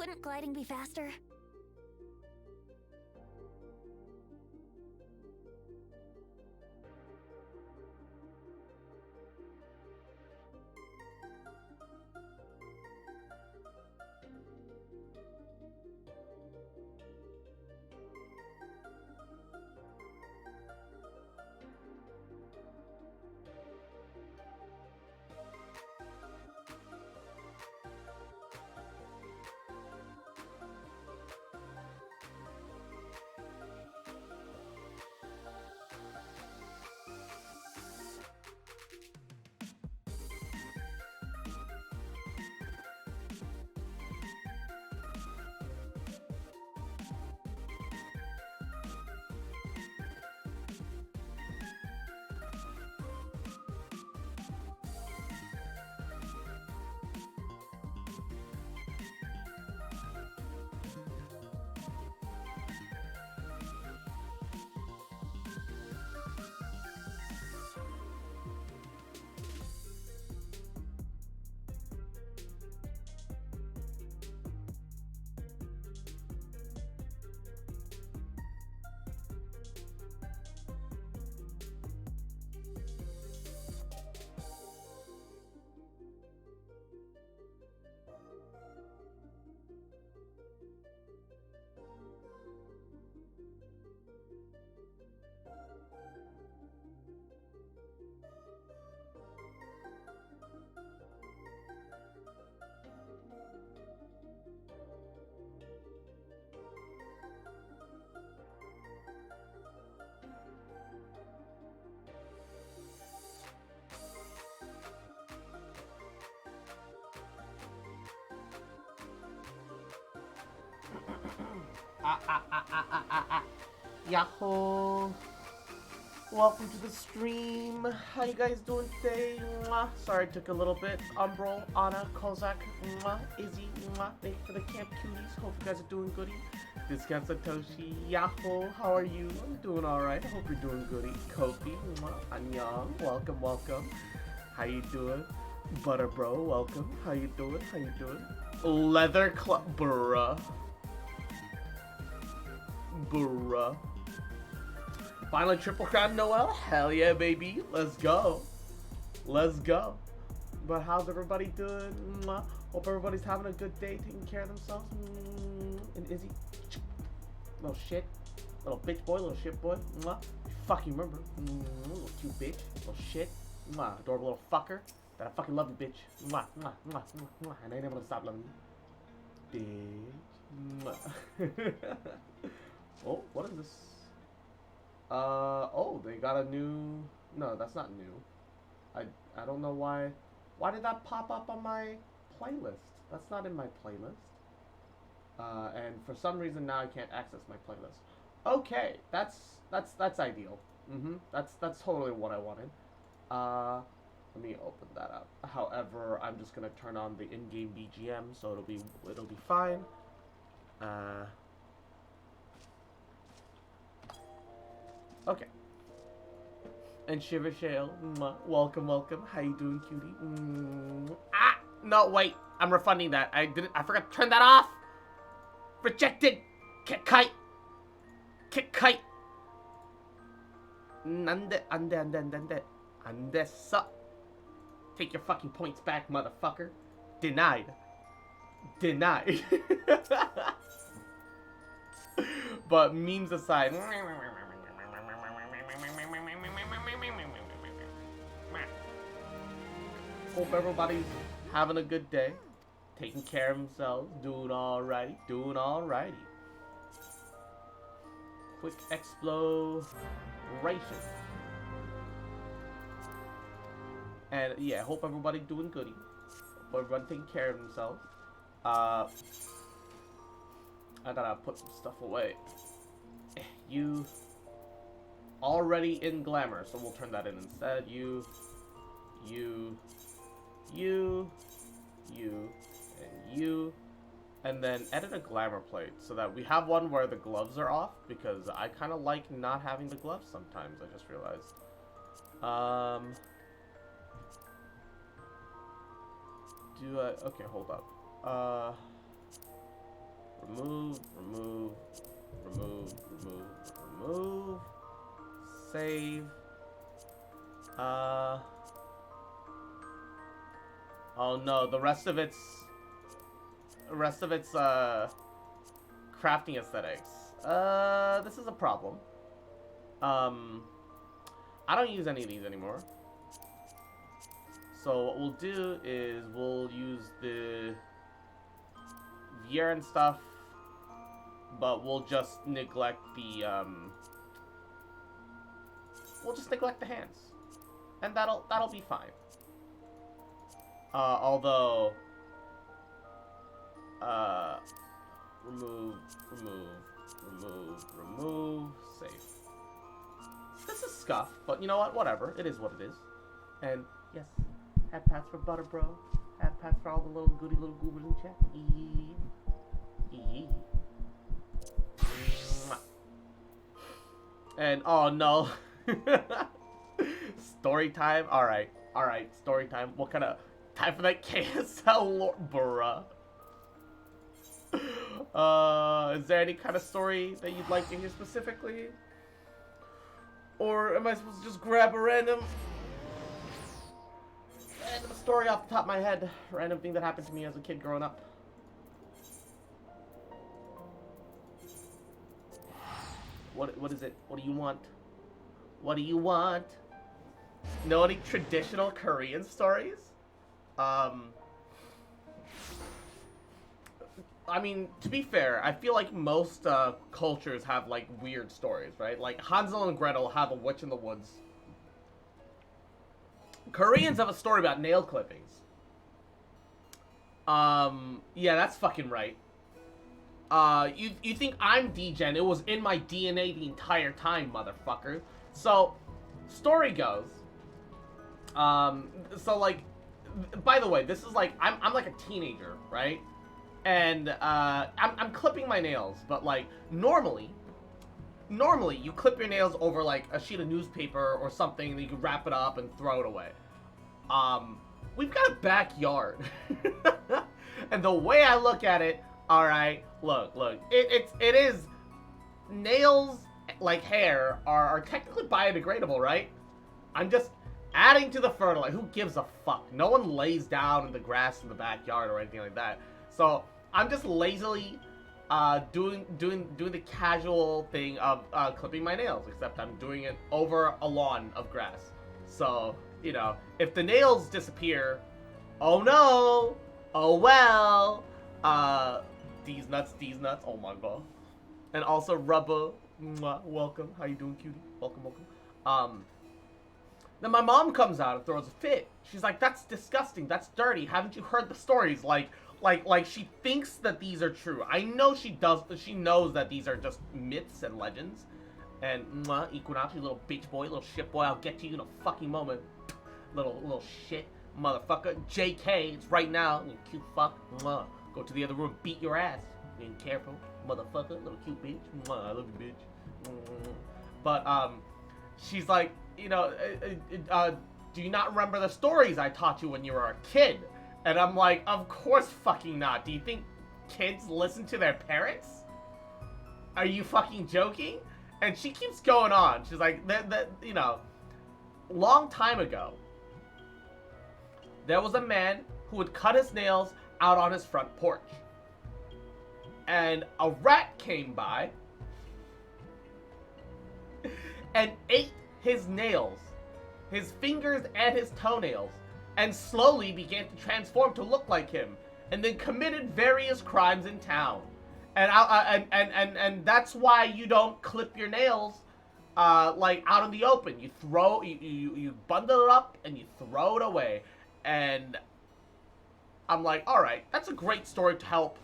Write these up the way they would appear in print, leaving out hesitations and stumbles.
Wouldn't gliding be faster? Yahoo! Welcome to the stream. How you guys doing today? Mwah. Sorry it took a little bit. Umbral, Anna, Kozak, mwah. Izzy, mwah. Thank you for the camp cuties. Hope you guys are doing goody. Discount Satoshi, Yahoo! How are you? I'm doing alright. I hope you're doing goody. Kofi, mwah. Annyeong. Welcome, welcome. How you doing? Butter bro, welcome. How you doing? How you doing? Leather club, bruh. Bruh. Finally triple crown Noel? Hell yeah, baby. Let's go. Let's go. But how's everybody doing? Mwah. Hope everybody's having a good day, taking care of themselves. And Izzy, little shit. Little bitch boy, little shit boy. Mwah. Fucking remember. Little cute bitch. Little shit. Mwah. Adorable little fucker. That I fucking love you, bitch. Mwah, mwah, mwah, mwah, mwah. And I ain't never gonna stop loving you. Bitch. Mwah. Oh, what is this? Oh, they got a new... No, that's not new. I don't know why... Why did that pop up on my playlist? That's not in my playlist. And for some reason now I can't access my playlist. Okay, that's ideal. That's totally what I wanted. Let me open that up. However, I'm just gonna turn on the in-game BGM, so it'll be fine. Okay. And Shiver Shale, welcome, welcome. How you doing, cutie? Ah, no, wait. I'm refunding that. I forgot to turn that off. Rejected. Kick kite. Kick kite. Ande suck. Take your fucking points back, motherfucker. Denied. Denied. But memes aside. Hope everybody's having a good day, taking care of themselves, doing alrighty, doing alrighty. Quick exploration. And yeah, hope everybody doing goody. Hope everyone taking care of themselves. I gotta put some stuff away. You already in glamour, so we'll turn that in instead. You, and you, and then edit a glamour plate so that we have one where the gloves are off, because I kind of like not having the gloves sometimes, I just realized. Okay, hold up. remove, remove, remove, remove, remove, save. Oh no, the rest of its crafting aesthetics. This is a problem. I don't use any of these anymore. So what we'll do is we'll use the Vier and stuff, but we'll just neglect the hands, and that'll be fine. Although, remove, save. This is scuff, but you know what? Whatever. It is what it is. And yes, hat pats for Butter Bro. Hat pats for all the little goody little goobers in chat. And oh no. Story time? Alright, story time. What kind of time for that KSL lore? Bruh. Is there any kind of story that you'd like to hear specifically? Or am I supposed to just grab a random story off the top of my head? Random thing that happened to me as a kid growing up. What is it? What do you want? What do you want? Know any traditional Korean stories? I mean, to be fair, I feel like most cultures have like weird stories, right? Like Hansel and Gretel have a witch in the woods. Koreans have a story about nail clippings. Yeah, that's fucking right. You think I'm degen? It was in my DNA the entire time, motherfucker. So, story goes. So like, by the way, this is like I'm like a teenager, right? And I'm clipping my nails, but like normally you clip your nails over like a sheet of newspaper or something, and you can wrap it up and throw it away. We've got a backyard, and the way I look at it, all right, look, it is nails like hair are technically biodegradable, right? I'm just adding to the fertilizer. Who gives a fuck? No one lays down in the grass in the backyard or anything like that. So I'm just lazily doing the casual thing of clipping my nails, except I'm doing it over a lawn of grass. So, you know, if the nails disappear, oh no, oh well, these nuts, oh my god. And also Rubber, mwah, welcome, how you doing, cutie? Welcome. Then my mom comes out and throws a fit. She's like, that's disgusting, that's dirty, haven't you heard the stories? Like she thinks that these are true. I know she does, she knows that these are just myths and legends. And, mwah, Equinox, you little bitch boy, little shit boy, I'll get to you in a fucking moment. Little shit motherfucker. JK, it's right now, you cute fuck, mwah. Go to the other room, beat your ass. Being careful, motherfucker, little cute bitch. Mwah, I love you, bitch. But, she's like, you know, do you not remember the stories I taught you when you were a kid? And I'm like, of course fucking not. Do you think kids listen to their parents? Are you fucking joking? And she keeps going on. She's like, you know, long time ago, there was a man who would cut his nails out on his front porch. And a rat came by and ate his nails, his fingers and his toenails, and slowly began to transform to look like him, and then committed various crimes in town. And that's why you don't clip your nails like out in the open. You bundle it up and you throw it away. And I'm like, all right, that's a great story to help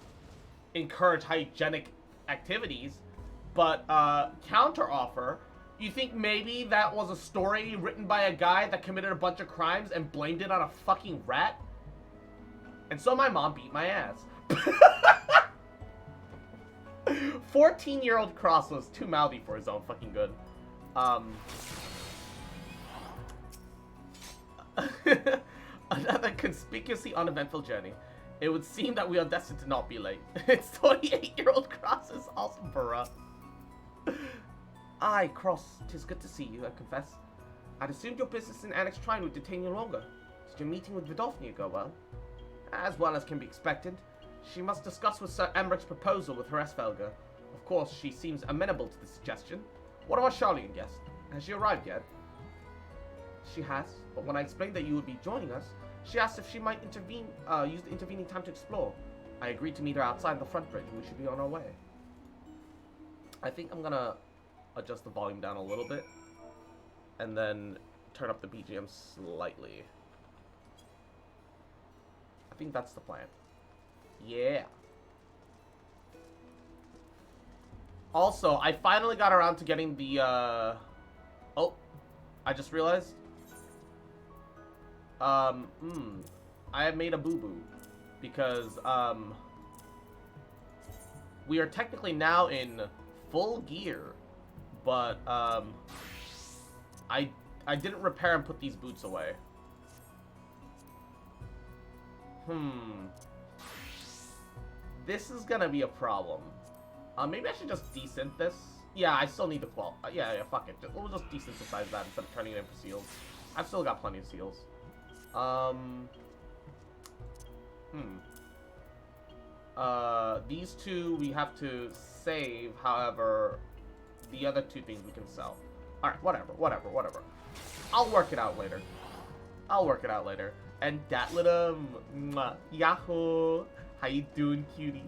encourage hygienic activities, but counter offer, you think maybe that was a story written by a guy that committed a bunch of crimes and blamed it on a fucking rat? And so my mom beat my ass. 14-year-old Cross was too mouthy for his own fucking good. Another conspicuously uneventful journey. It would seem that we are destined to not be late. It's 28-year-old Cross's awesome, bruh. Aye, Cross, 'tis good to see you, I confess. I'd assumed your business in Annex Trine would detain you longer. Did your meeting with Vidofnia go well? As well as can be expected. She must discuss with Sir Emmeric's proposal with her Esfelga. Of course, she seems amenable to the suggestion. What of our Charlian guest? Has she arrived yet? She has, but when I explained that you would be joining us, she asked if she might use the intervening time to explore. I agreed to meet her outside the front bridge, and we should be on our way. I think I'm gonna adjust the volume down a little bit, and then turn up the BGM slightly. I think that's the plan. Yeah. Also, I finally got around to getting the, oh, I just realized. I have made a boo-boo. Because, we are technically now in full gear. But, I didn't repair and put these boots away. This is gonna be a problem. Maybe I should just desynth this. Yeah, I still need the qual. Yeah, fuck it. We'll just desynthesize that instead of turning it in for seals. I've still got plenty of seals. These two we have to save. However, the other two things we can sell. Alright, whatever. I'll work it out later. And that little Yahoo! How you doing, cutie?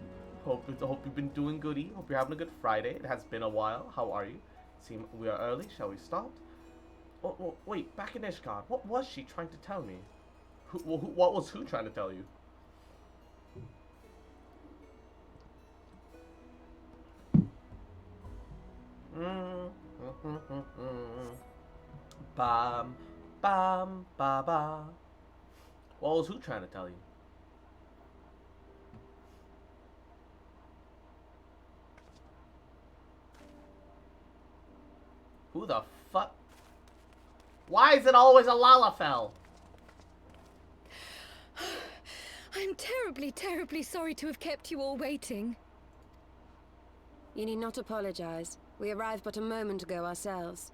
Hope you've been doing goody. Hope you're having a good Friday. It has been a while. How are you? Seem we are early. Shall we start? Oh, wait, back in Ishgard, what was she trying to tell me? What was who trying to tell you? Bam, bam, ba ba. What was who trying to tell you? Who the fuck? Why is it always a Lalafell? I'm terribly, terribly sorry to have kept you all waiting. You need not apologize. We arrived but a moment ago ourselves.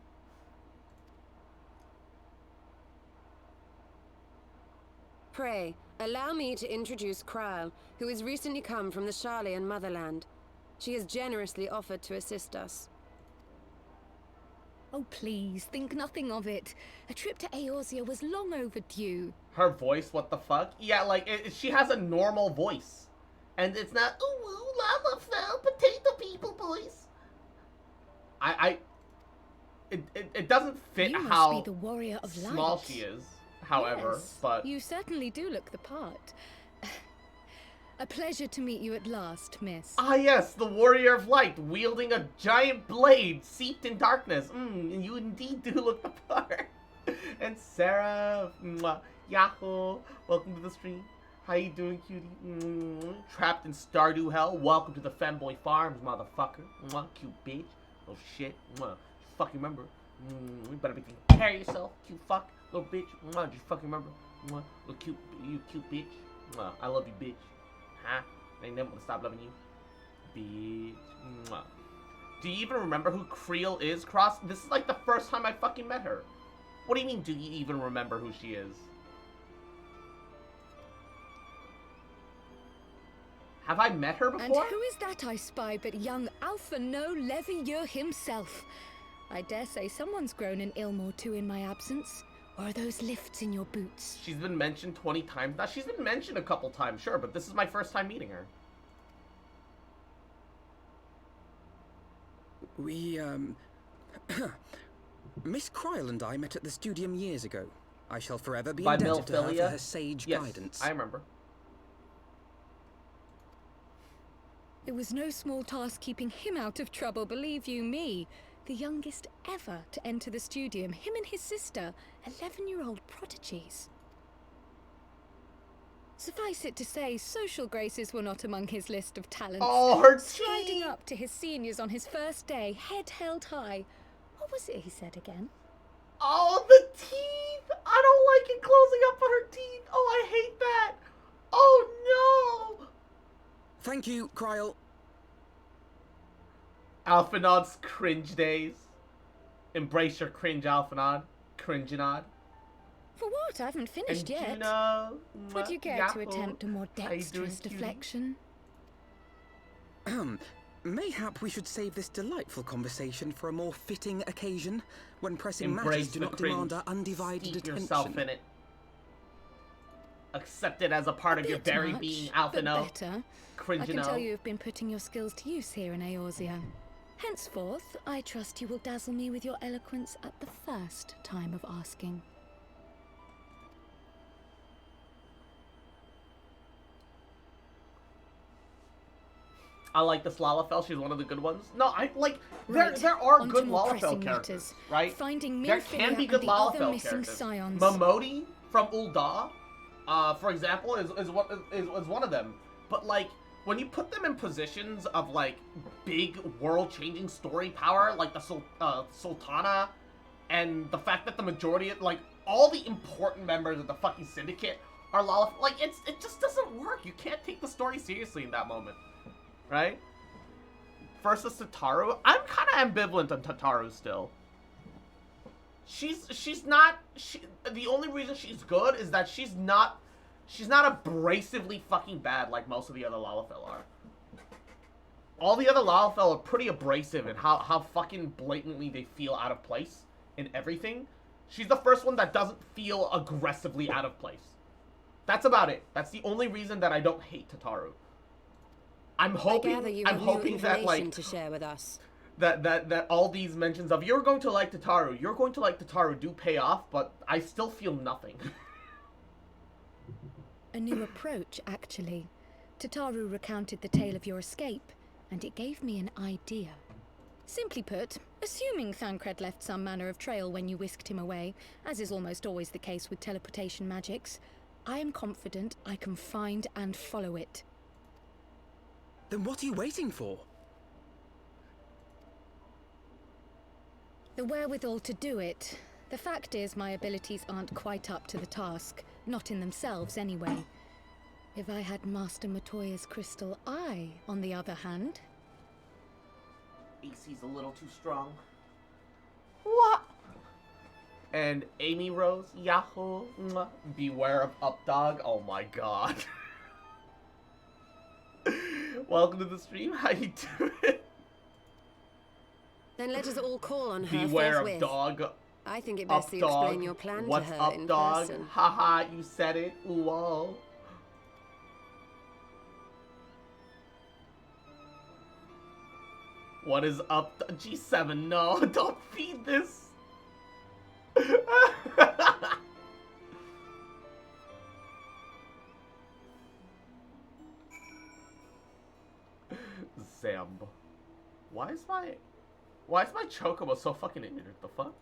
Pray, allow me to introduce Kryle, who has recently come from the Charlian motherland. She has generously offered to assist us. Oh, please, think nothing of it. A trip to Eorzea was long overdue. Her voice, what the fuck? Yeah, like, she has a normal voice. And it's not, ooh, Lalafell, potato people voice. It doesn't fit you must how be the warrior of small light. she is, however, Yes, but... you certainly do look the part. A pleasure to meet you at last, miss. Ah yes, the warrior of light, wielding a giant blade steeped in darkness. You indeed do look the part. And Sarah, Yahoo, welcome to the stream. How you doing, cutie? Trapped in Stardew Hell, welcome to the Femboy Farms, motherfucker. Cute bitch. Oh shit. Fucking remember. You better be taking care of yourself, cute fuck. Little bitch. Did you fucking remember? Little cute, you cute bitch. I love you, bitch. Huh? I ain't never gonna stop loving you. Bitch. Do you even remember who Creel is, Cross? This is like the first time I fucking met her. What do you mean, do you even remember who she is? Have I met her before? And who is that I spy but young Alpha No Levieux himself? I dare say someone's grown an ilm or two in my absence. Or are those lifts in your boots? She's been mentioned 20 times now. She's been mentioned a couple times, sure, but this is my first time meeting her. We, Miss Kryle and I met at the Studium years ago. I shall forever be indebted to her for her sage guidance. I remember. It was no small task keeping him out of trouble, believe you me. The youngest ever to enter the Studium, him and his sister, 11-year-old prodigies. Suffice it to say, social graces were not among his list of talents. Oh, her Striding teeth! up to his seniors on his first day, head held high. What was it he said again? Oh, the teeth! I don't like it closing up on her teeth. Oh, I hate that. Oh no! Thank you, Kryl. Alphanod's cringe days. Embrace your cringe, Alphanod. Cringe-anod. For what? I haven't finished And yet. Juno, Would you care to attempt a more dexterous deflection? Mayhap we should save this delightful conversation for a more fitting occasion, when pressing Embrace matters do the not cringe. demand our undivided Steep attention. yourself in it. Accept it as a part of your very much, being, but Alphino. better. Cringe, I can tell you have been putting your skills to use here in Eorzea. Henceforth, I trust you will dazzle me with your eloquence at the first time of asking. I like this Lalafell. She's one of the good ones. No, I like. Right, There are on to good more Lalafell pressing characters, matters. right? Finding There can be Milfilia good and the other Lalafell missing characters. scions. Momodi from Ul'dah, for example, is one of them. But like, when you put them in positions of like big world-changing story power, like the Sultana, and the fact that the majority of like all the important members of the fucking syndicate are Lalafell, like it just doesn't work. You can't take the story seriously in that moment. Right? Versus Tataru. I'm kind of ambivalent on Tataru still. She's not... the only reason she's good is that she's not abrasively fucking bad like most of the other Lalafell are. All the other Lalafell are pretty abrasive in how fucking blatantly they feel out of place in everything. She's the first one that doesn't feel aggressively out of place. That's about it. That's the only reason that I don't hate Tataru. I'm hoping that like to share with us. that all these mentions of you're going to like Tataru do pay off, but I still feel nothing. A new approach, actually. Tataru recounted the tale of your escape, and it gave me an idea. Simply put, assuming Thancred left some manner of trail when you whisked him away, as is almost always the case with teleportation magics, I am confident I can find and follow it. Then what are you waiting for? The wherewithal to do it. The fact is, my abilities aren't quite up to the task. Not in themselves, anyway. If I had Master Matoya's crystal eye, on the other hand... AC's a little too strong. What? And Amy Rose, Yahoo! Mwah. Beware of Updog. Oh my god. Welcome to the stream. How you doing? Then let us all call on her Beware forthwith. of dog. I think it best you Dog. explain your plan What's to her up, in dog? person. Haha, you said it. Whoa. What is up? G7, no. Don't feed this. Zamb. Why is my chocobo so fucking injured? The fuck?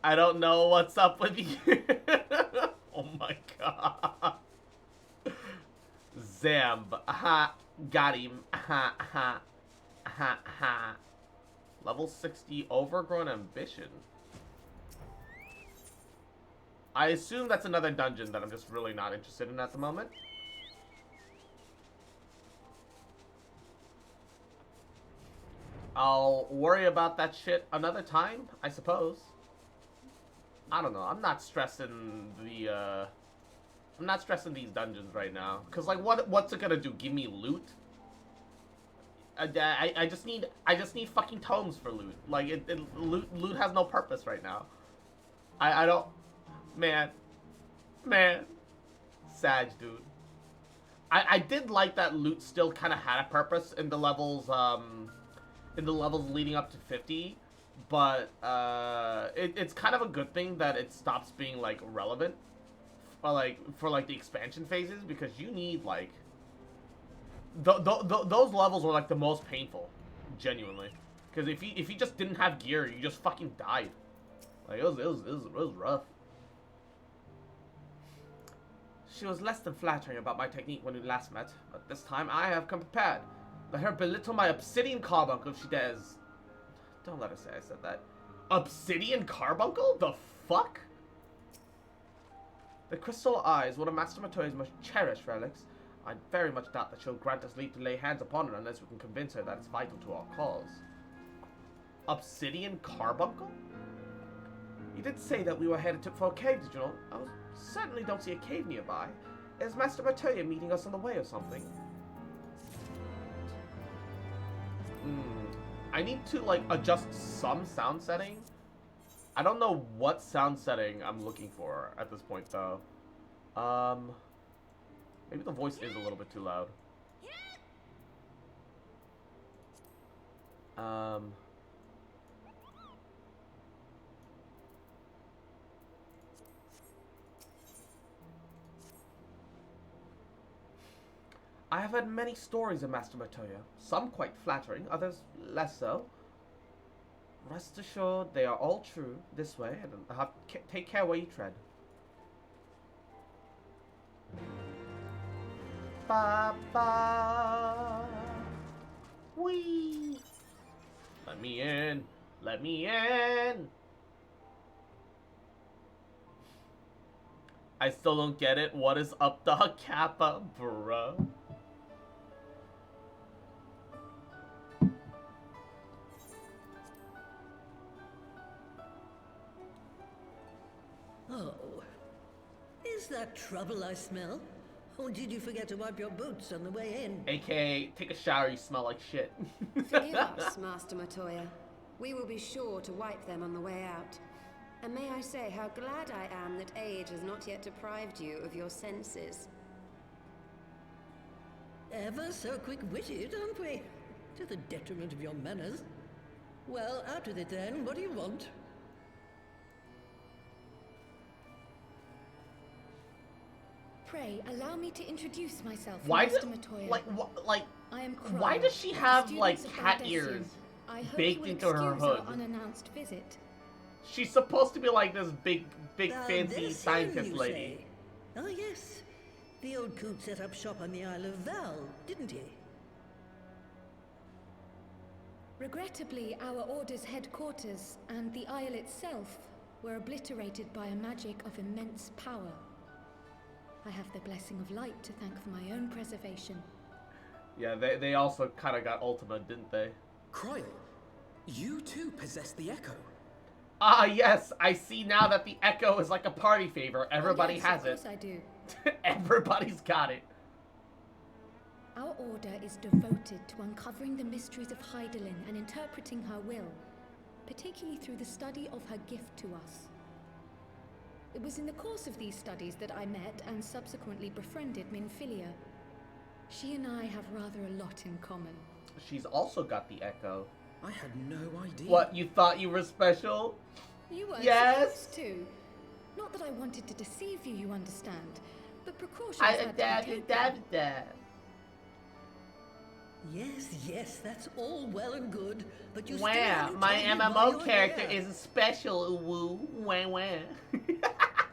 I don't know what's up with you. Oh my god. Zamb. Aha. Got him. Aha. Aha. Aha. Aha. Level 60 Overgrown Ambition. I assume that's another dungeon that I'm just really not interested in at the moment. I'll worry about that shit another time, I suppose. I don't know. I'm not stressing the, I'm not stressing these dungeons right now. Cause like, what's it gonna do? Give me loot? I just need fucking tomes for loot. Like, loot has no purpose right now. I don't, man, Sag, dude. I did like that loot still kind of had a purpose in the levels, leading up to 50. But it's kind of a good thing that it stops being like relevant for the expansion phases, because you need like those levels were like the most painful, genuinely, because if you just didn't have gear, you just fucking died. Like it was rough. She was less than flattering about my technique when we last met, but this time I have come prepared. Let her belittle my obsidian carbuncle if she dares. Don't let her say I said that. Obsidian carbuncle? The fuck? The crystal eye is one of Master Matoya's most cherished relics. I very much doubt that she'll grant us leave to lay hands upon it unless we can convince her that it's vital to our cause. Obsidian carbuncle? You did say that we were headed for a cave, did you not? I certainly don't see a cave nearby. Is Master Matoya meeting us on the way or something? I need to, like, adjust some sound setting. I don't know what sound setting I'm looking for at this point, though. Maybe the voice is a little bit too loud. I have heard many stories of Master Matoya, some quite flattering, others less so. Rest assured, they are all true this way, and take care where you tread. Ba ba. Wee. Let me in. Let me in. I still don't get it. What is up the Kappa, bro? Oh, is that trouble I smell? Or did you forget to wipe your boots on the way in? AKA, take a shower, you smell like shit. Forgive us, Master Matoya. We will be sure to wipe them on the way out. And may I say how glad I am that age has not yet deprived you of your senses. Ever so quick-witted, aren't we? To the detriment of your manners. Well, out with it then. What do you want? Pray, allow me to introduce myself, Why Master Matoya. I am Kryle, why does she have, like, students of cat Baldessian. ears I hope baked you will into her excuse hood? our unannounced visit. She's supposed to be like this big fancy Baldessian, scientist you lady. say? Oh, yes. The old coot set up shop on the Isle of Val, didn't he? Regrettably, our order's headquarters and the Isle itself were obliterated by a magic of immense power. I have the blessing of light to thank for my own preservation. Yeah, they also kind of got Ultima, didn't they? Kryle, you too possess the Echo. Ah, yes, I see now that the Echo is like a party favor. Everybody yes, has of it. course I do. Everybody's got it. Our order is devoted to uncovering the mysteries of Hydaelyn and interpreting her will, particularly through the study of her gift to us. It was in the course of these studies that I met and subsequently befriended Minfilia. She and I have rather a lot in common. She's also got the Echo. I had no idea. What, you thought you were special? You weren't Yes. supposed to. Not that I wanted to deceive you, you understand, but precautions had to be taken. Yes, that's all well and good, but you Wow, still my haven't told me why MMO you're character here. is special, woo, wah wah.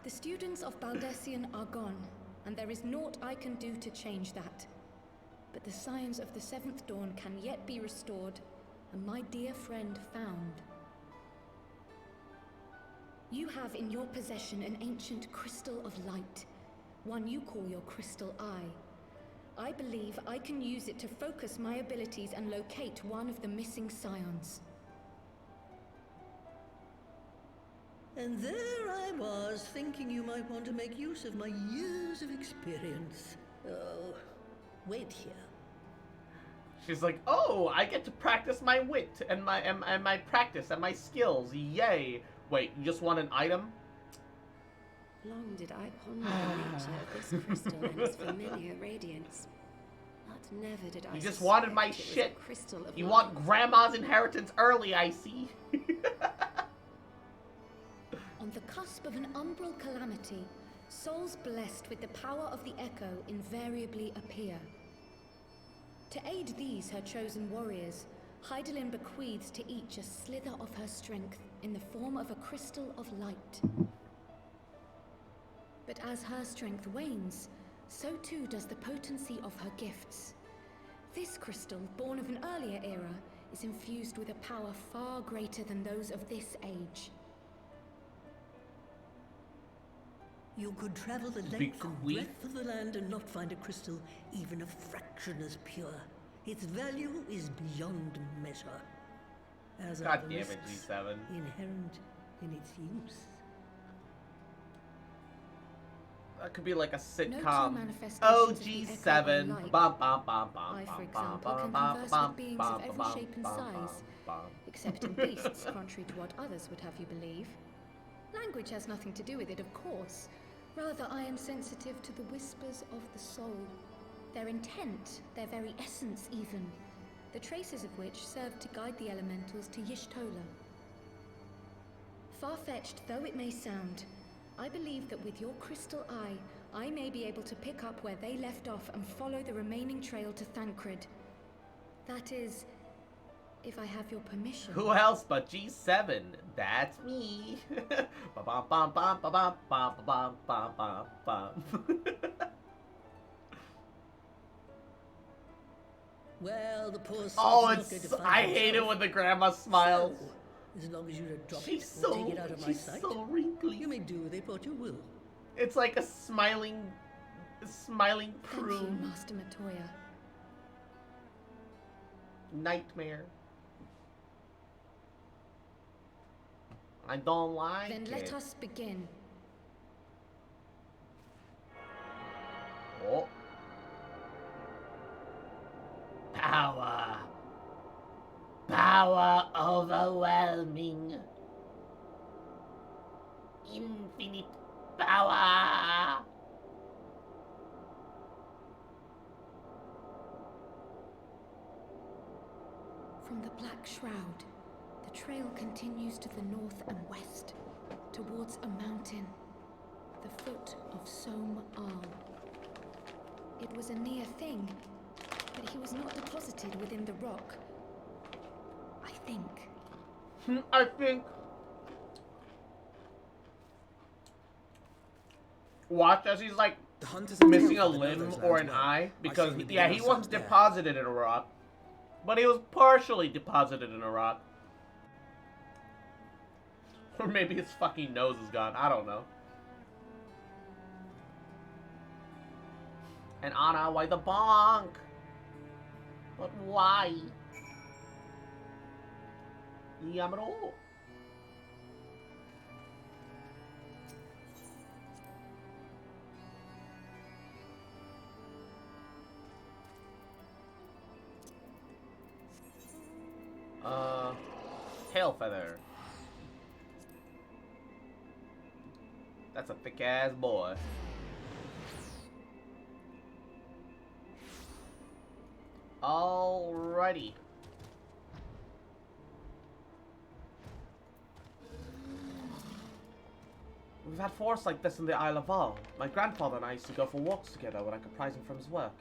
The students of Baldessian are gone, and there is naught I can do to change that. But the science of the Seventh Dawn can yet be restored, and my dear friend found. You have in your possession an ancient crystal of light, one you call your crystal eye. I believe I can use it to focus my abilities and locate one of the missing scions. And there I was, thinking you might want to make use of my years of experience. Oh, wait here. She's like, oh, I get to practice my wit and my practice and my skills. Yay. Wait, you just want an item? Long did I ponder the nature of this crystal and its familiar radiance. But never did I You just wanted my suspect it was shit. a crystal of You light. want grandma's inheritance early, I see. On the cusp of an umbral calamity, souls blessed with the power of the Echo invariably appear. To aid these, her chosen warriors, Hydaelyn bequeaths to each a slither of her strength in the form of a crystal of light. But as her strength wanes, so too does the potency of her gifts. This crystal, born of an earlier era, is infused with a power far greater than those of this age. You could travel the length and breadth of the land and not find a crystal even a fraction as pure. Its value is beyond measure. As God damn it, G7. Inherent in its use. That could be like a sitcom. No two manifestations Oh, of the G7. echo are alike. I, for For example, can converse with beings of every shape and size, except in beasts, contrary to what others would have you believe. Language has nothing to do with it, of course. Rather, I am sensitive to the whispers of the soul. Their intent, their very essence even. The traces of which serve to guide the elementals to Y'shtola. Far-fetched though it may sound, I believe that with your crystal eye, I may be able to pick up where they left off and follow the remaining trail to Thancred. That is, if I have your permission. Who else but G7? That's me. Well, the poor Oh, soul's not going to find I hate it when the grandma smiles. So, as long as you don't drop She's it or take it out of my she's sight, so wrinkly. you may do with it what you will. It's like a smiling Thank you, prune. Master Matoya. Nightmare. I don't like Then it. let us begin. Oh. Power. Power overwhelming. Infinite power. From the Black Shroud, the trail continues to the north and west, towards a mountain, the foot of Som Al. It was a near thing, but he was not deposited within the rock. I think. I think. Watch as he's like The hunters missing a limb or an eye because yeah, he wasn't deposited in a rock, but he was partially deposited in a rock. Or maybe his fucking nose is gone. I don't know. And Anna, why the bonk? But why? Yamaro. Tail feather. That's a thick ass boy. Alrighty. We've had forests like this in the Isle of Val. My grandfather and I used to go for walks together when I could prize him from his work.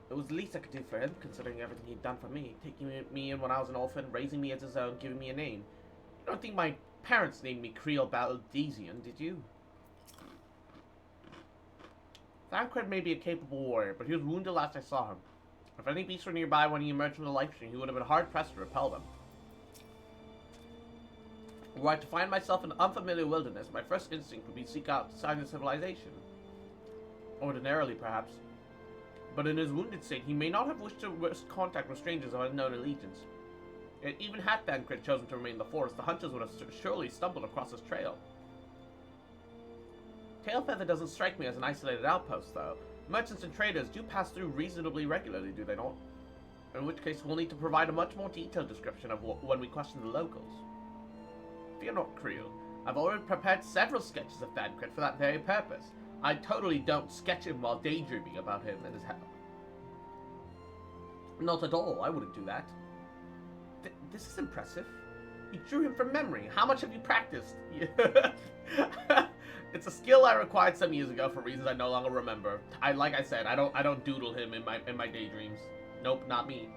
It was the least I could do for him, considering everything he'd done for me, taking me in when I was an orphan, raising me as his own, giving me a name. You don't think my parents named me Creel Baldesian, did you? Thancred may be a capable warrior, but he was wounded last I saw him. If any beasts were nearby when he emerged from the life stream, he would have been hard-pressed to repel them. Were I to find myself in an unfamiliar wilderness, my first instinct would be to seek out signs of civilization. Ordinarily, perhaps. But in his wounded state, he may not have wished to risk contact with strangers of unknown allegiance. Yet even had Thancred chosen to remain in the forest, the hunters would have surely stumbled across his trail. Tailfeather doesn't strike me as an isolated outpost, though. Merchants and traders do pass through reasonably regularly, do they not? In which case, we'll need to provide a much more detailed description of when we question the locals. Fear not, Creel. I've already prepared several sketches of Thancred for that very purpose. I totally don't sketch him while daydreaming about him and his health. Not at all, I wouldn't do that. This is impressive. You drew him from memory. How much have you practiced? It's a skill I acquired some years ago for reasons I no longer remember. Like I said, I don't doodle him in my daydreams. Nope, not me.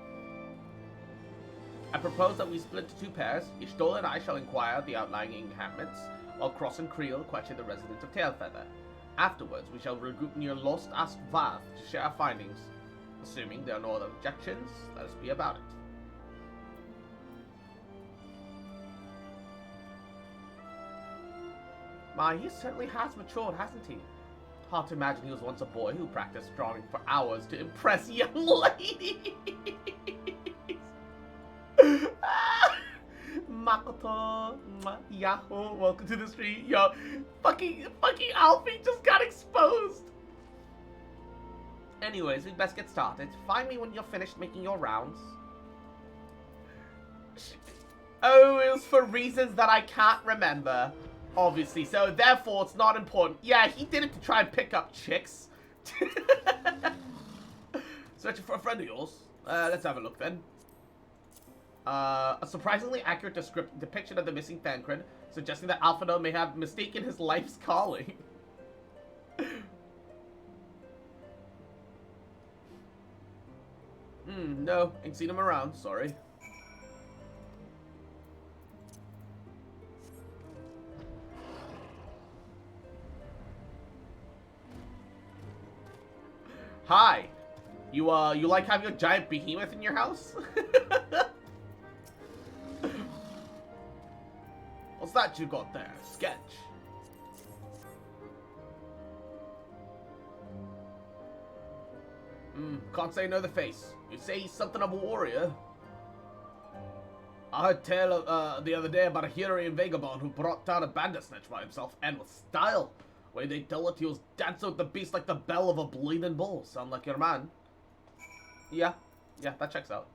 I propose that we split to two pairs. Y'shtola and I shall inquire the outlying encampments, while Cross and Creel question the residents of Tailfeather. Afterwards, we shall regroup near Lost Ask Vath to share our findings. Assuming there are no other objections, let us be about it. My, he certainly has matured, hasn't he? Hard to imagine he was once a boy who practiced drawing for hours to impress young ladies. Makoto, Yahoo, welcome to the street. Yo, fucking Alfie just got exposed. Anyways, we best get started. Find me when you're finished making your rounds. Oh, it was for reasons that I can't remember. Obviously, so therefore it's not important. Yeah, he did it to try and pick up chicks. Searching for a friend of yours. Let's have a look then. A surprisingly accurate depiction of the missing Thancred, suggesting that Alphino may have mistaken his life's calling. No, ain't seen him around, sorry. Hi. You like having a giant behemoth in your house? What's that you got there? Sketch. Can't say no the face. You say he's something of a warrior. I heard tale the other day about a Hurian vagabond who brought down a Bandersnatch by himself and with style. Way they tell it, he was dancing with the beast like the bell of a bleeding bull. Sound like your man? Yeah, that checks out.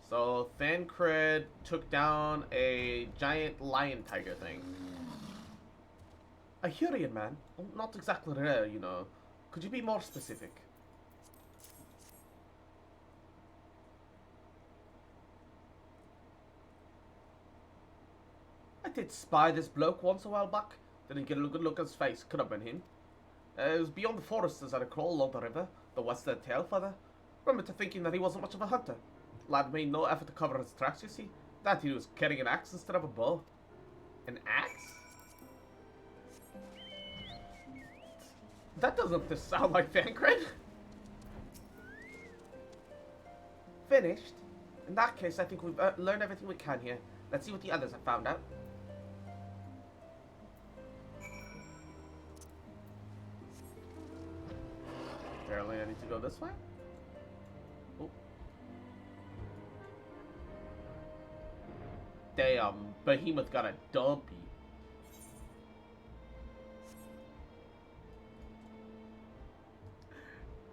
So, Thancred took down a giant lion tiger thing. A Hurian man? Not exactly rare, you know. Could you be more specific? I did spy this bloke once a while back. Didn't get a good look at his face. Could have been him. It was beyond the forest as I recall, along the river. The western tail feather. Remember to thinking that he wasn't much of a hunter. Lad made no effort to cover his tracks, you see. That he was carrying an axe instead of a bow. An axe? That doesn't sound like Thancred. Finished? In that case, I think we've learned everything we can here. Let's see what the others have found out. Apparently I need to go this way. Oh. Damn, Behemoth got a dumpy.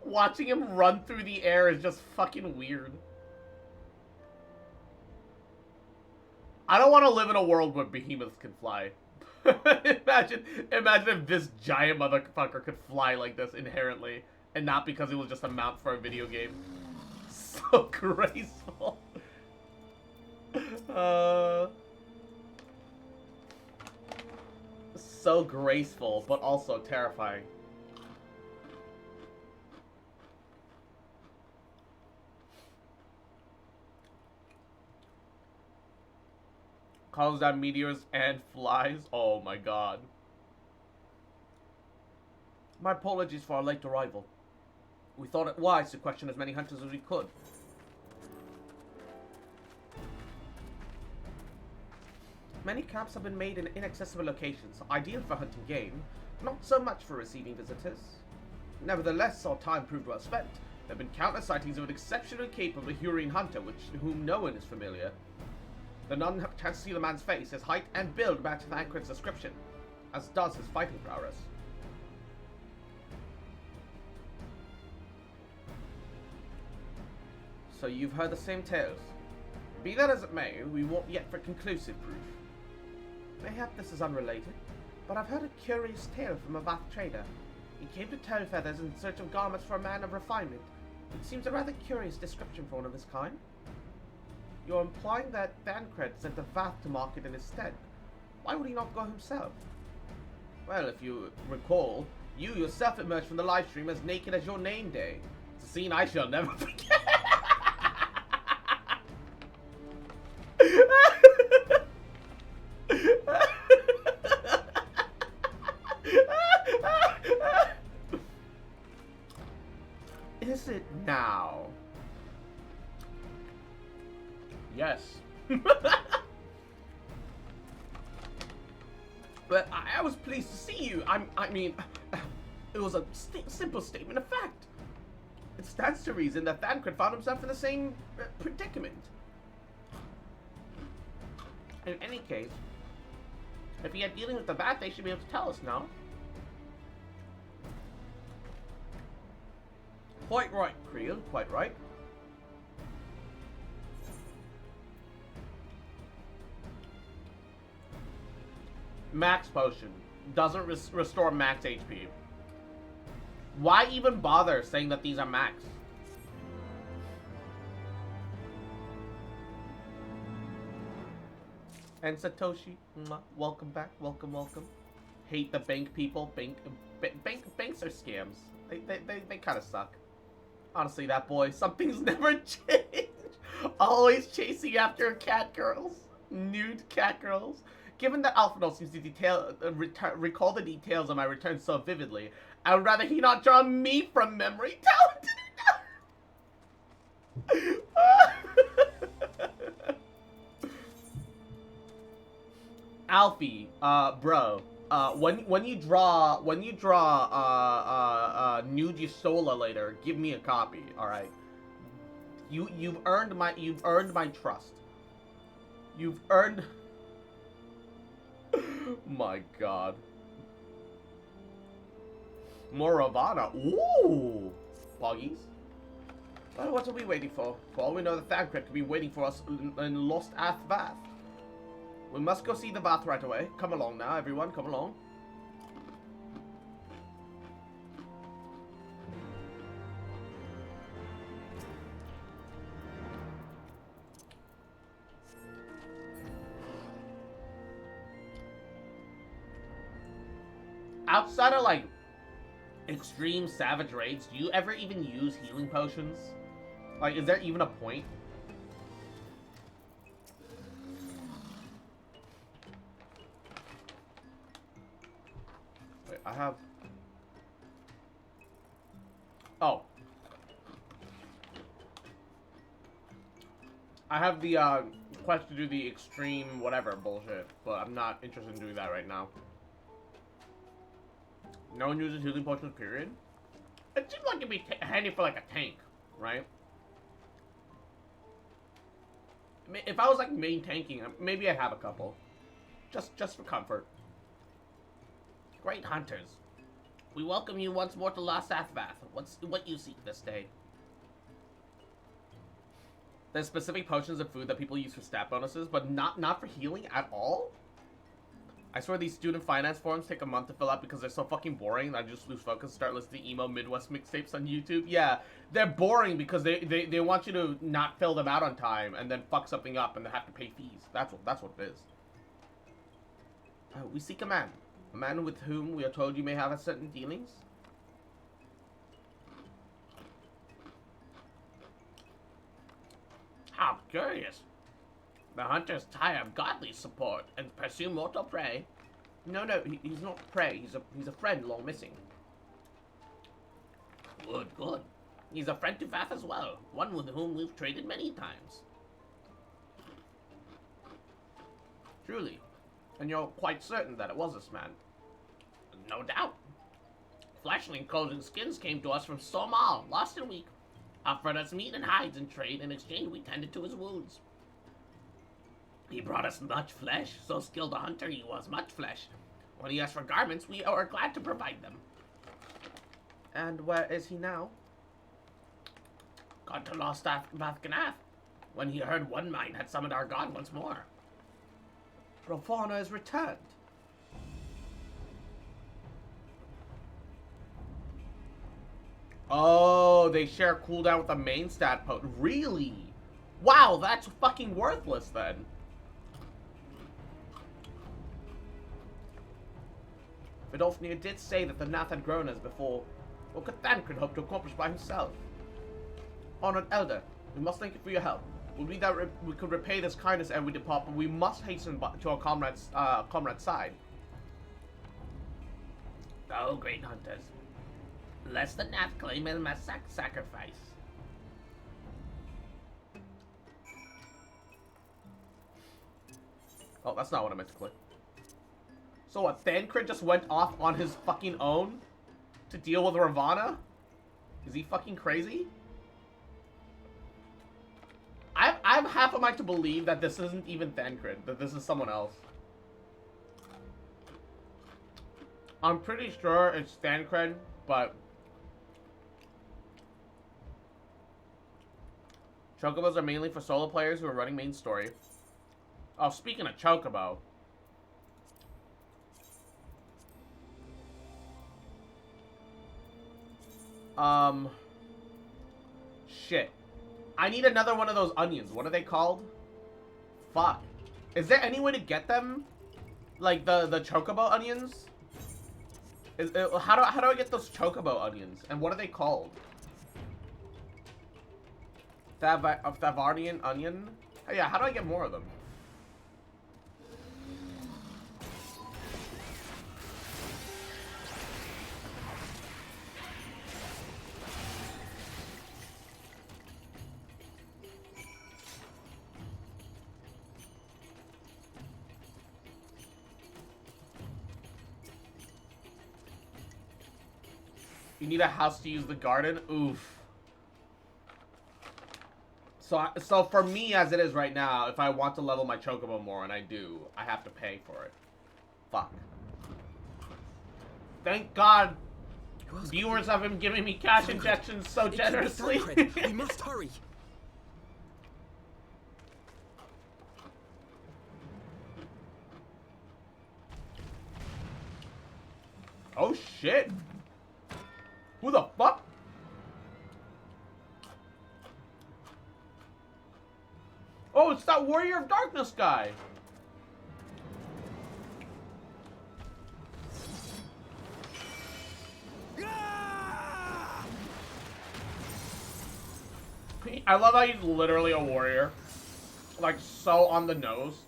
Watching him run through the air is just fucking weird. I don't want to live in a world where behemoths can fly. imagine if this giant motherfucker could fly like this inherently, and not because it was just a mount for a video game. So graceful. So graceful, but also terrifying. Calls down meteors and flies. Oh my god. My apologies for our late arrival. We thought it wise to question as many hunters as we could. Many camps have been made in inaccessible locations, ideal for hunting game, not so much for receiving visitors. Nevertheless, our time proved well spent. There have been countless sightings of an exceptionally capable Hurian hunter with whom no one is familiar. The none have a chance to see the man's face, his height and build match Thancred's description, as does his fighting prowess. So you've heard the same tales. Be that as it may, we won't yet for conclusive proof. Mayhap this is unrelated, but I've heard a curious tale from a Vath trader. He came to Tailfeathers in search of garments for a man of refinement. It seems a rather curious description for one of his kind. You're implying that Thancred sent a Vath to market in his stead. Why would he not go himself? Well, if you recall, you yourself emerged from the livestream as naked as your name day. It's a scene I shall never forget. Is it now? Yes. But I was pleased to see you. I mean, it was a simple statement of fact. It stands to reason that Thancred found himself in the same predicament. In any case, if he had dealing with the bat, they should be able to tell us now. Quite right, Creel, quite right. Max potion. Doesn't restore max HP. Why even bother saying that these are max? And Satoshi, welcome back, welcome. Hate the bank people. Banks are scams. They kind of suck. Honestly, that boy, something's never changed. Always chasing after cat girls, nude cat girls. Given that Alphinaud seems to recall the details of my return so vividly, I would rather he not draw me from memory. Alfie, bro, when you draw Nude Yusola later, give me a copy. All right. You've earned my trust. You've earned. My God. More Ravana. Ooh! Poggies. Well, what are we waiting for? For all we know, the Thancred could be waiting for us in Lost Ath Bath. We must go see the bath right away. Come along now, everyone. Come along. Outside of, like, extreme savage raids, do you ever even use healing potions? Like, is there even a point? Wait, I have... Oh. I have the, quest to do the extreme whatever bullshit, but I'm not interested in doing that right now. No one uses healing potions, period. It seems like it'd be handy for, like, a tank, right? If I was, like, main tanking, maybe I'd have a couple. Just for comfort. Great hunters. We welcome you once more to Lost Athbath. What you seek this day? There's specific potions of food that people use for stat bonuses, but not for healing at all? I swear these student finance forums take a month to fill out because they're so fucking boring that I just lose focus and start listening to emo Midwest mixtapes on YouTube. Yeah, they're boring because they want you to not fill them out on time and then fuck something up and they have to pay fees. That's what it is. We seek a man with whom we are told you may have a certain dealings. How curious. The hunters tire of godly support and pursue mortal prey. No, he's not prey. He's a friend long missing. Good. He's a friend to Vath as well, one with whom we've traded many times. Truly. And you're quite certain that it was this man? No doubt. Fleshling coats and skins came to us from Somal last week. Offered us meat and hides in trade. In exchange, we tended to his wounds. He brought us much flesh, so skilled a hunter he was, much flesh. When he asked for garments, we are glad to provide them. And where is he now? Gone to Lost Bathganath, when he heard one mine had summoned our god once more. Ravana has returned. Oh, they share cooldown with the main stat potent. Really? Wow, that's fucking worthless then. Vidolfnir did say that the Nath had grown as before. What could Thancred hope to accomplish by himself? Honored Elder, we must thank you for your help. Would be that we could repay this kindness and we depart, but we must hasten to our comrade's side. Oh, great hunters. Lest the Nath claim him as sacrifice. Oh, that's not what I meant to click. So what, Thancred just went off on his fucking own to deal with Ravana? Is he fucking crazy? I'm half a mind to believe that this isn't even Thancred, that this is someone else. I'm pretty sure it's Thancred, but... Chocobos are mainly for solo players who are running main story. Oh, speaking of Chocobo. Shit. I need another one of those onions. What are they called? Fuck. Is there any way to get them? Like the Chocobo onions? How do I get those Chocobo onions? And what are they called? Thavarnian onion? Oh, yeah, how do I get more of them? You need a house to use the garden? Oof. So for me, as it is right now, if I want to level my Chocobo more, and I do, I have to pay for it. Fuck. Thank God viewers have been giving me cash injections so generously. We must hurry. Oh shit. Who the fuck? Oh, it's that Warrior of Darkness guy. I love how he's literally a warrior. Like, so on the nose.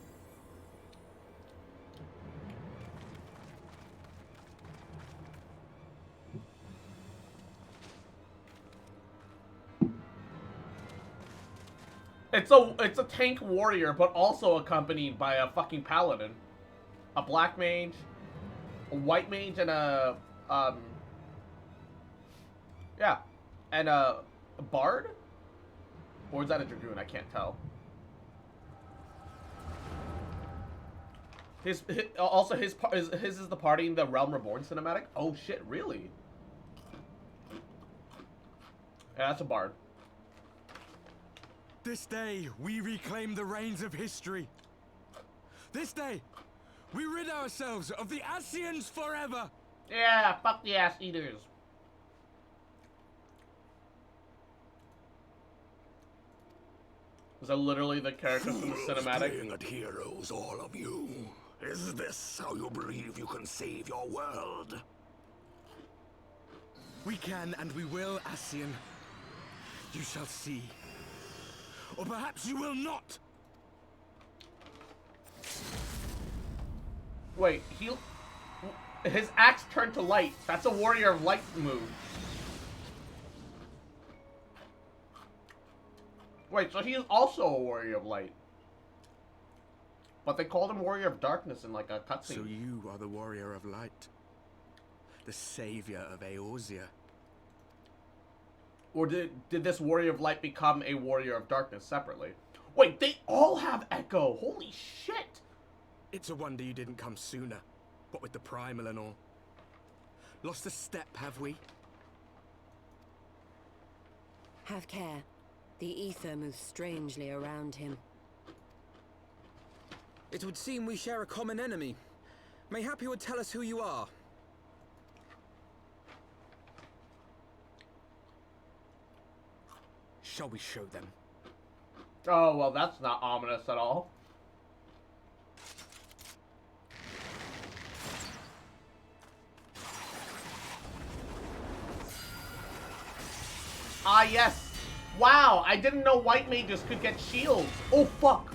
It's a tank warrior, but also accompanied by a fucking paladin. A black mage, a white mage, and a yeah, and a bard? Or is that a dragoon? I can't tell. His is the party in the Realm Reborn cinematic? Oh shit, really? Yeah, that's a bard. This day, we reclaim the reins of history. This day, we rid ourselves of the Asians forever. Yeah, fuck the ass eaters. Is that literally the characters from the cinematic? Playing at heroes, all of you. Is this how you believe you can save your world? We can and we will, Asian. You shall see. Or perhaps you will not. Wait, his axe turned to light. That's a Warrior of Light move. Wait, so he is also a Warrior of Light. But they called him Warrior of Darkness in like a cutscene. So you are the Warrior of Light. The savior of Eorzea. Or did this Warrior of Light become a Warrior of Darkness separately? Wait, they all have Echo! Holy shit! It's a wonder you didn't come sooner. What with the primal and all. Lost a step, have we? Have care. The ether moves strangely around him. It would seem we share a common enemy. Mayhap you would tell us who you are. Shall we show them? Oh, well, that's not ominous at all. Ah, yes. Wow, I didn't know white mages could get shields. Oh, fuck.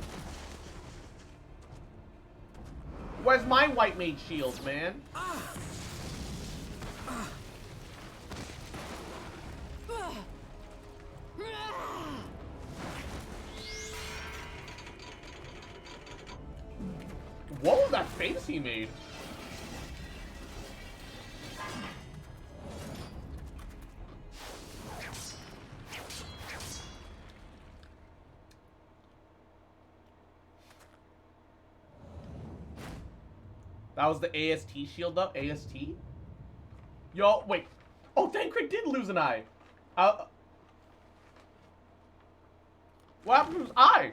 Where's my white mage shield, man? What was that face he made? That was the AST shield, though. AST? Yo, wait. Oh, Thancred did lose an eye. What happened to his eye?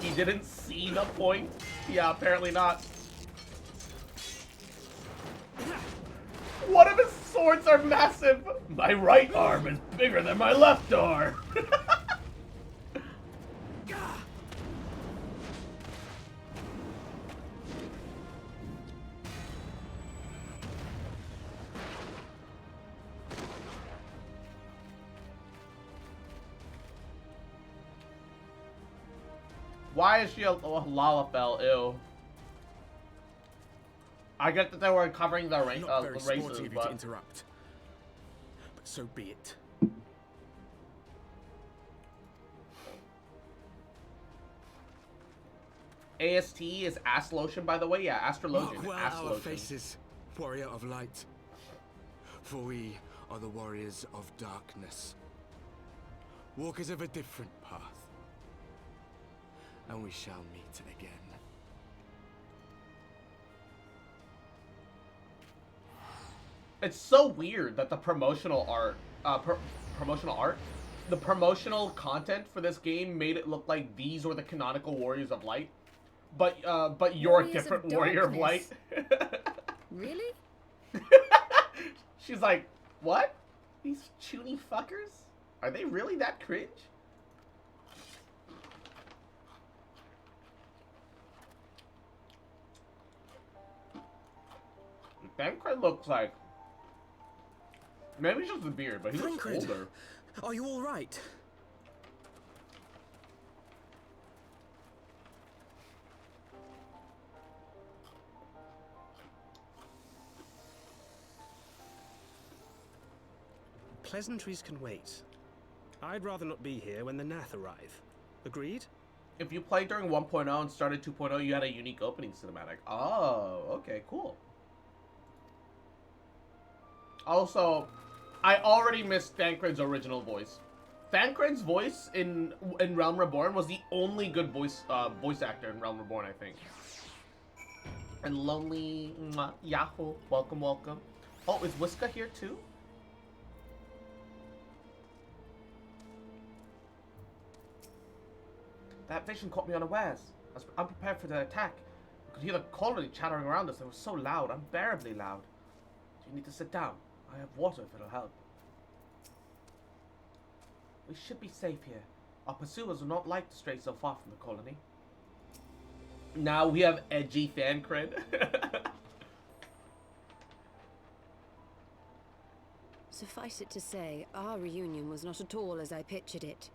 He didn't see the point? Yeah, apparently not. One of his swords are massive. My right arm is bigger than my left arm. Why is she a Lalafell? Ew. I get that they were covering the races, but... to interrupt. But so be it. AST is ass lotion, by the way. Yeah, astrologian. Mark well ass our lotion. faces, warrior of light. For we are the warriors of darkness. Walkers of a different path. And we shall meet again. It's so weird that the promotional content for this game made it look like these were the canonical warriors of light, but you're Warriors a different of warrior of light. Really? She's like, what? These chuny fuckers? Are they really that cringe? Thancred looks like... Maybe it's just the beard, but he looks older. Are you all right? Pleasantries can wait. I'd rather not be here when the Nath arrive. Agreed? If you played during 1.0 and started 2.0, you had a unique opening cinematic. Oh, okay, cool. Also, I already missed Thancred's original voice. Thancred's voice in Realm Reborn was the only good voice actor in Realm Reborn, I think. And Lonely Yahoo, welcome, welcome. Oh, is Whiska here too? That vision caught me unawares. I was unprepared for the attack. I could hear the colony chattering around us. It was so loud, unbearably loud. You need to sit down. I have water if it'll help. We should be safe here. Our pursuers will not like to stray so far from the colony. Now we have edgy Thancred. Suffice it to say, our reunion was not at all as I pictured it.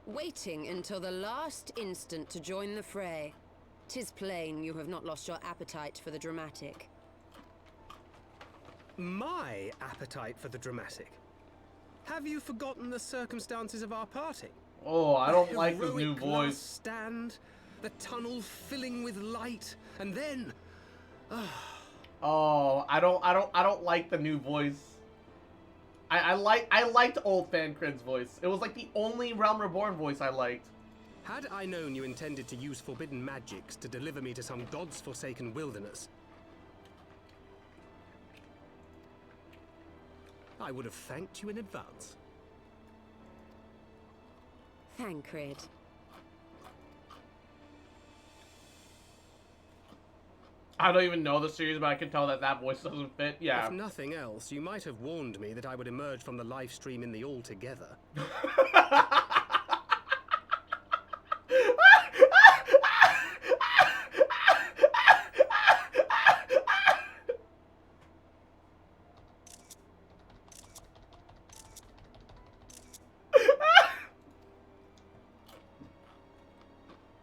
Waiting until the last instant to join the fray. 'Tis plain you have not lost your appetite for the dramatic. My appetite for the dramatic? Have you forgotten the circumstances of our parting? Oh, I don't like this new Heroic last voice. stand, the tunnel filling with light, and then... Oh, I don't like the new voice. I liked old Thancred's voice. It was like the only Realm Reborn voice I liked. Had I known you intended to use forbidden magics to deliver me to some god's forsaken wilderness, I would have thanked you in advance. Thancred. I don't even know the series, but I can tell that that voice doesn't fit. Yeah. If nothing else, you might have warned me that I would emerge from the live stream in the altogether.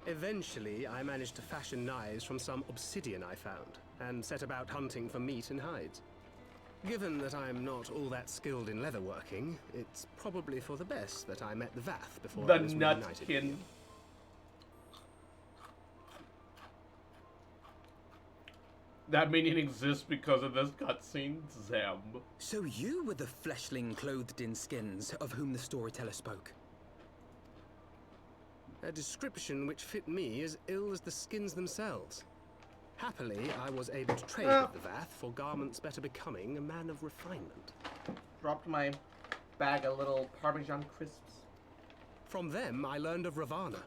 Eventually, I managed to fashion knives from some obsidian I found, and set about hunting for meat and hides. Given that I'm not all that skilled in leatherworking, it's probably for the best that I met the Vath before I was reunited with you. That meaning exists because of this cutscene, Zam. So you were the fleshling clothed in skins of whom the storyteller spoke? A description which fit me as ill as the skins themselves. Happily, I was able to trade with the Vath for garments better becoming a man of refinement. Dropped my bag of little Parmesan crisps. From them, I learned of Ravana,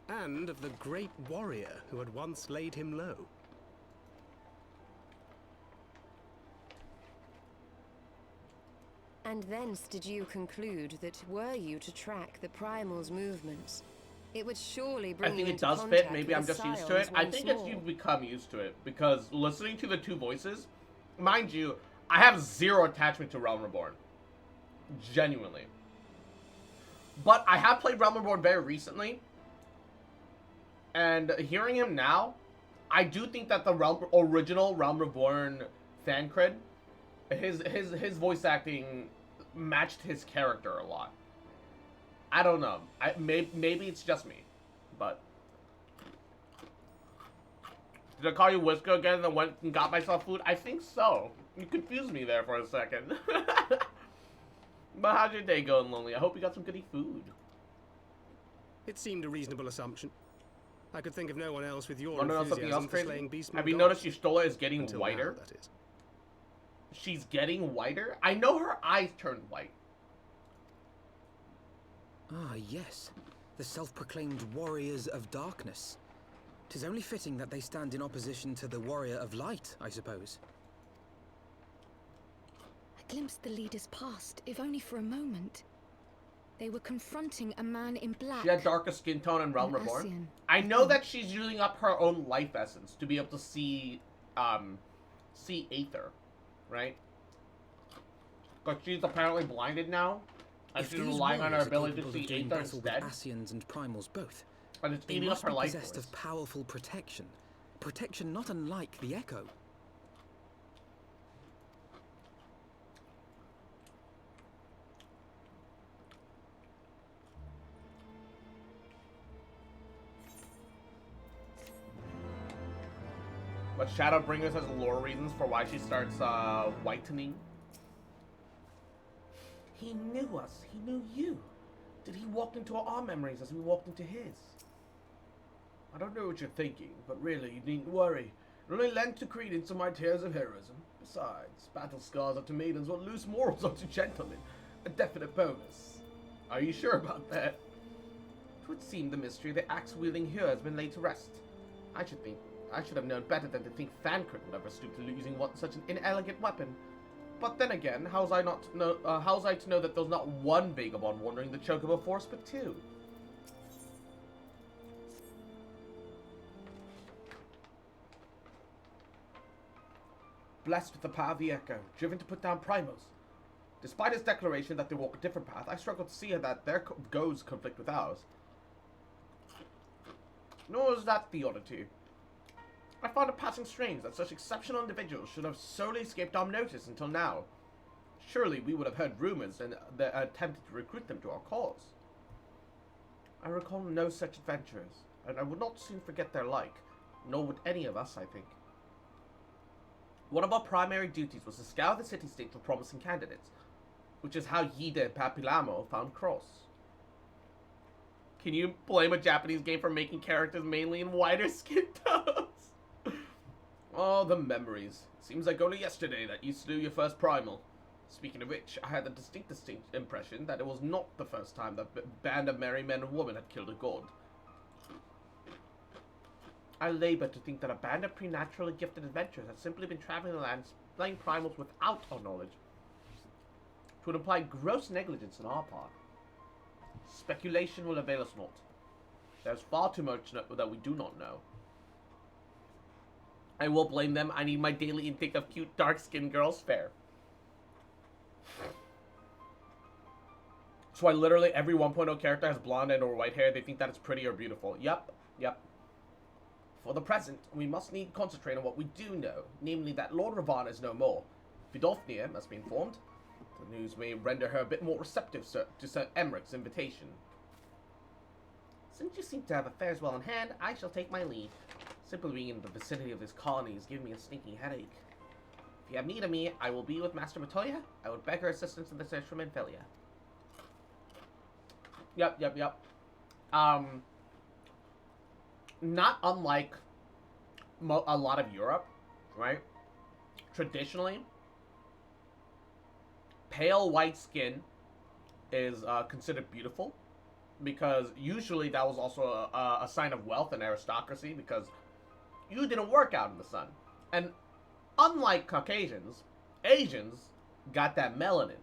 and of the great warrior who had once laid him low. And thence did you conclude that were you to track the Primal's movements, it would surely bring I think you it into does contact fit. Maybe I'm with the just used to it. Scions I once think it's more. you become used to it because listening to the two voices, mind you, I have zero attachment to Realm Reborn. Genuinely. But I have played Realm Reborn very recently, and hearing him now, I do think that the original Realm Reborn fan cred, his voice acting matched his character a lot. I don't know. Maybe it's just me, but did I call you Whisker again and then went and got myself food? I think so. You confused me there for a second. But how's your day going, Lonely? I hope you got some goody food. It seemed a reasonable assumption. I could think of no one else with your Want to know something else enthusiasm for crazy? slaying beastmen Have you gods. noticed your Stola is getting Until whiter? now, that is. She's getting whiter? I know her eyes turned white. Ah, yes. The self-proclaimed warriors of darkness. 'Tis only fitting that they stand in opposition to the warrior of light, I suppose. I glimpsed the leaders past, if only for a moment. They were confronting a man in black. She had darker skin tone in Realm An Reborn. Ascian. I know that she's using up her own life essence to be able to see Aether, right? But she's apparently blinded now, and If she's these relying on her warriors are ability to capable of see doing Aether battle with instead, Ascians and Primals both, and it's they eating up must her be life possessed force. of powerful protection. Protection not unlike the Echo. But Shadowbringers has lore reasons for why she starts whitening. He knew us. He knew you. Did he walk into our memories as we walked into his? I don't know what you're thinking, but really, you needn't worry. It only lends to credence to my tales of heroism. Besides, battle scars are to maidens what loose morals are to gentlemen. A definite bonus. Are you sure about that? It would seem the mystery of the axe-wielding hero has been laid to rest. I should have known better than to think Thancred would ever stoop to using such an inelegant weapon. But then again, how's I to know that there's not one vagabond wandering the Chocobo Forest, but two? Blessed with the power of the Echo, driven to put down Primos. Despite his declaration that they walk a different path, I struggle to see that their goals conflict with ours. Nor is that the oddity. I find it passing strange that such exceptional individuals should have solely escaped our notice until now. Surely we would have heard rumors and attempted to recruit them to our cause. I recall no such adventurers, and I would not soon forget their like, nor would any of us, I think. One of our primary duties was to scour the city-state for promising candidates, which is how Yida and Papilamo found Cross. Can you blame a Japanese game for making characters mainly in whiter skin tones? Oh, the memories. Seems like only yesterday that you slew your first primal. Speaking of which, I had the distinct impression that it was not the first time that band of merry men and women had killed a god. I labor to think that a band of preternaturally gifted adventurers had simply been traveling the land slaying primals without our knowledge. It would imply gross negligence on our part. Speculation will avail us not. There's far too much that we do not know. I will blame them. I need my daily intake of cute dark-skinned girls. Fair. So why literally every 1.0 character has blonde and or white hair. They think that it's pretty or beautiful. Yep. For the present, we must need concentrate on what we do know, namely that Lord Ravana is no more. Vidofnir must be informed. The news may render her a bit more receptive to Sir Emmerich's invitation. Since you seem to have affairs well in hand, I shall take my leave. Simply being in the vicinity of this colony is giving me a sneaking headache. If you have need of me, I will be with Master Matoya. I would beg her assistance in the search for Minfilia. Yep. Not unlike a lot of Europe, right? Traditionally, pale white skin is considered beautiful, because usually that was also a sign of wealth and aristocracy, because you didn't work out in the sun. And unlike Caucasians, Asians got that melanin.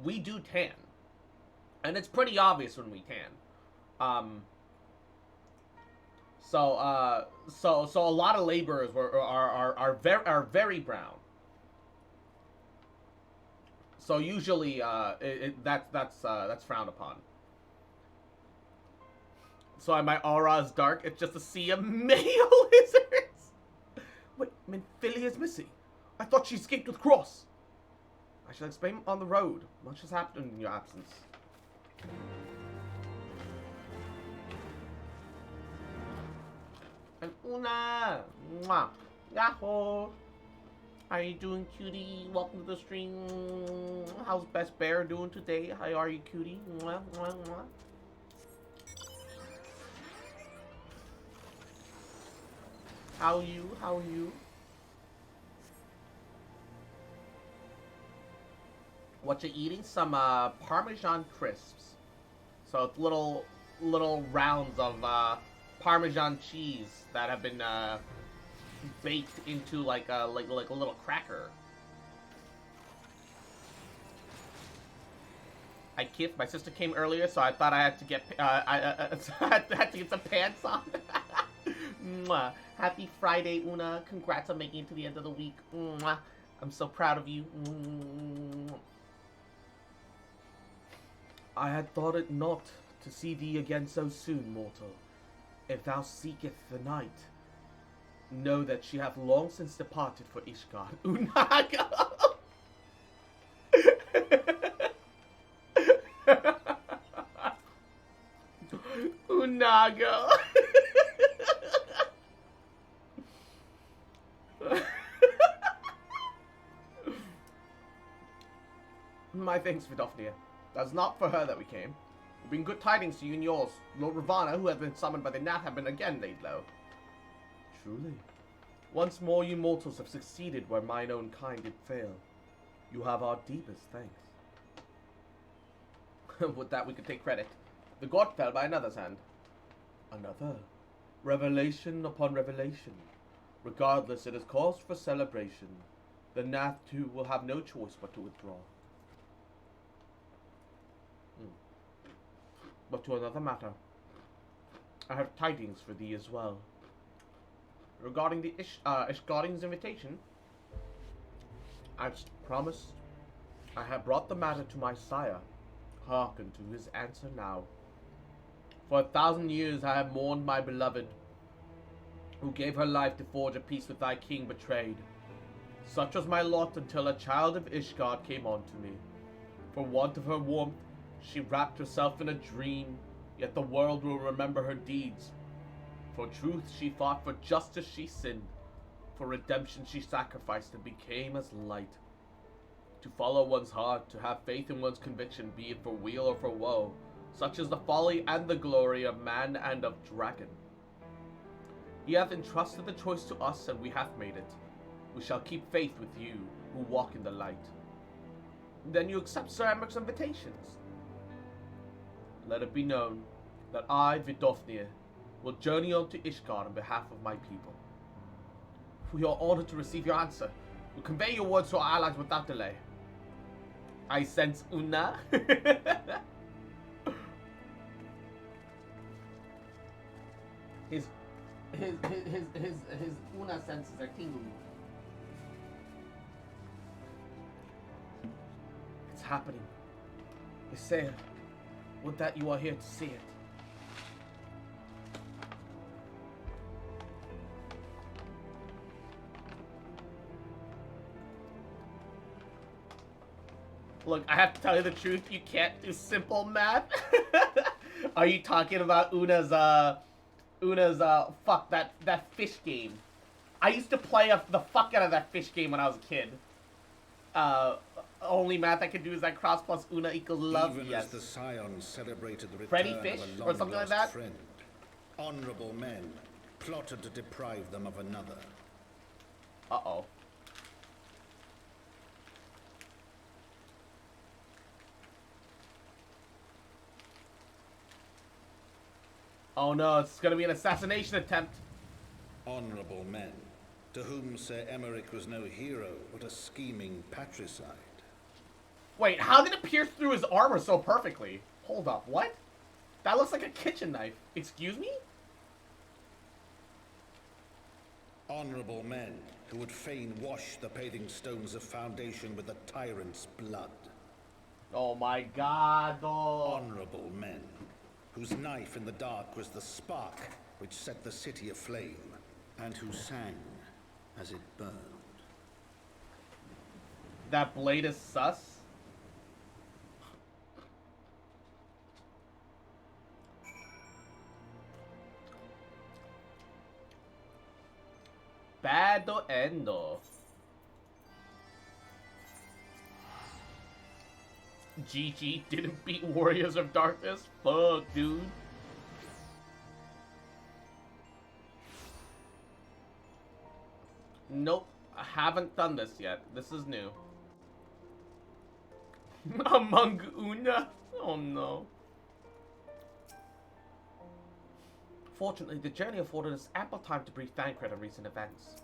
We do tan. And it's pretty obvious when we tan. So a lot of laborers are very brown. So usually that's frowned upon. So my aura is dark. It's just a sea of male lizards. Wait, Minfilia's missing. I thought she escaped with Cross. I shall explain on the road. Much has happened in your absence. And Una! Mwah! Yahoo! How are you doing, cutie? Welcome to the stream. How's Best Bear doing today? How are you, cutie? Mwah, mwah, mwah. How are you? How are you? What you eating? Some Parmesan crisps. So it's little rounds of Parmesan cheese that have been baked into like a little cracker. I kissed. My sister came earlier, so I thought I had to get I had to get some pants on. Mwah. Happy Friday, Una. Congrats on making it to the end of the week. Mwah. I'm so proud of you. Mwah. I had thought it not to see thee again so soon, mortal. If thou seeketh the night, know that she hath long since departed for Ishgard. Unago! Unago! My thanks, Vidofnia. That's not for her that we came. We bring good tidings to you and yours. Lord Ravana, who has been summoned by the Nath, have been again laid low. Truly. Once more you mortals have succeeded where mine own kind did fail. You have our deepest thanks. With that we could take credit. The god fell by another's hand. Another. Revelation upon revelation. Regardless, it is cause for celebration. The Nath, too, will have no choice but to withdraw. But to another matter. I have tidings for thee as well. Regarding the Ishgarding's invitation, I've promised. I have brought the matter to my sire. Hearken to his answer now. For 1,000 years I have mourned my beloved, who gave her life to forge a peace with thy king betrayed. Such was my lot until a child of Ishgard came unto me. For want of her warmth, she wrapped herself in a dream, yet the world will remember her deeds. For truth she fought, for justice she sinned, for redemption she sacrificed and became as light. To follow one's heart, to have faith in one's conviction, be it for weal or for woe, such is the folly and the glory of man and of dragon. He hath entrusted the choice to us, and we hath made it. We shall keep faith with you, who walk in the light. Then you accept Sir Emmeric's invitations. Let it be known that I, Vidofnir, will journey on to Ishgard on behalf of my people. We are honored to receive your answer. We'll convey your words to our allies without delay. I sense Una. his Una senses are tingling. It's happening. Isaiah, would that you are here to see it. Look, I have to tell you the truth, you can't do simple math. Are you talking about Una's Una's, fuck, that fish game. I used to play the fuck out of that fish game when I was a kid. Only math I could do is that cross plus Una equals love. Even yes. as the Scions celebrated the return Freddy Fish of a or something like that? friend, honorable men plotted to deprive them of another. Uh-oh. Oh no, it's gonna be an assassination attempt. Honorable men, to whom Sir Emmerich was no hero, but a scheming patricide. Wait, how did it pierce through his armor so perfectly? Hold up, what? That looks like a kitchen knife. Excuse me? Honorable men, who would fain wash the paving stones of foundation with the tyrant's blood. Oh my god, though. Honorable men, whose knife in the dark was the spark which set the city aflame, and who sang as it burned. That blade is sus. Bado Endo. GG didn't beat Warriors of Darkness? Fuck, dude. Nope, I haven't done this yet. This is new. Among Una? Oh no. Fortunately, the journey afforded us ample time to brief Thancred on recent events.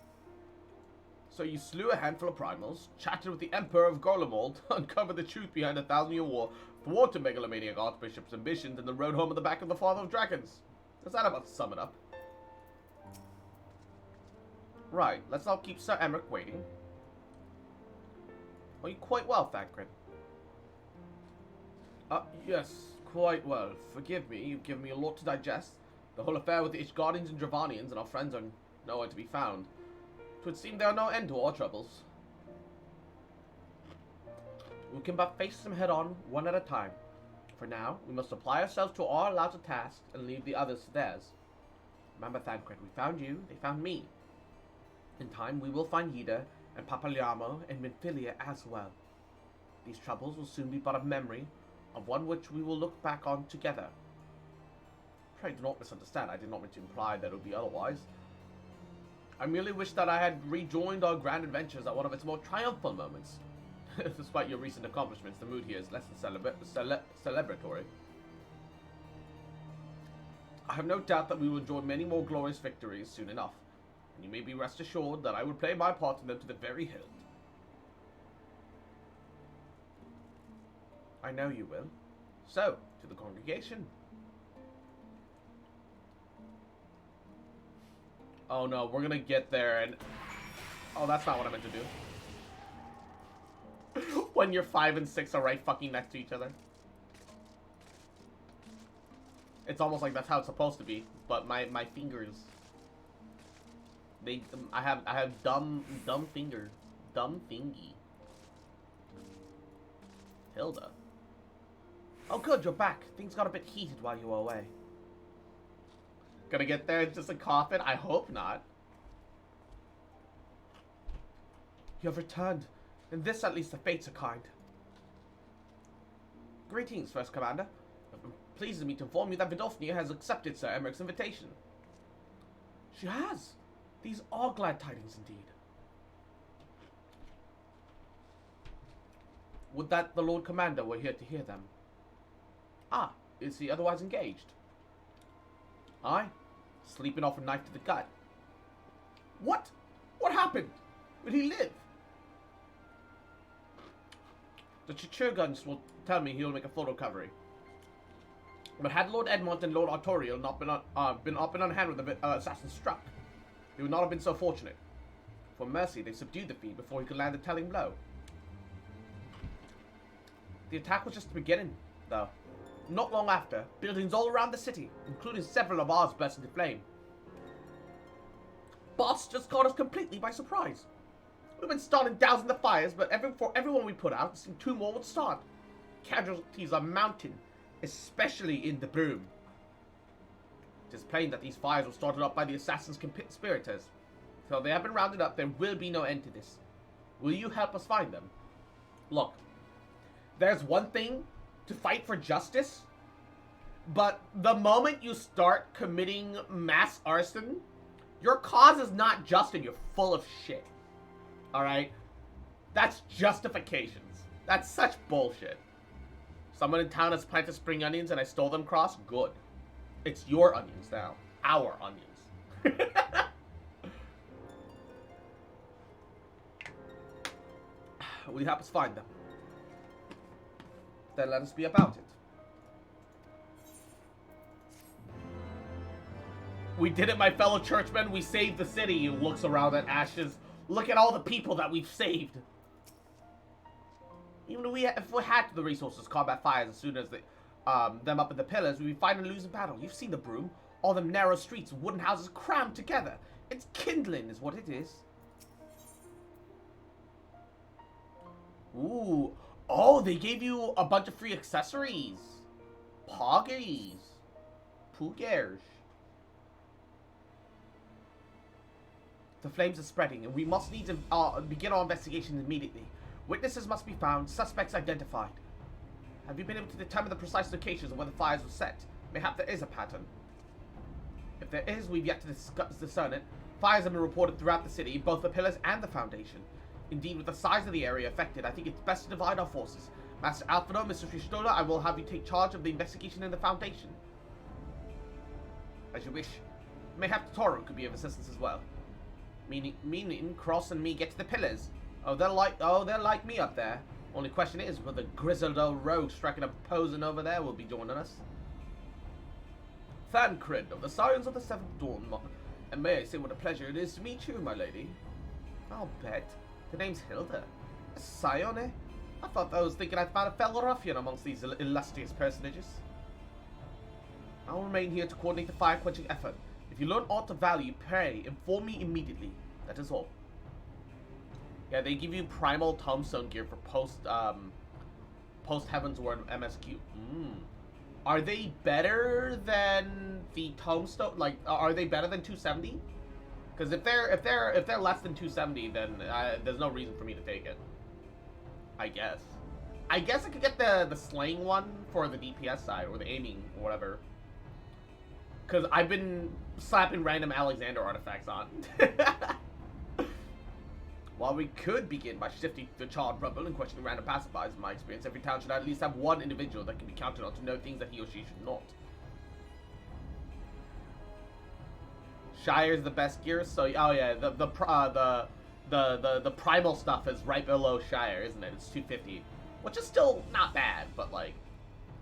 So you slew a handful of primals, chatted with the Emperor of Garlemald, uncovered the truth behind a 1,000-year war, thwarted megalomaniac Archbishop's ambitions, and then rode home on the back of the Father of Dragons. Does that about sum it up? Right, let's not keep Sir Emmerich waiting. Are you quite well, Thancred? Yes, quite well. Forgive me, you've given me a lot to digest. The whole affair with the Ishgardians and Dravanians and our friends are nowhere to be found. It would seem there are no end to our troubles. We can but face them head on, one at a time. For now, we must apply ourselves to our allotted tasks and leave the others to theirs. Remember, Thancred, we found you, they found me. In time, we will find Yida and Papaliamo and Minfilia as well. These troubles will soon be but a memory of one which we will look back on together. Pray do not misunderstand, I did not mean to imply that it would be otherwise. I merely wish that I had rejoined our grand adventures at one of its more triumphal moments. Despite your recent accomplishments, the mood here is less than celebratory. I have no doubt that we will enjoy many more glorious victories soon enough, and you may be rest assured that I will play my part in them to the very hilt. I know you will. So, to the congregation. Oh no, we're gonna get there and... Oh, that's not what I meant to do. When your 5 and 6 are right fucking next to each other. It's almost like that's how it's supposed to be, but my fingers... I have dumb finger. Dumb thingy. Hilda. Oh good, you're back. Things got a bit heated while you were away. Gonna get there just a coffin? I hope not. You have returned. In this, at least, the fates are kind. Greetings, First Commander. It pleases me to inform you that Vidofnia has accepted Sir Emmerich's invitation. She has. These are glad tidings indeed. Would that the Lord Commander were here to hear them. Ah, is he otherwise engaged? Aye, sleeping off a knife to the gut. What? What happened? Will he live? The Chichurguns will tell me he'll make a full recovery. But had Lord Edmont and Lord Artorial not been up and on hand with the assassin struck, he would not have been so fortunate. For mercy, they subdued the fiend before he could land the telling blow. The attack was just the beginning, though. Not long after, buildings all around the city, including several of ours, burst into flame. Boss just caught us completely by surprise. We've been starting dousing the fires, but for everyone we put out, it seemed 2 more would start. Casualties are mounting, especially in the broom. It is plain that these fires were started up by the assassin's conspirators. So they have been rounded up. There will be no end to this. Will you help us find them? Look, there's one thing to fight for justice, but the moment you start committing mass arson, your cause is not just and you're full of shit. Alright? That's justifications. That's such bullshit. Someone in town has planted spring onions and I stole them across? Good. It's your onions now. Our onions. Will you help us find them? Then let us be about it. We did it, my fellow churchmen. We saved the city. He looks around at ashes. Look at all the people that we've saved. Even if we had the resources to combat fires as soon as them up in the pillars, we'd fight and lose a battle. You've seen the broom. All them narrow streets, wooden houses crammed together. It's kindling is what it is. Ooh. Oh, they gave you a bunch of free accessories. Poggies. Poogers. The flames are spreading, and we must need to begin our investigation immediately. Witnesses must be found, suspects identified. Have you been able to determine the precise locations of where the fires were set? Mayhap there is a pattern. If there is, we've yet to discern it. Fires have been reported throughout the city, both the pillars and the foundation. Indeed, with the size of the area affected, I think it's best to divide our forces. Master Alfredo, Mr. Fistola, I will have you take charge of the investigation in the foundation. As you wish. Mayhap Toru could be of assistance as well. Meaning Cross and me get to the pillars. They're like me up there. Only question is, will the grizzled old rogue striking a posing over there will be joining us? Thancred of the Scions of the Seventh Dawn, and may I say what a pleasure it is to meet you, my lady. I'll bet. The name's Hilda. A scion, eh? I thought I was thinking I'd found a fellow ruffian amongst these illustrious personages. I'll remain here to coordinate the fire-quenching effort. If you learn aught of value, pray, inform me immediately. That is all. Yeah, they give you primal tombstone gear for post Heaven's Word MSQ. Are they better than the tombstone? Like, are they better than 270? Because if they're less than 270, then there's no reason for me to take it. I guess I could get the slaying one for the DPS side or the aiming or whatever. Because I've been slapping random Alexander artifacts on. While we could begin by shifting the charred rubble and questioning random passerbys, in my experience, every town should at least have one individual that can be counted on to know things that he or she should not. Shire's the best gear, so oh yeah, the primal stuff is right below Shire, isn't it? It's 250, which is still not bad, but like.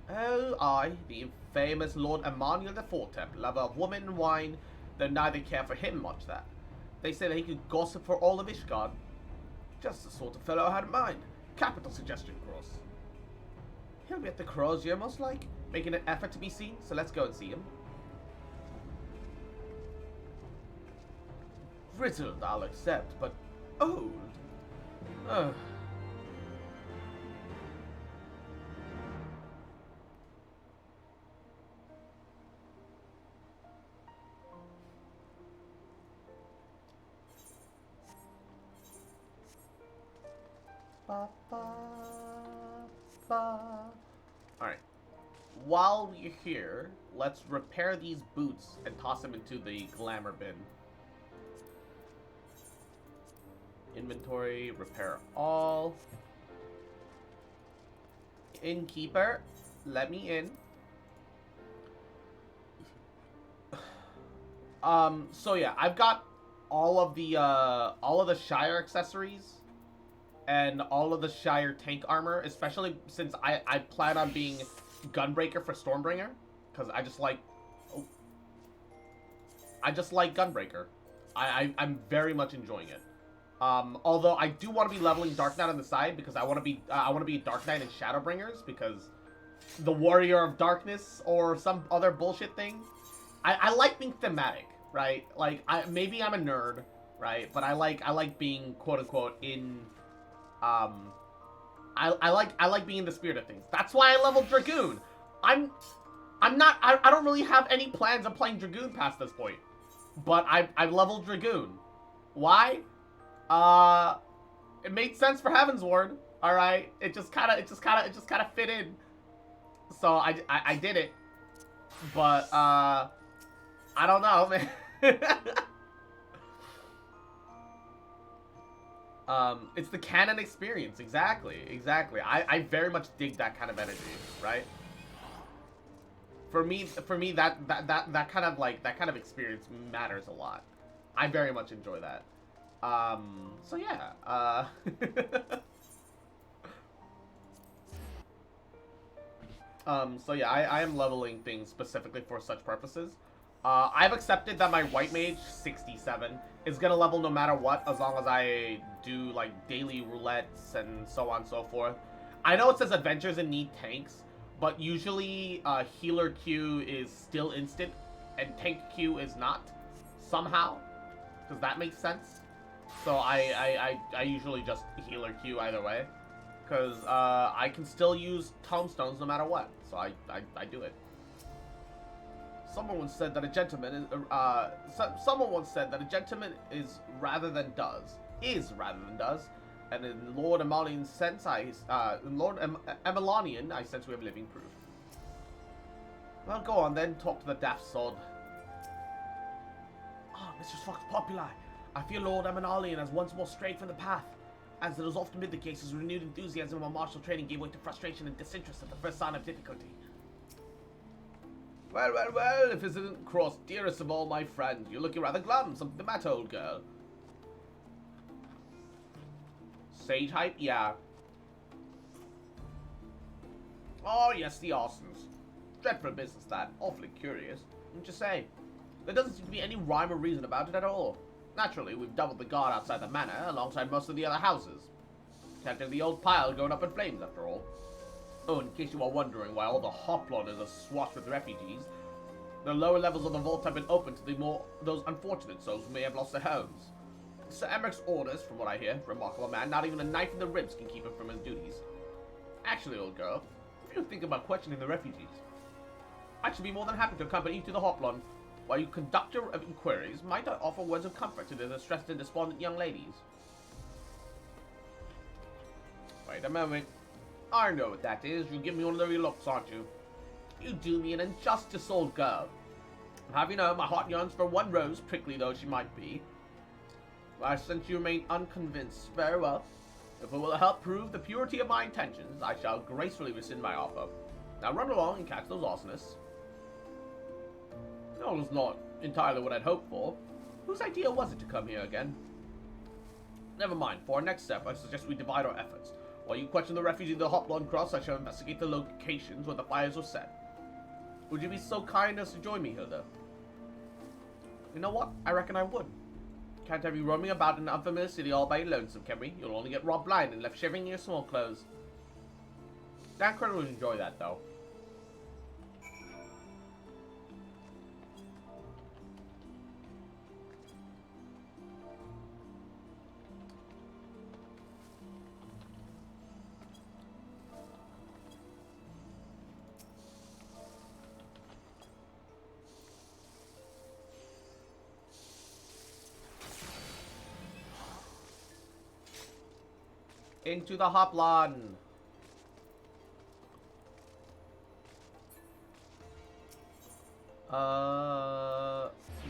Oh, I, the infamous Lord Emmanuel the Fortep, lover of woman and wine, though neither care for him much that. They say that he could gossip for all of Ishgard. Just the sort of fellow I had in mind. Capital suggestion, Cross. He'll be at the Crozier, most like, making an effort to be seen, so let's go and see him. Grizzled, I'll accept, but old. Ugh. Alright. While we're here, let's repair these boots and toss them into the glamour bin. Inventory, repair all. Innkeeper, let me in. So yeah, I've got all of the Shire accessories and all of the Shire tank armor, especially since I plan on being Gunbreaker for Stormbringer, because I just like Gunbreaker. I'm very much enjoying it. Although I do want to be leveling Dark Knight on the side because I want to be Dark Knight and Shadowbringers, because the Warrior of Darkness or some other bullshit thing. I like being thematic, right? Like maybe I'm a nerd, right? But I like being quote unquote in I like being in the spirit of things. That's why I leveled Dragoon. I'm I don't really have any plans of playing Dragoon past this point. But I leveled Dragoon. Why? It made sense for Heaven's Ward. All right, it just kind of fit in. So I did it. But I don't know, man. It's the canon experience. Exactly. I very much dig that kind of energy, right? For me, that kind of experience matters a lot. I very much enjoy that. So yeah. So yeah, I am leveling things specifically for such purposes. I've accepted that my white mage 67 is gonna level no matter what, as long as I do like daily roulettes and so on and so forth. I know it says adventures and need tanks, but usually healer Q is still instant and tank Q is not, somehow. Does that make sense? So I usually just healer Q either way, because I can still use tomestones no matter what. So I do it. Someone once said that a gentleman is rather than does, and in Lord Emelian's sense, Emelanian, I sense we have living proof. Well, go on then, talk to the daft sod. Ah, Mr. Fox Populi, I fear Lord Emelian has once more strayed from the path, as it has often been the case. His renewed enthusiasm on martial training gave way to frustration and disinterest at the first sign of difficulty. Well, if this isn't Cross, dearest of all my friends, you're looking rather glum. Something the matter, old girl? Sage hype? Yeah. Oh, yes, the arsons. Dreadful business, that. Awfully curious. What you say? There doesn't seem to be any rhyme or reason about it at all. Naturally, we've doubled the guard outside the manor, alongside most of the other houses. Can't have the old pile going up in flames, after all. Oh, in case you are wondering why all the hoplon is awash with refugees, the lower levels of the vault have been opened to those unfortunate souls who may have lost their homes. Sir Emmerich's orders, from what I hear, remarkable man, not even a knife in the ribs can keep him from his duties. Actually, old girl, if you think about questioning the refugees, I should be more than happy to accompany you to the hoplon. While you conduct your inquiries, might I offer words of comfort to the distressed and despondent young ladies? Wait a moment. I know what that is. You give me one of those looks, aren't you? You do me an injustice, old girl. Have you know, my heart yearns for one rose, prickly though she might be. I sense you remain unconvinced. Very well. If it will help prove the purity of my intentions, I shall gracefully rescind my offer. Now run along and catch those arsonists. No, it was not entirely what I'd hoped for. Whose idea was it to come here again? Never mind. For our next step, I suggest we divide our efforts. While you question the refugees of the Hoplon Cross, I shall investigate the locations where the fires were set. Would you be so kind as to join me, Hilda? You know what? I reckon I would. Can't have you roaming about in an unfamiliar city all by your lonesome, can we? You'll only get robbed blind and left shivering in your small clothes. Dan Credit would enjoy that, though. Into the hoplon.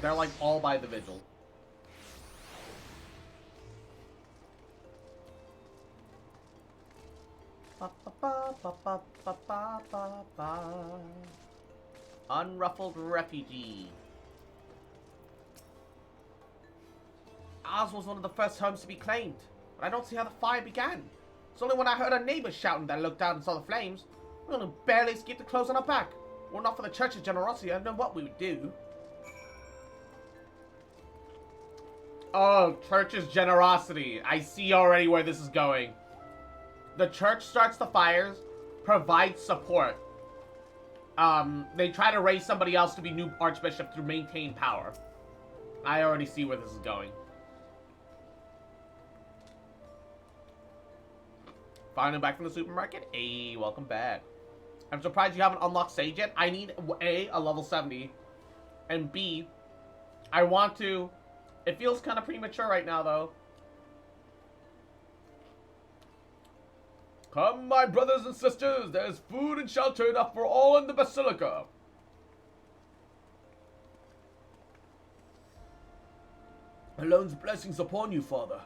They're like all by the vigil. Unruffled refugee. Ours was one of the first homes to be claimed. I don't see how the fire began. It's only when I heard our neighbors shouting that I looked out and saw the flames. We only barely escaped the clothes on our back. Were it not for the church's generosity, I don't know what we would do. Oh, church's generosity. I see already where this is going. The church starts the fires, provides support. They try to raise somebody else to be new archbishop to maintain power. I already see where this is going. Finally back from the supermarket. Hey, welcome back. I'm surprised you haven't unlocked Sage yet. I need A, a level 70, and B, I want to... It feels kind of premature right now, though. Come, my brothers and sisters, there's food and shelter enough for all in the Basilica. Alone's blessings upon you, Father.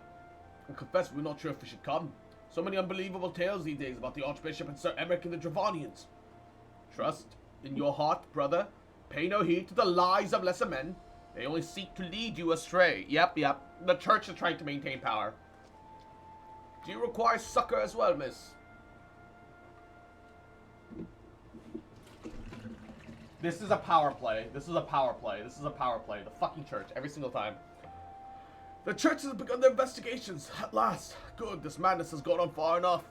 I confess we're not sure if we should come. So many unbelievable tales these days about the Archbishop and Sir Emmerich and the Dravanians. Trust in your heart, brother. Pay no heed to the lies of lesser men. They only seek to lead you astray. Yep. The church is trying to maintain power. Do you require succor as well, miss? This is a power play. This is a power play. This is a power play. The fucking church, every single time. The church has begun their investigations. At last. Good, this madness has gone on far enough.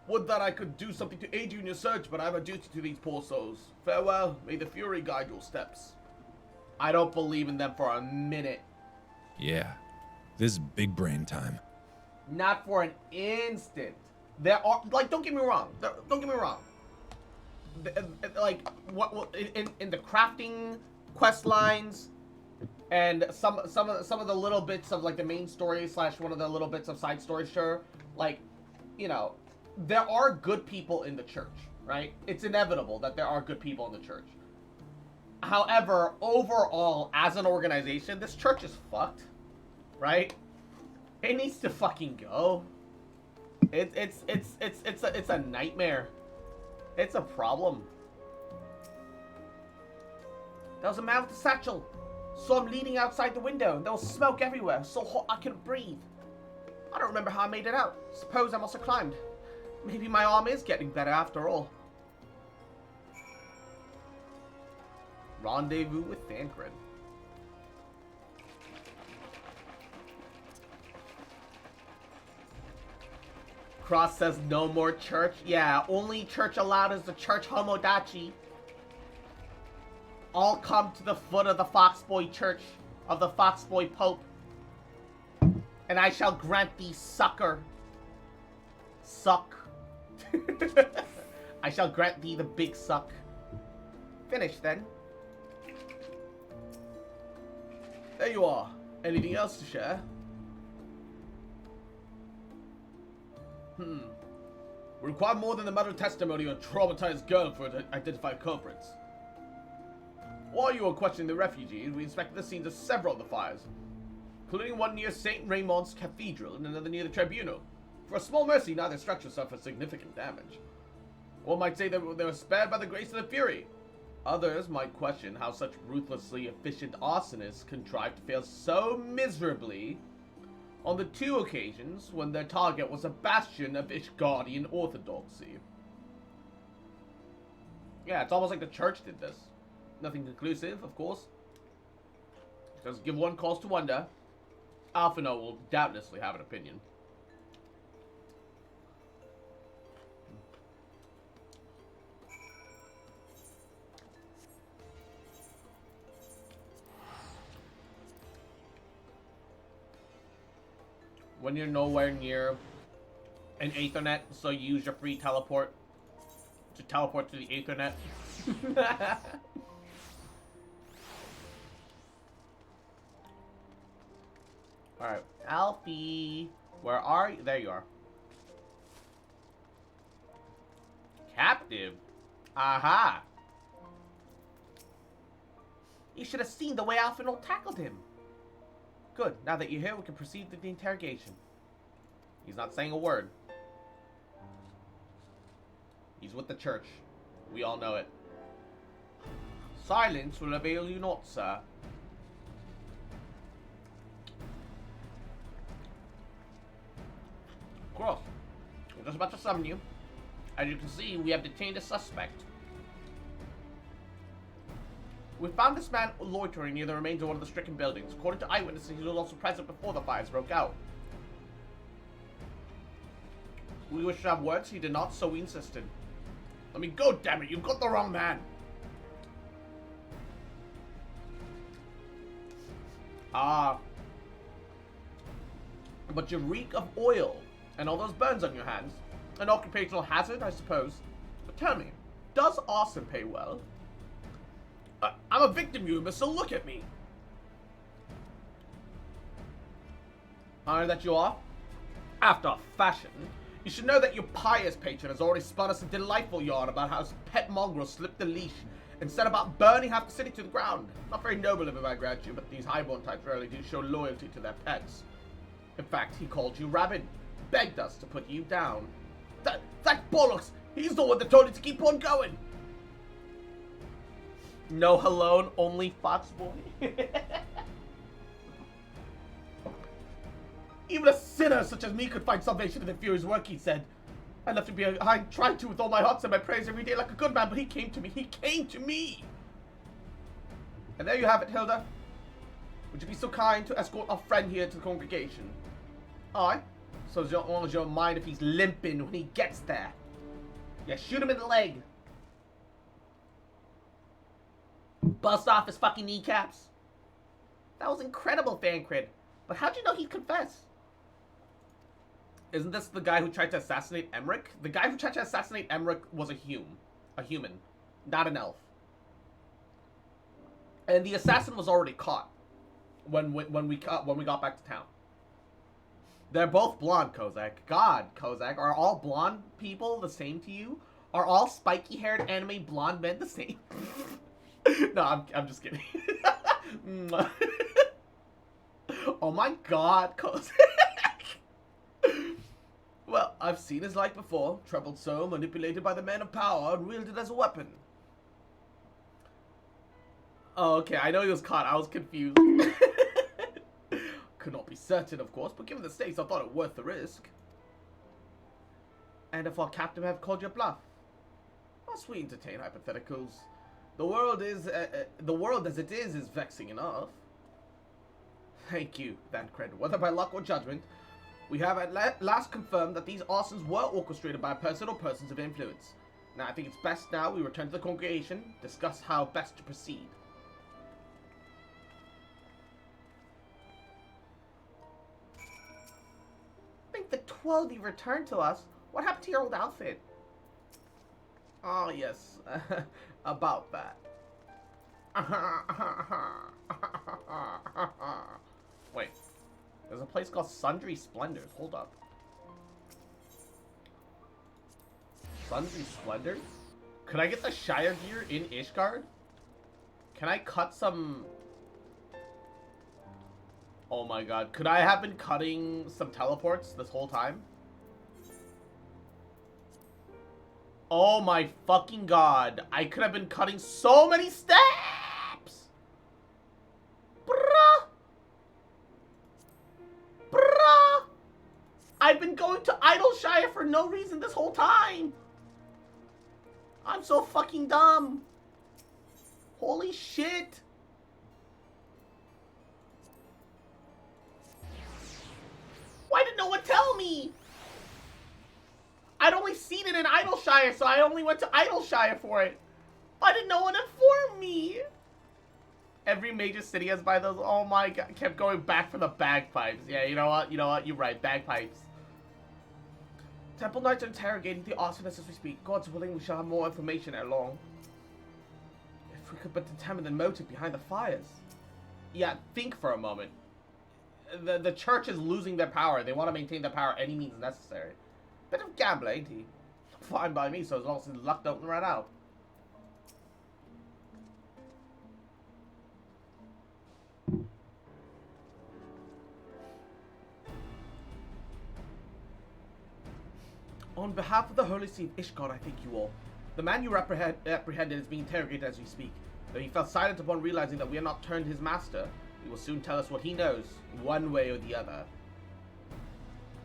Would that I could do something to aid you in your search, but I have a duty to these poor souls. Farewell. May the Fury guide your steps. I don't believe in them for a minute. Yeah, this is big brain time. Not for an instant. There are, like, don't get me wrong. Don't get me wrong. Like, what in the crafting quest lines, and some of the little bits of like the main story / one of the little bits of side story, sure. Like, you know, there are good people in the church, right? It's inevitable that there are good people in the church. However, overall, as an organization, this church is fucked, right? It needs to fucking go. It's a nightmare. It's a problem. There was a man with a satchel. Saw him leaning outside the window. There was smoke everywhere. So hot I couldn't breathe. I don't remember how I made it out. Suppose I must have climbed. Maybe my arm is getting better after all. Rendezvous with Thancred. Cross says no more church. Yeah, only church allowed is the church Homodachi. All come to the foot of the Foxboy Church of the Foxboy Pope, and I shall grant thee succor. Suck. I shall grant thee the big suck. Finish then. There you are. Anything else to share? We require more than the matter of testimony of a traumatized girl for to identify culprits. While you were questioning the refugees, we inspected the scenes of several of the fires, including one near St. Raymond's Cathedral and another near the Tribunal. For a small mercy, neither structure suffered significant damage. One might say that they were spared by the grace of the Fury. Others might question how such ruthlessly efficient arsonists contrived to fail so miserably on the 2 occasions when their target was a bastion of Ishgardian orthodoxy. Yeah, it's almost like the church did this. Nothing conclusive, of course. Just give one cause to wonder. Alphino will doubtlessly have an opinion. When you're nowhere near an Aethernet, so you use your free teleport to teleport to the Aethernet. Alright, Alfie, where are you? There you are. Captive? Aha! You should have seen the way Alphino tackled him. Good, now that you're here, we can proceed with the interrogation. He's not saying a word. He's with the church. We all know it. Silence will avail you not, sir. Cross, we're just about to summon you. As you can see, we have detained a suspect. We found this man loitering near the remains of one of the stricken buildings. According to eyewitnesses, he was also present before the fires broke out. We wish to have words. He did not, so we insisted. Let me go, damn it! You've got the wrong man! Ah. But you reek of oil, and all those burns on your hands. An occupational hazard, I suppose. But tell me, does Austin pay well? I'm a victim, you must look at me. Iron that you are? After fashion, you should know that your pious patron has already spun us a delightful yarn about how his pet mongrel slipped the leash and said about burning half the city to the ground. Not very noble of him, I grant you, but these highborn types rarely do show loyalty to their pets. In fact, he called you rabid, begged us to put you down. That bollocks! He's the one that told you to keep on going! No hello, only Foxboy. Even a sinner such as me could find salvation in the Fury's work, he said. I left him behind, tried to with all my heart and my prayers every day like a good man, but he came to me. He came to me! And there you have it, Hilda. Would you be so kind to escort our friend here to the congregation? Aye. So as long as you don't mind if he's limping when he gets there. Yeah, shoot him in the leg. Bust off his fucking kneecaps. That was incredible, Fancred. But how'd you know he'd confess? Isn't this the guy who tried to assassinate Emmerich? The guy who tried to assassinate Emmerich was a human, not an elf. And the assassin was already caught when we got back to town. They're both blonde, Kozak. God, Kozak, are all blonde people the same to you? Are all spiky-haired anime blonde men the same? No, I'm just kidding. Oh my God, Kozak. Well, I've seen his like before. Troubled soul, manipulated by the man of power, and wielded as a weapon. Oh, okay, I know he was caught. I was confused. Could not be certain, of course, but given the stakes, I thought it worth the risk. And if our captain have called your bluff? Must we entertain hypotheticals? The world as it is vexing enough. Thank you, Thancred. Whether by luck or judgment, we have at last confirmed that these arsons were orchestrated by a person or persons of influence. Now, I think it's best now we return to the congregation, discuss how best to proceed. I think the 12 you returned to us. What happened to your old outfit? Oh, yes. About that. Wait. There's a place called Sundry Splendors. Hold up. Sundry Splendors? Could I get the Shire gear in Ishgard? Can I cut some... Oh my God. Could I have been cutting some teleports this whole time? Oh my fucking God. I could have been cutting so many steps! Bruh! Bruh! I've been going to Idleshire for no reason this whole time! I'm so fucking dumb. Holy shit. Why did no one tell me? I'd only seen it in Idleshire, so I only went to Idleshire for it. Why did no one inform me? Every major city has by those. Oh my God. Kept going back for the bagpipes. Yeah, you know what? You know what? You're right. Bagpipes. Temple Knights are interrogating the arsonists as we speak. God's willing, we shall have more information ere long. If we could but determine the motive behind the fires. Yeah, think for a moment. The church is losing their power. They want to maintain their power any means necessary. Bit of gambler, ain't he? Fine by me, so as long as his luck don't run out. On behalf of the Holy See of Ishgard, I thank you all. The man you apprehended is being interrogated as we speak. Though he fell silent upon realizing that we had not turned his master, he will soon tell us what he knows, one way or the other.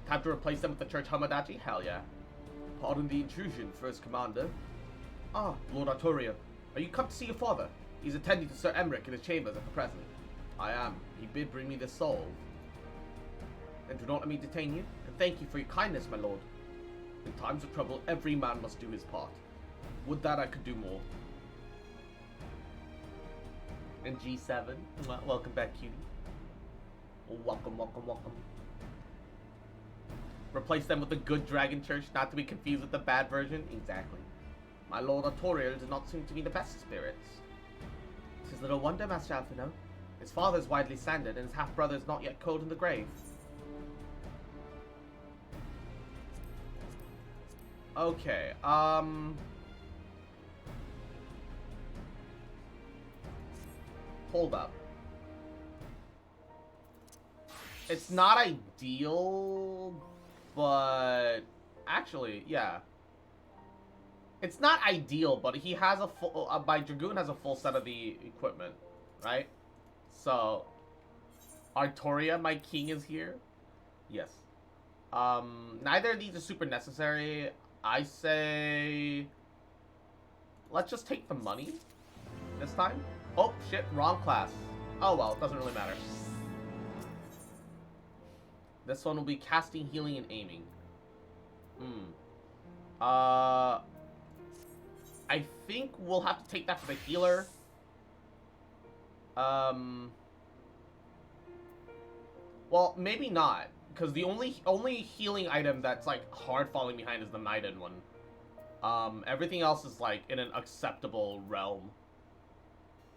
Time to replace them with the Church Homadachi? Hell yeah. Pardon the intrusion, First Commander. Ah, Lord Arturia. Are you come to see your father? He's attending to Sir Emmerich in his chambers at the present. I am. He bid bring me this soul. And do not let me detain you, and thank you for your kindness, my lord. In times of trouble, every man must do his part. Would that I could do more. And G7. Welcome back, cutie. Welcome, welcome, welcome. Replace them with the good Dragon Church, not to be confused with the bad version. Exactly. My Lord Artorial does not seem to be the best of spirits. 'Tis little wonder, Master Alphino. His father is widely slandered, and his half-brother is not yet cold in the grave. Okay, hold up. It's not ideal, but actually, yeah. It's not ideal, but he has a full, my Dragoon has a full set of the equipment, right? So, Artoria, my king, is here. Yes. Neither of these are super necessary. I say, let's just take the money this time. Oh, shit, wrong class. Oh, well, it doesn't really matter. This one will be casting, healing, and aiming. I think we'll have to take that for the healer. Well, maybe not, because the only healing item that's like hard falling behind is the Maiden one. Everything else is like in an acceptable realm.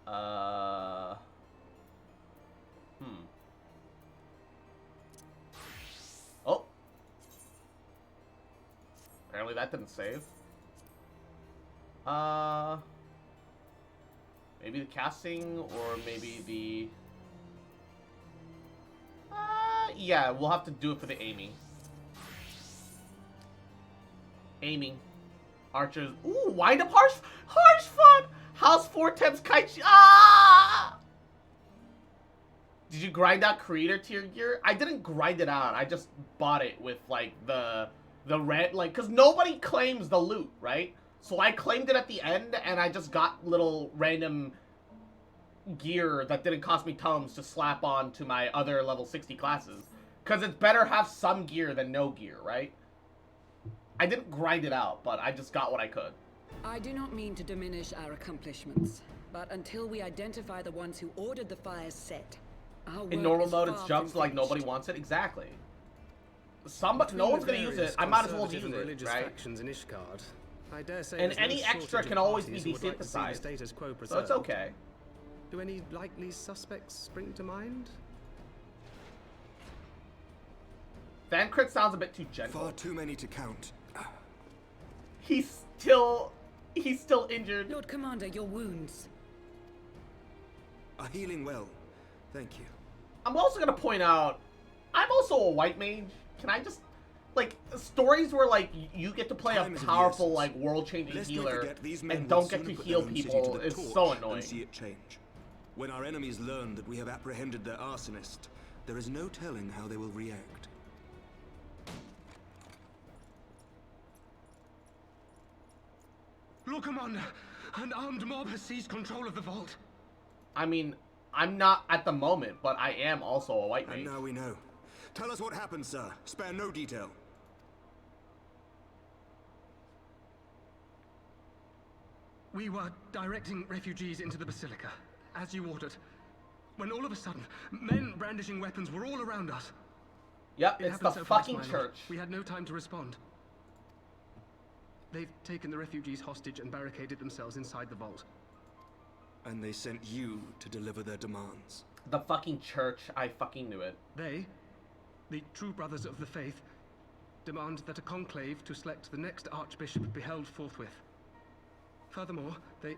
Oh. Apparently that didn't save. Maybe the casting, or maybe the... yeah, we'll have to do it for the aiming. Aiming. Archers. Ooh, wind up harsh fun! House 4 temps kite. Ah! Did you grind out creator tier gear? I didn't grind it out. I just bought it with like the red, like, cause nobody claims the loot, right? So I claimed it at the end, and I just got little random gear that didn't cost me tons to slap on to my other level 60 classes. Cause it's better have some gear than no gear, right? I didn't grind it out, but I just got what I could. I do not mean to diminish our accomplishments, but until we identify the ones who ordered the fires set, our work in normal is mode, far it's jumps from like finished. nobody wants it. Exactly. No one's gonna use it. I might as well use it, right? Factions in Ishgard. I dare say And there's no any extra shortage can of always be parties who would like to see the desynthesized, status quo so it's preserved. okay. Do any likely suspects spring to mind? Thancred sounds a bit too gentle. Far too many to count. He's still injured. Lord Commander, your wounds. Are healing well. Thank you. I'm also gonna point out, I'm also a white mage. Can I just, like, stories where, like, you get to play Time a is of powerful, the like, world-changing Lest we healer forget, these men and would don't get sooner to put heal their own city people to the is torch so than annoying. see it change. When our enemies learn that we have apprehended their arsonist, there is no telling how they will react. Lord Commander, an armed mob has seized control of the vault. I mean, I'm not at the moment, but I am also a white mage. And now we know. Tell us what happened, sir. Spare no detail. We were directing refugees into the Basilica, as you ordered, when all of a sudden, men brandishing weapons were all around us. Yep, It it's the happened so fast, fucking my lord. church. We had no time to respond. They've taken the refugees hostage and barricaded themselves inside the vault. And they sent you to deliver their demands. The fucking church, I fucking knew it. They, the true brothers of the faith, demand that a conclave to select the next archbishop be held forthwith. Furthermore, they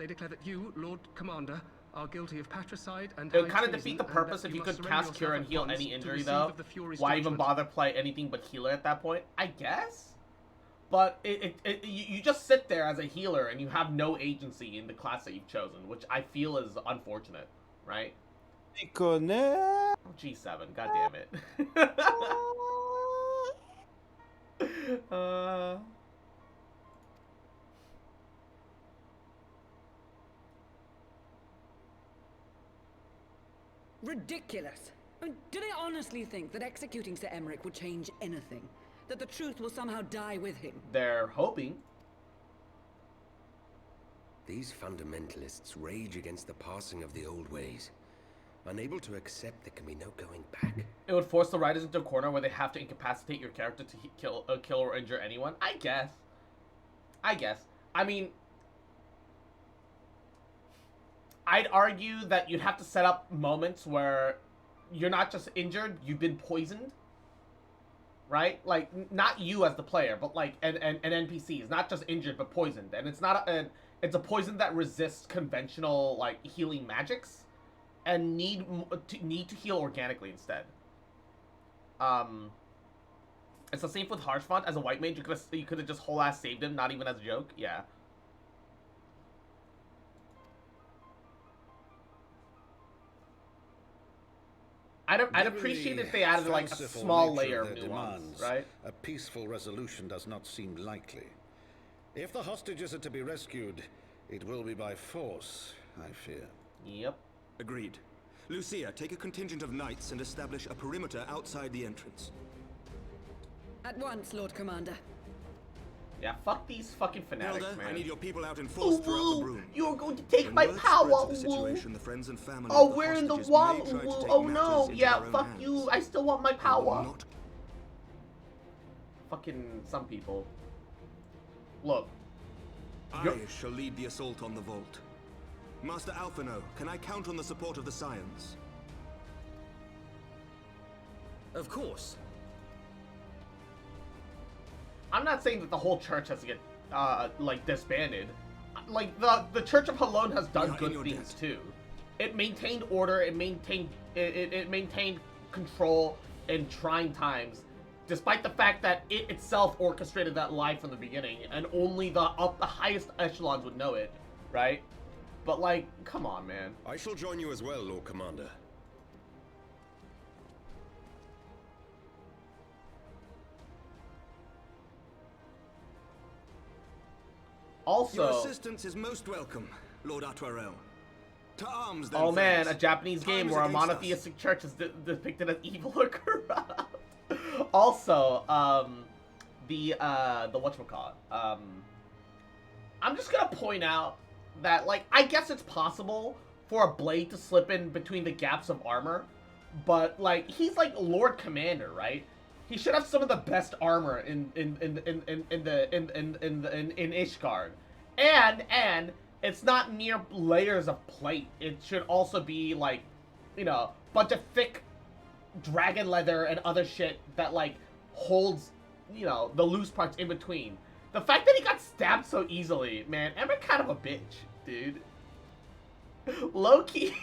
declare that you, Lord Commander, are guilty of patricide and It would high kind of defeat the treason, and purpose that if you must could surrender cast Cure yourself and at heal once any to injury, receive though. of the Fury's Why even judgment. bother play anything but healer at that point? I guess. But you just sit there as a healer and you have no agency in the class that you've chosen, which I feel is unfortunate, right? Oh, G7, god damn it. Ridiculous. I mean, do they honestly think that executing Sir Emmerich would change anything? That the truth will somehow die with him? They're hoping. These fundamentalists rage against the passing of the old ways, unable to accept there can be no going back. It would force the writers into a corner where they have to incapacitate your character to kill or injure anyone. I guess. I mean, I'd argue that you'd have to set up moments where you're not just injured, you've been poisoned. Right? Like, not you as the player, but like an NPC is not just injured, but poisoned. And it's not it's a poison that resists conventional, like, healing magics. And need to heal organically instead. It's the same with Harshfont. As a white mage, you could have just whole ass saved him, not even as a joke. Yeah. I'd appreciate if they added like a small layer of nuance, right? A peaceful resolution does not seem likely. If the hostages are to be rescued, it will be by force, I fear. Yep. Agreed. Lucia, take a contingent of knights and establish a perimeter outside the entrance. At once, Lord Commander. Yeah, fuck these fucking fanatics, Hilda, man. I need your people out in force throughout the broom. You're going to take my power, the friends and family oh, we're in the wall, oh no, yeah, fuck hands. you, I still want my power. Fucking some people. Look. I shall lead the assault on the vault. Master Alphino, can I count on the support of the Scions? Of course. I'm not saying that the whole church has to get, like, disbanded. Like, the Church of Halon has done good things, too. It maintained order, it maintained control in trying times, despite the fact that it itself orchestrated that lie from the beginning, and only the highest echelons would know it, right? But, like, come on, man. I shall join you as well, Lord Commander. Also, your assistance is most welcome, Lord Atwarel. To arms, then, oh man, friends. a Japanese game Time where a is against monotheistic church is depicted as evil or corrupt. Also, the whatchamacallit, I'm just gonna point out that, like, I guess it's possible for a blade to slip in between the gaps of armor, but, like, he's like Lord Commander, right? He should have some of the best armor in Ishgard, and it's not mere layers of plate. It should also be like, you know, bunch of thick dragon leather and other shit that like holds, you know, the loose parts in between. The fact that he got stabbed so easily, man, Emmerich kind of a bitch, dude. Low-key.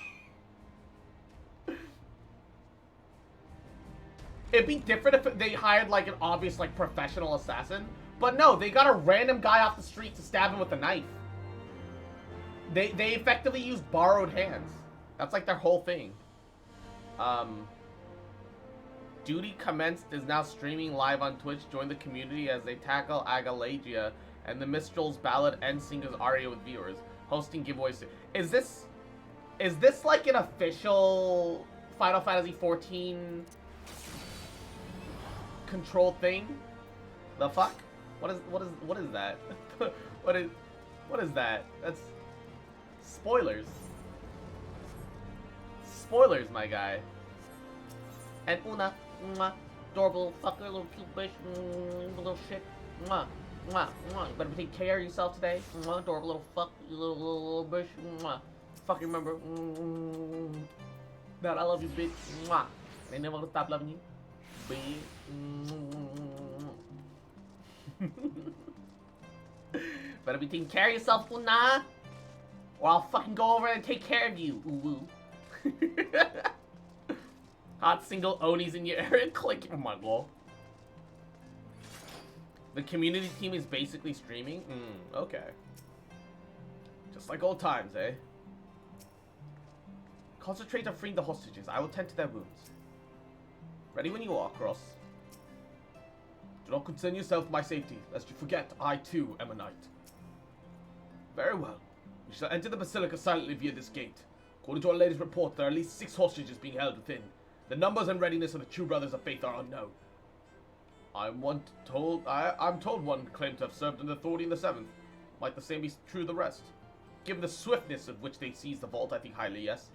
It'd be different if they hired, like, an obvious, like, professional assassin. But no, they got a random guy off the street to stab him with a knife. They effectively used borrowed hands. That's, like, their whole thing. Duty Commenced is now streaming live on Twitch. Join the community as they tackle Agalagia and the Mistral's Ballad and Singer's aria with viewers. Hosting giveaways. Is this, like, an official Final Fantasy XIV... control thing? The fuck? What is that? what is that? That's spoilers. Spoilers, my guy. And Una, mwah, adorable fucker, little cute bitch, little shit, mwah, mwah, mwah. You better take care of yourself today, mwah, adorable little fuck, you little bitch, mwah. Fucking remember that I love you, bitch, mwah. I never gonna stop loving you. Better be taking care of yourself, Una, or I'll fucking go over and take care of you. Ooh. Hot single Onis in your area. Click. Oh my god. The community team is basically streaming? Okay. Just like old times, eh? Concentrate on freeing the hostages. I will tend to their wounds. Ready when you are, Cross. Do not concern yourself with my safety, lest you forget I too am a knight. Very well. We shall enter the Basilica silently via this gate. According to our latest report, there are at least 6 hostages being held within. The numbers and readiness of the true brothers of faith are unknown. I'm told one claimed to have served in the authority in the 7th. Might the same be true of the rest? Given the swiftness of which they seized the vault, I think highly yes.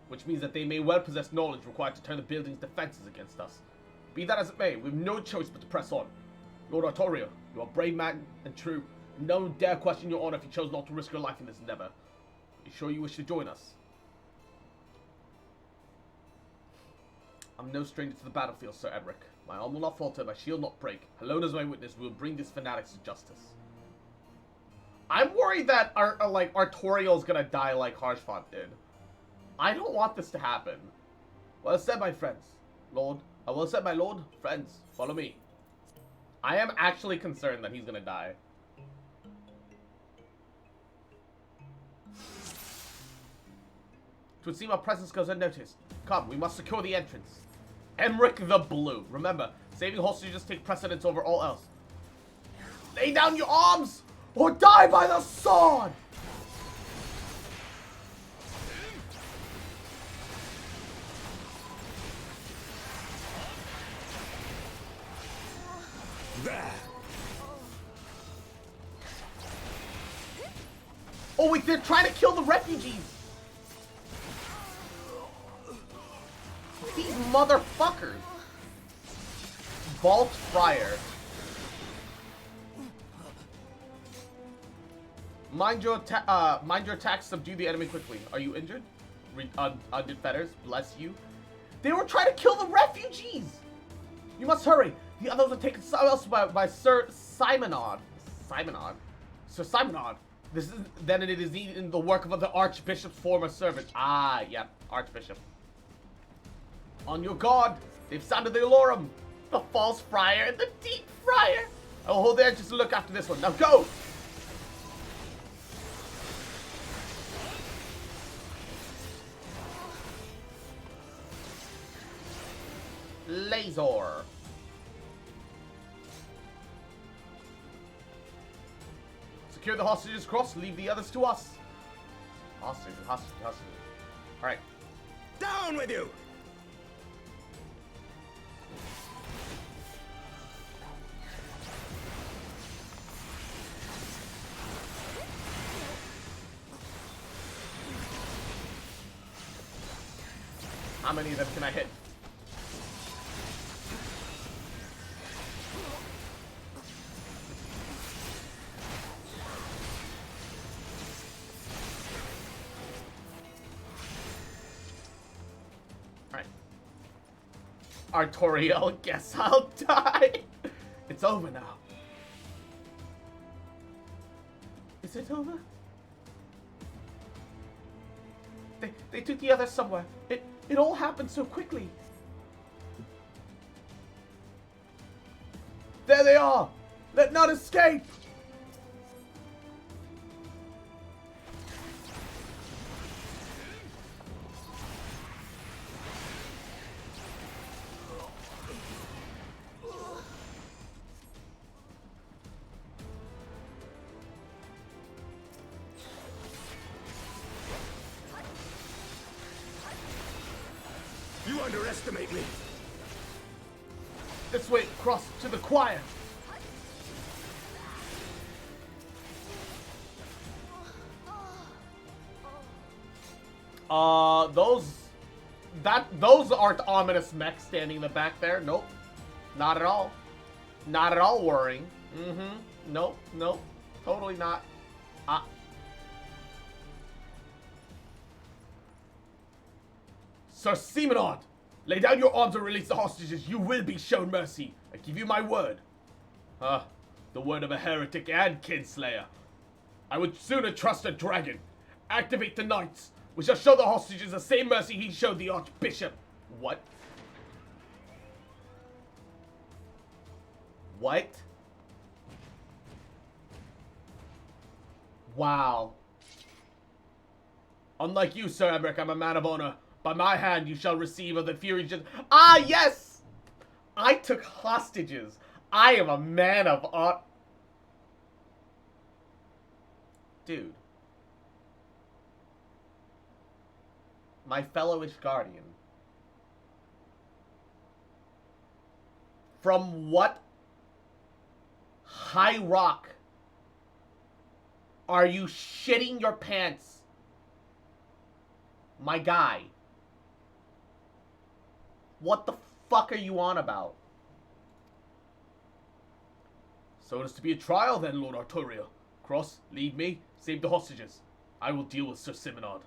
Which means that they may well possess knowledge required to turn the building's defenses against us. Be that as it may, we have no choice but to press on. Lord Artorio, you are a brave man and true. No one dare question your honor if you chose not to risk your life in this endeavor. Are you sure you wish to join us? I'm no stranger to the battlefield, Sir Emmerich. My arm will not falter, my shield not break. Alone as my witness, we will bring these fanatics to justice. I'm worried that Artoriel's gonna die like Harshfont did. I don't want this to happen. Well said, my friends. Lord. Well said, my lord. Friends, follow me. I am actually concerned that he's gonna die. It would seem our presence goes unnoticed. Come, we must secure the entrance. Emmerich the Blue. Remember, saving hostages take precedence over all else. Lay down your arms, or die by the sword! There. Oh wait, they're trying to kill the refugees! These motherfuckers! Vault Friar. Mind your attacks, subdue the enemy quickly. Are you injured? Undid fetters, bless you. They were trying to kill the refugees! You must hurry! The others are taken somewhere else by Sir Simonod. Sir Simonod. Then it is in the work of the Archbishop's former servant. Ah, yep, Archbishop. On your guard! They've sounded the alarm! The false friar and the deep friar! I will hold there just to look after this one. Now go! Laser. Secure the hostages across, leave the others to us. Hostages. Alright. Down with you! How many of them can I hit? Artoriel, guess I'll die. It's over now. Is it over? They took the others somewhere. It all happened so quickly. There they are. Let none escape. You underestimate me. This way, across to the choir. Those aren't ominous mechs standing in the back there. Nope. Not at all. Not at all worrying. Nope. Totally not. Sir Simonod, lay down your arms and release the hostages. You will be shown mercy. I give you my word. The word of a heretic and kinslayer. I would sooner trust a dragon. Activate the knights. We shall show the hostages the same mercy he showed the Archbishop. What? What? Wow. Unlike you, Sir Emmerich, I'm a man of honor. By my hand you shall receive of the fury just— Ah, yes! I took hostages. I am a man of honor. Dude. My fellowish guardian. From what high rock are you shitting your pants? My guy. What the fuck are you on about? So it is to be a trial then, Lord Artoriel. Cross, lead me. Save the hostages. I will deal with Sir Simonard.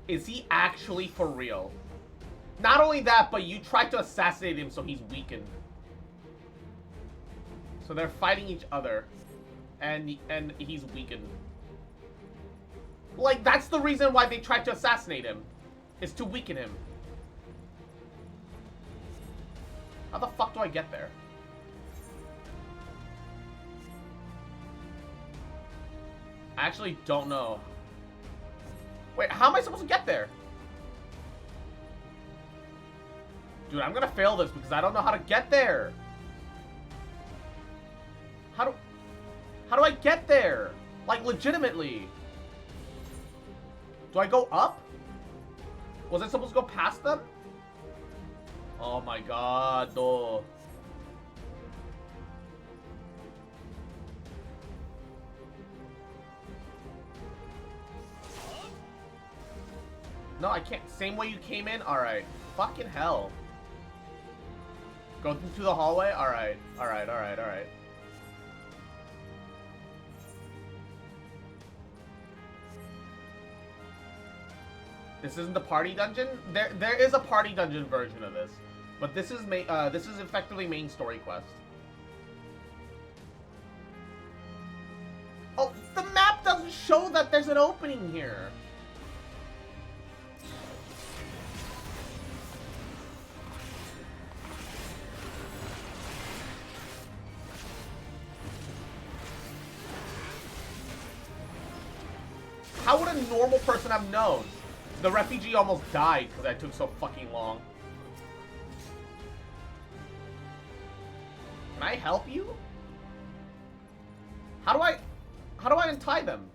Is he actually for real? Not only that, but you tried to assassinate him, so he's weakened. So they're fighting each other, and he's weakened. Like, that's the reason why they tried to assassinate him, is to weaken him. How the fuck do I get there? I actually don't know. Wait, how am I supposed to get there? Dude, I'm gonna fail this because I don't know how to get there. How do I get there? Like, legitimately. Do I go up? Was I supposed to go past them? Oh my god, no. No, I can't. Same way you came in? Alright. Fucking hell. Go through the hallway? Alright. Alright, alright, alright. This isn't the party dungeon? There is a party dungeon version of this. But this is effectively main story quest. Oh, the map doesn't show that there's an opening here. How would a normal person have known? The refugee almost died because I took so fucking long. Can I help you? How do I untie them?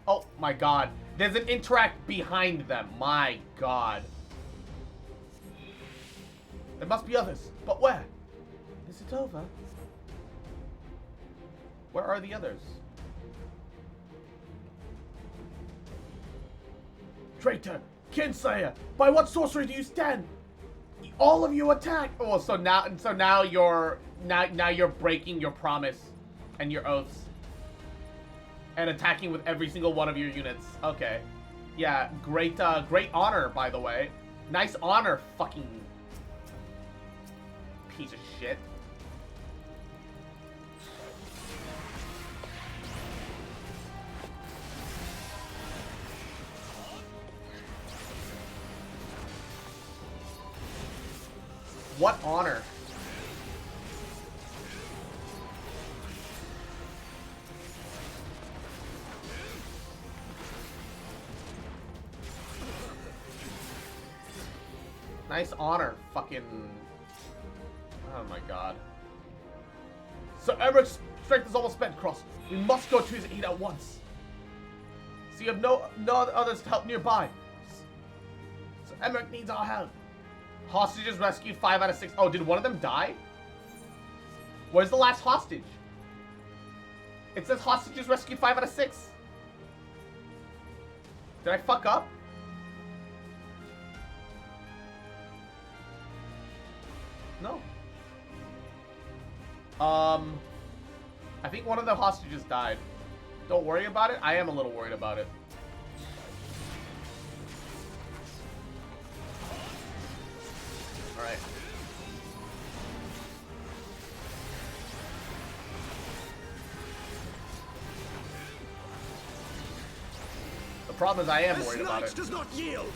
Oh my god. There's an interact behind them. My god. There must be others. But where? Is it over? Where are the others? Traitor! Kinslayer! By what sorcery do you stand? All of you attack! Oh, so now you're breaking your promise and your oaths. And attacking with every single one of your units. Okay. Yeah, great honor, by the way. Nice honor, fucking piece of shit. What honor? Nice honor, fucking... Oh my god. Sir Everett's strength is almost spent, Cross. We must go to his aid at once. So you have no others to help nearby. Sir Emmerich needs our help. Hostages rescued 5 out of 6. Oh, did one of them die? Where's the last hostage? It says hostages rescued 5 out of 6. Did I fuck up? No. I think one of the hostages died. Don't worry about it. I am a little worried about it. Alright. The problem is I am worried about it. Does not yield.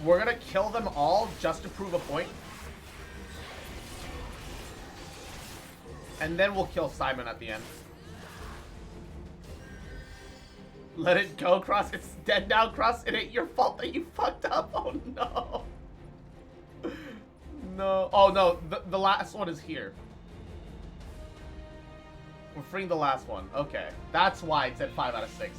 We're gonna kill them all just to prove a point. And then we'll kill Simon at the end. Let it go, Cross. It's dead now, Cross. It ain't your fault that you fucked up. Oh, no. No. Oh, no. The last one is here. We're freeing the last one. Okay. That's why it said 5 out of 6.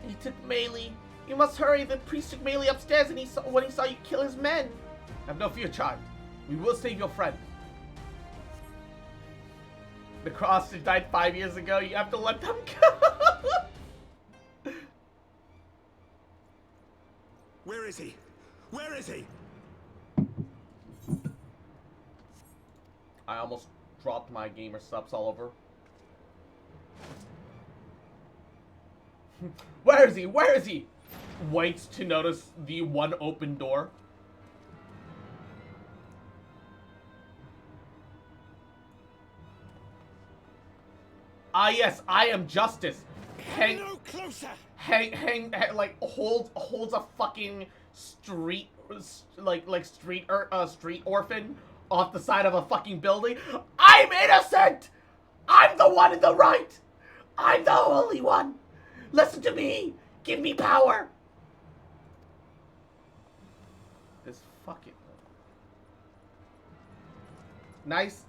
He took Melee. You must hurry. The priest took Melee upstairs and when he saw you kill his men. Have no fear, child. We will save your friend. The Crossers died 5 years ago. You have to let them go. Where is he? Where is he? I almost dropped my gamer subs all over. Where is he? Where is he? Waits to notice the one open door. Ah, yes, I am justice. Hang, no closer. hang, like holds a fucking street, street orphan off the side of a fucking building. I'm innocent. I'm the one in the right. I'm the only one. Listen to me. Give me power. This fucking nice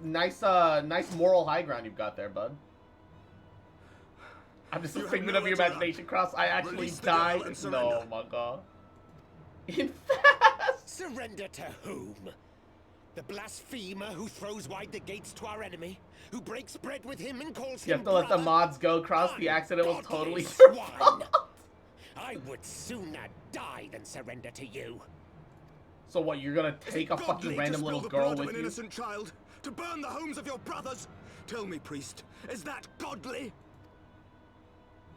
moral high ground you've got there, bud. I'm just a figment of your imagination, Cross. I actually died. No, my god. In fact. Surrender to whom? The blasphemer who throws wide the gates to our enemy? Who breaks bread with him and calls him You have to let the mods go, Cross. The accident was totally your fault. I would sooner die than surrender to you. So what, you're gonna take a fucking random little girl with an you? innocent child? To burn the homes of your brothers? Tell me, priest, is that godly?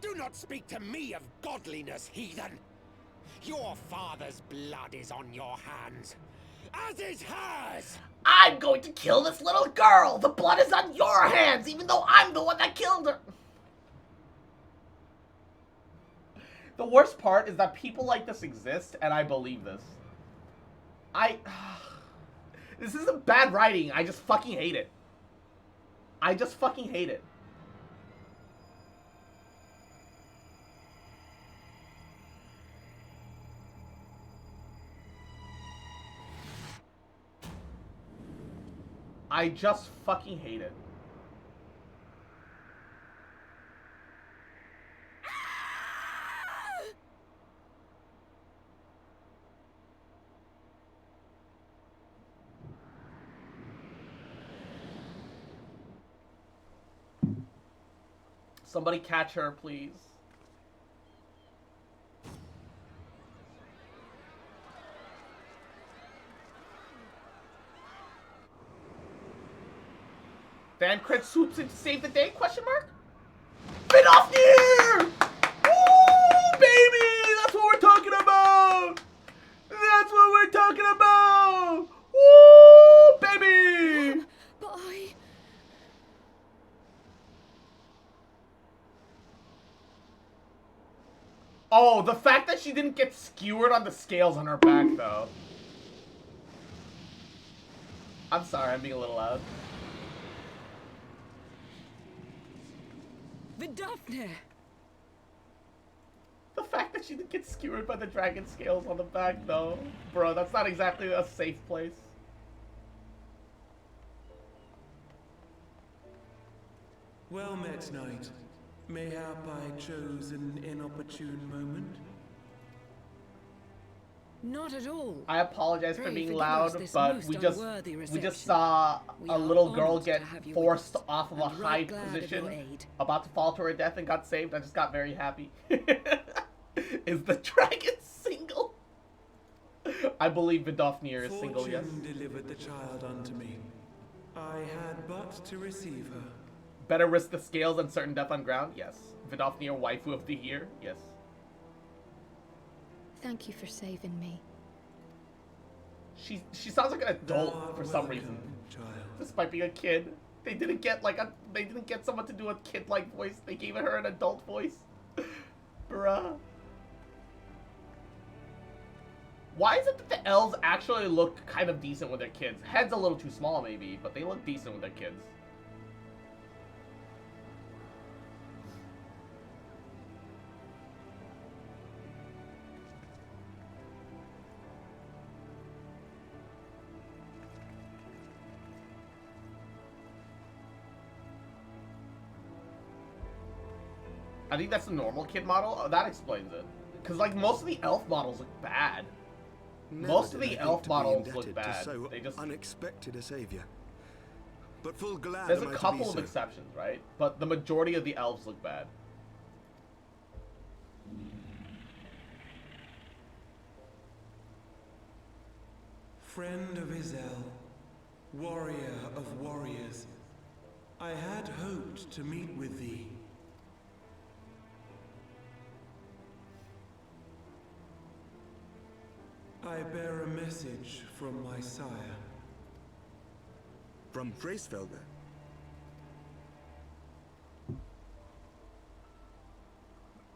Do not speak to me of godliness, heathen! Your father's blood is on your hands, as is hers! I'm going to kill this little girl! The blood is on your hands, even though I'm the one that killed her! The worst part is that people like this exist, and I believe this. This isn't bad writing, I just fucking hate it. I just fucking hate it. I just fucking hate it. Somebody catch her, please. Thancred swoops in to save the day? Question mark? Vidofnir! Woo, baby! That's what we're talking about! That's what we're talking about! Woo, baby! But I... Oh, the fact that she didn't get skewered on the scales on her back, though. I'm sorry, I'm being a little loud. Vidofnir! The fact that she didn't get skewered by the dragon scales on the back, though. Bro, that's not exactly a safe place. Well met, knight. Mayhap I chose an inopportune moment? Not at all. I apologize for Pray being forgive loud, us this but most we unworthy just reception. saw We a are little girl honored to get have you with forced us, off of a and high right glad of position, your aid. about to fall to her death and got saved. I just got very happy. Is the dragon single? I believe Vidofnir is single, yes. Fortune delivered the child unto me. I had but to receive her. Better risk the scales than certain death on ground? Yes. Vidofnir, waifu of the year? Yes. Thank you for saving me. She sounds like an adult for some reason. Child. Despite being a kid. They didn't get someone to do a kid-like voice. They gave her an adult voice. Bruh. Why is it that the elves actually look kind of decent with their kids? Head's a little too small maybe, but they look decent with their kids. I think that's the normal kid model. Oh, that explains it. Because, like, most of the elf models look bad. Never Most of did I the think elf to be models indebted look bad. To so They just unexpected a savior. but full glad There's am a I to couple be of so. exceptions, right? But the majority of the elves look bad. Friend of Izel, warrior of warriors, I had hoped to meet with thee. I bear a message from my sire. From Freysfelder?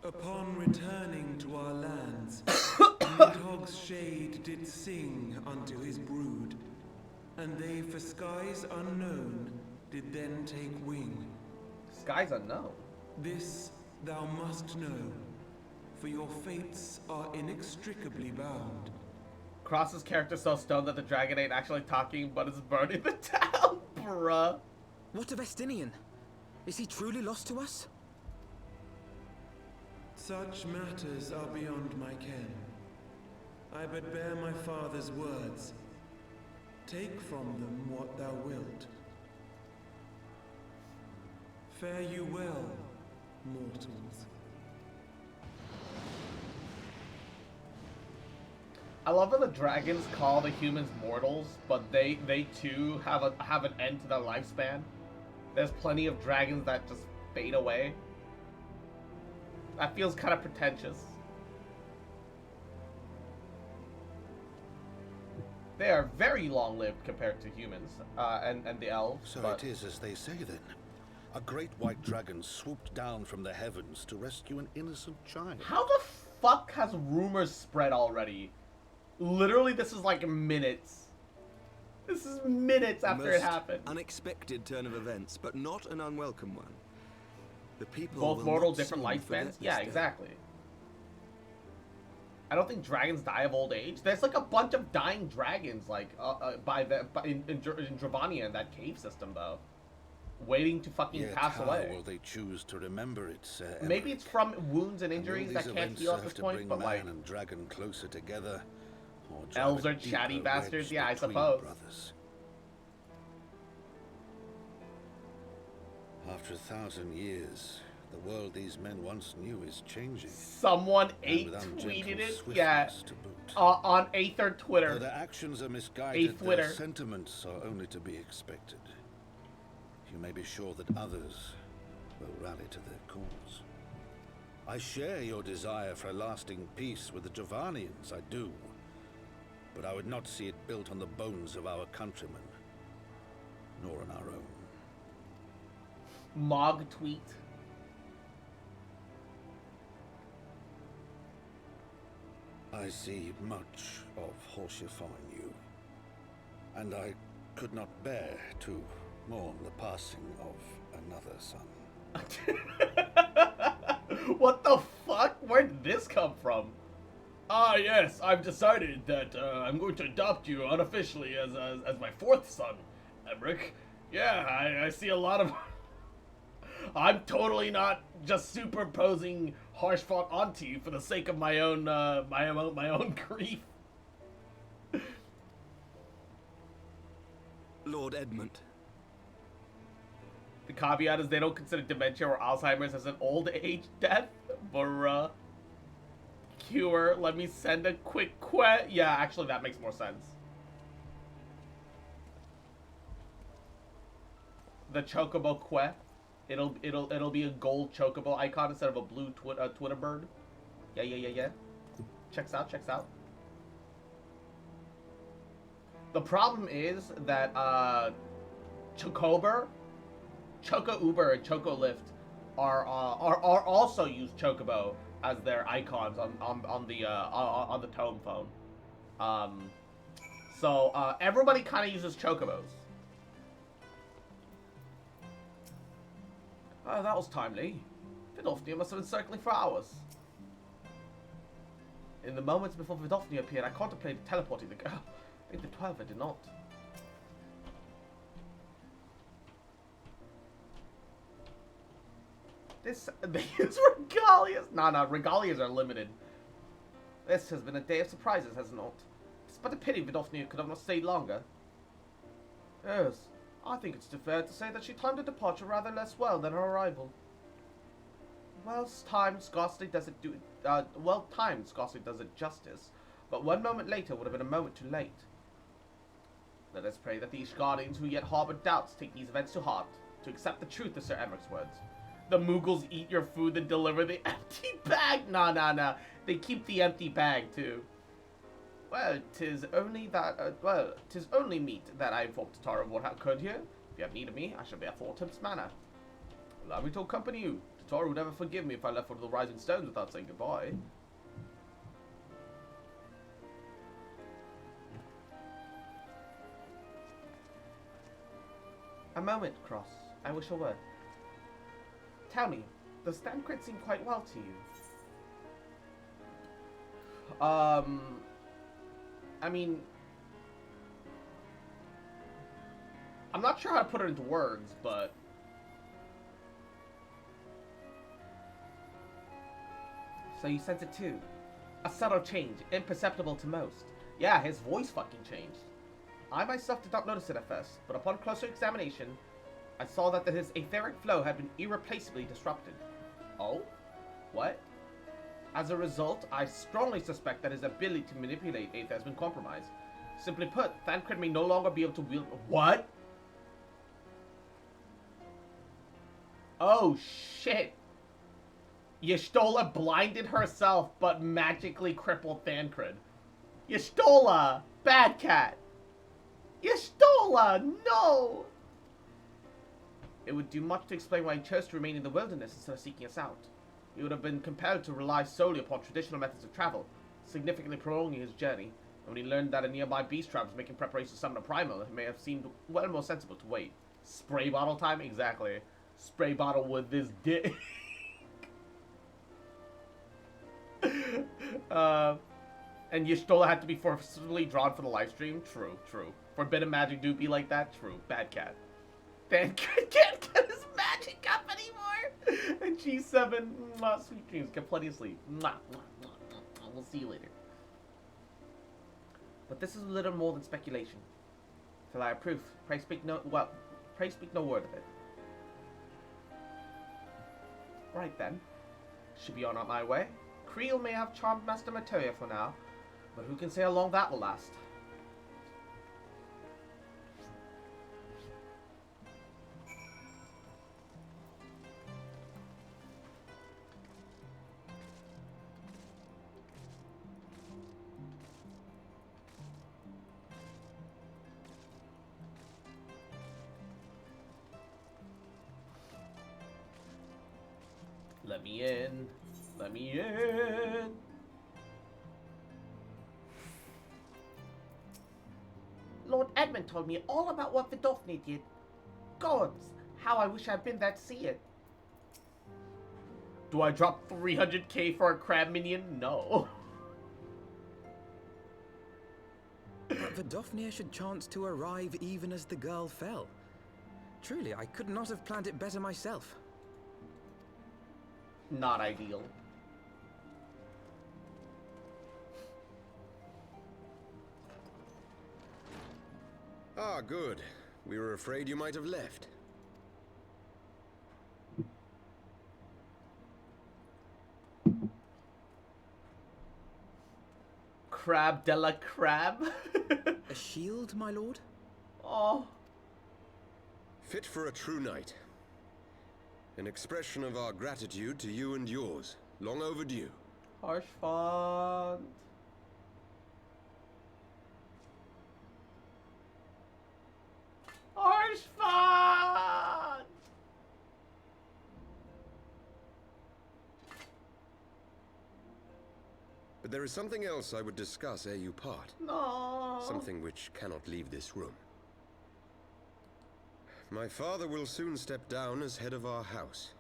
Upon returning to our lands, Nidhogg's shade did sing unto his brood, and they for skies unknown did then take wing. Skies unknown? This thou must know, for your fates are inextricably bound. Cross's character so stoned that the dragon ain't actually talking, but is burning the town, bruh. What of Estinian? Is he truly lost to us? Such matters are beyond my ken. I but bear my father's words. Take from them what thou wilt. Fare you well, mortals. I love that the dragons call the humans mortals, but they too have an end to their lifespan. There's plenty of dragons that just fade away. That feels kind of pretentious. They are very long-lived compared to humans and the elves. So it is as they say then. A great white dragon swooped down from the heavens to rescue an innocent child. How the fuck has rumors spread already? Literally, this is like minutes. This is minutes after it happened. Unexpected turn of events, but not an unwelcome one. The people Both will mortal, not different soon lifespans? forget Yeah, this day. exactly. I don't think dragons die of old age. There's like a bunch of dying dragons, like in Dravania in that cave system, though, waiting to fucking Yet pass how away. will they choose to remember it, Sir Maybe it's from wounds and injuries that can't heal at this point, bring but man like and dragon closer together, or drive elves a are chatty deeper bastards. wedge Yeah, I between suppose. brothers. After 1,000 years, the world these men once knew is changing. Someone And with ungentle tweeted it. swiftness Yeah, to boot. on Aether Twitter. Though their actions are misguided, Twitter. their sentiments are only to be expected. You may be sure that others will rally to their cause. I share your desire for a lasting peace with the Dravanians, I do. But I would not see it built on the bones of our countrymen, nor on our own. Mog tweet. I see much of horsifying you, and I could not bear to mourn the passing of another son. What the fuck? Where did this come from? Ah, yes, I've decided that I'm going to adopt you unofficially as my fourth son, Emmerich. Yeah, I see a lot of... I'm totally not just superimposing Harshfought onto you for the sake of my own grief. Lord Edmund. The caveat is they don't consider dementia or Alzheimer's as an old age death. Bruh. Cure, let me send a quick quest. Yeah, actually that makes more sense. The Chocobo quest. It'll be a gold Chocobo icon instead of a blue Twitter bird. Yeah. Checks out. The problem is that Choco Uber and Choco Lift are also use Chocobo as their icons on the Tome phone. So everybody kind of uses Chocobos. Oh, that was timely. Vidofnia must have been circling for hours. In the moments before Vidofnia appeared, I contemplated teleporting the girl. I think the 12 did not. They use regalias. No, regalias are limited. This has been a day of surprises, has it not? It's but a pity Vidofnia could have not stayed longer. Yes, I think it's fair to say that she timed her departure rather less well than her arrival. Well timed scarcely does it justice, but 1 moment later would have been a moment too late. Let us pray that the Ishgardians who yet harbor doubts take these events to heart, to accept the truth of Sir Emmerich's words. The Mughals eat your food and deliver the empty bag? Nah. They keep the empty bag, too. Well, 'tis only meet that I informed Tataru of what occurred here. If you have need of me, I shall be at Thornton's Manor. Allow me to accompany you. Tataru would never forgive me if I left for the Rising Stones without saying goodbye. A moment, Cross. I wish a word. Tell me, does Thancred seem quite well to you? I mean, I'm not sure how to put it into words, but so you sense it too. A subtle change, imperceptible to most. Yeah, his voice fucking changed. I myself did not notice it at first, but upon closer examination, I saw that his etheric flow had been irreplaceably disrupted. Oh? What? As a result, I strongly suspect that his ability to manipulate Aether has been compromised. Simply put, Thancred may no longer be able to wield— What? Oh, shit. Y'shtola blinded herself, but magically crippled Thancred. Y'shtola! Bad cat! Y'shtola! No! It would do much to explain why he chose to remain in the wilderness instead of seeking us out. He would have been compelled to rely solely upon traditional methods of travel, significantly prolonging his journey. And when he learned that a nearby beast tribe was making preparations to summon a primal, it may have seemed well more sensible to wait. Spray bottle time? Exactly. Spray bottle with this dick. And Y'shtola had to be forcibly drawn for the live stream? True. Forbidden magic do be like that? True. Bad cat. Thancred can't get his magic up anymore! And G7, sweet dreams, get plenty of sleep. We'll see you later. But this is a little more than speculation. Till I approve, pray speak no word of it. Right then. Should be on my way. Creel may have charmed Master Materia for now, but who can say how long that will last? Let me in. Let me in. Lord Edmund told me all about what Vidofni did. Gods, how I wish I'd been there to see it. Do I drop 300k for a crab minion? No. But Vidofnia should chance to arrive even as the girl fell. Truly, I could not have planned it better myself. Not ideal. Ah, good. We were afraid you might have left. Crab de la crab? A shield, my lord? Oh. Fit for a true knight. An expression of our gratitude to you and yours. Long overdue. Harsh font. Harsh font. But there is something else I would discuss ere you part. No. Something which cannot leave this room. My father will soon step down as head of our house.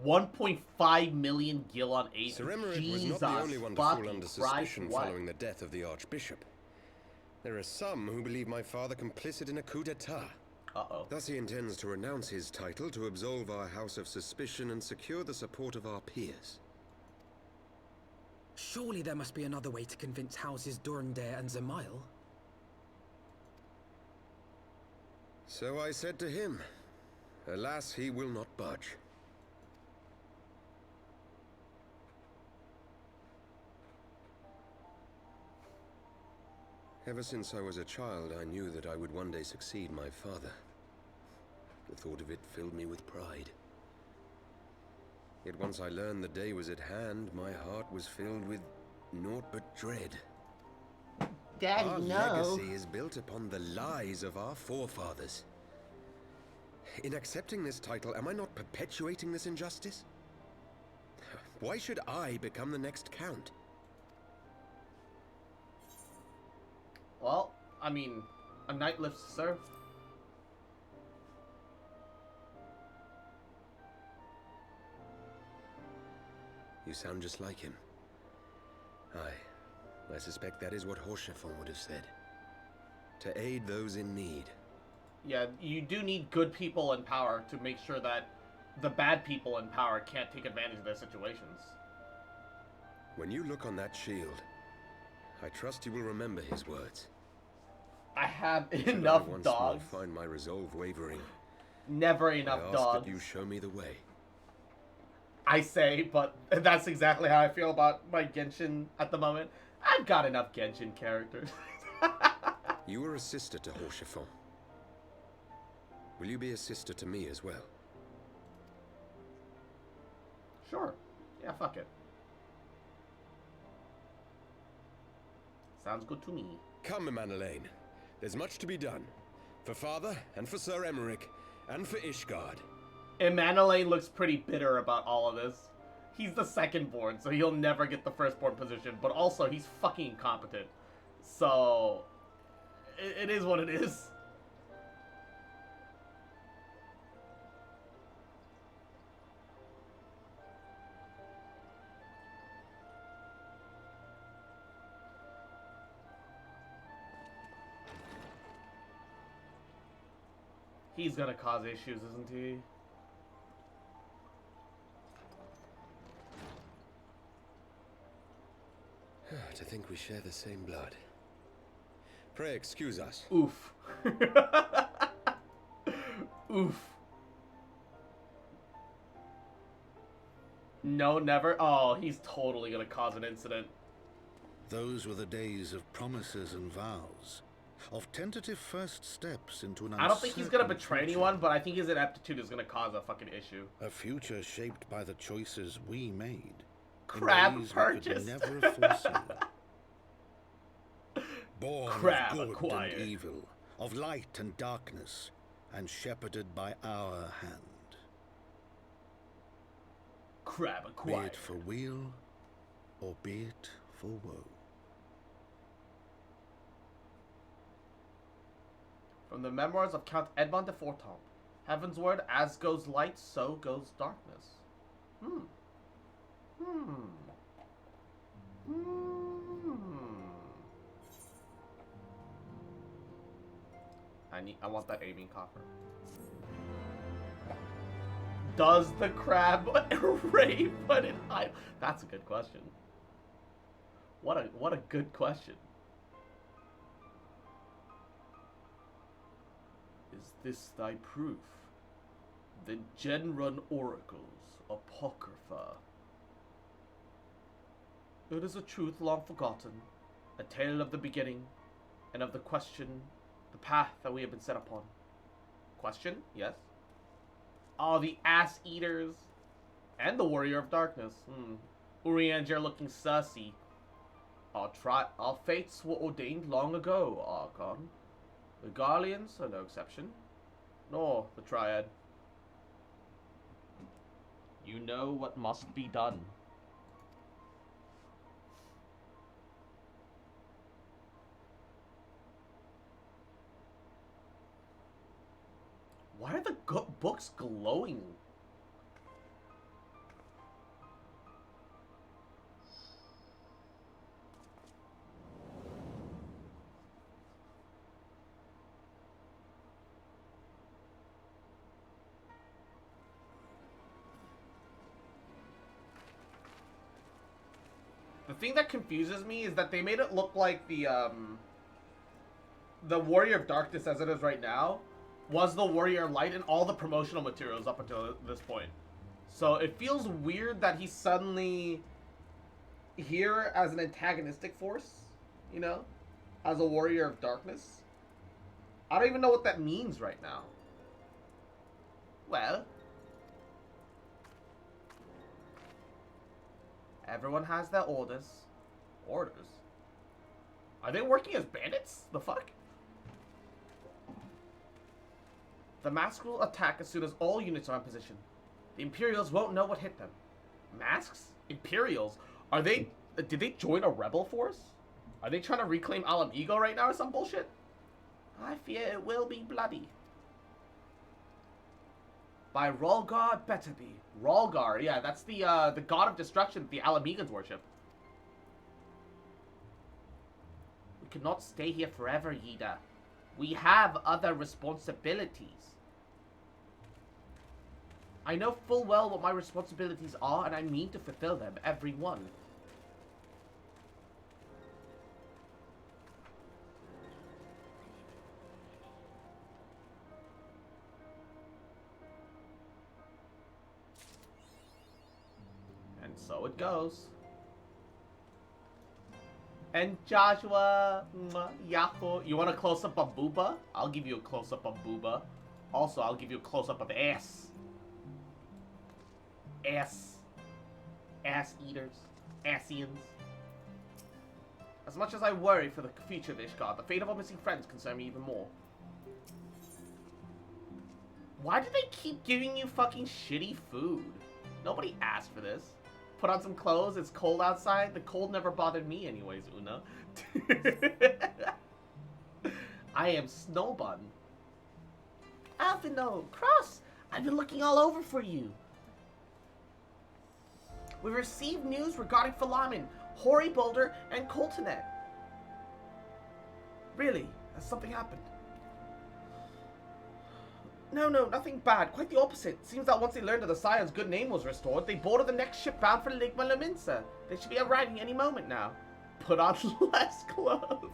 1.5 million gil on 8. Sir Emmerich was not the only one to fall under suspicion following the death of the Archbishop. There are some who believe my father complicit in a coup d'etat. Uh-oh. Thus he intends to renounce his title to absolve our house of suspicion and secure the support of our peers. Surely there must be another way to convince houses Durandare and Zemail. So I said to him, alas, he will not budge. Ever since I was a child, I knew that I would one day succeed my father. The thought of it filled me with pride. Yet once I learned the day was at hand, my heart was filled with naught but dread. Daddy, our no. legacy is built upon the lies of our forefathers. In accepting this title, am I not perpetuating this injustice? Why should I become the next count? Well, I mean, a knight lives to serve. You sound just like him. I suspect that is what Horschiffon would have said. To aid those in need. Yeah, you do need good people in power to make sure that the bad people in power can't take advantage of their situations. When you look on that shield, I trust you will remember his words. I have Should enough I once dogs. more find my resolve wavering. Never enough I ask dogs. that you show me the way. I say, but that's exactly how I feel about my Genshin at the moment. I've got enough Genshin characters. You were a sister to Horschiffon. Will you be a sister to me as well? Sure. Yeah, fuck it. Sounds good to me. Come, Emanelaine. There's much to be done. For Father, and for Sir Emmerich, and for Ishgard. Emanelaine looks pretty bitter about all of this. He's the second-born, so he'll never get the first-born position, but also he's fucking incompetent. So, it is what it is. He's gonna cause issues, isn't he? To think we share the same blood. Pray excuse us. Oof. Oof. No, never. Oh, he's totally gonna cause an incident. Those were the days of promises and vows, of tentative first steps into an I don't think he's gonna uncertain betray future. anyone, but I think his ineptitude is gonna cause a fucking issue. A future shaped by the choices we made. Crab in ways purchased. We could never have foreseen. Born Crab of good acquired. and evil, of light and darkness, and shepherded by our hand. Crab Be acquired. it for weal, or be it for woe. From the memoirs of Count Edmond de Fortemps. Heaven's word, as goes light, so goes darkness. I want that aiming coffer. Does the crab array put in high? That's a good question. What a good question. Is this thy proof? The Genrun Oracles, Apocrypha. It is a truth long forgotten, a tale of the beginning, and of the question, the path that we have been set upon. Question? Yes. Oh, the ass eaters. And the warrior of darkness. Urianger looking sussy. Our fates were ordained long ago, Archon. The Garleans are no exception. Nor the Triad. You know what must be done. Why are the books glowing? The thing that confuses me is that they made it look like the Warrior of Darkness as it is right now was the Warrior of Light in all the promotional materials up until this point. So it feels weird that he's suddenly here as an antagonistic force, you know? As a Warrior of Darkness. I don't even know what that means right now. Well, everyone has their orders. Orders? Are they working as bandits? The fuck? The masks will attack as soon as all units are in position. The Imperials won't know what hit them. Masks? Imperials? Are they... Did they join a rebel force? Are they trying to reclaim Alam Ego right now or some bullshit? I fear it will be bloody. By Rolgar Betterby. Rolgar, yeah, that's the god of destruction the Alamegans worship. We cannot stay here forever, Yida. We have other responsibilities. I know full well what my responsibilities are, and I mean to fulfill them, every one. And so it goes. And Joshua, Yahoo. You want a close-up of Booba? I'll give you a close-up of Booba. Also, I'll give you a close-up of Ass. Ass eaters. Assians. As much as I worry for the future of Ishgard, the fate of our missing friends concern me even more. Why do they keep giving you fucking shitty food? Nobody asked for this. Put on some clothes, it's cold outside. The cold never bothered me anyways, Una. I am Snowbun. Alphino, Cross, I've been looking all over for you. We received news regarding Philamen, Hori Boulder, and Coltonet. Really? Has something happened? No, nothing bad. Quite the opposite. Seems that once they learned that the Scion's good name was restored, they boarded the next ship bound for Ligma Laminsa. They should be arriving any moment now. Put on less clothes.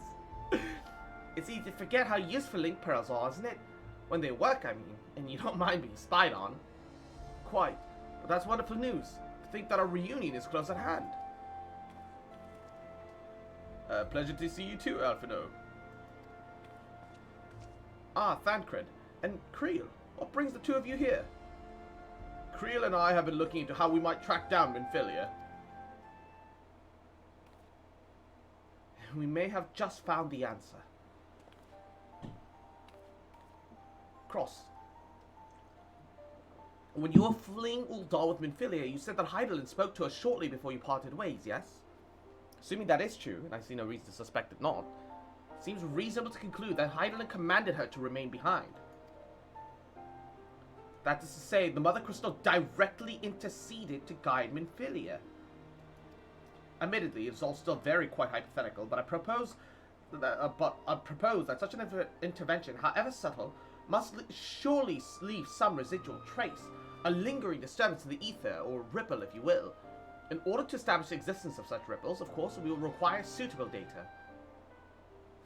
It's easy to forget how useful link pearls are, isn't it? When they work, I mean, and you don't mind being spied on. Quite. But that's wonderful news. To think that a reunion is close at hand. Pleasure to see you too, Alphino. Ah, Thancred. And Creel, what brings the two of you here? Creel and I have been looking into how we might track down Minfilia. We may have just found the answer. Cross. When you were fleeing Uldar with Minfilia, you said that Hydaelyn spoke to us shortly before you parted ways, yes? Assuming that is true, and I see no reason to suspect it not, it seems reasonable to conclude that Hydaelyn commanded her to remain behind. That is to say, the Mother Crystal directly interceded to guide Minfilia. Admittedly, it's all still quite hypothetical, but I propose that such an intervention, however subtle, must surely leave some residual trace, a lingering disturbance in the ether, or ripple if you will. In order to establish the existence of such ripples, of course, we will require suitable data.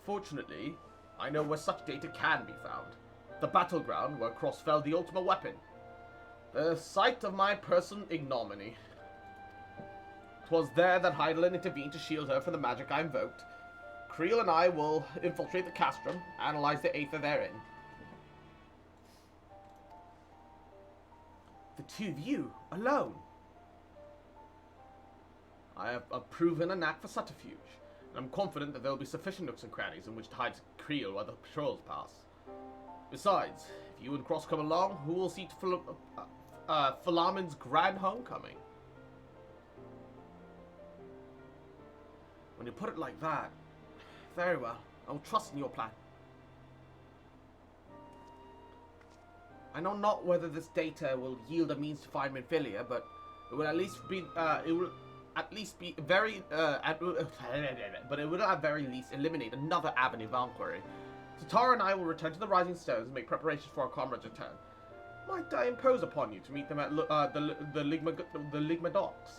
Fortunately, I know where such data can be found. The battleground where Cross fell the ultimate weapon. The site of my personal ignominy. 'Twas there that Hydaelyn intervened to shield her from the magic I invoked. Creel and I will infiltrate the castrum, analyze the aether therein. The two of you, alone. I have proven a knack for subterfuge, and I'm confident that there will be sufficient nooks and crannies in which to hide Creel while the patrols pass. Besides, if you and Cross come along, who will see to Philamen's grand homecoming? When you put it like that, very well, I will trust in your plan. I know not whether this data will yield a means to find Minfilia, but it will at least be but it will at very least eliminate another avenue of inquiry. Tatara and I will return to the Rising Stones and make preparations for our comrade's return. Might I impose upon you to meet them at the Ligma docks?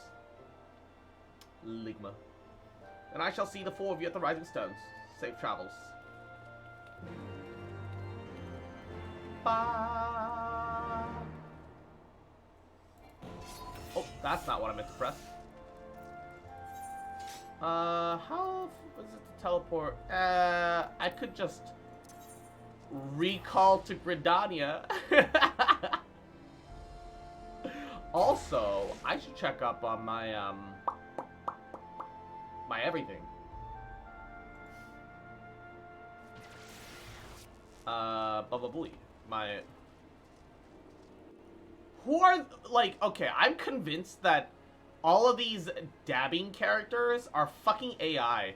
Ligma. And I shall see the four of you at the Rising Stones. Safe travels. Oh, that's not what I meant to press. How was it to teleport? I could just recall to Gridania. Also, I should check up on my, my everything. Baba Booey. My... Who are, like, okay, I'm convinced that all of these dabbing characters are fucking AI,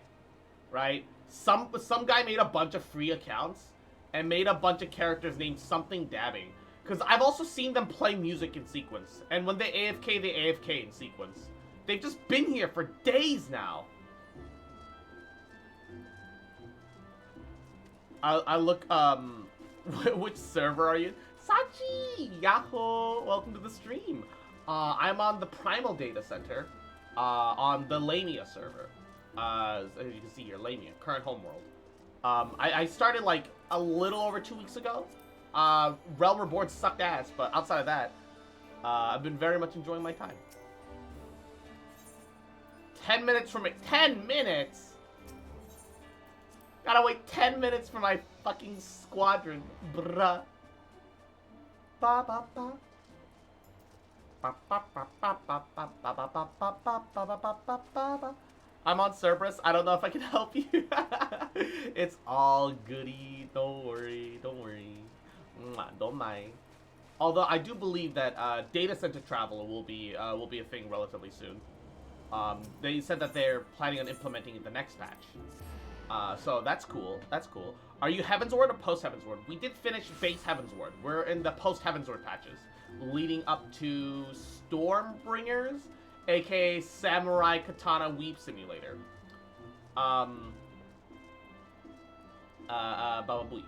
right? Some guy made a bunch of free accounts and made a bunch of characters named something dabbing. Because I've also seen them play music in sequence. And when they AFK in sequence. They've just been here for days now. I look, which server are you? Sachi! Yahoo! Welcome to the stream. I'm on the Primal Data Center, on the Lamia server. As you can see here, Lamia, current homeworld. I started like a little over 2 weeks ago. Realm Reborn sucked ass, but outside of that, I've been very much enjoying my time. 10 minutes from it. 10 minutes? Gotta wait 10 minutes for my fucking squadron, bruh. Ba ba ba. I'm on Cerberus. I don't know if I can help you. It's all goody. Don't worry. Don't worry. Don't mind. Although I do believe that data center travel will be a thing relatively soon. They said that they're planning on implementing it the next patch. So that's cool. That's cool. Are you Heavensward or post Heavensward? We did finish base Heavensward. We're in the post Heavensward patches, leading up to Stormbringers, aka Samurai Katana Weave Simulator. Baba Booey.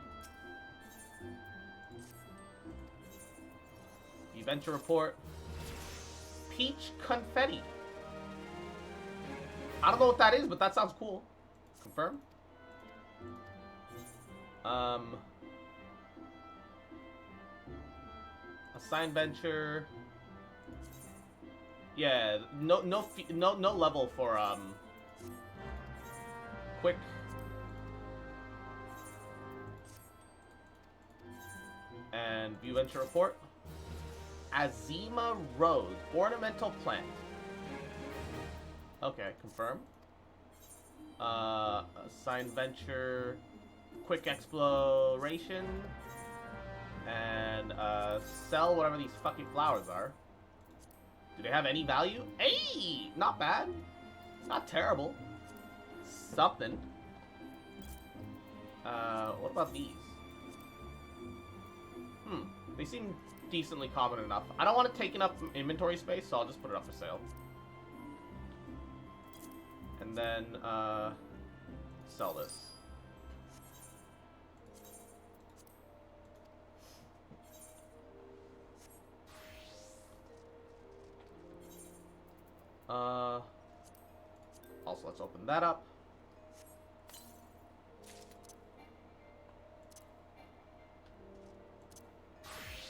Adventure report. Peach Confetti. I don't know what that is, but that sounds cool. Confirm. Assigned venture. Yeah, no level for quick. And view venture report. Azima Rose, ornamental plant. Okay, confirm. Assigned venture, quick exploration, and sell whatever these fucking flowers are. Do they have any value? Hey, not bad. It's not terrible. Something. What about these? They seem decently common enough. I don't want to take enough inventory space, so I'll just put it up for sale. And then, sell this. Also, let's open that up.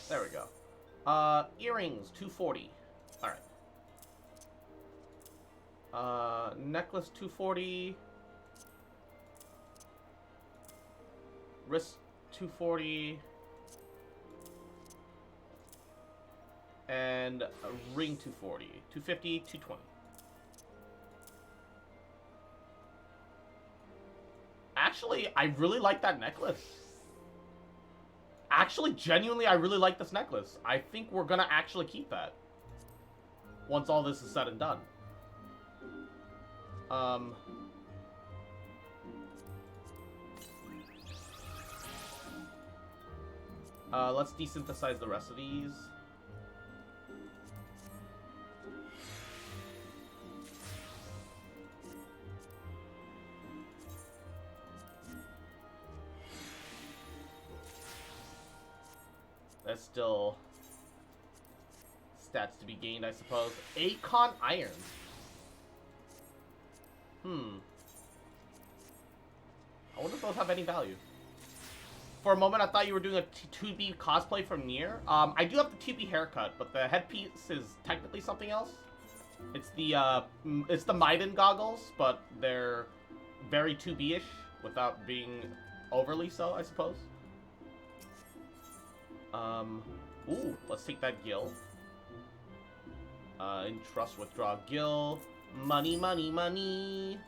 There we go. Earrings, 240. Alright. Necklace, 240. Wrist, 240. And a ring, 240. 250, 220. Actually, I really like that necklace. Actually, genuinely, I really like this necklace. I think we're gonna actually keep that. Once all this is said and done. Let's desynthesize the rest of these. There's still stats to be gained, I suppose. Acon Iron. I wonder if those have any value. for a moment, I thought you were doing a 2B cosplay from Nier. I do have the 2B haircut, but the headpiece is technically something else. It's the Maiden goggles, but they're very 2B-ish without being overly so, I suppose. Ooh, let's take that Gil. Entrust, withdraw Gil. Money, money, money.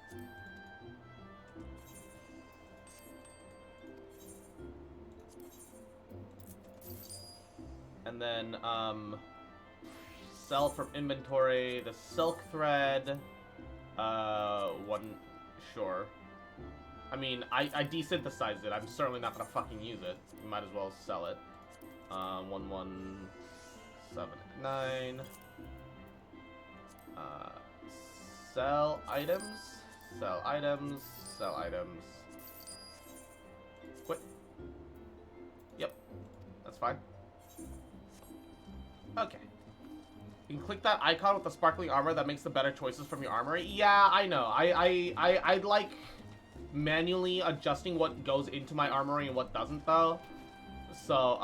And then, sell from inventory the silk thread. Sure. I mean, I desynthesized it. I'm certainly not gonna fucking use it. You might as well sell it. 1179. Sell items. Sell items. Sell items. Quit. Yep. That's fine. Okay. You can click that icon with the sparkling armor that makes the better choices from your armory. Yeah, I know. I like manually adjusting what goes into my armory and what doesn't, though. So,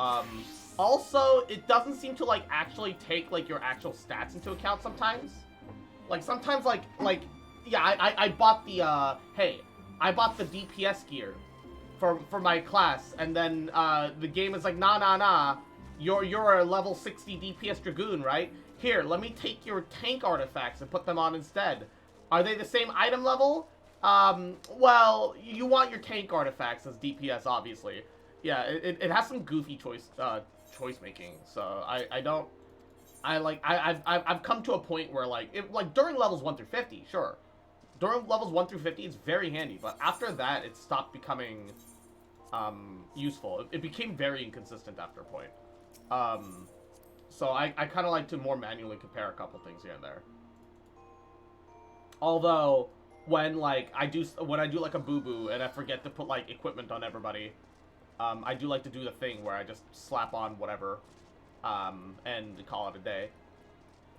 also, it doesn't seem to, like, actually take, like, your actual stats into account sometimes. Like, sometimes, yeah, I bought the, hey, I bought the DPS gear for my class, and then, the game is like, nah, you're a level 60 DPS Dragoon, right? Here, let me take your tank artifacts and put them on instead. Are they the same item level? Well, you want your tank artifacts as DPS, obviously. Yeah, it has some goofy choice making, so I've come to a point where, like, during levels 1 through 50, sure. During levels 1 through 50, it's very handy, but after that, it stopped becoming, useful. It became very inconsistent after a point. So I kind of like to more manually compare a couple things here and there. Although, when I do like a boo-boo and I forget to put, like, equipment on everybody, I do like to do the thing where I just slap on whatever, and call it a day.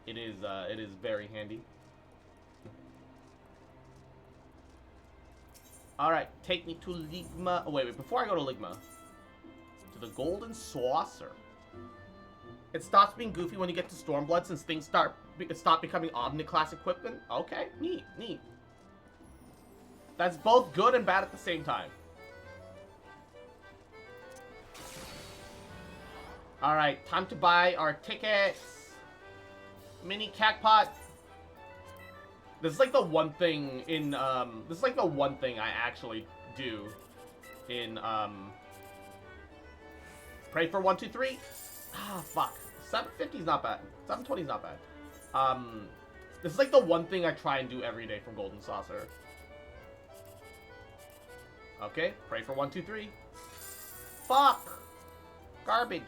It is very handy. Alright, take me to Ligma. Oh, wait, before I go to Ligma. To the Golden Saucer. It stops being goofy when you get to Stormblood since things stop becoming Omni-class equipment. Okay, neat. That's both good and bad at the same time. Alright, time to buy our tickets. Mini Cacpot. This is like the one thing in, this is like the one thing I actually do in, Pray for 1, 2, 3. Ah, fuck. 750 is not bad. 720 is not bad. This is like the one thing I try and do every day from Golden Saucer. Okay, pray for 1, 2, 3. Fuck! Garbage.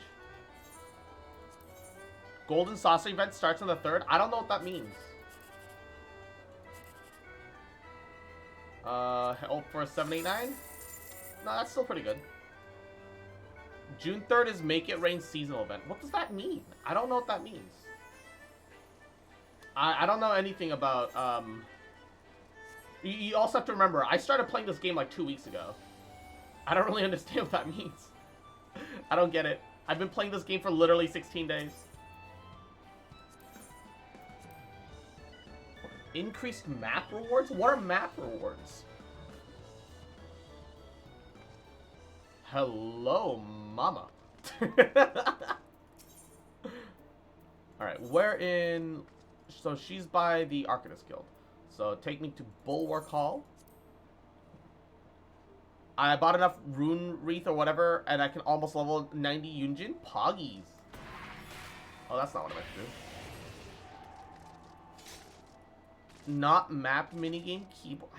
Golden Saucer event starts on the 3rd? I don't know what that means. Help for a 789? No, that's still pretty good. June 3rd is Make It Rain seasonal event. What does that mean? I don't know what that means. I don't know anything about, You also have to remember, I started playing this game like 2 weeks ago. I don't really understand what that means. I don't get it. I've been playing this game for literally 16 days. Increased map rewards? What are map rewards? Hello, mama. Alright, we're in... So she's by the Arcanist Guild. So take me to Bulwark Hall. I bought enough Rune Wreath or whatever, and I can almost level 90 Yunjin. Poggies. Oh, that's not what I meant to do. Not map minigame keyboard.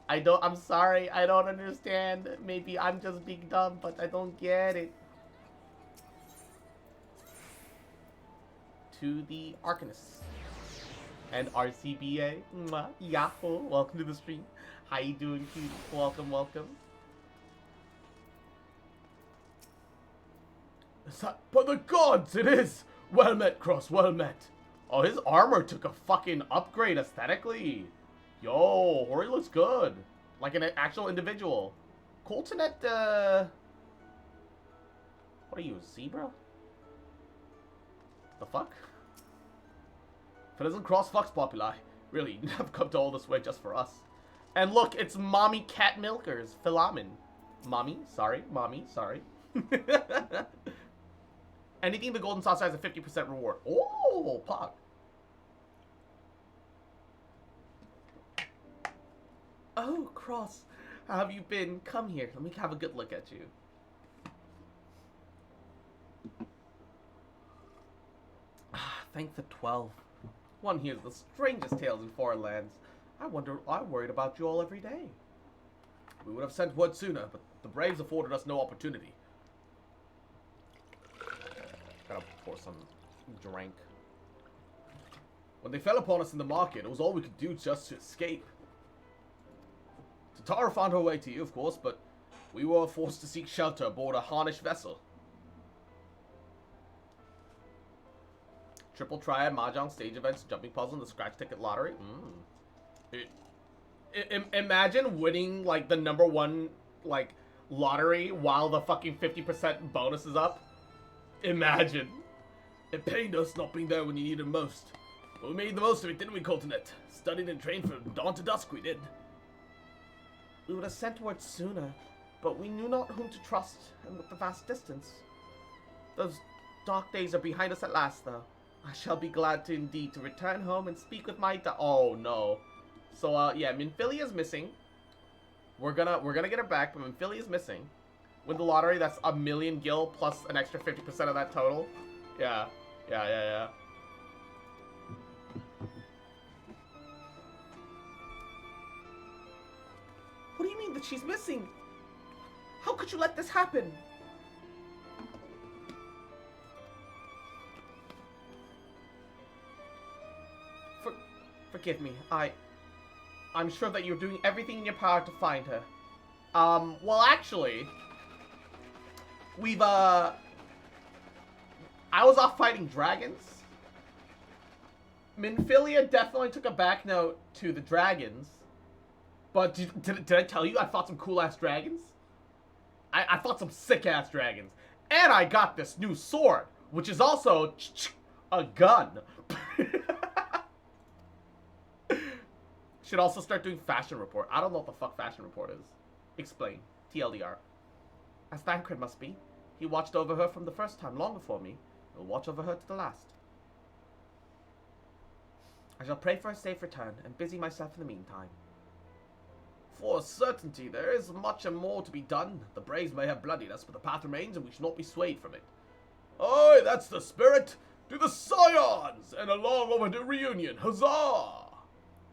I'm sorry, I don't understand. Maybe I'm just big dumb, but I don't get it. To the Arcanists. And RCBA. Mwah, Yahoo. Welcome to the stream. How you doing, cutie? Welcome. By the gods, it is! Well met, Cross, well met. Oh, his armor took a fucking upgrade aesthetically. Yo, Hori looks good. Like an actual individual. Coltonet, What are you, a zebra? The fuck? If it isn't cross fox populi, really, you'd have come to all this way just for us. And look, it's Mommy Cat Milkers, Philamen. Mommy, sorry, Anything the golden saucer has a 50% reward. Oh, Pog. Oh, Cross, how have you been? Come here, let me have a good look at you. Thank the 12. One hears the strangest tales in foreign lands. I worried about you all every day. We would have sent word sooner, but the Braves afforded us no opportunity. Gotta pour some drink. When they fell upon us in the market, it was all we could do just to escape. Tatara found her way to you, of course, but we were forced to seek shelter aboard a harnished vessel. Triple Triad, Mahjong, stage events, jumping puzzle, and the scratch ticket lottery. Imagine winning, like, the #1, like, lottery while the fucking 50% bonus is up. Imagine. It pained us not being there when you needed most. But we made the most of it, didn't we, Coltonet? Studied and trained from dawn to dusk, we did. We would have sent word sooner, but we knew not whom to trust, and with the vast distance. Those dark days are behind us at last, though. I shall be glad to indeed to return home and speak with my oh no. So yeah, Minfilia is missing. We're gonna get her back, but Minfilia is missing. Win the lottery, that's 1,000,000 gil plus an extra 50% of that total. Yeah. What do you mean that she's missing? How could you let this happen? Forgive me. I'm sure that you're doing everything in your power to find her. Well, actually, I was off fighting dragons. Minfilia definitely took a back note to the dragons. But did I tell you I fought some cool-ass dragons? I fought some sick-ass dragons. And I got this new sword, which is also a gun. Should also start doing fashion report. I don't know what the fuck fashion report is. Explain. TLDR. As Thancred must be. He watched over her from the first time, long before me. He'll watch over her to the last. I shall pray for a safe return, and busy myself in the meantime. For a certainty, there is much and more to be done. The Braves may have bloodied us, but the path remains, and we shall not be swayed from it. Aye, that's the spirit! To the Scions! And a long overdue reunion! Huzzah!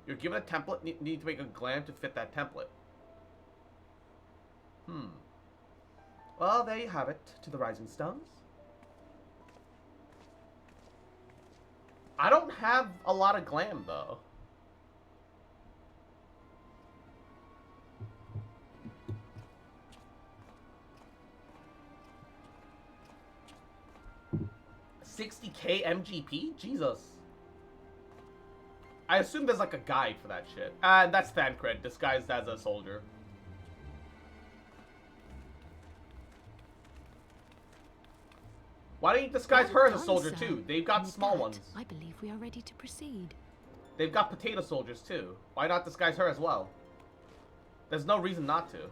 You're given a template, need to make a glam to fit that template. Well, there you have it, to the Rising Stones. I don't have a lot of glam, though. $60K MGP? Jesus. I assume there's like a guide for that shit. That's Thancred, disguised as a soldier. Why don't you disguise her as a soldier too? They've got small ones. I believe we are ready to proceed. They've got potato soldiers too. Why not disguise her as well? There's no reason not to.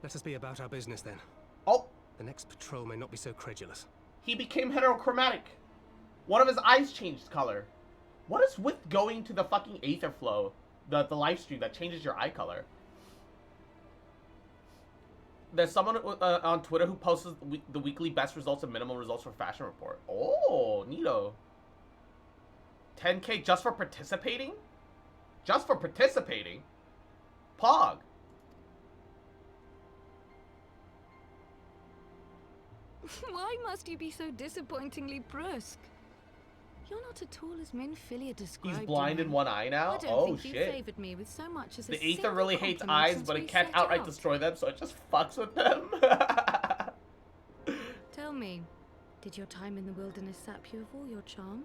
Let us be about our business then. Oh! The next patrol may not be so credulous. He became heterochromatic. One of his eyes changed color. What is with going to the fucking Aetherflow, the live stream that changes your eye color? There's someone on Twitter who posts the weekly best results and minimum results for Fashion Report. Oh, neato. 10K just for participating? Just for participating? Pog. Why must you be so disappointingly brusque? You're not at all as Minfilia described. He's blind in one eye now? I don't oh, think shit. you favored me with so much as the Aether really hates eyes, but it can't outright destroy them, so it just fucks with them. Tell me, did your time in the wilderness sap you of all your charm?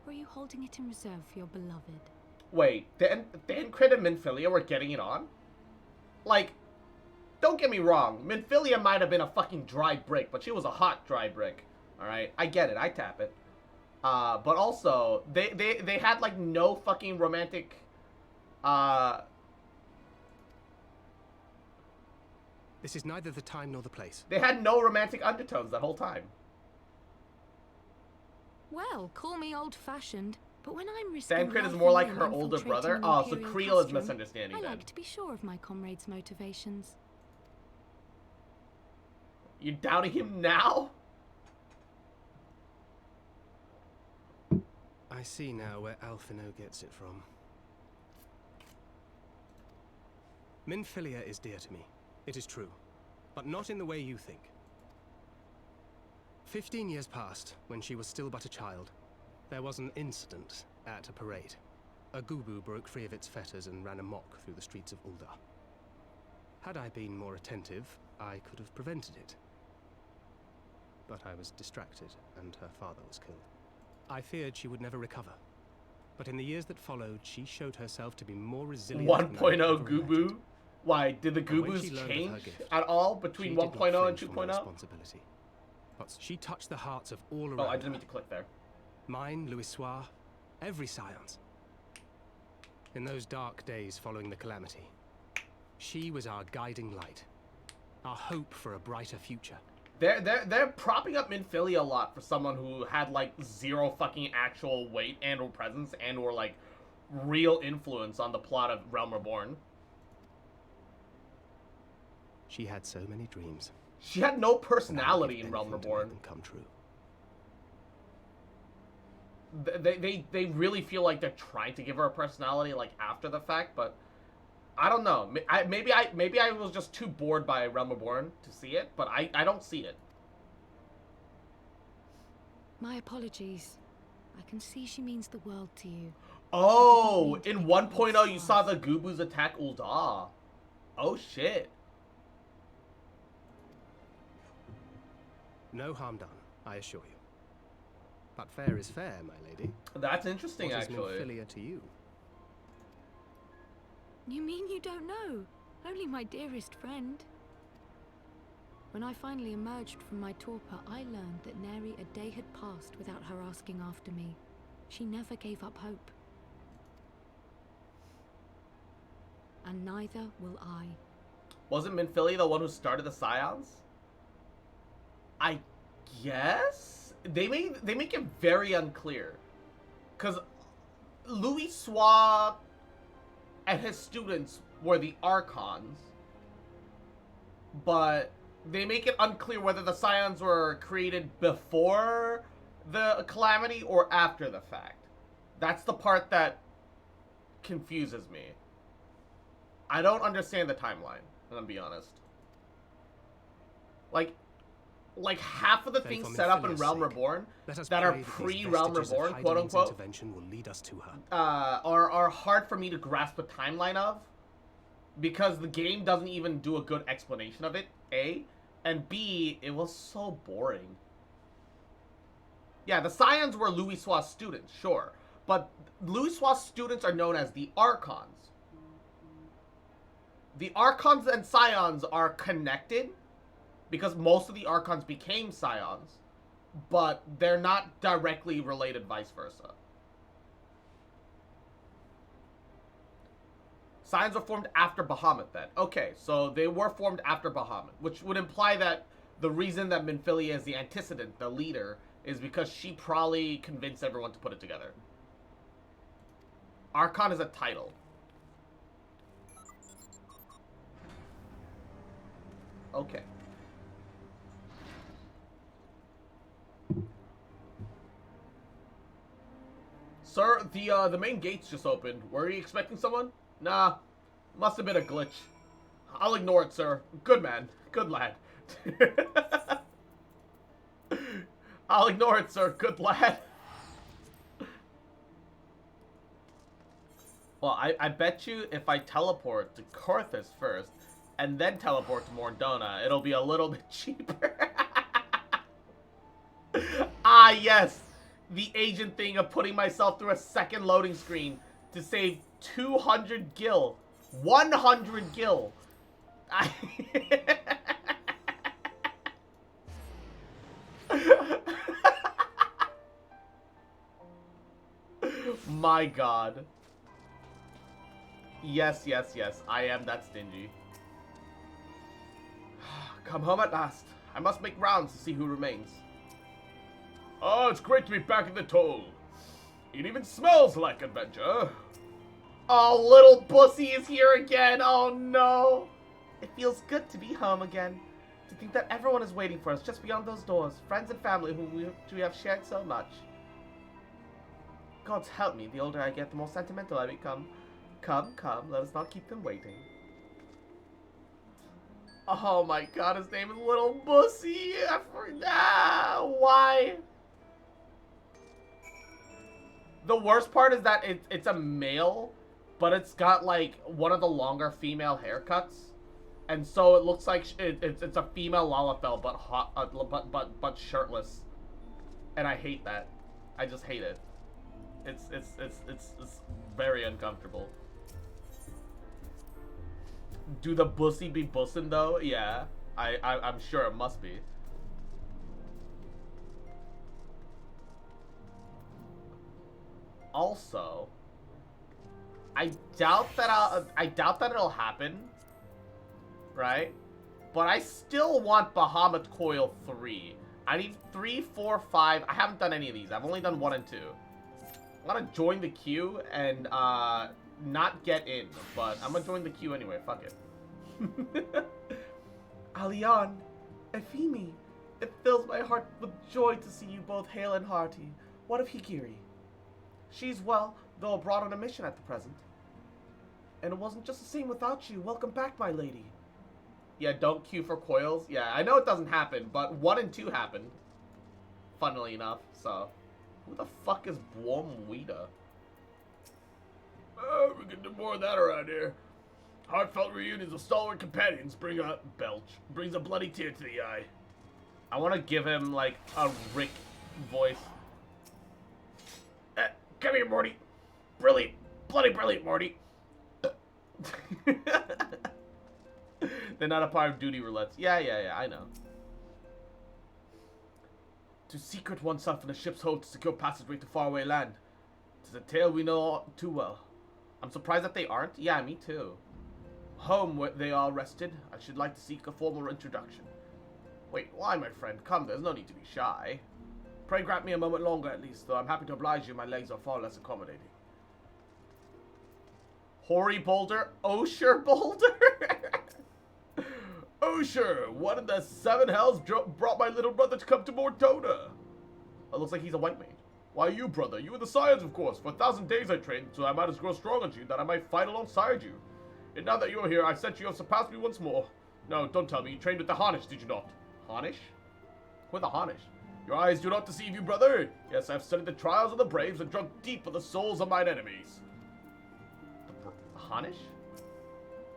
Or are you holding it in reserve for your beloved? Wait, Thancred and Minfilia were getting it on? Like, don't get me wrong. Minfilia might have been a fucking dry brick, but she was a hot dry brick. Alright? I get it. I tap it. But also, they had, like, no fucking romantic, This is neither the time nor the place. They had no romantic undertones that whole time. Well, call me old-fashioned, but when I'm risking Thancred is life more and like limb her older infiltrating brother. an Oh, so Imperial Creel is castrum, misunderstanding I then. like to be sure of my comrade's motivations. You doubting him now? I see now where Alphino gets it from. Minfilia is dear to me. It is true. But not in the way you think. 15 years passed, when she was still but a child. There was an incident at a parade. A Gubu broke free of its fetters and ran amok through the streets of Ul'dah. Had I been more attentive, I could have prevented it. But I was distracted, and her father was killed. I feared she would never recover. But in the years that followed, she showed herself to be more resilient 1.0 Gubu? Why, did the Gubus change at all between 1.0 and 2.0? Responsibility. But she touched the hearts of all around. Oh, I didn't mean to click there. Mine, Louisoix, every scions. In those dark days following the calamity, she was our guiding light, our hope for a brighter future. They're propping up Minfilia a lot for someone who had like zero fucking actual weight and or presence and or like real influence on the plot of Realm Reborn. She had so many dreams. She had no personality in Realm Reborn. Come true. They really feel like they're trying to give her a personality like after the fact, but I don't know. Maybe I was just too bored by Realm Reborn to see it, but I don't see it. My apologies. I can see she means the world to you. Oh, in 1.0 you saw the Gubus attack Ul'dah. Oh shit. No harm done, I assure you. But fair is fair, my lady. That's interesting, actually. What is Minfilia to you? You mean you don't know? Only my dearest friend. When I finally emerged from my torpor, I learned that nary a day had passed without her asking after me. She never gave up hope. And neither will I. Wasn't Minfilia the one who started the Scions? I guess? They make it very unclear. Because Louisoix and his students were the Archons. But they make it unclear whether the Scions were created before the calamity or after the fact. That's the part that confuses me. I don't understand the timeline, I'm gonna be honest. Like half of the things set up in Realm Reborn that are pre-Realm Reborn, quote unquote, intervention will lead us to her. Are hard for me to grasp the timeline of, because the game doesn't even do a good explanation of it, A, and B, it was so boring. Yeah, the Scions were Louisoix's students, sure, but Louisoix's students are known as the Archons. The Archons and Scions are connected, because most of the Archons became Scions, but they're not directly related vice versa. Scions were formed after Bahamut then. Okay, so they were formed after Bahamut, which would imply that the reason that Minfilia is the antecedent, the leader, is because she probably convinced everyone to put it together. Archon is a title. Okay. Sir, the main gates just opened. Were you expecting someone? Nah, must have been a glitch. I'll ignore it, sir. Good man. Good lad. I'll ignore it, sir. Good lad. Well, I bet you if I teleport to Korthus first, and then teleport to Mordona, it'll be a little bit cheaper. Ah, yes. The agent thing of putting myself through a second loading screen to save 200 gil. 100 gil. My god. Yes, yes, yes. I am that stingy. Come home at last. I must make rounds to see who remains. Oh, it's great to be back in the toll. It even smells like adventure. Oh, little pussy is here again. Oh, no. It feels good to be home again. To think that everyone is waiting for us just beyond those doors. Friends and family whom we have shared so much. God help me, the older I get, the more sentimental I become. Come, come, let us not keep them waiting. Oh my god, his name is Little Bussy. Why? The worst part is that it's a male, but it's got like one of the longer female haircuts, and so it looks like it's a female Lalafell, but hot, but shirtless, and I hate that. I just hate it. It's very uncomfortable. Do the bussy be bussin' though? Yeah, I'm sure it must be. Also, I doubt that it'll happen, right? But I still want Bahamut Coil 3. I need 3, 4, 5. I haven't done any of these. I've only done 1 and 2. I'm gonna join the queue and not get in, but I'm gonna join the queue anyway. Fuck it. Alian, Efimi, it fills my heart with joy to see you both hale and hearty. What of Higiri? She's well, though abroad on a mission at the present. And it wasn't just the same without you. Welcome back, my lady. Yeah, don't queue for coils. Yeah, I know it doesn't happen, but 1 and 2 happened. Funnily enough, so. Who the fuck is Buomwida? Oh, we can do more of that around here. Heartfelt reunions of stalwart companions brings a bloody tear to the eye. I want to give him, like, a Rick voice. Come here, Morty. Brilliant. Bloody brilliant, Morty. They're not a part of duty roulettes. Yeah, I know. To secret oneself in a ship's hold to secure passageway to faraway land. It is a tale we know all too well. I'm surprised that they aren't. Yeah, me too. Home, where they are rested. I should like to seek a formal introduction. Wait, why, my friend? Come, there's no need to be shy. Pray grant me a moment longer at least, though I'm happy to oblige you. My legs are far less accommodating. Hoary Boulder? Osher Boulder? Osher, what in the 7 hells brought my little brother to come to Mortona? It looks like he's a white mage. Why you, brother? You were the Scions, of course. For 1,000 days I trained, so I might as well grow strong on you, that I might fight alongside you. And now that you're here, I sense you have surpassed me once more. No, don't tell me. You trained with the Harnish, did you not? Harnish? Who are the Harnish? Your eyes do not deceive you, brother. Yes, I've studied the trials of the braves and drunk deep of the souls of mine enemies. The Harnish?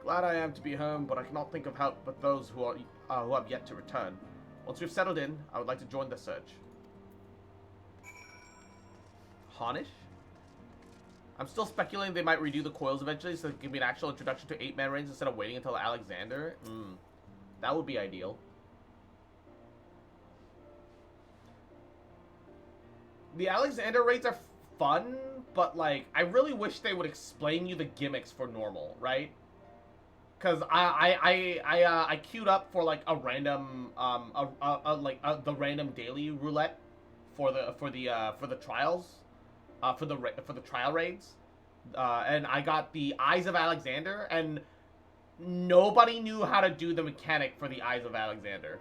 Glad I am to be home, but I cannot think of help but those who have yet to return. Once we've settled in, I would like to join the search. Harnish? I'm still speculating they might redo the coils eventually, so it can be an actual introduction to 8-man range instead of waiting until Alexander. That would be ideal. The Alexander raids are fun, but like, I really wish they would explain you the gimmicks for normal, right? Cause I queued up for like a random the random daily roulette for the trials, for the trial raids, and I got the Eyes of Alexander, and nobody knew how to do the mechanic for the Eyes of Alexander.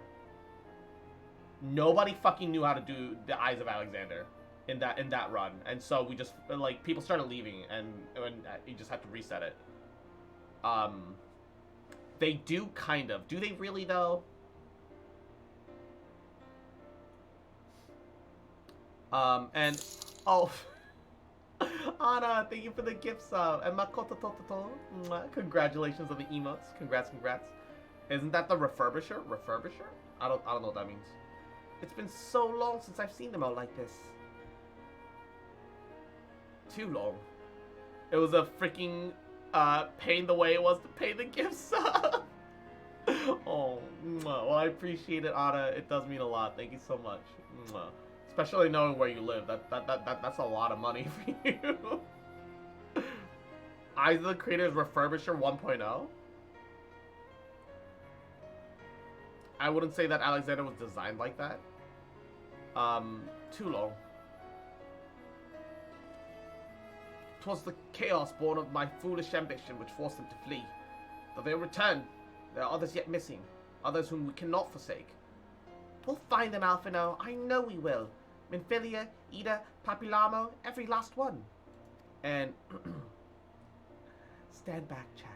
Nobody fucking knew how to do the Eyes of Alexander in that run, and so we just like people started leaving, and you just had to reset it. They do kind of. Do they really though? And oh, Anna, thank you for the gift sub. And Makoto Tototo, congratulations on the emotes. Congrats. Isn't that the refurbisher? Refurbisher? I don't know what that means. It's been so long since I've seen them out like this. Too long. It was a freaking pain the way it was to pay the gift sub. Oh, well, I appreciate it, Anna. It does mean a lot. Thank you so much. Especially knowing where you live. That's a lot of money for you. Eyes of the Creator's Refurbisher 1.0? I wouldn't say that Alexander was designed like that. Too low. 'Twas the chaos born of my foolish ambition which forced them to flee. Though they return, there are others yet missing, others whom we cannot forsake. We'll find them, Alphino. I know we will. Minfilia, Ida, Papilamo, every last one. And stand back, chat.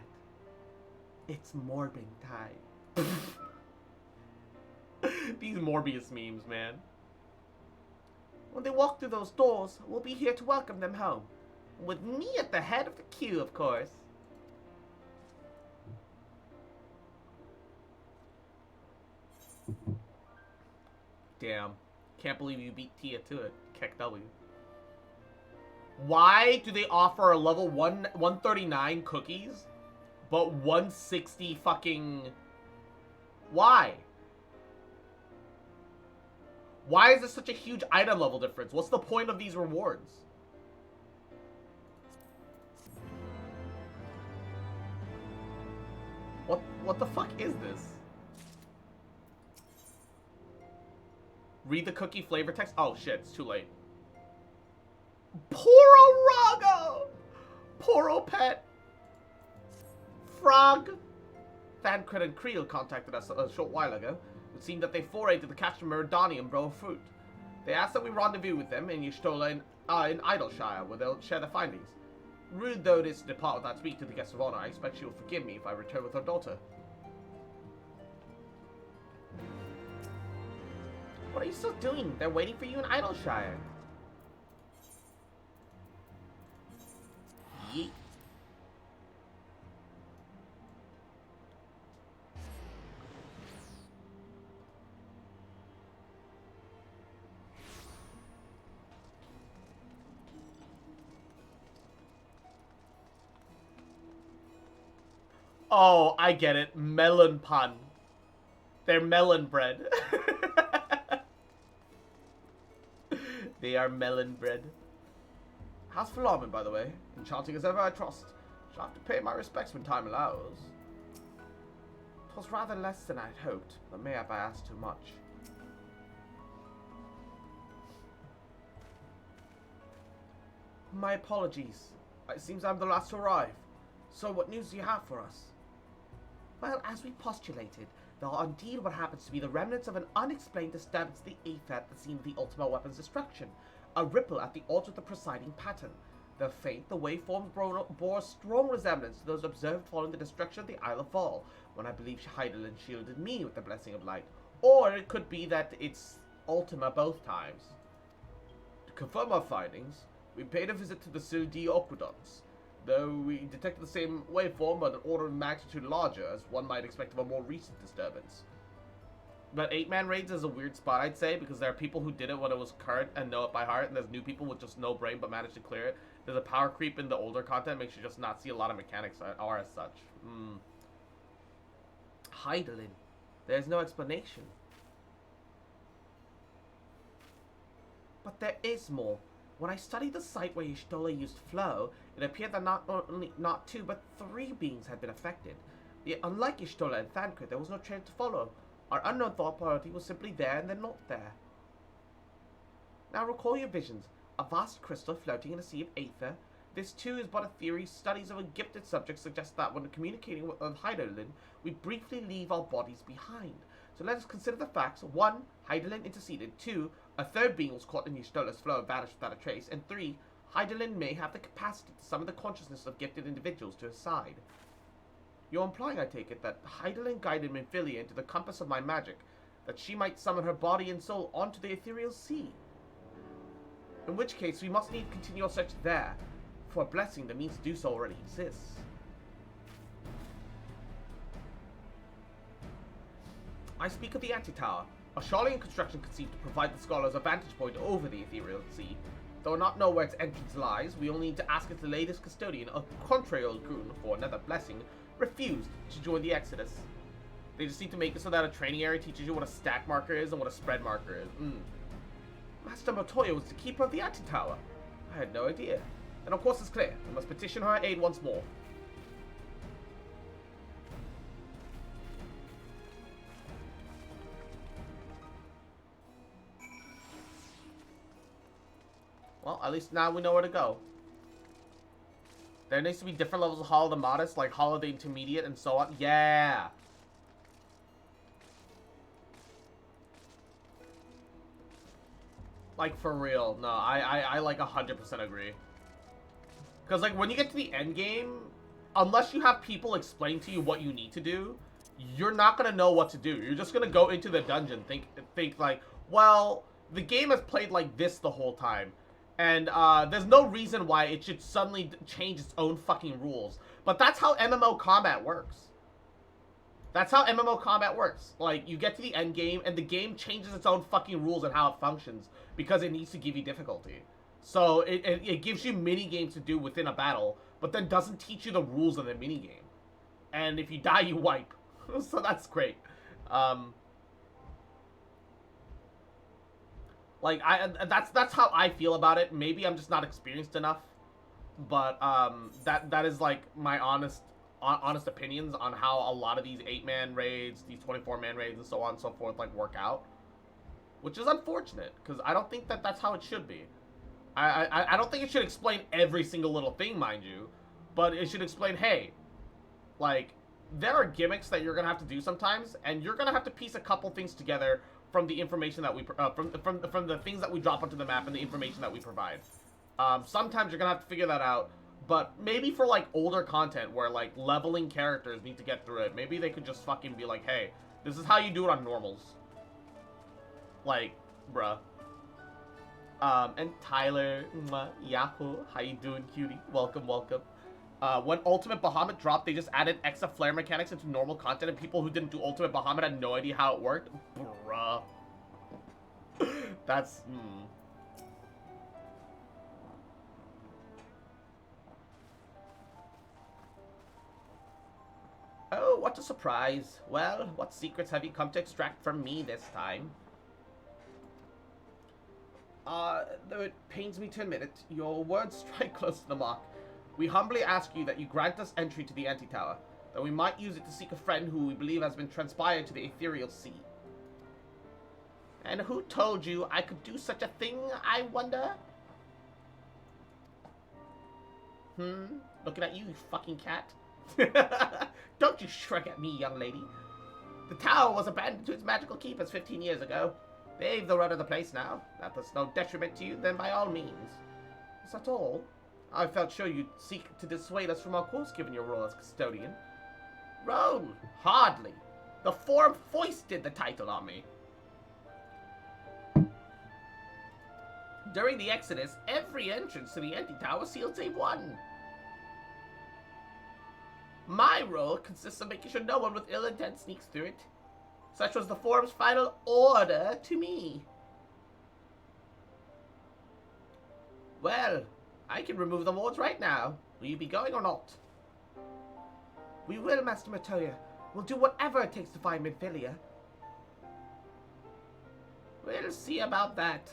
It's Morbin time. These Morbius memes, man. When they walk through those doors, we'll be here to welcome them home. With me at the head of the queue, of course. Damn. Can't believe you beat Tia to it. Keck W. Why do they offer a level 139 cookies, but 160 fucking... Why? Why is there such a huge item level difference? What's the point of these rewards? What the fuck is this? Read the cookie flavor text? Oh shit, it's too late. Poro Rago! Poro Pet! Frog! Thancred and Creel contacted us a short while ago. It seemed that they forayed to the catch of Meridanium Bro Fruit. They asked that we rendezvous with them in Y'shtola in Idleshire, where they'll share their findings. Rude though it is to depart without speaking to the guest of honor, I expect she will forgive me if I return with her daughter. What are you still doing? They're waiting for you in Idleshire. Yeet. Oh, I get it. Melon pun. They're melon bread. They are melon bread. How's Philomen, by the way? Enchanting as ever, I trust. Shall have to pay my respects when time allows. 'Twas rather less than I'd hoped, but may have I asked too much. My apologies. It seems I'm the last to arrive. So what news do you have for us? Well, as we postulated, there are indeed what happens to be the remnants of an unexplained disturbance of the Aether at the scene of the Ultima weapon's destruction. A ripple at the odds with the presiding pattern. The faint, the waveforms bore strong resemblance to those observed following the destruction of the Isle of Vol, when I believe Heidelin shielded me with the blessing of light. Or it could be that it's Ultima both times. To confirm our findings, we paid a visit to the Sildi Aqueducts. Though we detected the same waveform, but an order of magnitude larger, as one might expect of a more recent disturbance. But 8-man raids is a weird spot, I'd say, because there are people who did it when it was current and know it by heart, and there's new people with just no brain but managed to clear it. There's a power creep in the older content, makes you just not see a lot of mechanics or as such. Heidelin. There's no explanation. But there is more. When I studied the site where Y'shtola used flow, it appeared that not two, but 3 beings had been affected. Yet, unlike Y'shtola and Thancred, there was no trail to follow. Our unknown thought party was simply there and then not there. Now recall your visions. A vast crystal floating in a sea of aether. This too is but a theory. Studies of a gifted subject suggest that when communicating with Heidelin, we briefly leave our bodies behind. So let us consider the facts. 1. Heidelin interceded. 2. A 3rd being was caught in Y'shtola's flow and vanished without a trace. And 3. Heidelin may have the capacity to summon the consciousness of gifted individuals to his side. You're implying, I take it, that Heidelin guided Minfilia into the compass of my magic, that she might summon her body and soul onto the ethereal sea. In which case, we must need continue our search there, for a blessing that means to do so already exists. I speak of the Antitower, a Charlian construction conceived to provide the scholars a vantage point over the ethereal sea. Though I not know where its entrance lies, we only need to ask its latest custodian, a contrary old goon, for another blessing, refused to join the Exodus. They just need to make it so that a training area teaches you what a stack marker is and what a spread marker is. Master Montoya was the keeper of the anti-tower. I had no idea. And of course it's clear. We must petition her aid once more. Well, at least now we know where to go. There needs to be different levels of Hollow the Modest, like Hollow the Intermediate and so on. Yeah! Like, for real. No, I like 100% agree. Because, like, when you get to the end game, unless you have people explain to you what you need to do, you're not going to know what to do. You're just going to go into the dungeon, think like, well, the game has played like this the whole time. And there's no reason why it should suddenly change its own fucking rules. But that's how MMO combat works. That's how MMO combat works. Like, you get to the end game, and the game changes its own fucking rules and how it functions. Because it needs to give you difficulty. So, it gives you mini-games to do within a battle, but then doesn't teach you the rules of the mini-game. And if you die, you wipe. So that's great. Like, that's how I feel about it. Maybe I'm just not experienced enough. But, that is, like, my honest opinions on how a lot of these 8-man raids, these 24-man raids, and so on and so forth, like, work out. Which is unfortunate, because I don't think that that's how it should be. I don't think it should explain every single little thing, mind you. But it should explain, hey, like, there are gimmicks that you're going to have to do sometimes, and you're going to have to piece a couple things together from the information that we, from the things that we drop onto the map and the information that we provide. Sometimes you're going to have to figure that out. But maybe for, like, older content where, like, leveling characters need to get through it, maybe they could just fucking be like, hey, this is how you do it on normals. Like, bruh. And Tyler, Yahoo, how you doing, cutie? Welcome, welcome. When Ultimate Bahamut dropped, they just added extra flare mechanics into normal content, and people who didn't do Ultimate Bahamut had no idea how it worked. Bruh. That's, Oh, what a surprise. Well, what secrets have you come to extract from me this time? Though it pains me to admit it, your words strike close to the mark. We humbly ask you that you grant us entry to the Anti-Tower, that we might use it to seek a friend who we believe has been transpired to the Ethereal Sea. And who told you I could do such a thing, I wonder? Looking at you, you fucking cat. Don't you shrug at me, young lady. The tower was abandoned to its magical keepers 15 years ago. They've the run of the place now. That there's no detriment to you, then by all means. Is that all? I felt sure you'd seek to dissuade us from our course, given your role as custodian. Roll? Hardly. The Forum foisted the title on me. During the Exodus, every entrance to the Anti-Tower was sealed save one. My role consists of making sure no one with ill intent sneaks through it. Such was the Forum's final order to me. Well, I can remove the wards right now. Will you be going or not? We will, Master Matoya. We'll do whatever it takes to find Minfilia. We'll see about that.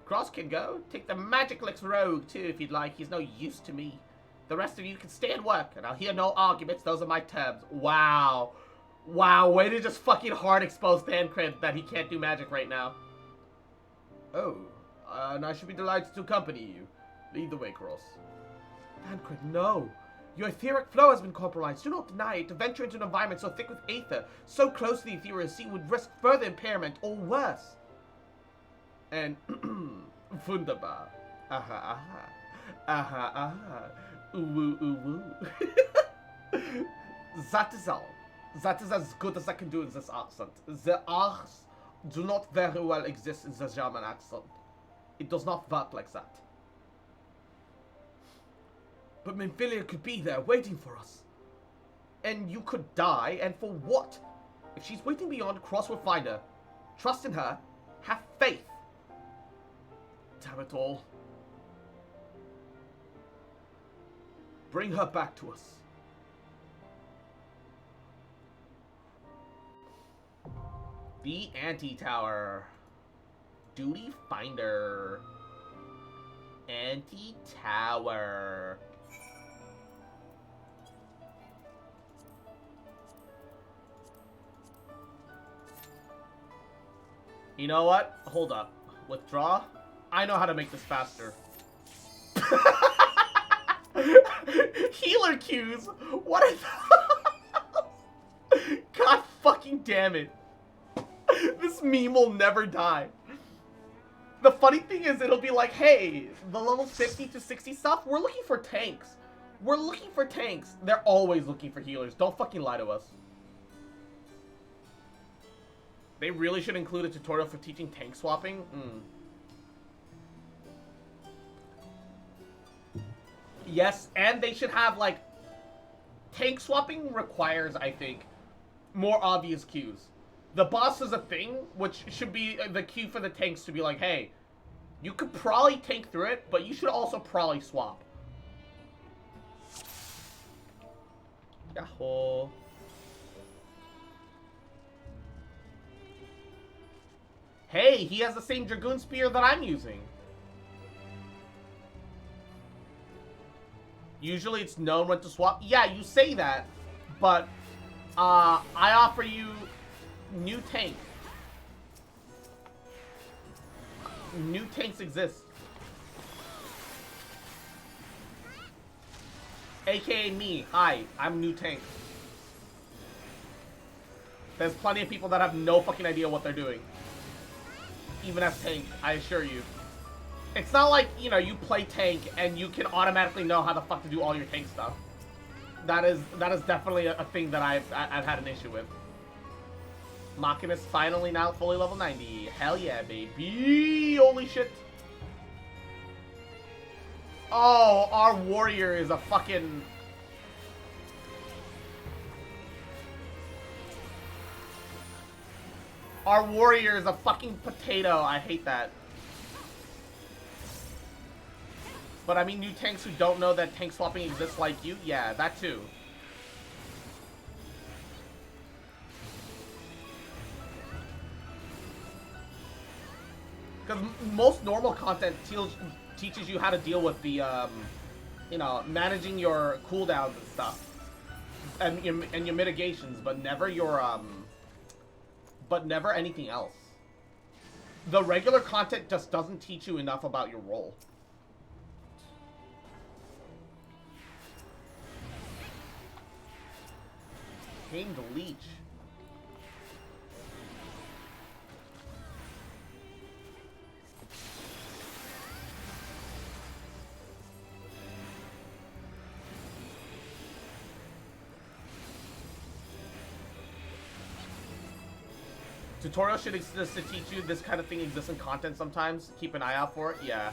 Cross can go. Take the Magiclix rogue, too, if you'd like. He's no use to me. The rest of you can stay and work, and I'll hear no arguments. Those are my terms. Wow. Wow, way to just fucking hard expose Thancred that he can't do magic right now. Oh, and I should be delighted to accompany you. Lead the way, Cross. Thancred, no. Your etheric flow has been compromised. Do not deny it. To venture into an environment so thick with aether, so close to the ethereal sea, would risk further impairment, or worse. And, wunderbar. Aha, aha. Aha, aha. Uwu, uwu. That is all. That is as good as I can do in this accent. The R's do not very well exist in the German accent. It does not work like that. But Minfilia could be there, waiting for us. And you could die, and for what? If she's waiting beyond, Cross will find her. Trust in her. Have faith. Damn it all. Bring her back to us. The anti-tower. Duty finder. Anti-tower. You know what? Hold up. Withdraw? I know how to make this faster. Healer queues? What is God fucking damn it. This meme will never die. The funny thing is, it'll be like, hey, the level 50 to 60 stuff, we're looking for tanks. We're looking for tanks. They're always looking for healers. Don't fucking lie to us. They really should include a tutorial for teaching tank swapping. Yes, and they should have, like, tank swapping requires, I think, more obvious cues. The boss is a thing, which should be the cue for the tanks to be like, hey, you could probably tank through it, but you should also probably swap. Yahoo. Hey, he has the same Dragoon Spear that I'm using. Usually it's known when to swap. Yeah, you say that, but I offer you new tank. New tanks exist. AKA me. Hi, I'm new tank. There's plenty of people that have no fucking idea what they're doing. Even as tank, I assure you. It's not like, you know, you play tank and you can automatically know how the fuck to do all your tank stuff. That is definitely a thing that I've had an issue with. Machina is finally now fully level 90. Hell yeah, baby. Holy shit. Oh, our warrior is a fucking... Our warrior is a fucking potato. I hate that. But I mean, new tanks who don't know that tank swapping exists like you? Yeah, that too. Because most normal content teaches you how to deal with the, you know, managing your cooldowns and stuff. And your mitigations, but never your, but never anything else. The regular content just doesn't teach you enough about your role. Tamed Leech. Tutorial should exist to teach you this kind of thing exists in content sometimes. Keep an eye out for it. Yeah.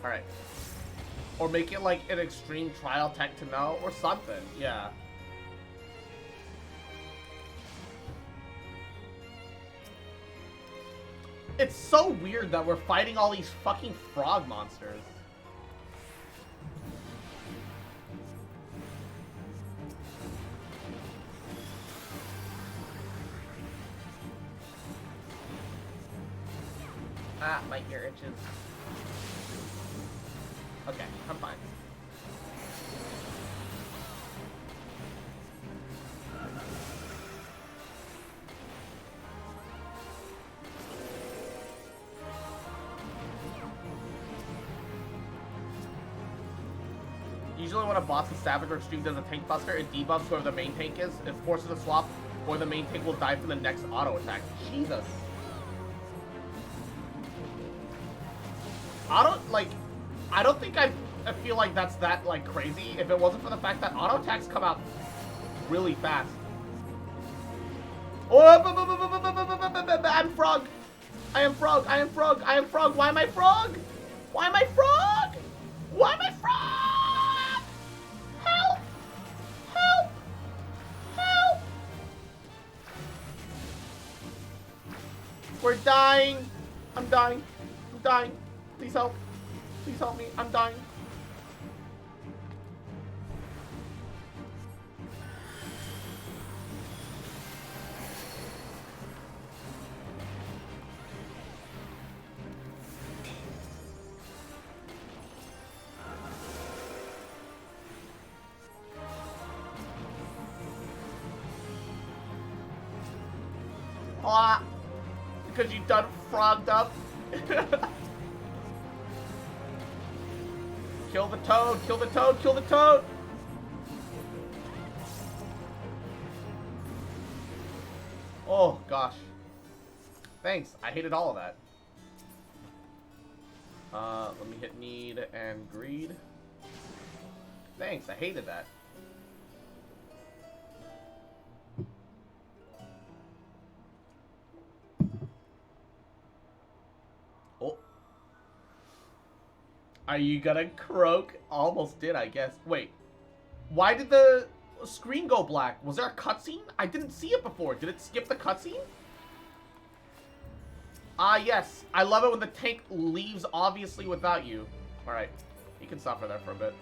Alright. Or make it like an extreme trial tech to know or something. Yeah. It's so weird that we're fighting all these fucking frog monsters. Ah, my ear itches. Okay, I'm fine. Usually when a boss is Savage or Stream does a tank buster, it debuffs whoever the main tank is. It forces a swap, or the main tank will die from the next auto attack. Jesus. I don't think I feel like that's that, like, crazy if it wasn't for the fact that auto attacks come out really fast. Oh, I'm frog! I am frog. I am frog. I am frog. Why am I frog? Why am I frog? Why am I frog? Help! Help! Help! We're dying. I'm dying. I'm dying. Please help. Please help me. I'm dying. Ah, because you done frogged up. Kill the toad, kill the toad, kill the toad! Oh, gosh. Thanks, I hated all of that. Let me hit need and greed. Thanks, I hated that. Oh. Are you gonna croak? Almost did, I guess. Wait. Why did the screen go black? Was there a cutscene? I didn't see it before. Did it skip the cutscene? Ah, yes. I love it when the tank leaves obviously without you. Alright. You can suffer there for a bit.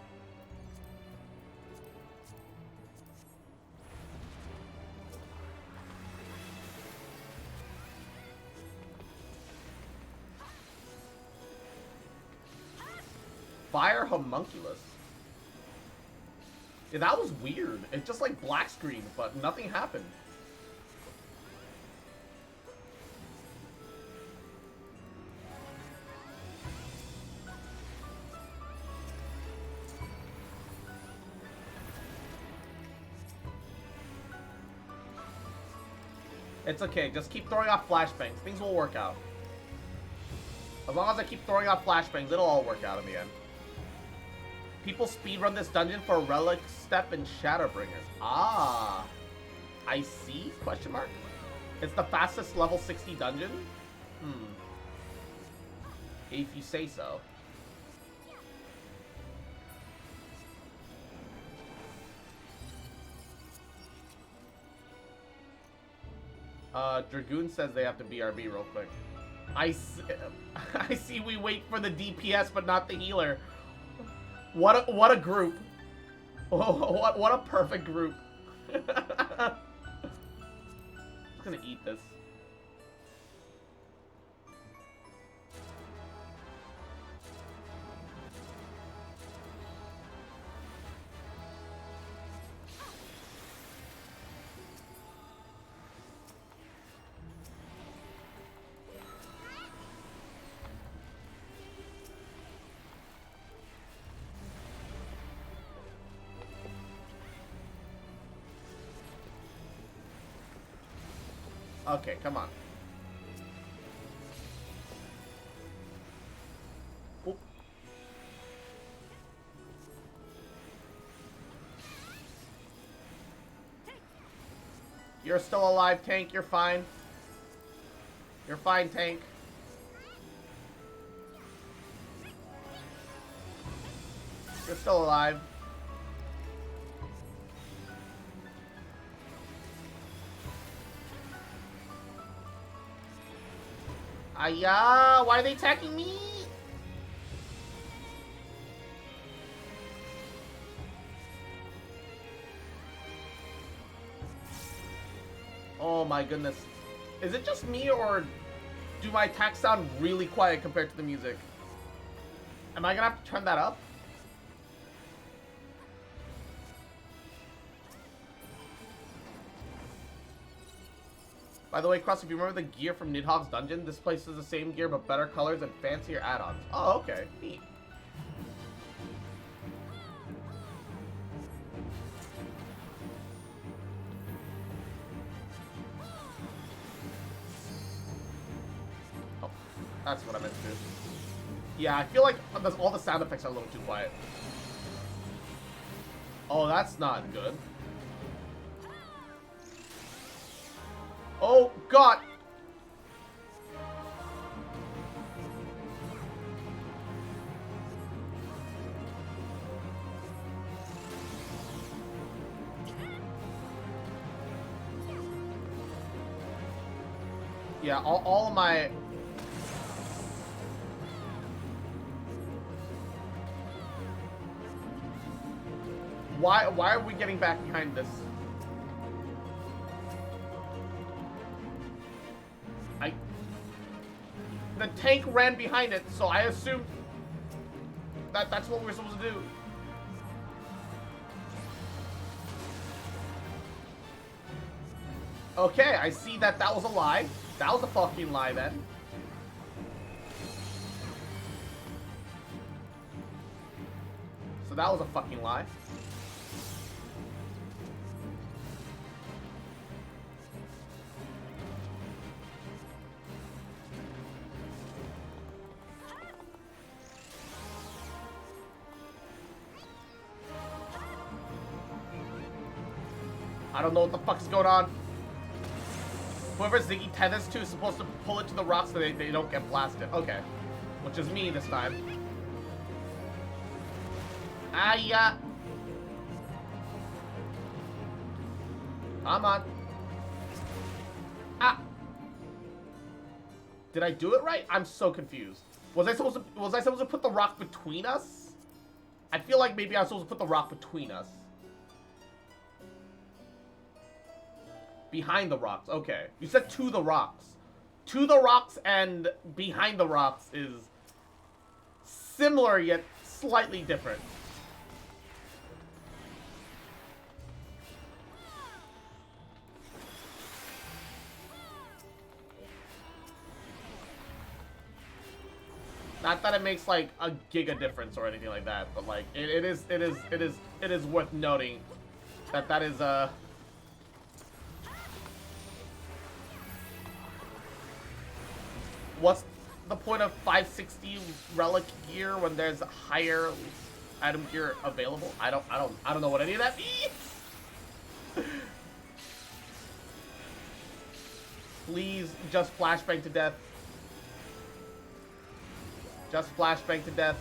Fire homunculus. Yeah, that was weird. It just like black screen, but nothing happened. It's okay, just keep throwing off flashbangs. Things will work out. As long as I keep throwing off flashbangs, it'll all work out in the end. People speedrun this dungeon for Relic Step and Shadowbringers. Ah. I see? Question mark? It's the fastest level 60 dungeon? If you say so. Dragoon says they have to BRB real quick. I see we wait for the DPS but not the healer. What a group. What a perfect group. I'm gonna eat this. Okay, come on. Oop. You're still alive, Tank. You're fine. You're fine, Tank. You're still alive. Aya, why are they attacking me? Oh my goodness. Is it just me or do my attacks sound really quiet compared to the music? Am I gonna have to turn that up? By the way, Cross, if you remember the gear from Nidhogg's dungeon, this place is the same gear but better colors and fancier add-ons. Oh, okay. Neat. Oh, that's what I meant to do. Yeah, I feel like all the sound effects are a little too quiet. Oh, that's not good. Oh, God! Yeah, all of my... Why are we getting back behind this? The tank ran behind it, so I assumed that's what we're supposed to do. Okay, I see that was a lie. That was a fucking lie then. So that was a fucking lie. I don't know what the fuck is going on. Whoever Ziggy tethers to is supposed to pull it to the rocks so they don't get blasted. Okay. Which is me this time. Yeah. Come on. Ah. Did I do it right? I'm so confused. Was I supposed to put the rock between us? I feel like maybe I was supposed to put the rock between us. Behind the rocks. Okay. You said to the rocks. To the rocks and behind the rocks is similar yet slightly different. Not that it makes like a giga difference or anything like that, but like it is worth noting that is what's the point of 560 relic gear when there's higher item gear available? I don't know what any of that means. Please just flashbang to death. Just flashbang to death.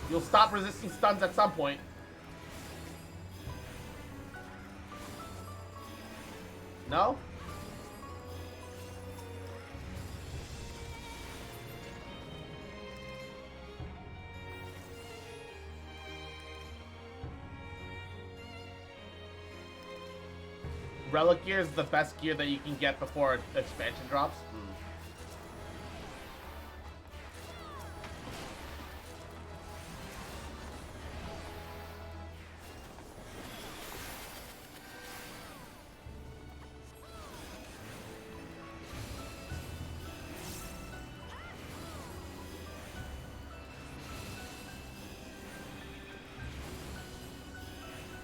You'll stop resisting stuns at some point. No? Relic gear is the best gear that you can get before expansion drops.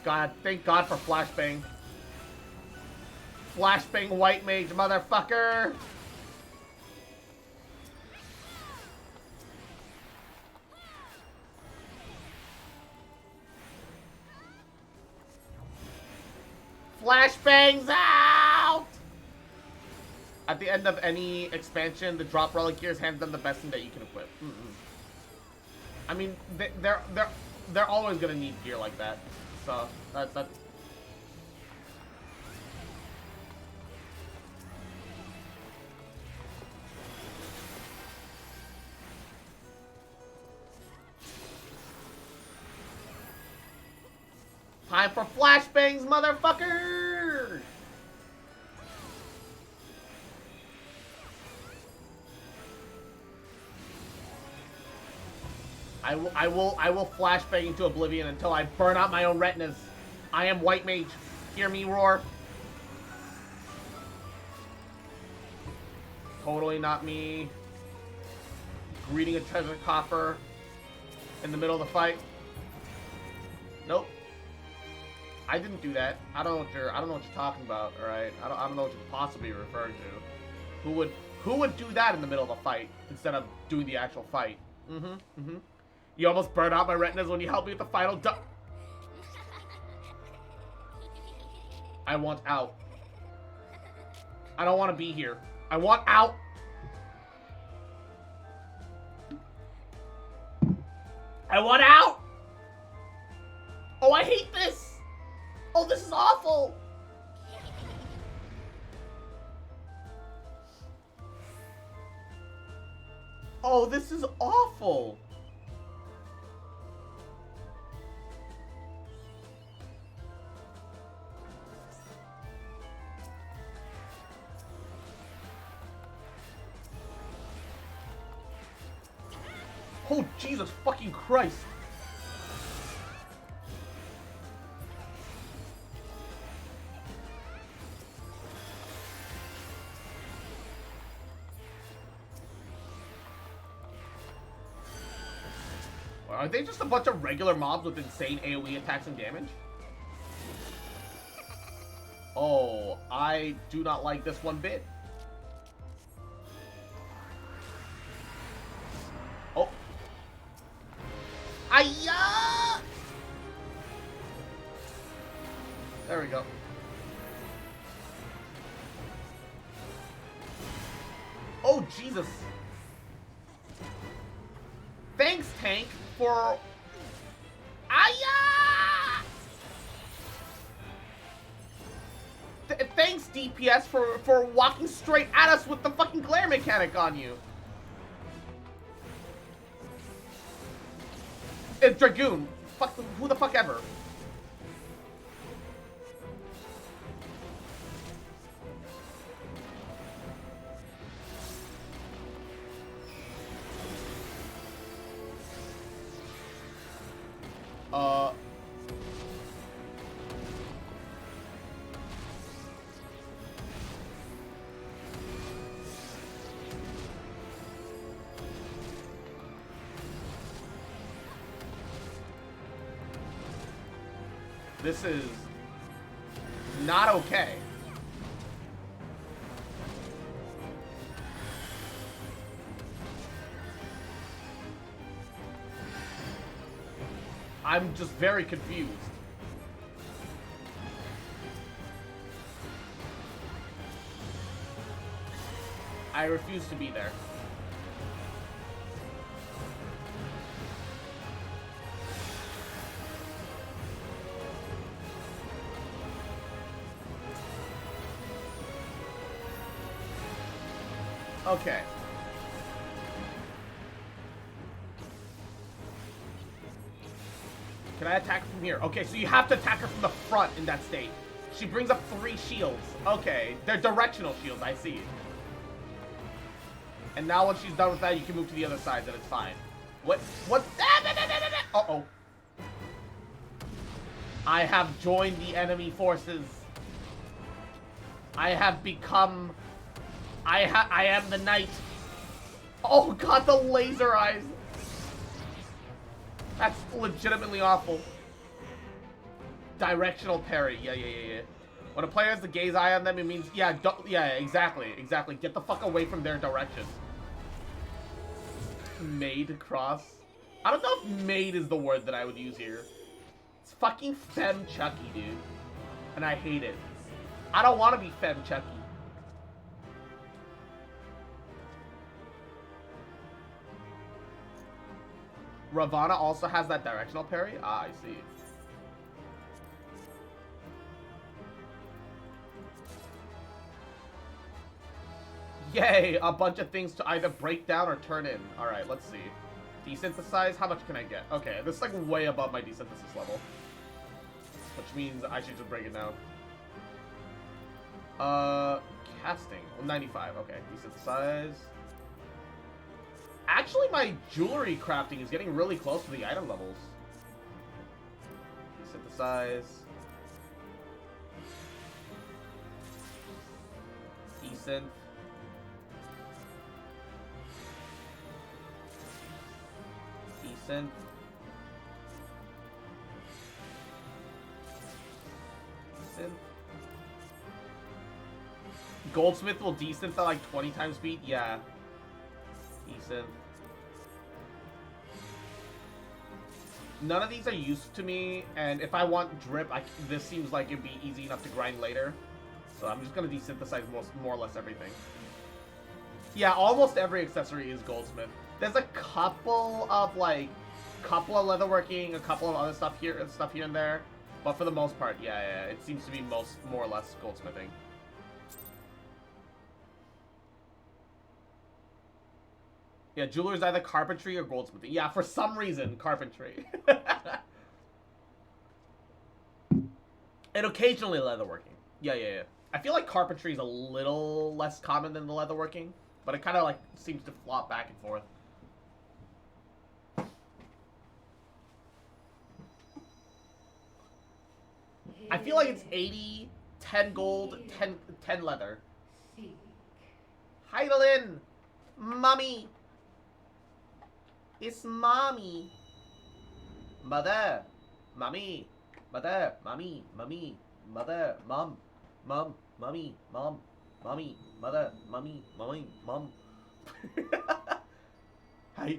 God, thank God for flashbang. Flashbang white mage, motherfucker! Flashbangs out! At the end of any expansion, the drop relic gear is hands down the best thing that you can equip. I mean, they're always gonna need gear like that. So that's time for flashbangs, motherfucker! I will flashbang into oblivion until I burn out my own retinas. I am white mage. Hear me roar. Totally not me. Greeting a treasure coffer in the middle of the fight. Nope. I didn't do that. I don't know what you're talking about, alright? I don't know what you're possibly referring to. Who would do that in the middle of a fight instead of doing the actual fight? You almost burned out my retinas when you helped me with the final I want out. I don't want to be here. I want out. I want out. Oh, I hate this. Oh, this is awful. Oh, this is awful. Oh, Jesus fucking Christ. Are they just a bunch of regular mobs with insane AoE attacks and damage? Oh, I do not like this one bit. Oh. Ayah! There we go. Oh, Jesus. Thanks, tank, for... Ayah! Thanks, DPS, for walking straight at us with the fucking glare mechanic on you. It's Dragoon. Fuck, who the fuck ever. This is not okay. I'm just very confused. I refuse to be there. Okay. Can I attack from here? Okay, so you have to attack her from the front in that state. She brings up 3 shields. Okay, they're directional shields, I see. And now when she's done with that, you can move to the other side, then it's fine. What? Uh-oh. I have joined the enemy forces. I have become... I am the knight. Oh god, the laser eyes. That's legitimately awful. Directional parry. Yeah. When a player has the gaze eye on them, it means, yeah, exactly. Get the fuck away from their direction. Maid cross. I don't know if maid is the word that I would use here. It's fucking femme Chucky, dude. And I hate it. I don't want to be femme Chucky. Ravana also has that directional parry? Ah, I see. Yay! A bunch of things to either break down or turn in. Alright, let's see. Desynthesize? How much can I get? Okay, this is like way above my desynthesis level. Which means I should just break it down. Casting. Well, 95. Okay, desynthesize. Actually, my jewelry crafting is getting really close to the item levels. Desynthesize. Desynth. Desynth. Desynth. Goldsmith will desynth at like 20 times speed? Yeah. Desynth. None of these are used to me, and if I want drip, this seems like it'd be easy enough to grind later. So I'm just gonna desynthesize more or less everything. Yeah, almost every accessory is Goldsmith. There's a couple of leatherworking, a couple of other stuff here and there, but for the most part, yeah, it seems to be more or less goldsmithing. Yeah, jeweler is either carpentry or goldsmithing. Yeah, for some reason, carpentry. And occasionally leatherworking. Yeah. I feel like carpentry is a little less common than the leatherworking, but it kind of like seems to flop back and forth. I feel like it's 80, 10 gold, 10 leather. Heidelin! Mommy! It's mommy! Mother! Mommy! Mother! Mommy! Mommy! Mother! Mom! Mom! Mommy! Mom! Mommy! Mother! Mommy! Mommy! Mom! Hi!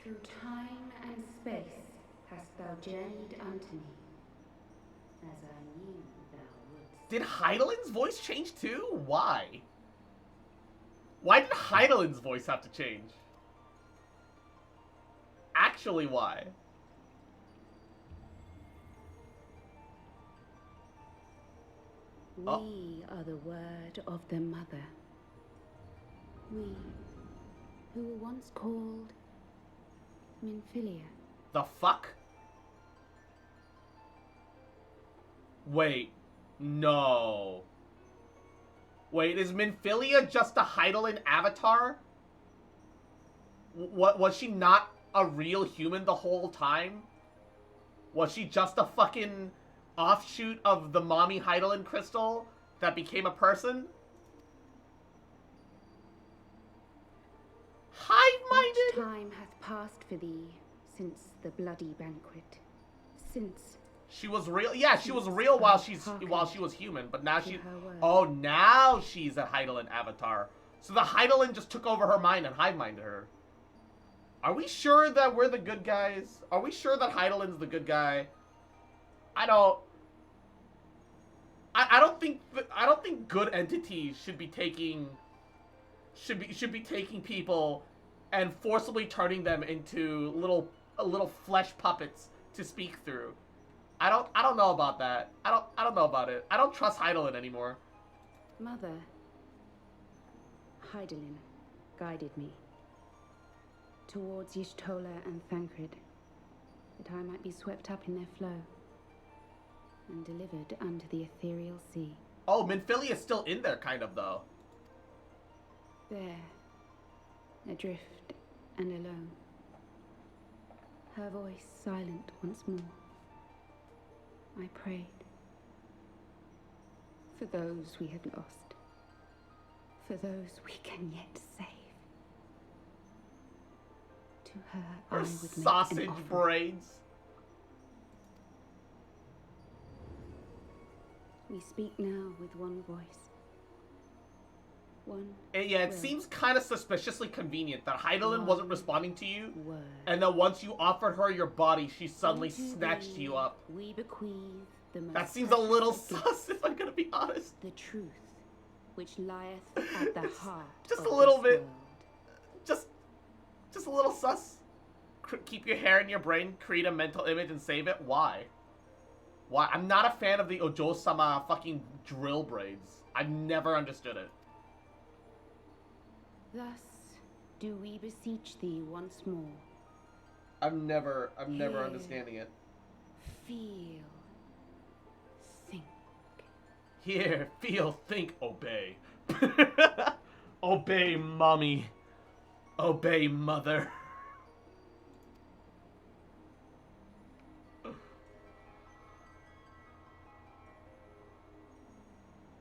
Through time and space hast thou journeyed unto me, as I knew thou wouldst. Did Heidelin's voice change too? Why? Why did Heidelin's voice have to change? Actually, why? We are the word of the mother. We, who were once called Minfilia. The fuck? Wait. No. Wait, is Minfilia just a Heidelin avatar? What, was she not a real human the whole time? Was she just a fucking offshoot of the mommy Heidelin crystal that became a person? Hive-minded? Much time hath passed for thee since the bloody banquet. Since she was real. Yeah, she was real while she was human, but now she. Oh, now she's a Heidelin avatar. So the Heidelin just took over her mind and hive-minded her. Are we sure that we're the good guys? Are we sure that Heidelin's the good guy? I don't think good entities should be taking people and forcibly turning them into little flesh puppets to speak through. I don't know about that. I don't know about it. I don't trust Heidelin anymore. Mother, Heidelin guided me towards Y'shtola and Thancred, that I might be swept up in their flow and delivered unto the ethereal sea. Oh, Minfilia's still in there, kind of, though. There, adrift and alone, her voice silent once more, I prayed for those we had lost, for those we can yet save. To her I would make sausage an offer. braids. We speak now with one voice. One Yeah, it will. seems kind of suspiciously convenient that Heidelin wasn't responding to you, word. and then once you offered her your body, she suddenly Unto snatched thee you up. We bequeath the most That seems a little precious sus, if I'm gonna be honest. the truth, which lieth at the heart Just of a little this bit. world. Just a little sus. Keep your hair in your brain, create a mental image, and save it. Why? Why? I'm not a fan of the Ojo-sama fucking drill braids. I've never understood it. Thus do we beseech thee once more. I'm never Hear, understanding it. Feel, think. Hear, feel, think, obey. Obey, mommy. Obey, mother.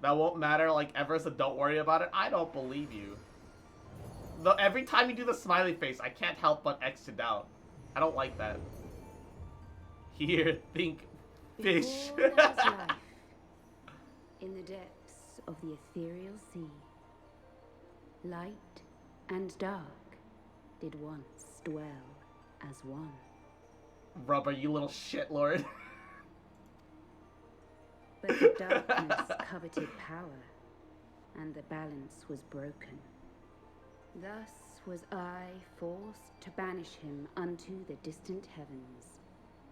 That won't matter like ever, so don't worry about it. I don't believe you. Though every time you do the smiley face, I can't help but X it out. I don't like that. Hear, think, fish. Before lies life, in the depths of the ethereal sea, light and dark did once dwell as one. Rubber, you little shit lord. But the darkness coveted power, and the balance was broken. Thus was I forced to banish him unto the distant heavens,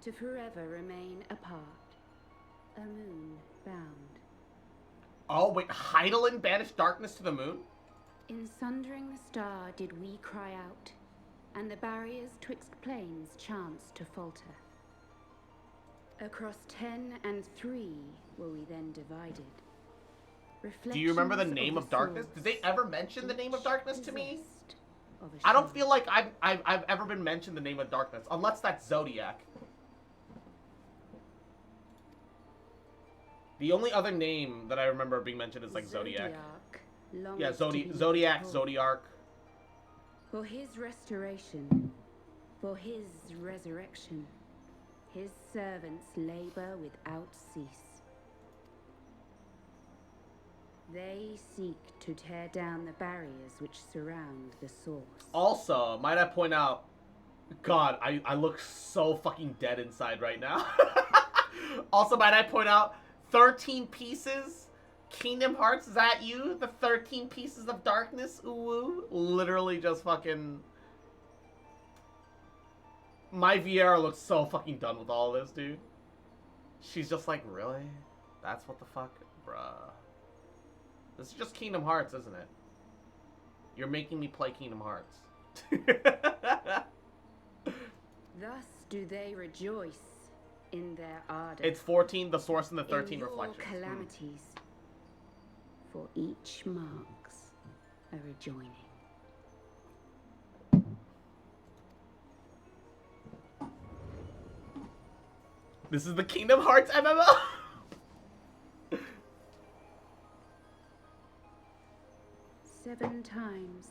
to forever remain apart, a moon bound. Oh, wait, Heidelin banished darkness to the moon? In sundering the star did we cry out, and the barriers twixt planes chanced to falter. Across 10 and 3 were we then divided. Do you remember the name of darkness? Did they ever mention the name of darkness to me? I don't feel like I've ever been mentioned the name of darkness, unless that's Zodiac. The only other name that I remember being mentioned is like Zodiac. Yeah, Zodiac, Zodiark. For his restoration, for his resurrection, his servants labor without cease. They seek to tear down the barriers which surround the source. Also, might I point out, God, I look so fucking dead inside right now. Also, might I point out, 13 pieces? Kingdom Hearts, is that you? The 13 pieces of darkness? Ooh, literally just fucking... My VR looks so fucking done with all this, dude. She's just like, really? That's what the fuck? Bruh. This is just Kingdom Hearts, isn't it? You're making me play Kingdom Hearts. Thus do they rejoice in their ardor. It's 14, the source, and the 13 in your reflections. calamities. For each marks a rejoining. This is the Kingdom Hearts MMO? 7 times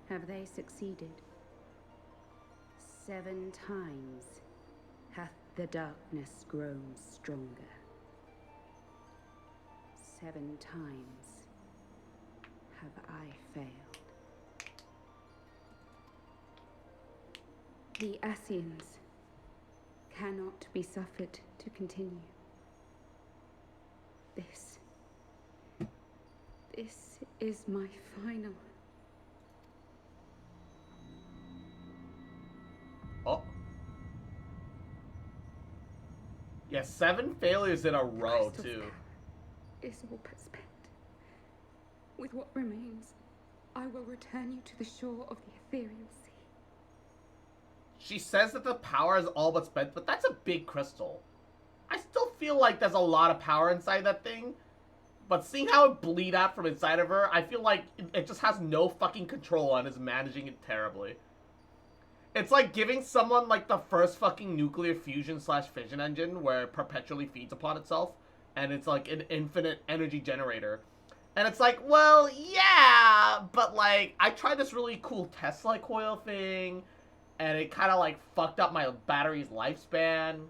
have they succeeded. 7 times hath the darkness grown stronger. 7 times have I failed. The Ascians cannot be suffered to continue. This is my final. Oh. Yeah, 7 failures in a row, too. Is all but spent. With what remains, I will return you to the shore of the ethereal sea. She says that the power is all but spent, but that's a big crystal. I still feel like there's a lot of power inside that thing. But seeing how it bleed out from inside of her, I feel like it just has no fucking control and is managing it terribly. It's like giving someone like the first fucking nuclear fusion / fission engine where it perpetually feeds upon itself. And it's like an infinite energy generator. And it's like, well, yeah, but like, I tried this really cool Tesla coil thing. And it kind of like fucked up my battery's lifespan.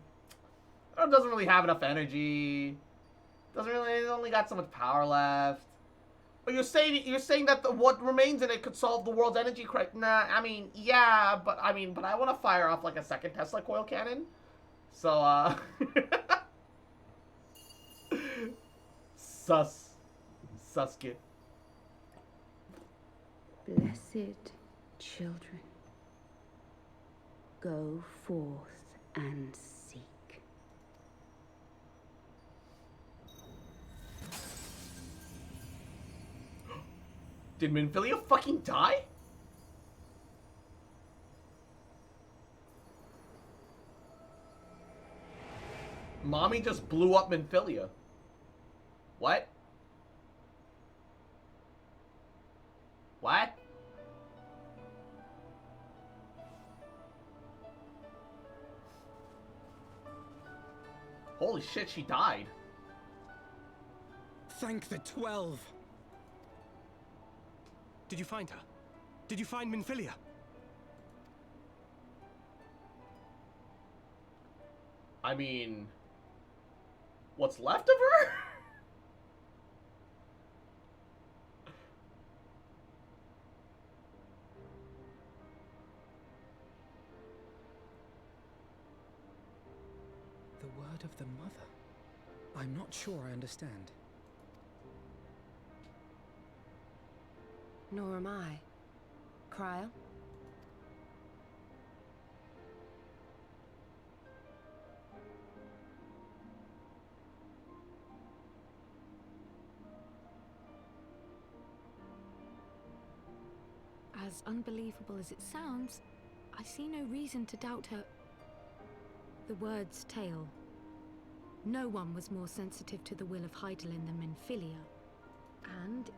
It doesn't really have enough energy. It only got so much power left. But you're saying that what remains in it could solve the world's energy crisis. Nah, I mean, yeah, but I want to fire off like a second Tesla coil cannon. So, Suske. Blessed children, go forth and seek. Did Minfilia fucking die? Mommy just blew up Minfilia. What? What? Holy shit, she died. Thank the 12. Did you find her? Did you find Minfilia? I mean, what's left of her? The word of the mother. I'm not sure I understand. Nor am I. Cryle? as unbelievable as it sounds, I see no reason to doubt her. The word's tale. No one was more sensitive to the will of Hydaelyn than Minfilia. And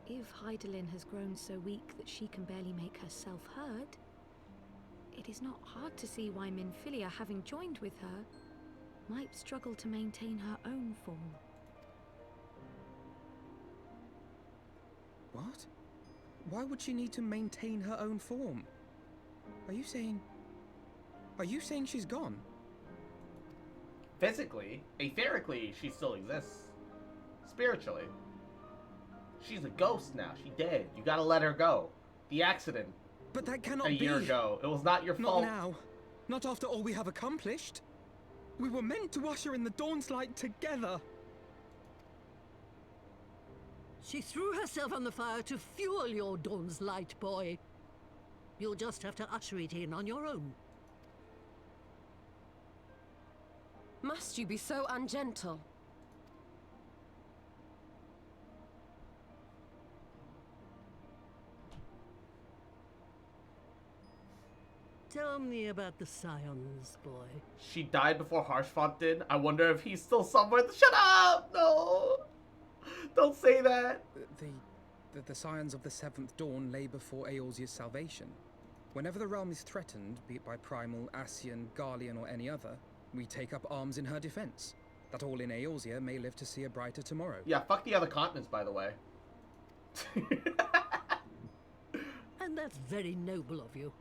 if Hydaelyn has grown so weak that she can barely make herself heard, it is not hard to see why Minfilia, having joined with her, might struggle to maintain her own form. What? Why would she need to maintain her own form? Are you saying she's gone? Physically, etherically, she still exists. Spiritually. She's a ghost now. She dead. You gotta let her go. The accident. But that cannot be. A year ago. It was not your fault. Not now. Not after all we have accomplished. We were meant to usher in the dawn's light together. She threw herself on the fire to fuel your dawn's light, boy. You'll just have to usher it in on your own. Must you be so ungentle? Tell me about the Scions, boy. She died before Harshfont did. I wonder if he's still somewhere. Shut up! No! Don't say that! The Scions of the Seventh Dawn lay before Eorzea's salvation. Whenever the realm is threatened, be it by Primal, Ascian, Garlean, or any other, we take up arms in her defense, that all in Eorzea may live to see a brighter tomorrow. Yeah, fuck the other continents, by the way. And that's very noble of you.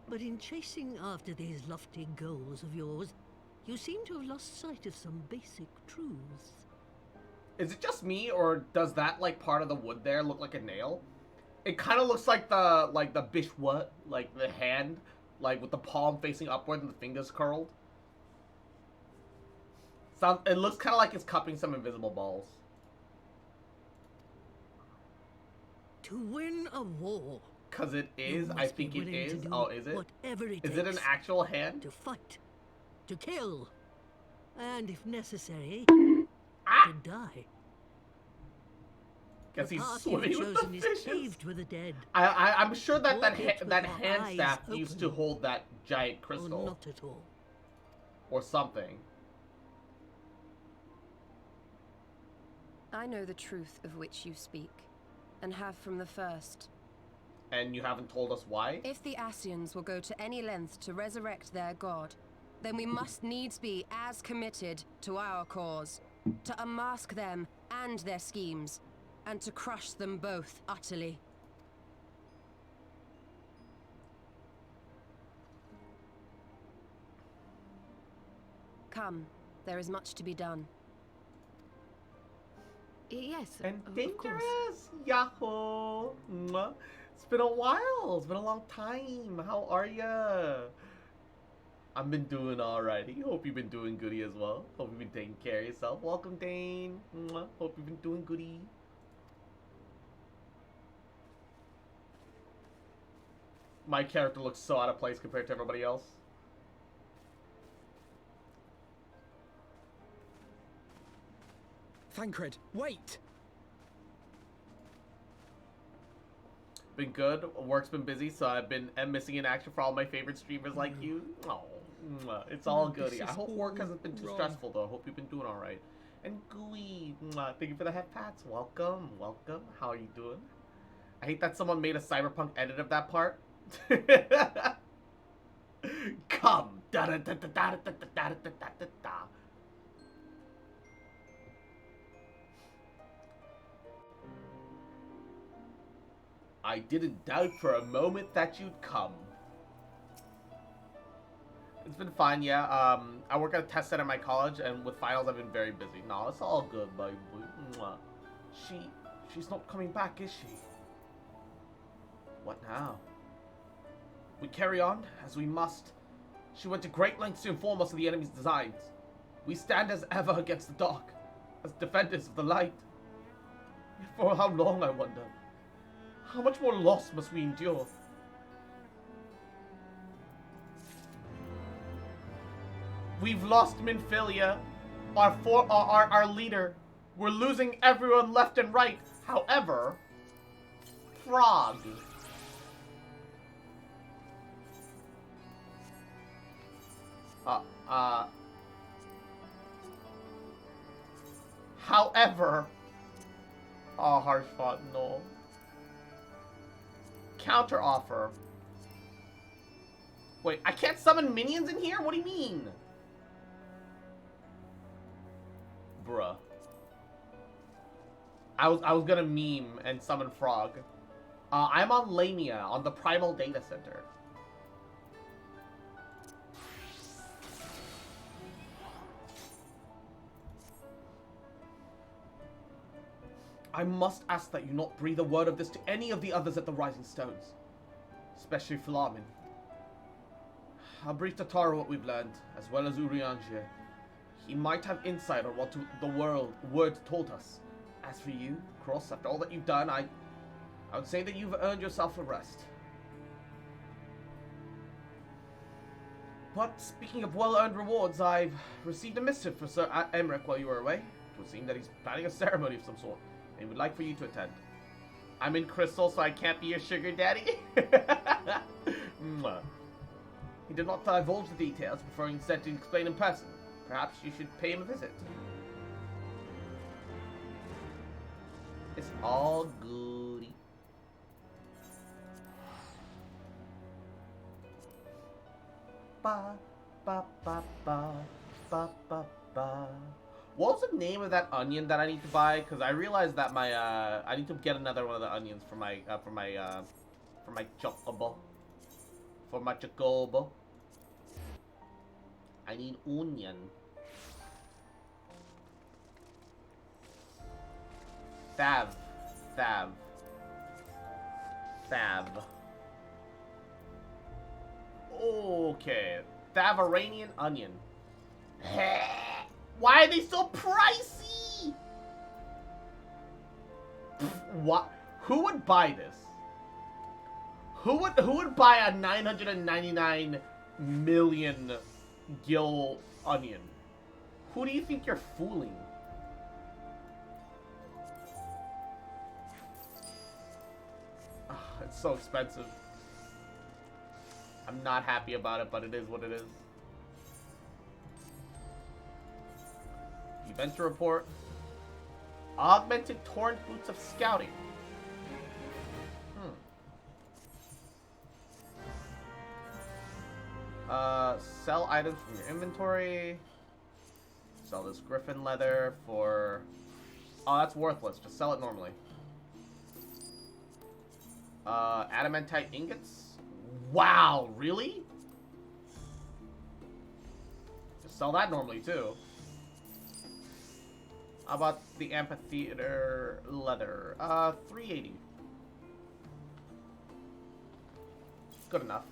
But in chasing after these lofty goals of yours, you seem to have lost sight of some basic truths. Is it just me, or does that, like, part of the wood there look like a nail? It kind of looks like the bish what? Like, the hand, like, with the palm facing upward and the fingers curled. It looks kind of like it's cupping some invisible balls. To win a war. Because it is, I think it is. Oh, is it? Whatever it is it an actual hand? To fight, to kill, and if necessary, to die. Guess the he's path swimming you've with chosen the is fishes. paved with the dead. I'm sure that that your hand eyes staff open. used to hold that giant crystal. Or not at all. Or something. I know the truth of which you speak, and have from the first. And you haven't told us why? If the Ascians will go to any length to resurrect their god, then we must needs be as committed to our cause, to unmask them and their schemes, and to crush them both utterly. Come, there is much to be done. Yes, and of dangerous. course. Yahoo! Mwah. It's been a while. It's been a long time. How are ya? I've been doing alrighty. Hope you've been doing goody as well. Hope you've been taking care of yourself. Welcome, Dane. Mwah. Hope you've been doing goody. My character looks so out of place compared to everybody else. Thancred, wait! Been good. Work's been busy, so I've been missing in action for all my favorite streamers like you. Oh, it's all goody. I hope work hasn't been too stressful, though. I hope you've been doing all right. And Gooey, thank you for the head pats. Welcome, welcome. How are you doing? I hate that someone made a cyberpunk edit of that part. Come. Da da da da da da da da da da da. I didn't doubt for a moment that you'd come. It's been fine, yeah. I work at a test center at my college, and with finals I've been very busy. No, it's all good, baby. She's not coming back, is she? What now? We carry on, as we must. She went to great lengths to inform us of the enemy's designs. We stand as ever against the dark, as defenders of the light. For how long, I wonder? How much more loss must we endure? We've lost Minfilia, our leader. We're losing everyone left and right. However, Frog. However, oh, harsh fought, no. Counter offer. Wait, I can't summon minions in here? What do you mean? Bruh. I was gonna meme and summon Frog. I'm on Lamia, on the Primal Data Center. I must ask that you not breathe a word of this to any of the others at the Rising Stones. Especially Flamin. I'll brief Tataru what we've learned, as well as Urianger. He might have insight on what the word told us. As for you, Cross, after all that you've done, I would say that you've earned yourself a rest. But speaking of well-earned rewards, I've received a missive for Sir Emmerich while you were away. It would seem that he's planning a ceremony of some sort, and would like for you to attend. I'm in Crystal, so I can't be your sugar daddy. He did not divulge the details, preferring instead to explain in person. Perhaps you should pay him a visit. It's all goody. Ba ba ba ba ba ba ba. What was the name of that onion that I need to buy? Because I realized that my I need to get another one of the onions for my chocobo. For my chocobo. I need onion. Thav. Okay. Thavaranian onion. Why are they so pricey? What? Who would buy this? Who would buy a 999 million gil onion? Who do you think you're fooling? It's so expensive. I'm not happy about it, but it is what it is. Adventure report. Augmented torrent boots of scouting. Sell items from your inventory. Sell this griffin leather for... Oh, that's worthless. Just sell it normally. Adamantite ingots. Wow, really? Just sell that normally, too. How about the amphitheater leather? 380. Good enough.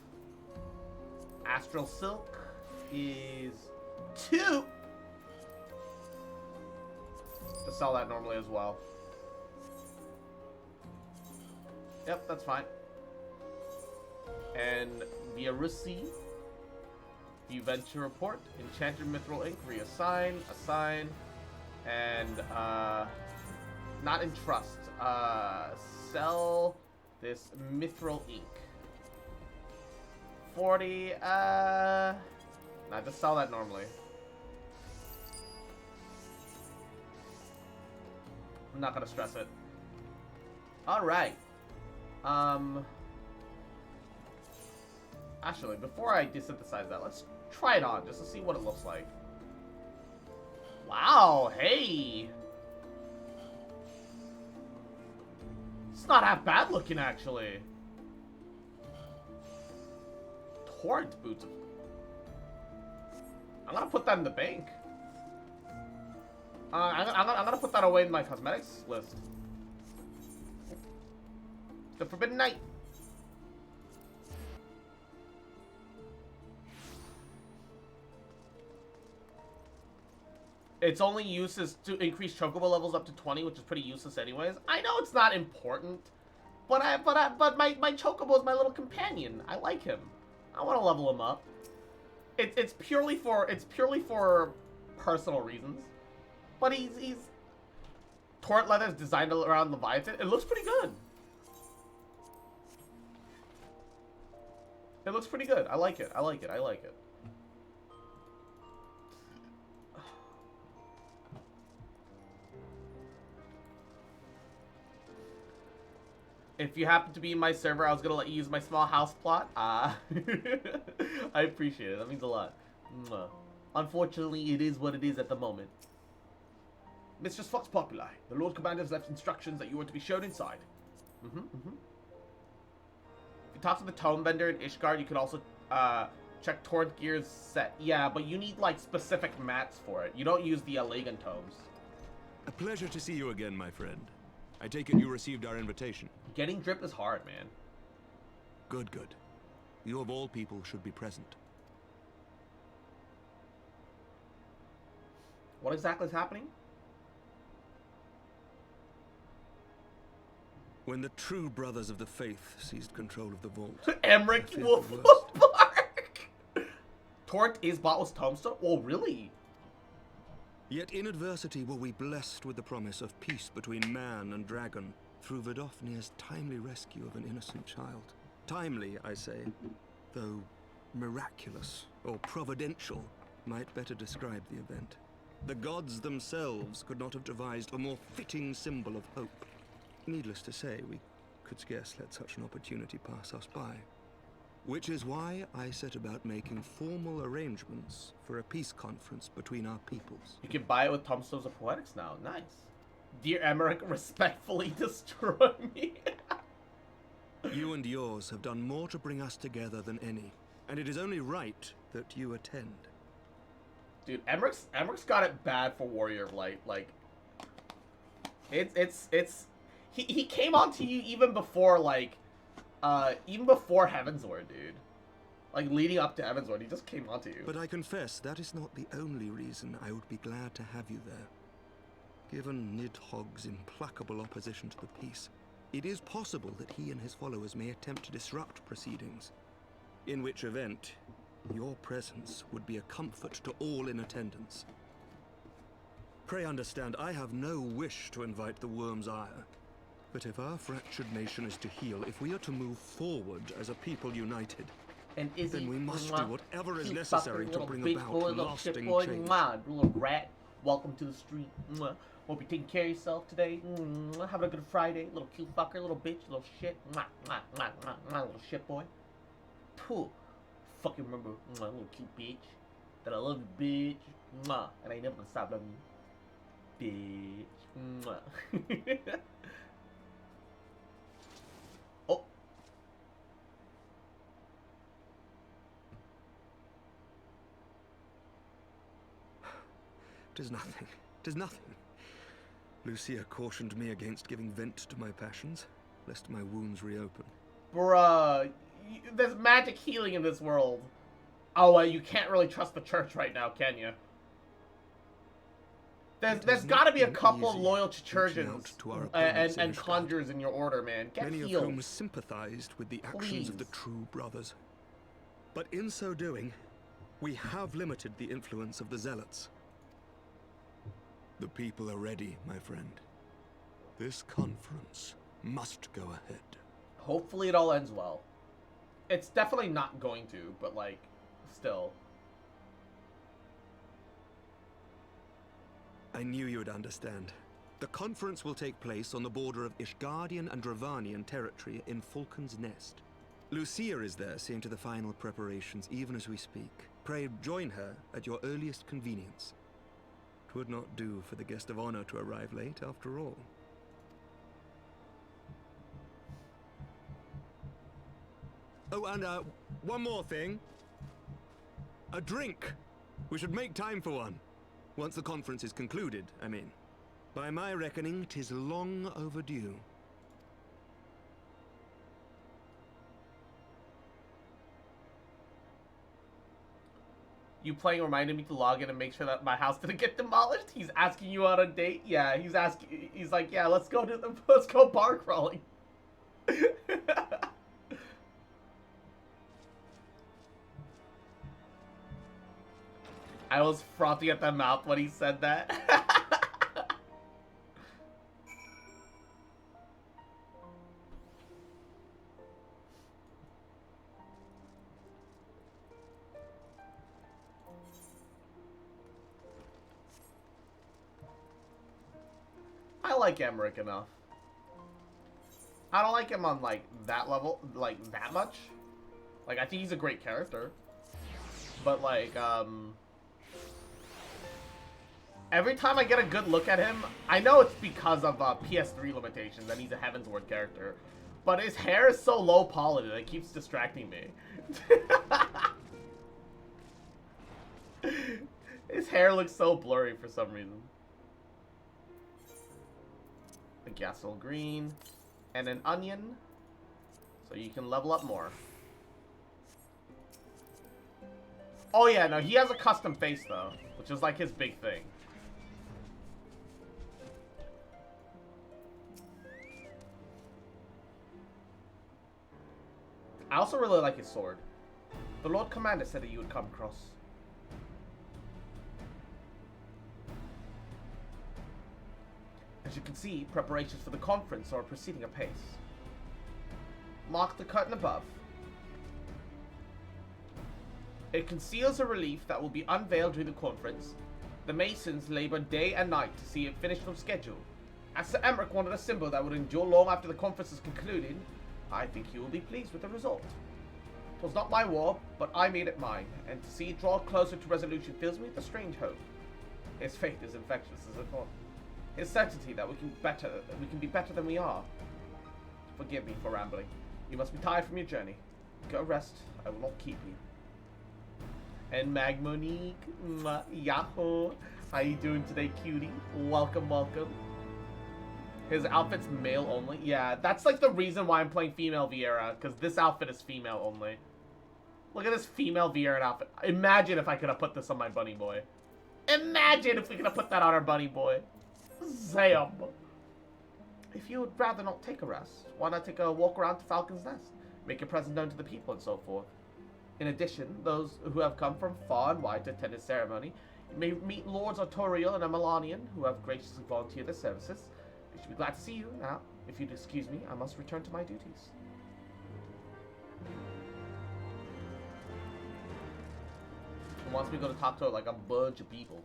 Astral silk is 2. Just sell that normally as well. Yep, that's fine. And Viarusi, View Venture Report, Enchanted Mithril Ink, reassign, assign, and not in trust. Sell this Mithril Ink. 40, nah, just sell that normally. I'm not gonna stress it. Alright. Actually, before I desynthesize that, let's try it on just to see what it looks like. Wow, hey! It's not half bad looking, actually. Torrent boots. I'm gonna put that in the bank. I'm gonna put that away in my cosmetics list. The Forbidden Night. Its only use is to increase chocobo levels up to 20, which is pretty useless anyways. I know it's not important, but my chocobo is my little companion. I like him. I want to level him up. It's purely for personal reasons. But he's torrent leather is designed around Leviathan. It looks pretty good. It looks pretty good. I like it. I like it. I like it. if you happen to be in my server, I was gonna let you use my small house plot. I appreciate it. That means a lot. Mwah. Unfortunately, it is what it is at the moment. Mistress Fox Populi, the Lord Commander has left instructions that you are to be shown inside. If you talk to the tome vendor in Ishgard, you can also check Torrent Gear's set. Yeah, but you need like specific mats for it. You don't use the Allegan tomes. A pleasure to see you again, my friend. I take it you received our invitation. Getting drip is hard, man. Good, good. You of all people should be present. What exactly is happening? When the true brothers of the faith seized control of the vault, Emmerich Wolf Park. Torrent is bought with tombstone? Oh, really? Yet in adversity were we blessed with the promise of peace between man and dragon through Vidofnir's timely rescue of an innocent child. Timely, I say, though miraculous or providential might better describe the event. The gods themselves could not have devised a more fitting symbol of hope. Needless to say, we could scarce let such an opportunity pass us by. Which is why I set about making formal arrangements for a peace conference between our peoples. You can buy it with tombstones of poetics now. Nice. Dear Emmerich, respectfully destroy me. You and yours have done more to bring us together than any, and it is only right that you attend. Dude, Emmerich's got it bad for Warrior of Light. Like, he came onto you even before Heavensward, dude. Like, leading up to Heavensward, he just came onto you. But I confess, that is not the only reason I would be glad to have you there. Given Nidhogg's implacable opposition to the peace, it is possible that he and his followers may attempt to disrupt proceedings. In which event, your presence would be a comfort to all in attendance. Pray understand, I have no wish to invite the Worm's ire. But if our fractured nation is to heal, if we are to move forward as a people united, and then we must do whatever is necessary to bring about lasting change. Little rat, welcome to the street. Hope you're taking care of yourself today. Having a good Friday. Little cute fucker, little bitch, little shit. Little shit boy. Pooh. Fucking remember, little cute bitch. That I love you, bitch. And I ain't never gonna stop loving you. Bitch. Oh. Tis nothing. Tis nothing. Lucia cautioned me against giving vent to my passions, lest my wounds reopen. Bruh, there's magic healing in this world. Oh, you can't really trust the church right now, can you? There's got to be a couple of loyal churchans and conjurers in your order, man. Get Many healed. of whom sympathized with the actions of the true brothers. But in so doing, we have limited the influence of the zealots. The people are ready, my friend. This conference must go ahead. Hopefully it all ends well. It's definitely not going to, but like, still. I knew you would understand. The conference will take place on the border of Ishgardian and Dravanian territory in Falcon's Nest. Lucia is there seeing to the final preparations even as we speak. Pray join her at your earliest convenience. 'Twould not do for the guest of honor to arrive late, after all. Oh, and one more thing. A drink. We should make time for one. Once the conference is concluded, I mean. By my reckoning, 'tis long overdue. You playing reminded me to log in and make sure that my house didn't get demolished. He's asking you on a date. Yeah, he's like, yeah, let's go bar crawling. I was frothing at the mouth when he said that. I like Emmerich enough. I don't like him on, like, that level, like, that much. Like, I think he's a great character. But, like, every time I get a good look at him, I know it's because of PS3 limitations and he's a Heavensward character. But his hair is so low poly that it keeps distracting me. His hair looks so blurry for some reason. A gasol green and an onion, so you can level up more. Oh yeah, no, he has a custom face though, which is like his big thing. I also really like his sword. The Lord Commander said that you would come across. As you can see, preparations for the conference are proceeding apace. Mark the curtain above. It conceals a relief that will be unveiled during the conference. The Masons labor day and night to see it finished on schedule. As Sir Emmerich wanted a symbol that would endure long after the conference is concluded, I think he will be pleased with the result. 'Twas not my war, but I made it mine, and to see it draw closer to resolution fills me with a strange hope. His faith is infectious, is it not? His certainty that we can be better than we are. Forgive me for rambling. You must be tired from your journey. Go rest. I will not keep you. And Magmonique, Yahoo! How you doing today, cutie? Welcome, welcome. His outfit's male only. Yeah, that's like the reason why I'm playing female Vieira, because this outfit is female only. Look at this female Vieira outfit. Imagine if I could have put this on my bunny boy. Imagine if we could have put that on our bunny boy. Zam. If you would rather not take a rest, why not take a walk around to Falcon's Nest? Make your presence known to the people and so forth. In addition, those who have come from far and wide to attend this ceremony, you may meet Lords Artorial and Emelanian, who have graciously volunteered their services. We should be glad to see you. Now, if you'd excuse me, I must return to my duties. He wants me to go to talk to like a bunch of people.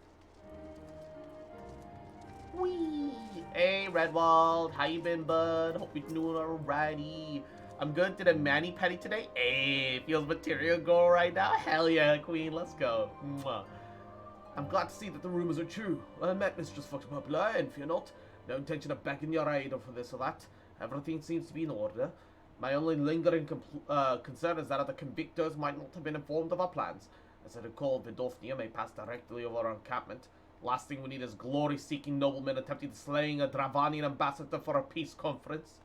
Whee! Hey, Redwald, how you been, bud? Hope you're doing alrighty. I'm good. Did a mani-pedi today? Hey, feels material girl right now? Hell yeah, queen. Let's go. Mwah. I'm glad to see that the rumors are true. Well, I met Mistress Foxpopula, and fear not. No intention of backing your aid for this or that. Everything seems to be in order. My only lingering concern is that the convictors might not have been informed of our plans. As I recall, Vidofnia may pass directly over our encampment. Last thing we need is glory-seeking noblemen attempting to slaying a Dravanian ambassador for a peace conference.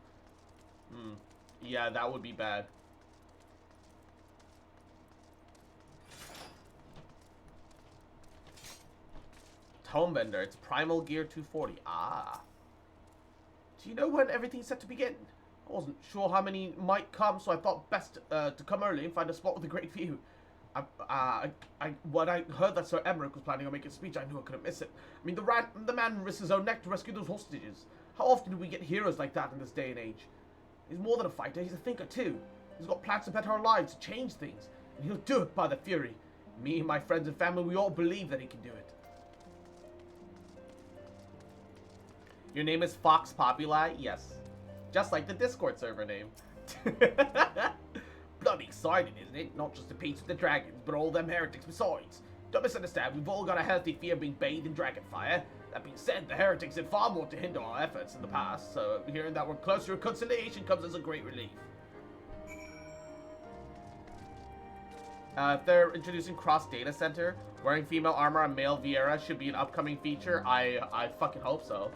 Yeah, that would be bad. Tome Vendor, it's Primal Gear 240. Ah. Do you know when everything's set to begin? I wasn't sure how many might come, so I thought best to come early and find a spot with a great view. When I heard that Sir Emmerich was planning on making a speech, I knew I couldn't miss it. I mean, the man risked his own neck to rescue those hostages. How often do we get heroes like that in this day and age? He's more than a fighter, he's a thinker too. He's got plans to better our lives, to change things. And he'll do it by the Fury. Me, my friends and family, we all believe that he can do it. Your name is Fox Populi? Yes. Just like the Discord server name. Bloody exciting, isn't it? Not just the peace with the dragons, but all them heretics besides. Don't misunderstand, we've all got a healthy fear of being bathed in dragon fire. That being said, the heretics did far more to hinder our efforts in the past, so hearing that we're closer to reconciliation comes as a great relief. If they're introducing cross data center, wearing female armor on male Vieira should be an upcoming feature. I fucking hope so.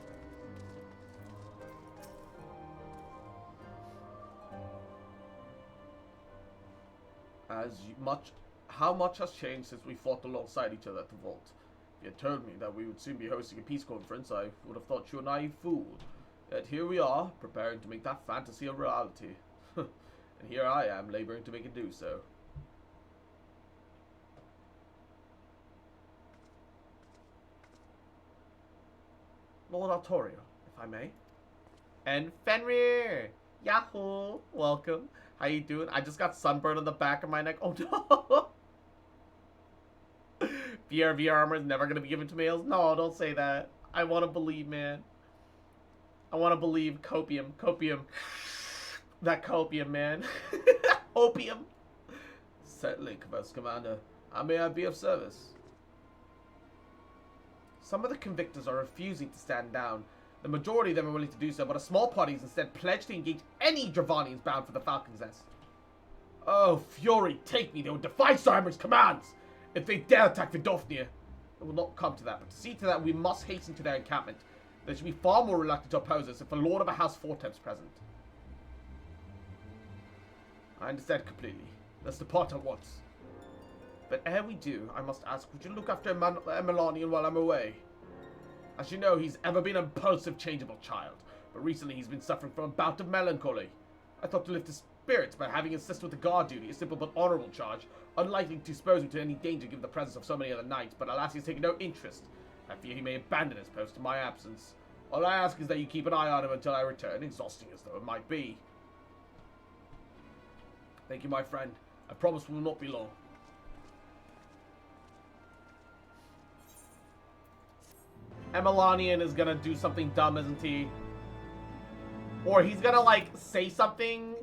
How much has changed since we fought alongside each other at the vault? If you had told me that we would soon be hosting a peace conference, I would have thought you a naive fool. Yet here we are, preparing to make that fantasy a reality. And here I am, laboring to make it do so. Lord Artorio, if I may. And Fenrir! Yahoo! Welcome. How you doing? I just got sunburned on the back of my neck. Oh no! VR armor is never gonna be given to males? No, don't say that. I wanna believe, man. I wanna believe. Copium. Copium. That copium, man. Opium. Certainly, First Commander. How may I be of service? Some of the convictors are refusing to stand down. The majority of them are willing to do so, but a small party is instead pledged to engage any Dravanians bound for the Falcon's Nest. Oh, Fury, take me. They will defy Cyber's commands if they dare attack Vidofnir. It will not come to that, but to see to that, we must hasten to their encampment. They should be far more reluctant to oppose us if a Lord of a House Fortemps present. I understand completely. Let's depart at once. But ere we do, I must ask, would you look after Melanian while I'm away? As you know, he's ever been an impulsive, changeable child, but recently he's been suffering from a bout of melancholy. I thought to lift his spirits by having him assist with the guard duty, a simple but honourable charge, unlikely to expose him to any danger given the presence of so many other knights, but alas, he's taken no interest. I fear he may abandon his post in my absence. All I ask is that you keep an eye on him until I return, exhausting as though it might be. Thank you, my friend. I promise we will not be long. Emelanian is gonna do something dumb, isn't he? Or he's gonna, like, say something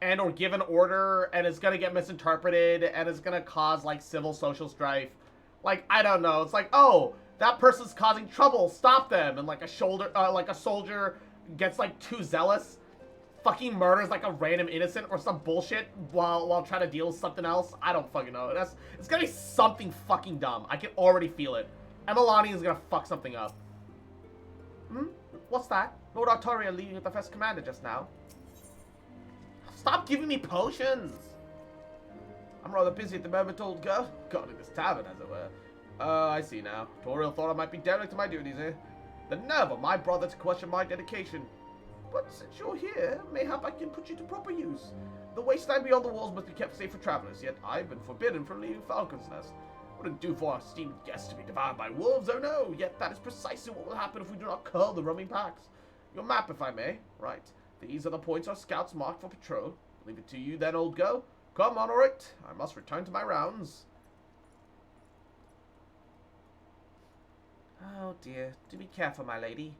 and or give an order and it's gonna get misinterpreted and it's gonna cause, like, civil social strife. Like, I don't know. It's like, oh, that person's causing trouble. Stop them. And, like, a soldier gets, like, too zealous, fucking murders, like, a random innocent or some bullshit while trying to deal with something else. I don't fucking know. It's gonna be something fucking dumb. I can already feel it. Emelani is gonna fuck something up. Hmm? What's that? Lord Artoria leading with the First Commander just now. Stop giving me potions! I'm rather busy at the moment, old girl. Guarding this tavern, as it were. Oh, I see now. Toriel thought I might be derelict to my duties, eh? The nerve of my brother to question my dedication. But since you're here, mayhap I can put you to proper use. The wasteland beyond the walls must be kept safe for travelers, yet I've been forbidden from leaving Falcon's Nest. Wouldn't do for our esteemed guests to be devoured by wolves, oh no! Yet that is precisely what will happen if we do not curl the roaming packs. Your map, if I may. Right. These are the points our scouts marked for patrol. Leave it to you then, old girl. Come on, alright. I must return to my rounds. Oh dear. Do be careful, my lady.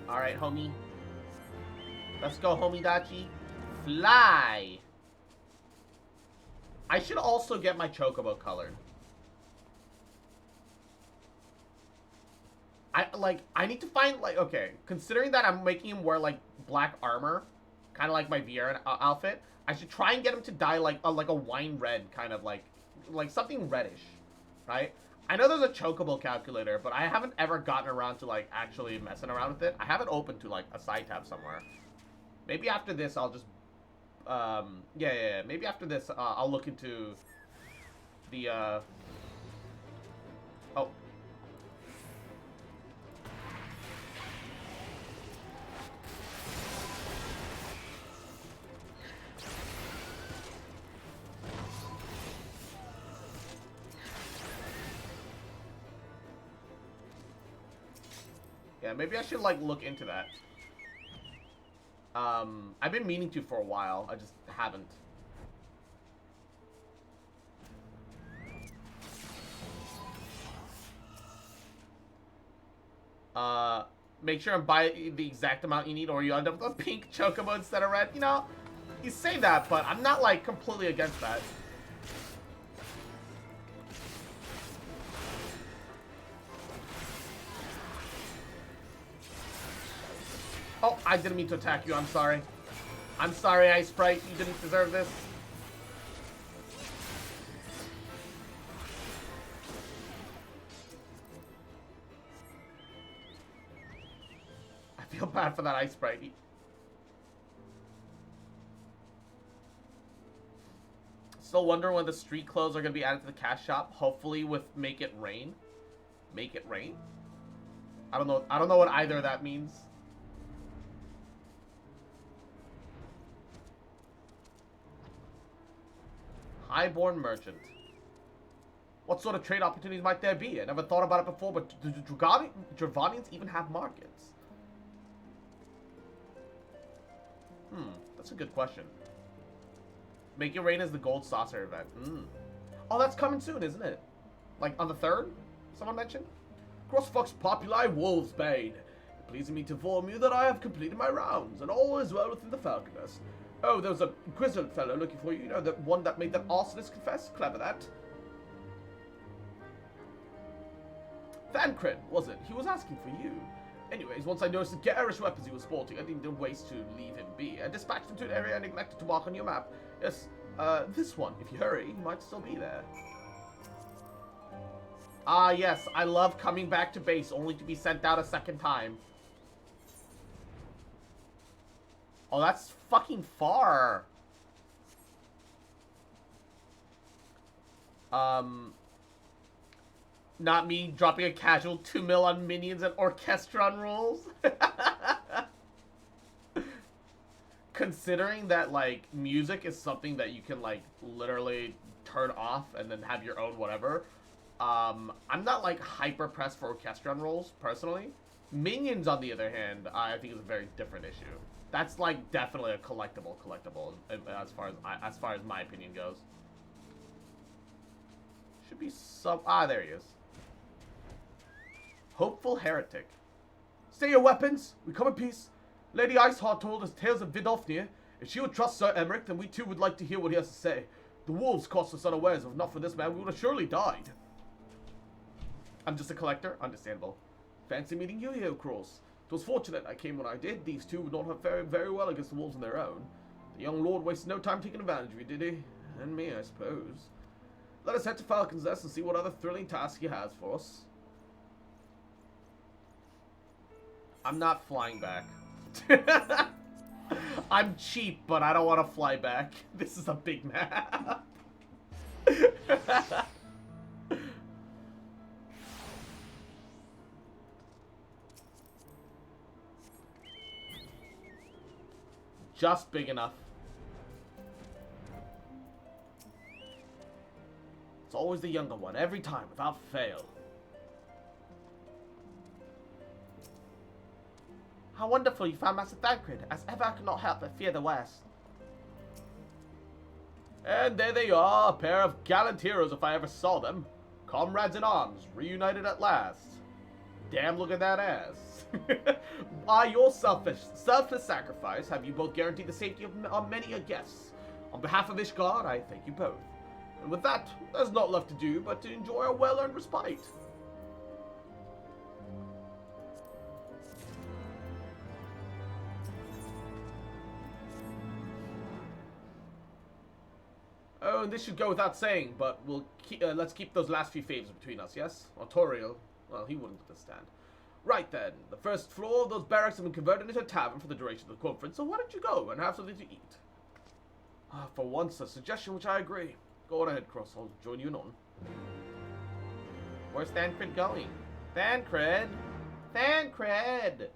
Alright, homie. Let's go, homie Dachi. Fly! I should also get my chocobo colored. I need to find, like, okay, considering that I'm making him wear, like, black armor, kind of like my Vieira outfit, I should try and get him to dye, like a wine red, kind of, like something reddish, right? I know there's a chocobo calculator, but I haven't ever gotten around to, like, actually messing around with it. I have it open to, like, a side tab somewhere. Maybe after this, I'll just yeah. Maybe after this, I'll look into the, oh. Yeah, maybe I should, like, look into that. I've been meaning to for a while. I just haven't. Make sure and buy the exact amount you need or you end up with a pink chocobo instead of red. You know, you say that, but I'm not, like, completely against that. Oh, I didn't mean to attack you. I'm sorry. I'm sorry, Ice Sprite. You didn't deserve this. I feel bad for that Ice Sprite. Still wondering when the street clothes are going to be added to the cash shop. Hopefully with Make It Rain. Make It Rain? I don't know what either of that means. Highborn merchant. What sort of trade opportunities might there be? I never thought about it before, but do Dravanians even have markets? That's a good question. Make It Rain is the Gold Saucer event. Oh, that's coming soon, isn't it? Like, on the 3rd? Someone mentioned? Crossfox Populi Wolfsbane. pleasing me to inform you that I have completed my rounds, and all is well within the Falcon Nest. Oh, there was a grizzled fellow looking for you. You know, the one that made that arsonist confess? Clever that. Thancred, was it? He was asking for you. Anyways, once I noticed the garish weapons he was sporting, I didn't waste to leave him be. I dispatched him to an area I neglected to mark on your map. Yes, this one. If you hurry, he might still be there. Ah, yes, I love coming back to base only to be sent out a second time. Oh, that's fucking far. Not me dropping a casual 2 mil on minions and Orchestron rules. Considering that, like, music is something that you can, like, literally turn off and then have your own whatever. I'm not, like, hyper-pressed for Orchestron rules, personally. Minions, on the other hand, I think is a very different issue. That's, like, definitely a collectible as far as my opinion goes. Should be some... Ah, there he is. Hopeful Heretic. Stay your weapons. We come in peace. Lady Iceheart told us tales of Vidofnir. If she would trust Sir Emmerich, then we too would like to hear what he has to say. The wolves caught us unawares. If not for this man, we would have surely died. I'm just a collector. Understandable. Fancy meeting you here, Cross. It was fortunate I came when I did. These two would not have fared very well against the wolves on their own. The young lord wasted no time taking advantage of you, did he? And me, I suppose. Let us head to Falcon's Nest and see what other thrilling task he has for us. I'm not flying back. I'm cheap, but I don't want to fly back. This is a big map. Just big enough. It's always the younger one, every time, without fail. How wonderful you found Master Thancred. As ever, I could not help but fear the worst. And there they are, a pair of gallant heroes if I ever saw them. Comrades in arms, reunited at last. Damn, look at that ass. By your selfless sacrifice, have you both guaranteed the safety of many a guest. On behalf of Ishgard, I thank you both. And with that, there's not left to do but to enjoy a well-earned respite. Oh, and this should go without saying, but we'll let's keep those last few faves between us, yes? Autorial, well, he wouldn't understand. Right then, the first floor of those barracks have been converted into a tavern for the duration of the conference, so why don't you go and have something to eat? For once, a suggestion which I agree. Go on ahead, Cross, I'll join you in on. Where's Thancred going? Thancred! Thancred!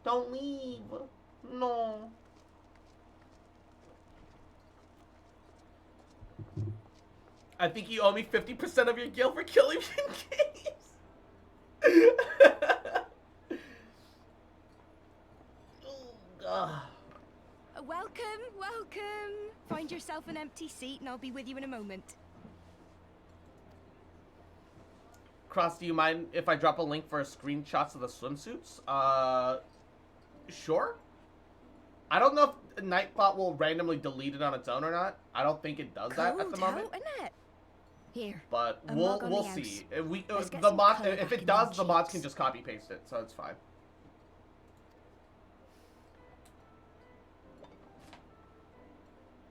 Don't leave! No. I think you owe me 50% of your guild for killing me in games. Welcome, welcome. Find yourself an empty seat and I'll be with you in a moment. Cross, do you mind if I drop a link for screenshots of the swimsuits? Sure. I don't know if Nightbot will randomly delete it on its own or not. I don't think it does that at the moment. Here. But we'll see. If if it does, the mods can just copy paste it, so it's fine.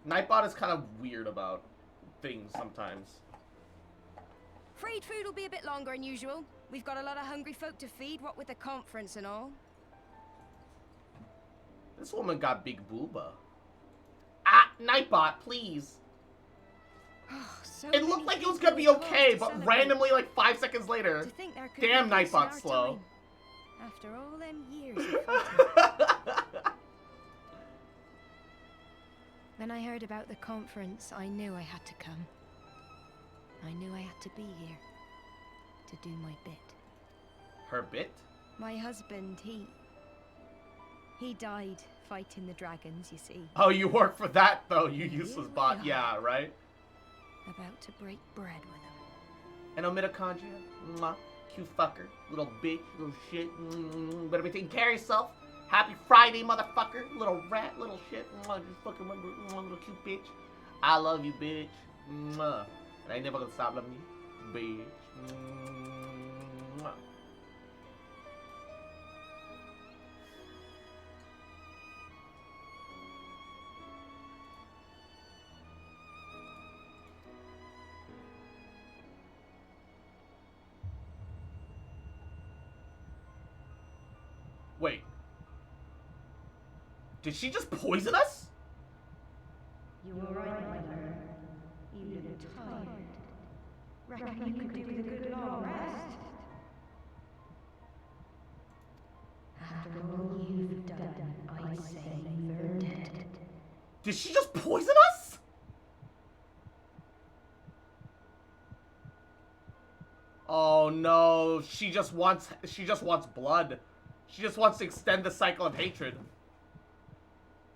Nightbot is kind of weird about things sometimes. Afraid food will be a bit longer than usual. We've got a lot of hungry folk to feed, what with the conference and all. This woman got big booba. Ah, Nightbot, please. It looked like it was gonna be okay, but randomly, like 5 seconds later, damn, Nightbot's slow. After all them years. When I heard about the conference, I knew I had to come. I knew I had to be here to do my bit. Her bit? My husband, he died fighting the dragons, you see. Oh, you work for that, though, you useless bot. Yeah, right? About to break bread with him. And a mitochondria? Mwah. Cute fucker. Little bitch. Little shit. Better be taking care of yourself. Happy Friday, motherfucker. Little rat. Little shit. Just fucking remember. Little cute bitch. I love you, bitch. And I ain't never gonna stop loving you, bitch. Wait. Did she just poison us? You were right, mother. You look tired. Reckon you could do with a good long rest? After all you've done, I say you're dead. Did she just poison us? Oh no, she just wants blood. She just wants to extend the cycle of hatred.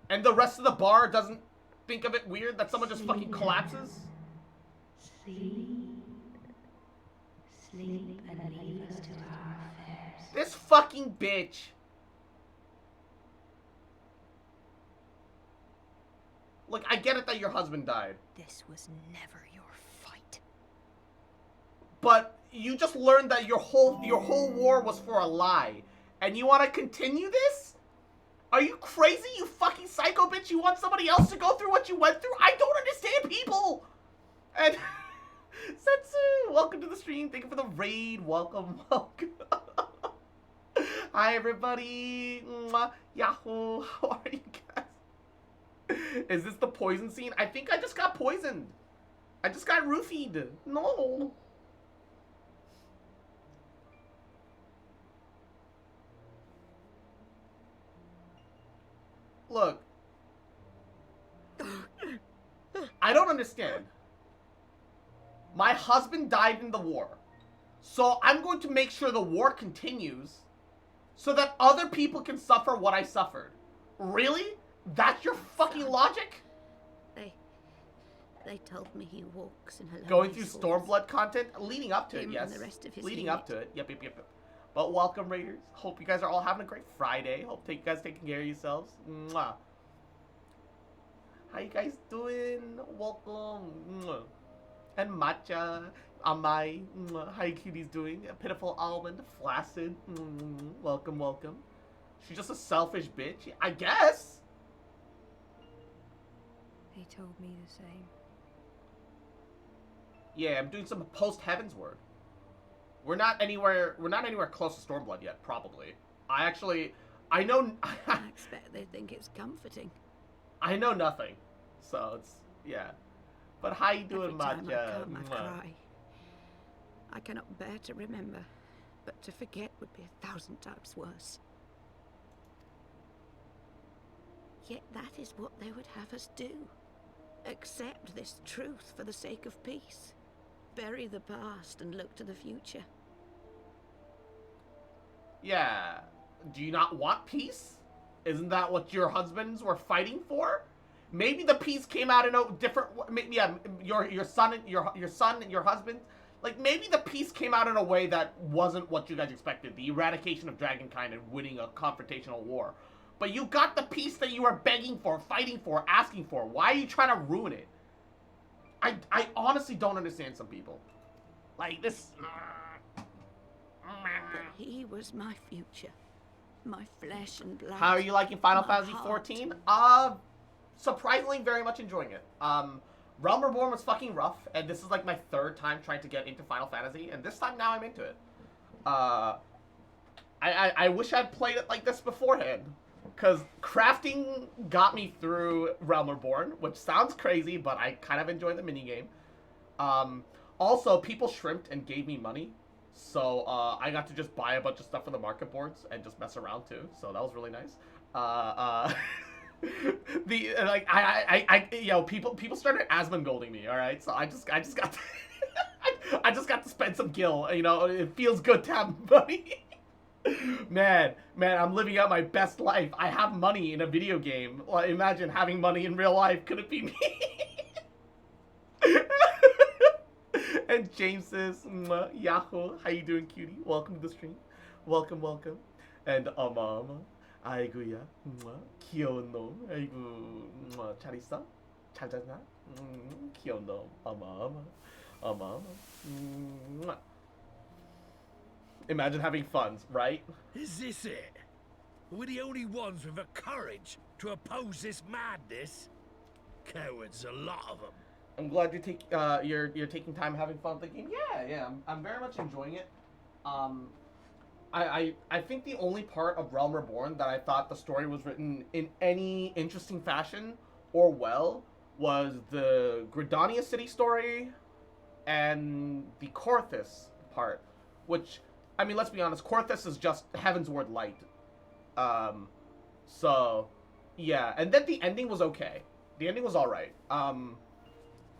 And the rest of the bar doesn't think of it weird that someone just fucking collapses? Sleep. Sleep and leave us to our affairs. This fucking bitch. Look, I get it that your husband died. This was never your fight. But you just learned that your whole war was for a lie. And you want to continue this? Are you crazy, you fucking psycho bitch? You want somebody else to go through what you went through? I don't understand people! And... Setsu, welcome to the stream. Thank you for the raid. Welcome, welcome. Hi, everybody. Mwah. Yahoo. How are you guys? Is this the poison scene? I think I just got poisoned. I just got roofied. No. Look. I don't understand. My husband died in the war. So I'm going to make sure the war continues so that other people can suffer what I suffered. Really? That's your fucking logic? They told me he walks in a Going through Stormblood content? Leading up to it, Him yes. and the rest of his Leading unit. up to it. Yep. But welcome, Raiders. Hope you guys are all having a great Friday. Hope you guys taking care of yourselves. Mwah. How you guys doing? Welcome. Mwah. And Matcha, Amai, how you cuties doing? A pitiful almond, flaccid. Welcome, welcome. She's just a selfish bitch, I guess. He told me the same. Yeah, I'm doing some post-Heaven's Word. We're not anywhere close to Stormblood yet, probably. I know... I expect they think it's comforting. I know nothing. So, it's... yeah. But how you doing, Every time Matcha? I come, I cry. I cannot bear to remember, but to forget would be 1,000 times worse. Yet that is what they would have us do. Accept this truth for the sake of peace. Bury the past and look to the future. Yeah. Do you not want peace? Isn't that what your husbands were fighting for? Maybe the peace came out in a different. Yeah, your son and your husband. Like maybe the peace came out in a way that wasn't what you guys expected. The eradication of dragonkind and winning a confrontational war. But you got the peace that you were begging for, fighting for, asking for. Why are you trying to ruin it? I honestly don't understand some people. Like this. But he was my future, my flesh and blood. How are you liking Final my Fantasy heart. 14? Surprisingly, very much enjoying it. Realm Reborn was fucking rough, and this is like my third time trying to get into Final Fantasy, and this time now I'm into it. I wish I'd played it like this beforehand, because crafting got me through Realm Reborn, which sounds crazy, but I kind of enjoy the minigame. Also, people shrimped and gave me money, so I got to just buy a bunch of stuff from the market boards and just mess around too, so that was really nice. You know, people started Asmongolding me, all right? So I just got to, I just got to spend some gil, you know. It feels good to have money. man, I'm living out my best life. I have money in a video game. Well, imagine having money in real life. Could it be me? And James says, Yahoo, how you doing, cutie? Welcome to the stream. Welcome, welcome. And Amama, 아이고야, 귀여운 놈, 아이고, 잘 있어? 잘 잤나? 귀여운 놈, Amama. Imagine having fun, right? Is this it? We're the only ones with the courage to oppose this madness? Cowards, a lot of them. I'm glad you're taking time having fun with the game. Yeah, I'm very much enjoying it. I think the only part of Realm Reborn that I thought the story was written in any interesting fashion or well was the Gridania City story and the Korthus part, which, I mean, let's be honest, Korthus is just Heavensward Light. So, yeah, and then the ending was okay. The ending was alright.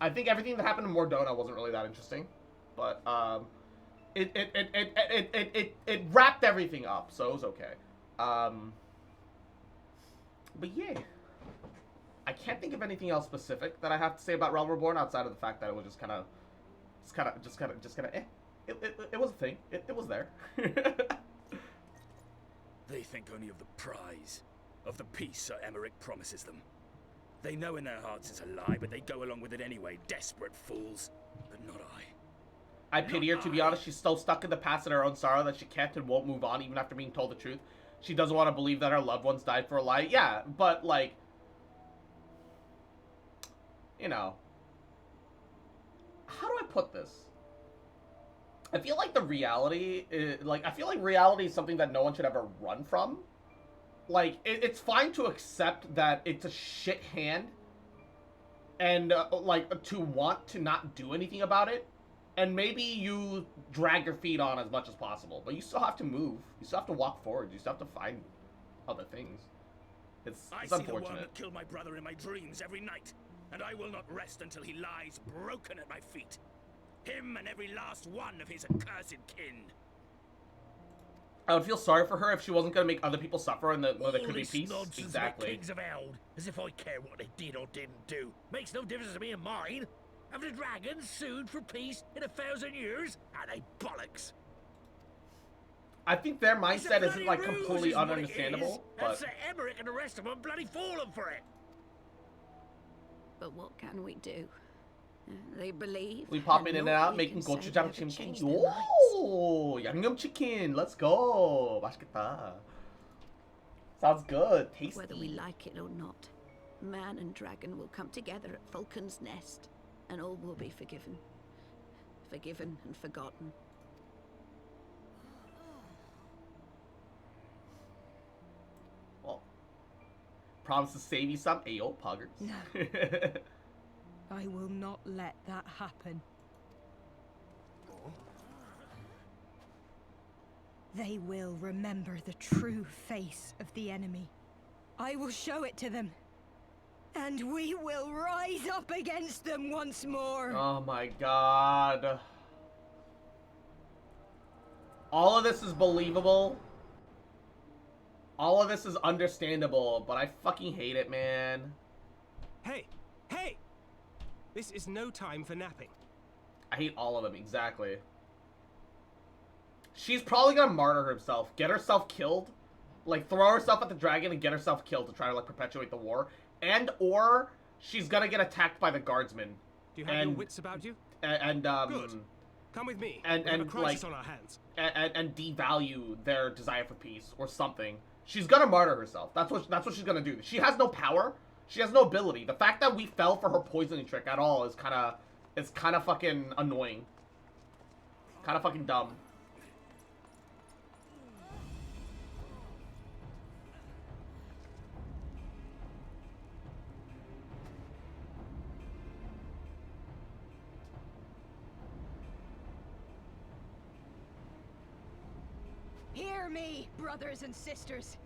I think everything that happened in Mordona wasn't really that interesting, but, it wrapped everything up, so it was okay. But yeah, I can't think of anything else specific that I have to say about Realm Reborn outside of the fact that it was just kind of, it was a thing. It was there. They think only of the prize, of the peace Sir Emmerich promises them. They know in their hearts it's a lie, but they go along with it anyway, desperate fools. But not I. I pity her, to be honest. She's so stuck in the past and her own sorrow that she can't and won't move on even after being told the truth. She doesn't want to believe that her loved ones died for a lie. Yeah, but, like, you know, how do I put this? I feel like the reality is, I feel like reality is something that no one should ever run from. Like, it's fine to accept that it's a shit hand and, to want to not do anything about it. And maybe you drag your feet on as much as possible, but you still have to move. You still have to walk forward. You still have to find other things. It's I see unfortunate. the one that killed my brother in my dreams every night, and I will not rest until he lies broken at my feet. Him and every last one of his accursed kin. I would feel sorry for her if she wasn't going to make other people suffer and that there could be peace. Nonsense Exactly. Kings have held, as if I care what they did or didn't do. Makes no difference to me and mine. Have the dragons sued for peace in 1,000 years? Are they bollocks? I think their mindset isn't, completely ununderstandable, And but... Sir Emmerich and the rest of them bloody fallen for it. But what can we do? They believe. We pop in and out, making gochujang chicken. Oh, 양념 chicken. Let's go. 맛있겠다. Sounds good. Tasty. Whether we like it or not, man and dragon will come together at Vulcan's Nest, and all will be forgiven. Forgiven and forgotten. Well, promise to save you some. Ayo, poggers. No. I will not let that happen. They will remember the true face of the enemy. I will show it to them. And we will rise up against them once more. Oh my god. All of this is believable. All of this is understandable, but I fucking hate it, man. Hey! Hey! This is no time for napping. I hate all of them, exactly. She's probably gonna martyr herself, get herself killed, throw herself at the dragon and get herself killed to try to, perpetuate the war. And, or, she's gonna get attacked by the guardsmen. Do you have your wits about you? Good. Come with me. And we have a crisis on our hands. And devalue their desire for peace, or something. She's gonna martyr herself. That's what she's gonna do. She has no power. She has no ability. The fact that we fell for her poisoning trick at all is kind of fucking annoying. Kind of fucking dumb. Hear me, brothers and sisters.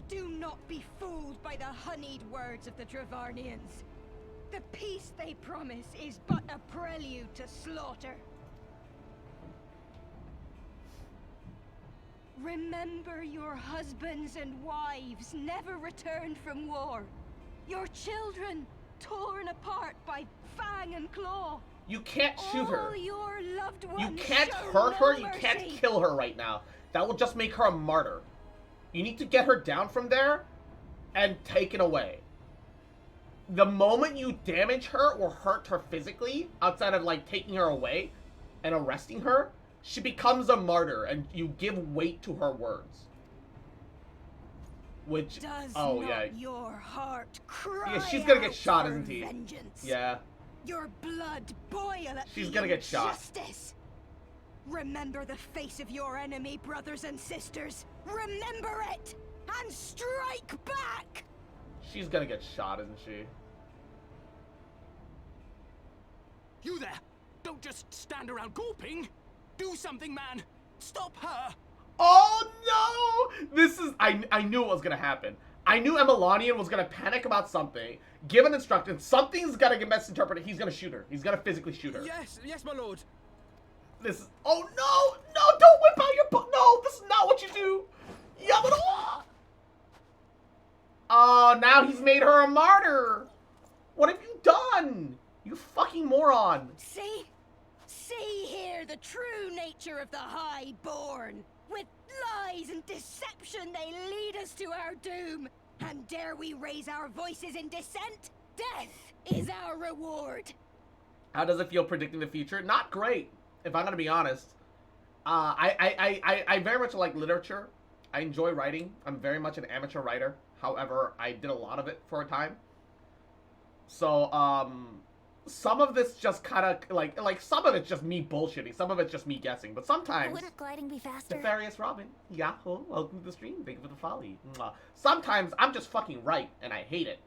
Do not be fooled by the honeyed words of the Dravarnians. The peace they promise is but a prelude to slaughter. Remember your husbands and wives never returned from war. Your children torn apart by fang and claw. You can't shoot her. All your loved You ones can't show hurt her. no You can't mercy. kill her right now. That will just make her a martyr. You need to get her down from there and taken away. The moment you damage her or hurt her physically, outside of like taking her away and arresting her, she becomes a martyr and you give weight to her words. Which, Does oh not yeah. your heart cry Yeah, she's gonna get out shot, for isn't he? vengeance? Yeah. Your blood boil at She's the gonna get shot. injustice. Remember the face of your enemy, brothers and sisters. Remember it and strike back. She's gonna get shot, isn't she? You there! Don't just stand around gawping! Do something, man! Stop her! Oh no! This is, I knew it was gonna happen. I knew Emelanian was gonna panic about something, give an instruction, something's gonna get misinterpreted, he's gonna shoot her. He's gonna physically shoot her. Yes, yes, my lord. This is, oh no! No, don't whip out your book! No, this is not what you do! Yabba! Oh, now he's made her a martyr! What have you done? You fucking moron! See? See here the true nature of the Highborn. With lies and deception they lead us to our doom. And dare we raise our voices in dissent? Death is our reward. How does it feel predicting the future? Not great, if I'm gonna be honest. I very much like literature. I enjoy writing. I'm very much an amateur writer. However, I did a lot of it for a time. So, some of this just kind of, like, some of it's just me bullshitting. Some of it's just me guessing. But sometimes... Wouldn't gliding be faster? Nefarious Robin. Yahoo. Welcome to the stream. Thank you for the folly. Mwah. Sometimes I'm just fucking right, and I hate it.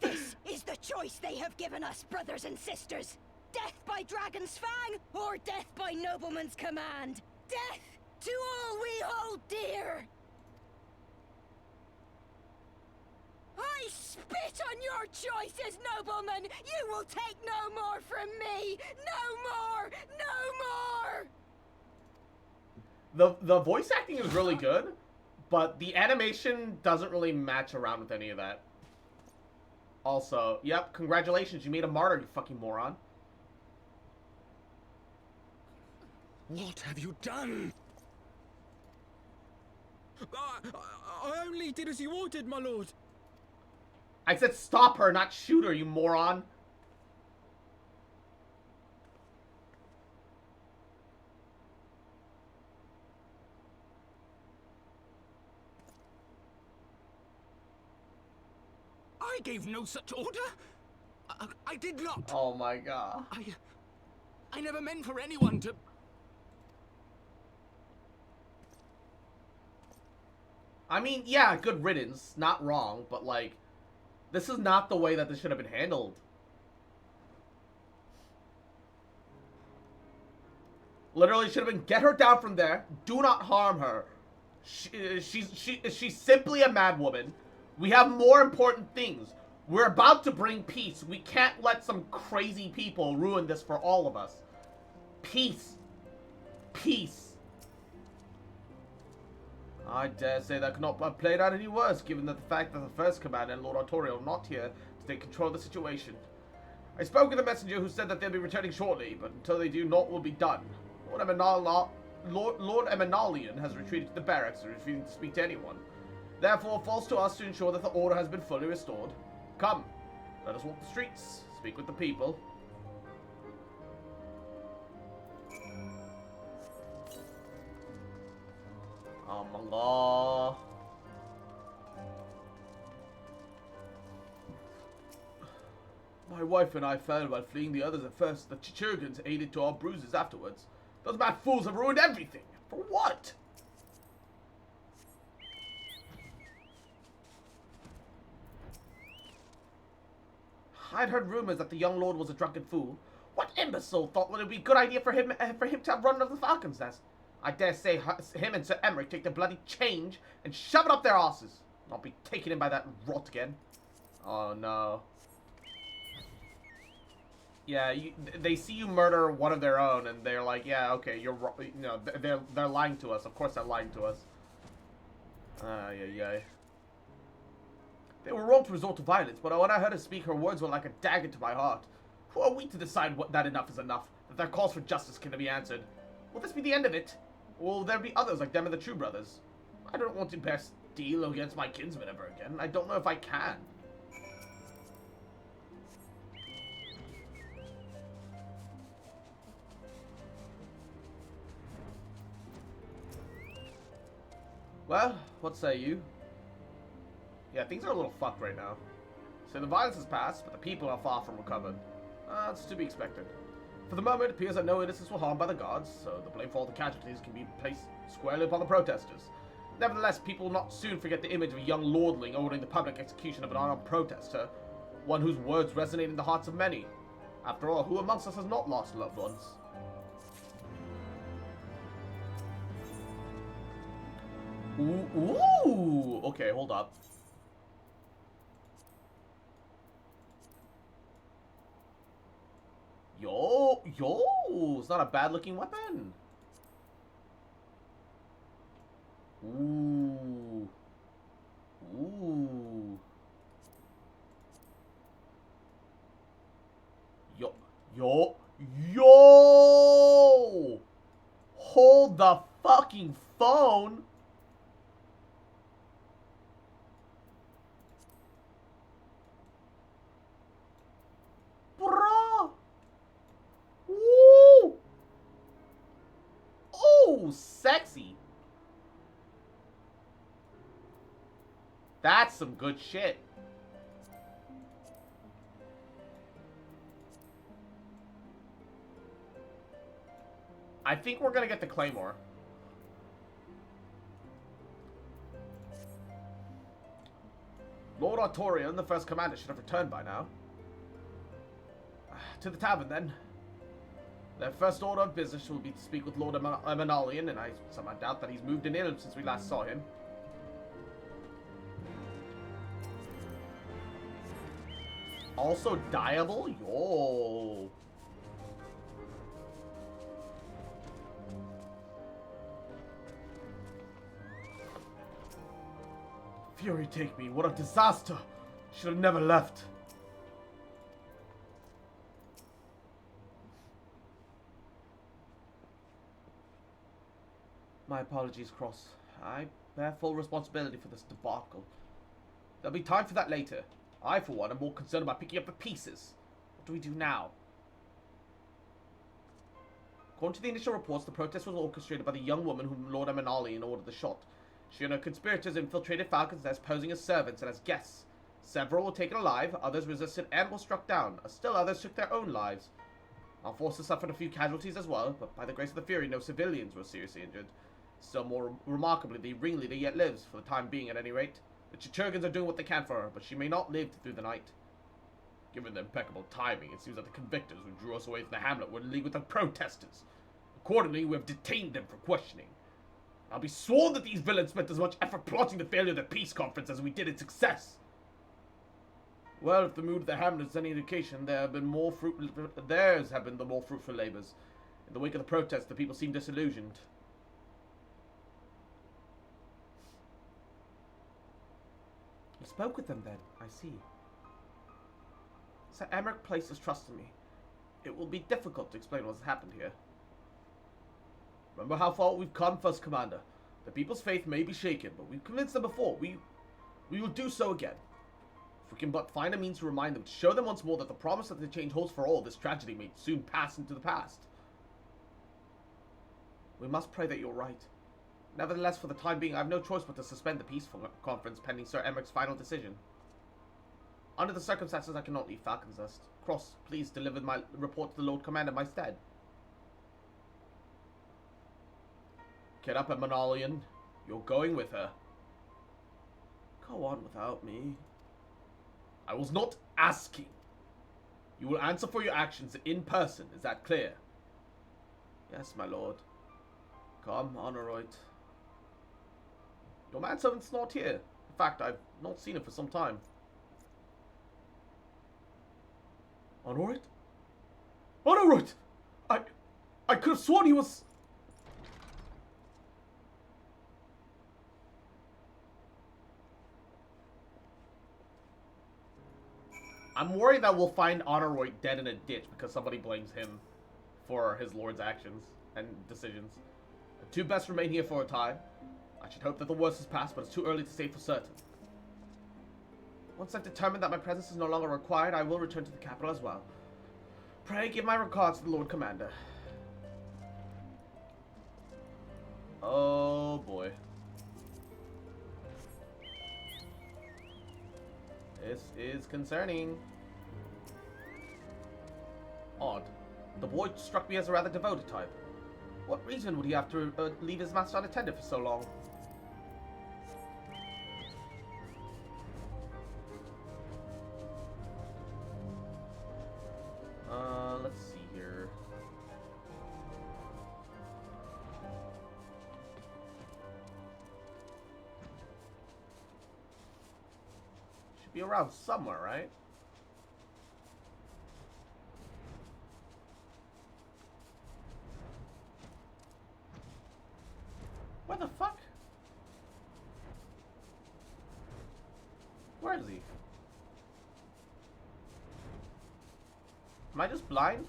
This is the choice they have given us, brothers and sisters. Death by dragon's fang, or death by nobleman's command. Death to all we hold dear. I spit on your choices, nobleman! You will take no more from me! No more! No more! The voice acting is really good, but the animation doesn't really match around with any of that. Also, yep, congratulations, you made a martyr, you fucking moron. What have you done? I only did as you ordered, my lord. I said stop her, not shoot her, you moron. I gave no such order. I did not. Oh my god. I never meant for anyone to... I mean, yeah, good riddance, not wrong, but like, this is not the way that this should have been handled. Literally should have been, get her down from there, do not harm her. She's simply a mad woman. We have more important things. We're about to bring peace. We can't let some crazy people ruin this for all of us. Peace. Peace. I dare say that could not have played out any worse, given that the fact that the first commander and Lord Artorio are not here to take control of the situation. I spoke with the messenger who said that they'll be returning shortly, but until they do, naught will be done. Lord Emenalian has retreated to the barracks, refusing to speak to anyone. Therefore, it falls to us to ensure that the order has been fully restored. Come, let us walk the streets, speak with the people. Oh my god. My wife and I fell while fleeing the others at first. The Chichurgans aided to our bruises afterwards. Those mad fools have ruined everything. For what? I'd heard rumors that the young lord was a drunken fool. What imbecile thought would it be a good idea for him to have run of the Falcon's Nest? I dare say him and Sir Emmerich take the bloody change and shove it up their asses. Not be taken in by that rot again. Oh no. Yeah, they see you murder one of their own, and they're like, yeah, okay, you're, you know, they're lying to us. Of course, they're lying to us. Ay. They were wrong to resort to violence, but when I heard her speak, her words were like a dagger to my heart. Who are we to decide that enough is enough? That their calls for justice can be answered? Will this be the end of it? Or will there be others like them and the True Brothers? I don't want to bear steel against my kinsmen ever again. I don't know if I can. Well, what say you? Yeah, things are a little fucked right now. So the violence has passed, but the people are far from recovered. That's to be expected. For the moment, it appears that no innocents were harmed by the guards, so the blame for all the casualties can be placed squarely upon the protesters. Nevertheless, people will not soon forget the image of a young lordling ordering the public execution of an unarmed protester, one whose words resonate in the hearts of many. After all, who amongst us has not lost loved ones? Ooh! Okay, hold up. Yo! It's not a bad-looking weapon. Ooh. Ooh. Yo! Hold the fucking phone! Bro! Ooh! Oh, sexy! That's some good shit. I think we're gonna get the Claymore. Lord Artorian, the first commander, should have returned by now. To the tavern, then. Their first order of business will be to speak with Lord Emanalian, and I somehow doubt that he's moved in ill since we last saw him. Also dyeable? Yo. Fury take me, what a disaster! Should have never left. My apologies, Cross. I bear full responsibility for this debacle. There'll be time for that later. I, for one, am more concerned about picking up the pieces. What do we do now? According to the initial reports, the protest was orchestrated by the young woman whom Lord Emanalian ordered the shot. She and her conspirators infiltrated Falcon's Nest, posing as servants and as guests. Several were taken alive, others resisted and were struck down. Still others took their own lives. Our forces suffered a few casualties as well, but by the grace of the Fury, no civilians were seriously injured. Still more remarkably, the ringleader yet lives, for the time being at any rate. The Chichurgans are doing what they can for her, but she may not live through the night. Given the impeccable timing, it seems that the convictors who drew us away from the hamlet were in league with the protesters. Accordingly, we have detained them for questioning. I'll be sworn that these villains spent as much effort plotting the failure of the peace conference as we did its success. Well, if the mood of the hamlet is any indication, theirs have been the more fruitful labors. In the wake of the protest, the people seem disillusioned. You spoke with them then, I see. Sir Emmerich placed his trust in me. It will be difficult to explain what has happened here. Remember how far we've come, First Commander. The people's faith may be shaken, but we've convinced them before. We will do so again. If we can but find a means to remind them, to show them once more that the promise that the change holds for all, this tragedy may soon pass into the past. We must pray that you're right. Nevertheless, for the time being, I have no choice but to suspend the peace conference pending Sir Emmerich's final decision. Under the circumstances, I cannot leave Falcon's Nest. Cross, please deliver my report to the Lord Commander in my stead. Get up, Emanalian. You're going with her. Go on without me. I was not asking. You will answer for your actions in person, is that clear? Yes, my lord. Come, Honoroid. Your manservant's not here. In fact, I've not seen him for some time. Honoroid? Honoroid! I could have sworn he was... I'm worried that we'll find Honorroyd dead in a ditch because somebody blames him for his lord's actions and decisions. The two best remain here for a time. I should hope that the worst is past, but it's too early to say for certain. Once I've determined that my presence is no longer required, I will return to the capital as well. Pray give my regards to the Lord Commander. Oh boy. This is concerning. Odd. The boy struck me as a rather devoted type. What reason would he have to leave his master unattended for so long? Let's see here. Should be around somewhere, right? Where the fuck? Where is he? Am I just blind?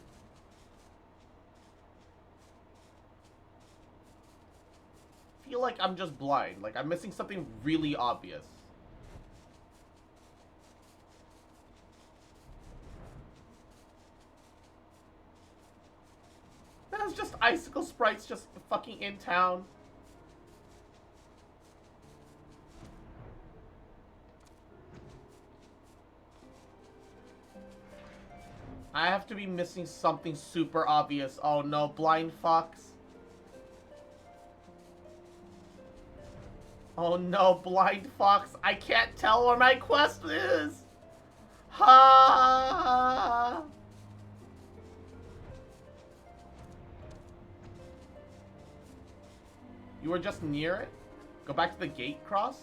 I feel like I'm just blind. Like I'm missing something really obvious. There's just icicle sprites just fucking in town. I have to be missing something super obvious. Oh no, blind fox. Oh no, blind fox. I can't tell where my quest is. Ha! You were just near it? Go back to the gate cross?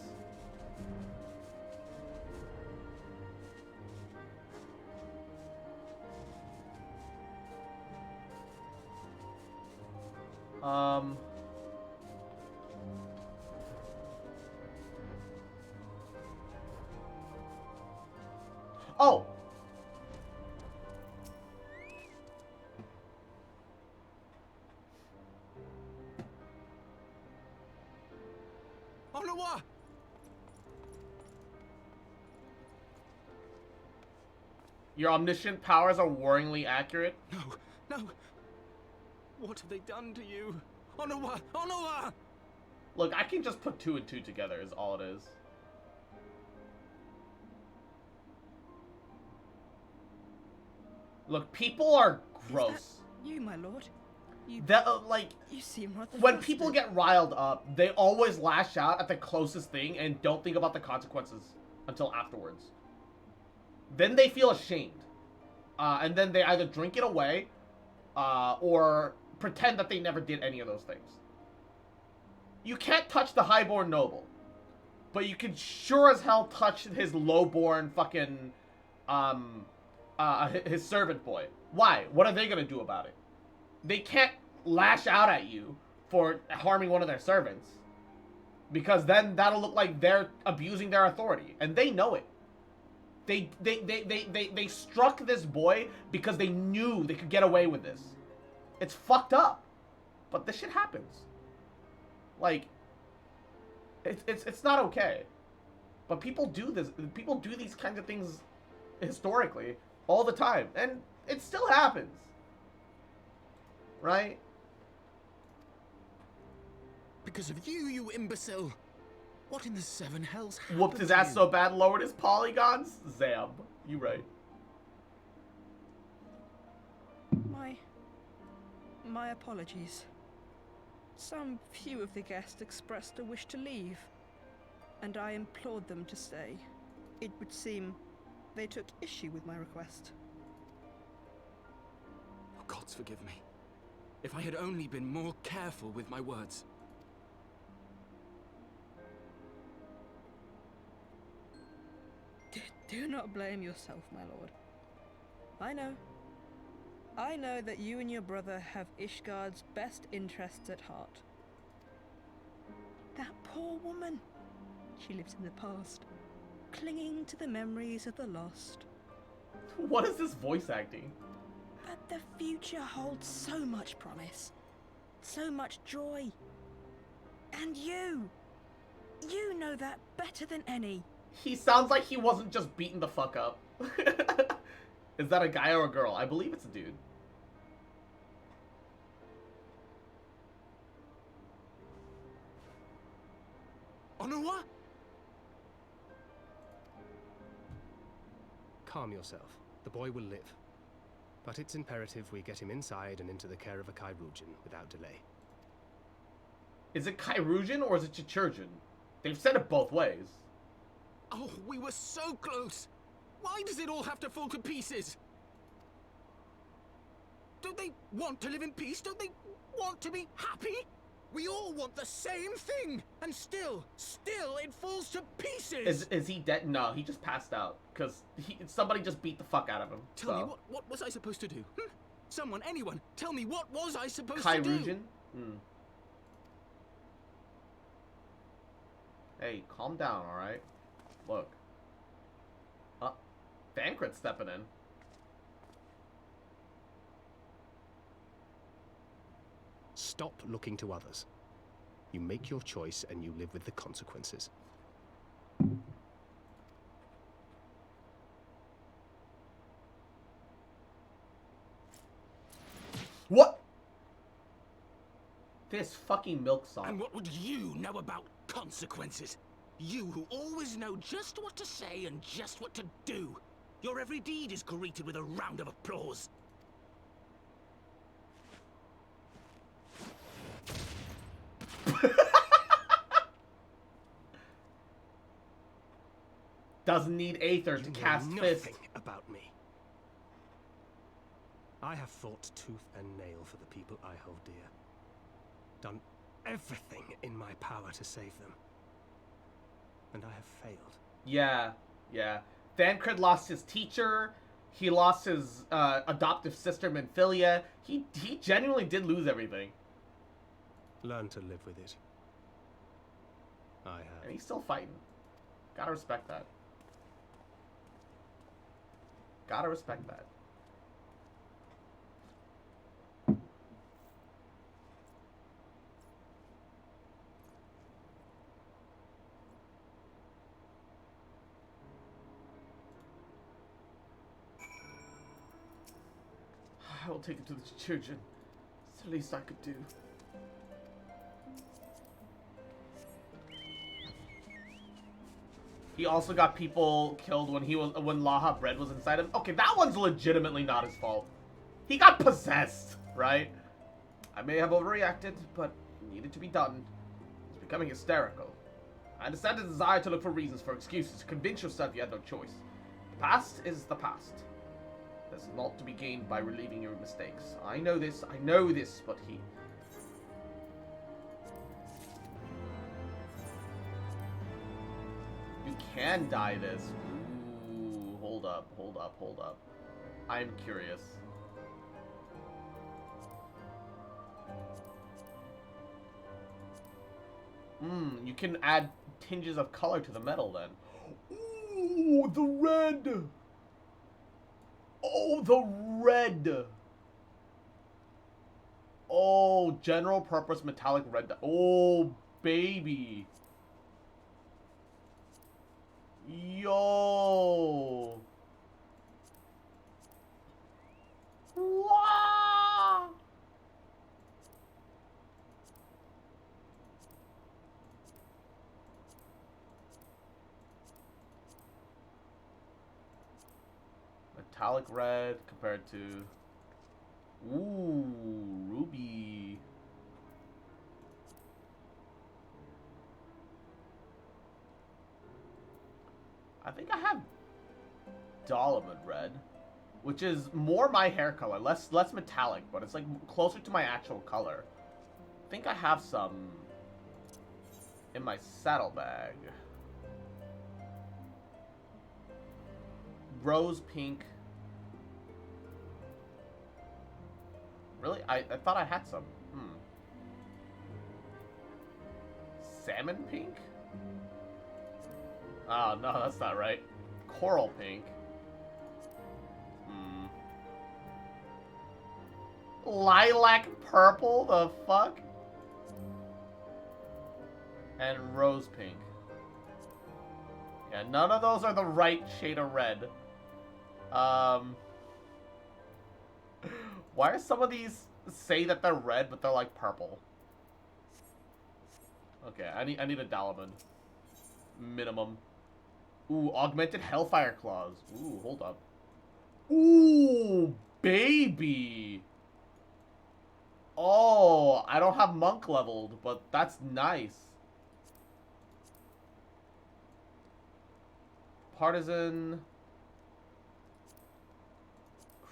Oh! Onawa! Your omniscient powers are worryingly accurate? No, no! What have they done to you? Onawa! Onawa! Look, I can just put 2 and 2 together is all it is. Look, people are gross. Is that you, my lord? You, like, you seem rather when flustered. people get riled up, they always lash out at the closest thing and don't think about the consequences until afterwards. Then they feel ashamed. And then they either drink it away, or pretend that they never did any of those things. You can't touch the highborn noble, but you can sure as hell touch his lowborn fucking, his servant boy. Why? What are they gonna do about it? They can't lash out at you for harming one of their servants, because then that'll look like they're abusing their authority, and they know it. They struck this boy because they knew they could get away with this. It's fucked up, but this shit happens. Like, it's not okay. But people do this. People do these kinds of things historically all the time, and it still happens. Right? Because of you, you imbecile! What in the 7 hells happened Whooped his to ass you? so bad, lowered his polygons? Zam. You right. My apologies. Some few of the guests expressed a wish to leave, and I implored them to stay. It would seem they took issue with my request. Oh, gods forgive me. If I had only been more careful with my words. Do not blame yourself, my lord. I know that you and your brother have Ishgard's best interests at heart. That poor woman. She lives in the past, clinging to the memories of the lost. What is this voice acting? But the future holds so much promise. So much joy. And you know that better than any. He sounds like he wasn't just beaten the fuck up. Is that a guy or a girl? I believe it's a dude. Onua? Calm yourself. The boy will live. But it's imperative we get him inside and into the care of a Kairoujan without delay. Is it Kairoujan or is it Chichurjan? They've said it both ways. Oh, we were so close! Why does it all have to fall to pieces? Don't they want to live in peace? Don't they want to be happy? We all want the same thing! And still it falls to pieces! Is he dead? No, he just passed out. Because somebody just beat the fuck out of him. Tell me, what was I supposed to do? Someone, anyone, tell me, what was I supposed to do? Kairoujan? Hey, calm down, alright? Look. Thancred's stepping in. Stop looking to others. You make your choice and you live with the consequences. What? This fucking milk song. And what would you know about consequences? You who always know just what to say and just what to do. Your every deed is greeted with a round of applause. Doesn't need Aether to cast Fist. Nothing about me. I have fought tooth and nail for the people I hold dear. Done everything in my power to save them. And I have failed. Yeah. Thancred lost his teacher. He lost his adoptive sister, Menphilia. He genuinely did lose everything. Learn to live with it. I have. And he's still fighting. Gotta respect that. Gotta respect that. I will take it to the children. It's the least I could do. He also got people killed when Laha Bread was inside him. Okay, that one's legitimately not his fault. He got possessed, right? I may have overreacted, but it needed to be done. It's becoming hysterical. I understand the desire to look for reasons for excuses, to convince yourself you had no choice. The past is the past. There's naught to be gained by relieving your mistakes. I know this, but he... You can die this. Ooh, hold up. I'm curious. You can add tinges of color to the metal then. Ooh, the red! Oh, the red! Oh, general purpose metallic red. Oh, baby. Yo. Wow. Metallic red compared to... Ooh, ruby. I think I have Dolomite red, which is more my hair color, less metallic, but it's like closer to my actual color. I think I have some in my saddlebag. Rose pink. Really? I thought I had some. Salmon pink? Oh, no, that's not right. Coral pink. Lilac purple? The fuck? And rose pink. Yeah, none of those are the right shade of red. Why are some of these say that they're red, but they're like purple? Okay, I need a Dalamud. Minimum. Ooh, augmented Hellfire Claws. Ooh, hold up. Ooh, baby. Oh, I don't have monk leveled, but that's nice. Partisan.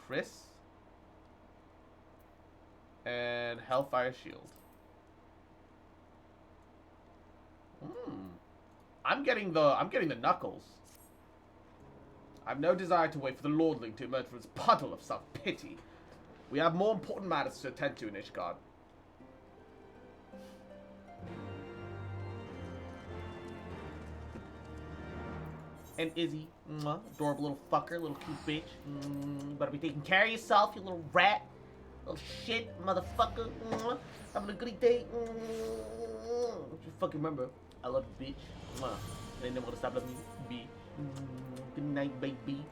Chris. And Hellfire Shield. I'm getting the knuckles. I've no desire to wait for the Lordling to emerge from his puddle of self-pity. We have more important matters to attend to in Ishgard. And Izzy, adorable little fucker, little cute bitch. You better be taking care of yourself, you little rat. Little shit, motherfucker. Having a goody day. Just fucking remember, I love you, bitch. You ain't never gonna stop loving you, B. Good night, baby.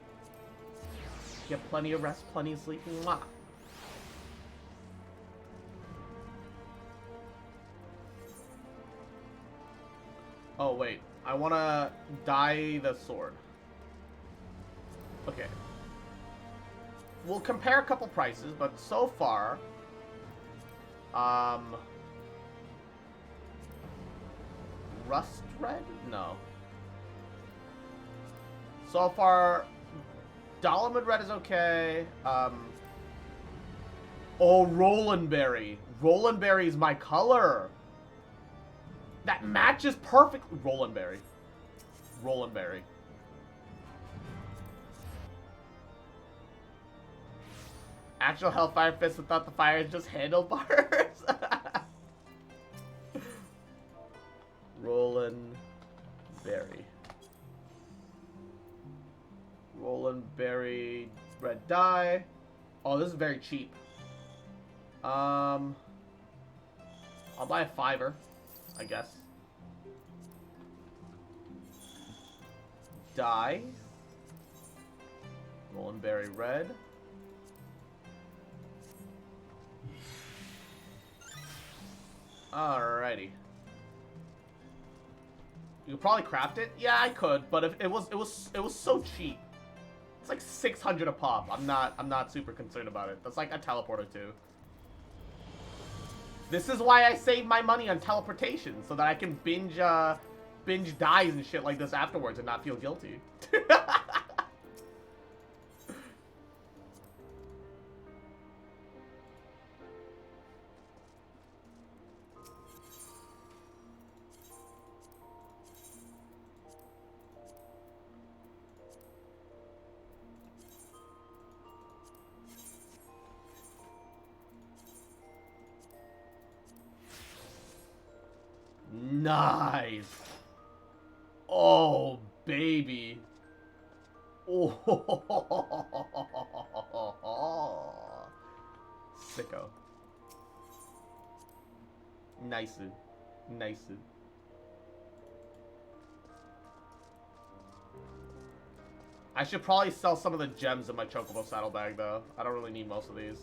Get plenty of rest, plenty of sleep. Oh, wait. I wanna dye the sword. Okay. We'll compare a couple prices, but so far... Rust red? No. So far, Dalamud red is okay. Oh, Roland Berry. Roland Berry is my color. That matches perfectly. Roland Berry. Roland Berry. Actual Hellfire Fist without the fire is just handlebars. Roland Berry. Roland Berry red dye. Oh, this is very cheap. I'll buy a $5, I guess. Dye. Roland Berry red. Alrighty. You could probably craft it? Yeah, I could, but if it was so cheap. It's like 600 a pop. I'm not super concerned about it. That's like a teleporter too. This is why I save my money on teleportation, so that I can binge dyes and shit like this afterwards and not feel guilty. Nice. Oh, baby. Oh. Sicko. Nice. Nice. I should probably sell some of the gems in my Chocobo saddlebag, though. I don't really need most of these.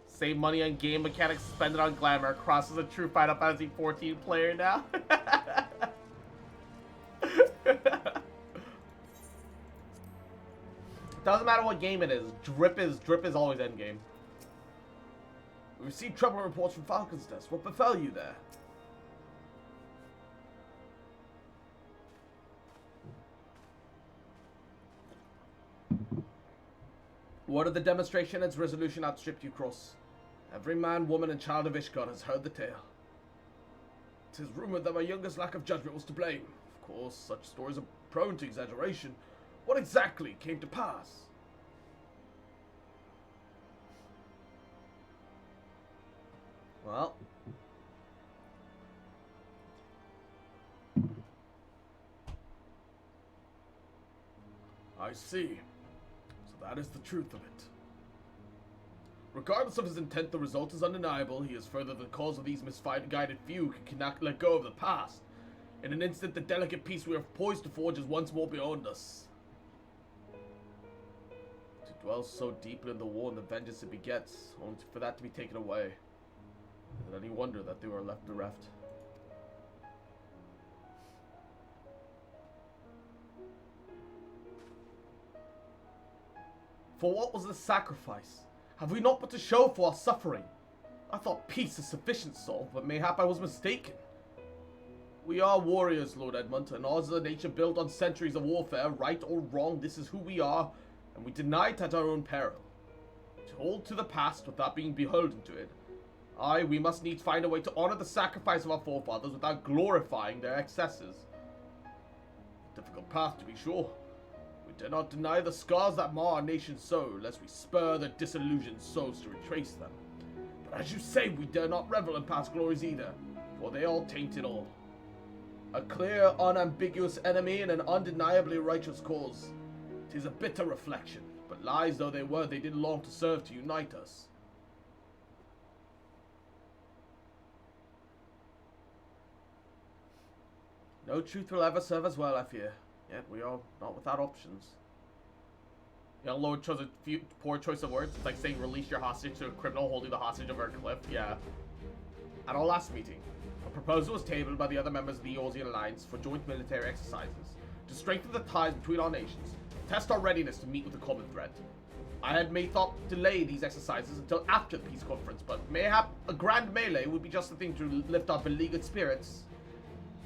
Save money on game mechanics, spend it on glamour. Crosses a true Final Fantasy 14 player now. Doesn't matter what game it is. Drip is always endgame. We received trouble reports from Falcon's Nest. What befell you there? Word of the demonstration and its resolution outstripped you, Cross. Every man, woman, and child of Ishgard has heard the tale. 'Tis rumored that my youngest lack of judgment was to blame. Of course, such stories are prone to exaggeration. What exactly came to pass? Well. I see. So that is the truth of it. Regardless of his intent, the result is undeniable. He is further the cause of these misguided few who cannot let go of the past. In an instant, the delicate peace we are poised to forge is once more beyond us. To dwell so deeply in the war and the vengeance it begets, only for that to be taken away. Is it any wonder that they were left bereft? For what was the sacrifice? Have we not but to show for our suffering? I thought peace is sufficient solve, but mayhap I was mistaken. We are warriors, Lord Edmund, and ours is a nature built on centuries of warfare. Right or wrong, this is who we are, and we deny it at our own peril. To hold to the past without being beholden to it. Aye, we must needs find a way to honor the sacrifice of our forefathers without glorifying their excesses. A difficult path, to be sure. We dare not deny the scars that mar our nation's soul, lest we spur the disillusioned souls to retrace them. But as you say, we dare not revel in past glories either, for they all taint it all. A clear, unambiguous enemy and an undeniably righteous cause. 'Tis a bitter reflection, but lies though they were, they did long to serve to unite us. No truth will ever serve us well, I fear. Yet we are not without options. Young Lord chose a few poor choice of words. It's like saying release your hostage to a criminal holding the hostage over a cliff. Yeah. At our last meeting, a proposal was tabled by the other members of the Eorzean Alliance for joint military exercises to strengthen the ties between our nations, test our readiness to meet with the common threat. I had made thought delay these exercises until after the peace conference, but mayhap a grand melee would be just the thing to lift our beleaguered spirits.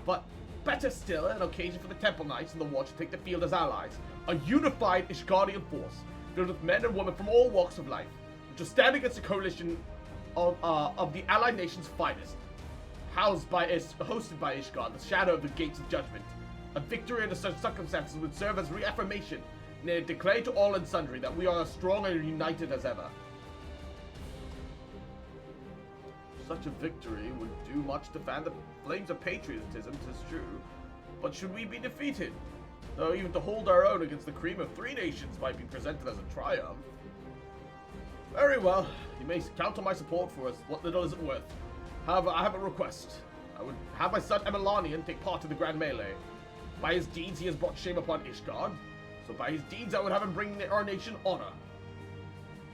But better still, an occasion for the Temple Knights and the Watch to take the field as allies. A unified Ishgardian force, filled with men and women from all walks of life, which will stand against a coalition of the allied nation's finest. Hosted by Ishgard, the shadow of the Gates of Judgment. A victory under such circumstances would serve as reaffirmation, and it declare to all and sundry that we are as strong and united as ever. Such a victory would do much to fan the flames of patriotism, 'tis true. But should we be defeated? Though even to hold our own against the cream of 3 nations might be presented as a triumph. Very well, you may count on my support for us, what little is it worth. However, I have a request. I would have my son Emelanian take part in the grand melee. By his deeds he has brought shame upon Ishgard, so by his deeds I would have him bring our nation honor.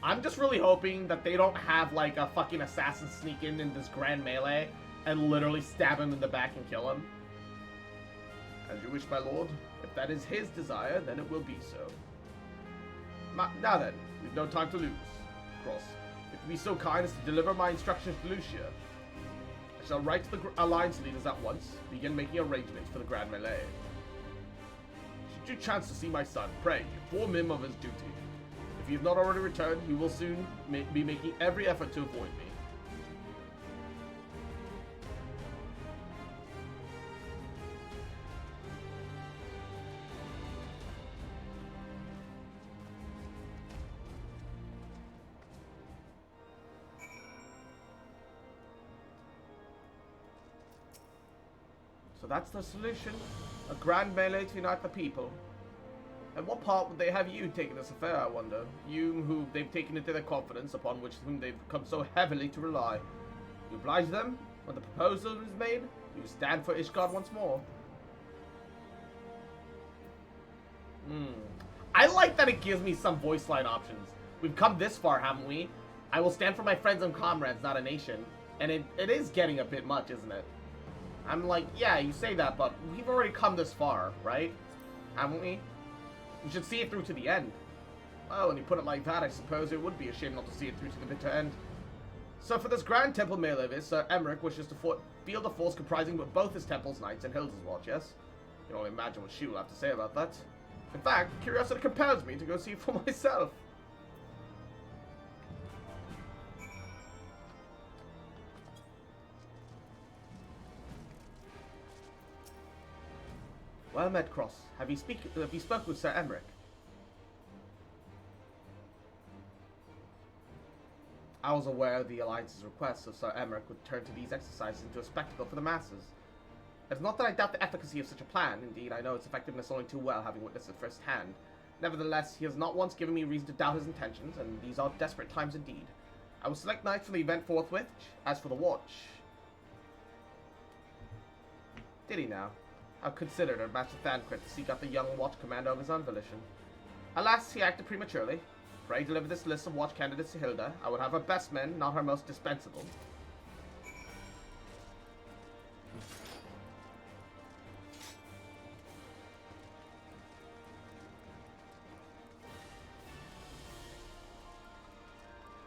I'm just really hoping that they don't have like a fucking assassin sneak in this grand melee and literally stab him in the back and kill him. As you wish, my lord. If that is his desire, then it will be so. Now then, we've no time to lose. Cross, if you be so kind as to deliver my instructions to Lucia, I shall write to the alliance leaders at once, begin making arrangements for the grand melee. Should you chance to see my son, pray, inform him of his duty. If he has not already returned, he will soon be making every effort to avoid me. So that's the solution. A grand melee to unite the people. And what part would they have you take in this affair, I wonder? You who they've taken into their confidence, upon whom they've come so heavily to rely. You oblige them when the proposal is made? You stand for Ishgard once more. I like that it gives me some voice line options. We've come this far, haven't we? I will stand for my friends and comrades, not a nation. And it is getting a bit much, isn't it? I'm like, yeah, you say that, but we've already come this far, right? Haven't we? We should see it through to the end. Well, when you put it like that, I suppose it would be a shame not to see it through to the bitter end. So for this grand temple melee, Sir Emmerich wishes to field a force comprising of both his temple's knights and Hilda's watch, yes? You can only imagine what she will have to say about that. In fact, curiosity compels me to go see for myself. Well met, Cross. Have you spoke with Sir Emmerich? I was aware of the Alliance's request, so Sir Emmerich would turn to these exercises into a spectacle for the masses. It's not that I doubt the efficacy of such a plan. Indeed, I know its effectiveness only too well, having witnessed it firsthand. Nevertheless, he has not once given me reason to doubt his intentions, and these are desperate times indeed. I will select knights for the event forthwith. As for the watch... Did he now? How considered of Master Thancred to seek out the young watch commander of his own volition. Alas, he acted prematurely. Pray deliver this list of watch candidates to Hilda. I would have her best men, not her most dispensable.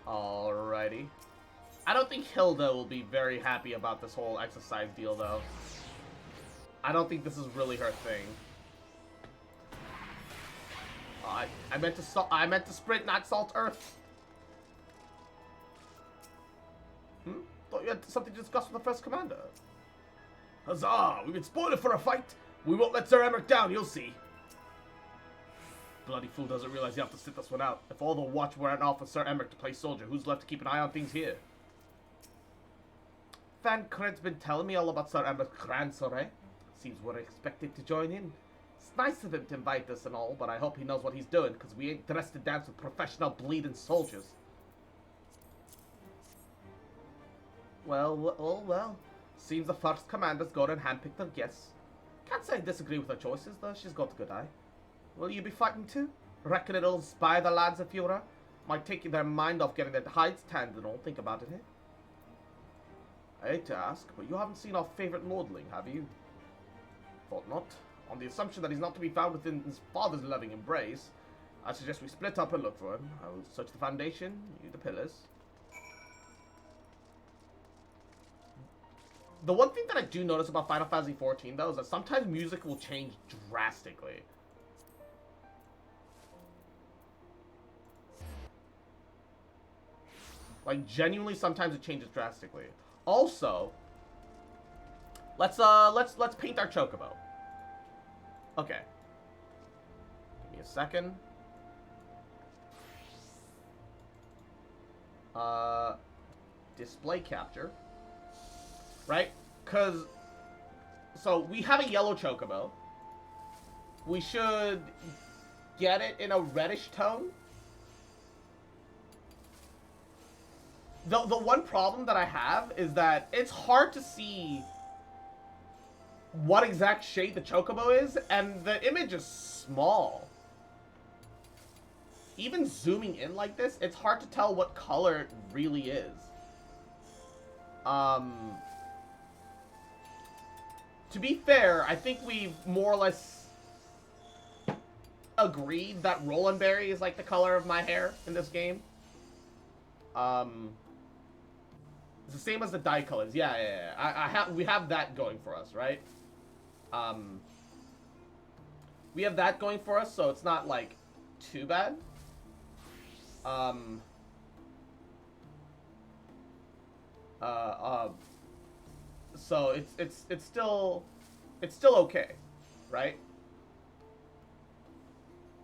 Alrighty. I don't think Hilda will be very happy about this whole exercise deal, though. I don't think this is really her thing. I meant to sprint, not salt earth. Thought you had something to discuss with the first commander. Huzzah! We've been spoiled for a fight. We won't let Sir Emmerich down, you'll see. Bloody fool doesn't realize you have to sit this one out. If all the watch weren't off with Sir Emmerich to play soldier, who's left to keep an eye on things here? Thancred's been telling me all about Sir Emmerich's grand soiree. Seems we're expected to join in. It's nice of him to invite us and all, but I hope he knows what he's doing, because we ain't dressed to dance with professional bleeding soldiers. Well. Seems the first commander's gone and handpicked her guests. Can't say I disagree with her choices, though. She's got a good eye. Will you be fighting too? Reckon it'll inspire the lads of Fura? Might take their mind off getting their hides tanned and all. Think about it, eh? I hate to ask, but you haven't seen our favourite lordling, have you? Thought not. On the assumption that he's not to be found within his father's loving embrace, I suggest we split up and look for him. I will search the foundation, you the pillars. The one thing that I do notice about Final Fantasy XIV, though, is that sometimes music will change drastically. Like, genuinely, sometimes it changes drastically. Also, let's paint our chocobo. Okay. Give me a second. Display capture. Right? Because, so we have a yellow chocobo. We should get it in a reddish tone. The one problem that I have is that it's hard to see what exact shade the chocobo is, and the image is small. Even zooming in like this, it's hard to tell what color it really is. To be fair, I think we've more or less agreed that Roland Berry is like the color of my hair in this game. It's the same as the dye colors. Yeah. We have that going for us, right? We have that going for us, so it's not like too bad. So it's still okay, right?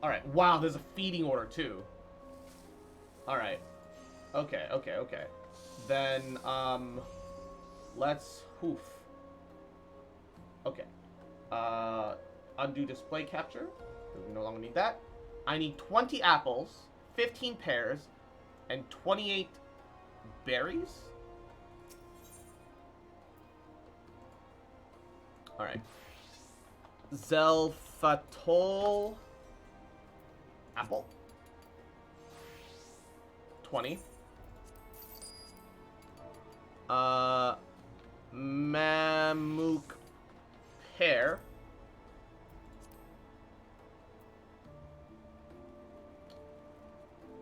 All right. Wow, there's a feeding order too. All right. Okay. Then let's hoof. Okay. Undo display capture. We no longer need that. I need 20 apples, 15 pears, and 28 berries. Alright. Zelfatol apple. 20. Mammook pear.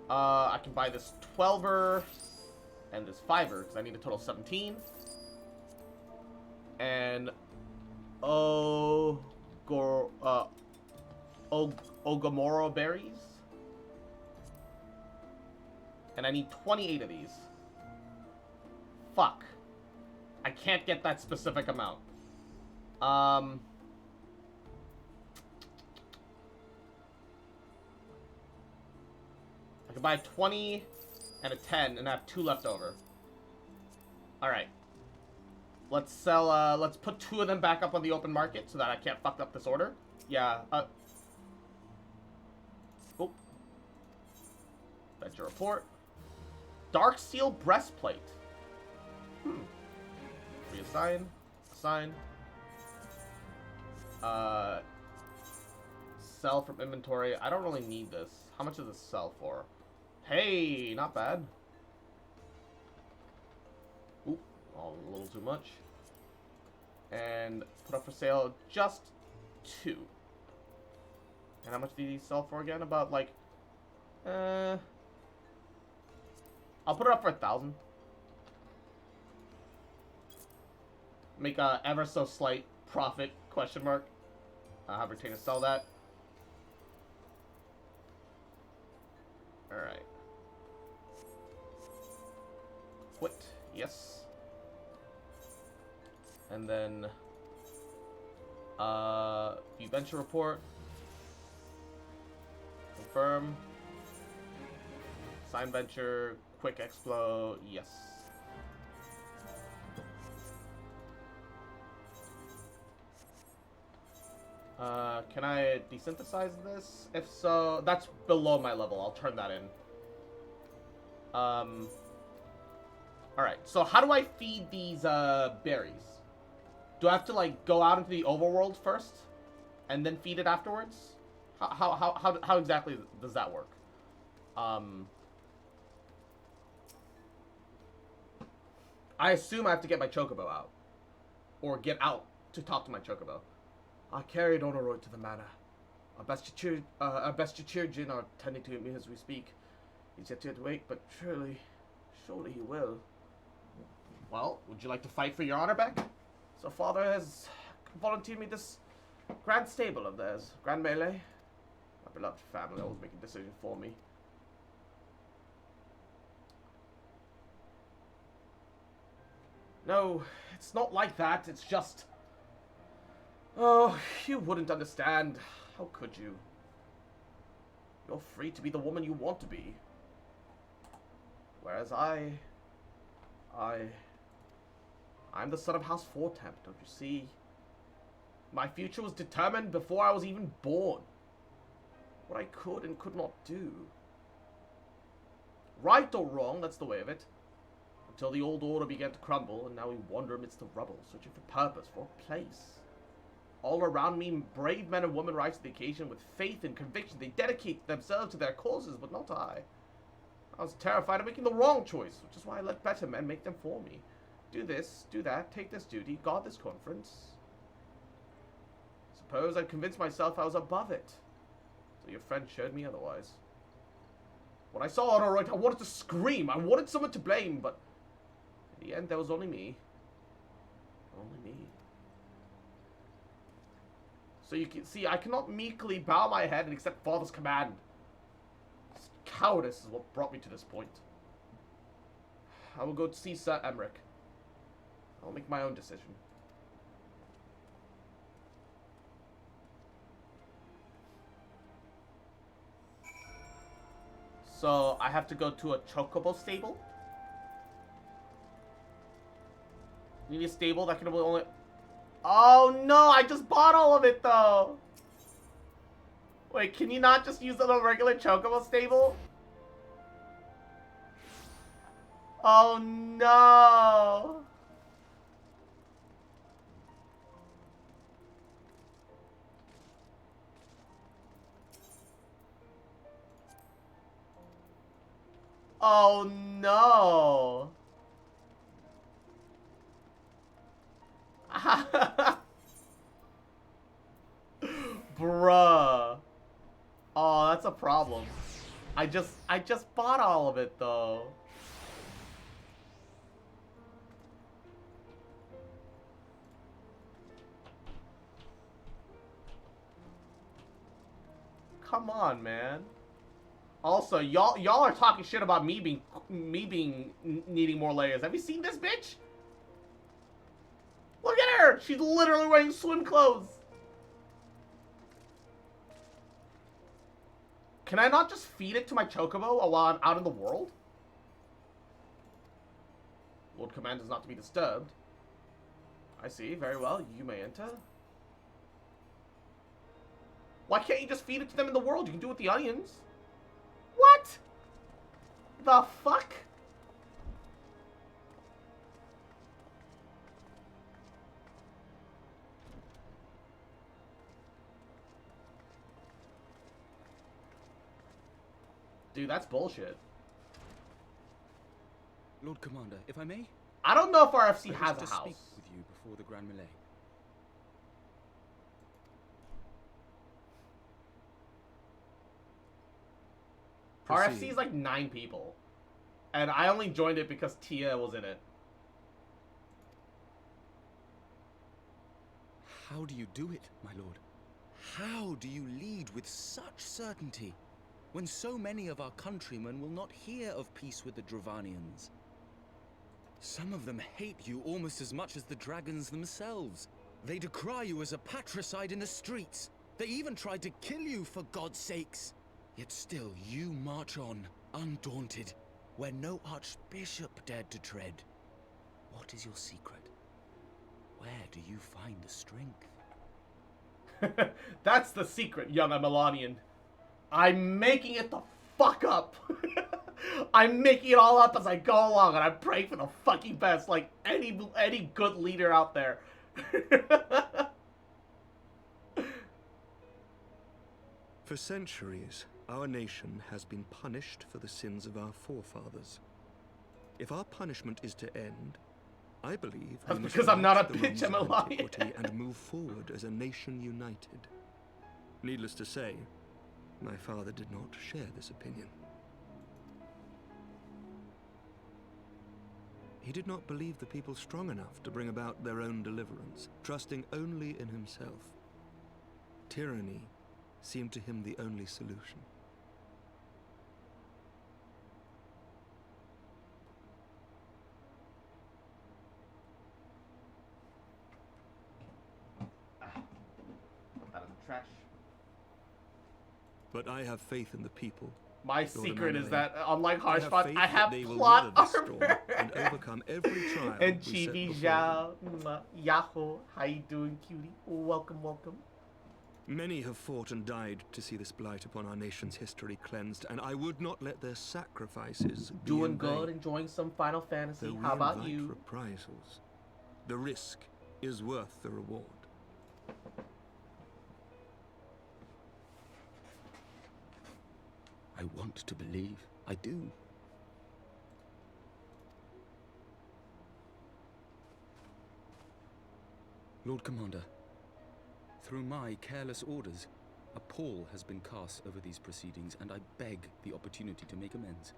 I can buy this 12er and this 5er because I need a total of 17. And Ogomoro berries. And I need 28 of these. Fuck. I can't get that specific amount. I can buy 20 and a 10 and have 2 left over. Alright. Let's sell, let's put 2 of them back up on the open market so that I can't fuck up this order. Yeah, oh. Venture report. Dark Steel Breastplate. Reassign. Assign. Sell from inventory. I don't really need this. How much does this sell for? Hey, not bad. Oop, a little too much. And put up for sale just 2. And how much do these sell for again? About like, I'll put it up for 1,000. Make a ever so slight profit, question mark. Have retainer sell that. Alright. Quit. Yes. And then, view venture report. Confirm. Sign venture. Quick explo. Yes. Can I desynthesize this? If so, that's below my level. I'll turn that in. Alright, so how do I feed these, berries? Do I have to, like, go out into the overworld first? And then feed it afterwards? How exactly does that work? I assume I have to get my chocobo out. Or get out to talk to my chocobo. I carried Onoroid to the manor. Our best Jin are tending to him as we speak. He's yet to wake, but surely he will. Well, would you like to fight for your honor back? So father has volunteered me this grand stable of theirs. Grand melee. My beloved family always making decisions for me. No, it's not like that. It's just... Oh, you wouldn't understand. How could you? You're free to be the woman you want to be. Whereas I'm the son of House Fortemp, don't you see? My future was determined before I was even born. What I could and could not do. Right or wrong, that's the way of it. Until the old order began to crumble, and now we wander amidst the rubble, searching for purpose, for a place. All around me, brave men and women rise to the occasion with faith and conviction. They dedicate themselves to their causes, but not I. I was terrified of making the wrong choice, which is why I let better men make them for me. Do this, do that, take this duty, guard this conference. Suppose I convinced myself I was above it, till your friend showed me otherwise. When I saw Onoroid, I wanted to scream. I wanted someone to blame, but in the end, there was only me. Only me. So you can see, I cannot meekly bow my head and accept Father's command. Cowardice is what brought me to this point. I will go to see Sir Emmerich. I will make my own decision. So, I have to go to a chocobo stable? You need a stable that can only... Oh no, I just bought all of it though! Wait, can you not just use a regular chocobo stable? Oh no! Oh no! Bruh. Oh, that's a problem. I just bought all of it though. Come on, man. Also, y'all are talking shit about me needing more layers. Have you seen this bitch? Look at her! She's literally wearing swim clothes. Can I not just feed it to my chocobo while I'm out in the world? Lord Command is not to be disturbed. I see. Very well. You may enter. Why can't you just feed it to them in the world? You can do it with the onions. What? The fuck? Dude, that's bullshit. Lord Commander, if I may? I don't know if RFC I has wish a to house. speak with you before the Grand Melee. RFC is like 9 people. And I only joined it because Tia was in it. How do you do it, my lord? How do you lead with such certainty, when so many of our countrymen will not hear of peace with the Dravanians? Some of them hate you almost as much as the dragons themselves. They decry you as a patricide in the streets. They even tried to kill you, for God's sakes. Yet still you march on, undaunted, where no archbishop dared to tread. What is your secret? Where do you find the strength? That's the secret, young Melanian. I'm making it the fuck up. I'm making it all up as I go along, and I'm praying for the fucking best, like any good leader out there. For centuries, our nation has been punished for the sins of our forefathers. If our punishment is to end, I believe That's we must because I'm not a right the bitch, wrongs of I'm a liar. antiquity and move forward as a nation united. Needless to say, my father did not share this opinion. He did not believe the people strong enough to bring about their own deliverance, trusting only in himself. Tyranny seemed to him the only solution. That is trash. But I have faith in the people. My Lord secret is Emmanuel. that, unlike Harshpot, faith I have that they will plot weather this armor. storm and overcome every trial And we set Chibi before Zhao, Yahoo, how you doing, cutie? Welcome, welcome. Many have fought and died to see this blight upon our nation's history cleansed, and I would not let their sacrifices be Doing in good, vain. enjoying some Final Fantasy. Though we How about invite you? reprisals, the risk is worth the reward. I want to believe. I do. Lord Commander, through my careless orders, a pall has been cast over these proceedings, and I beg the opportunity to make amends.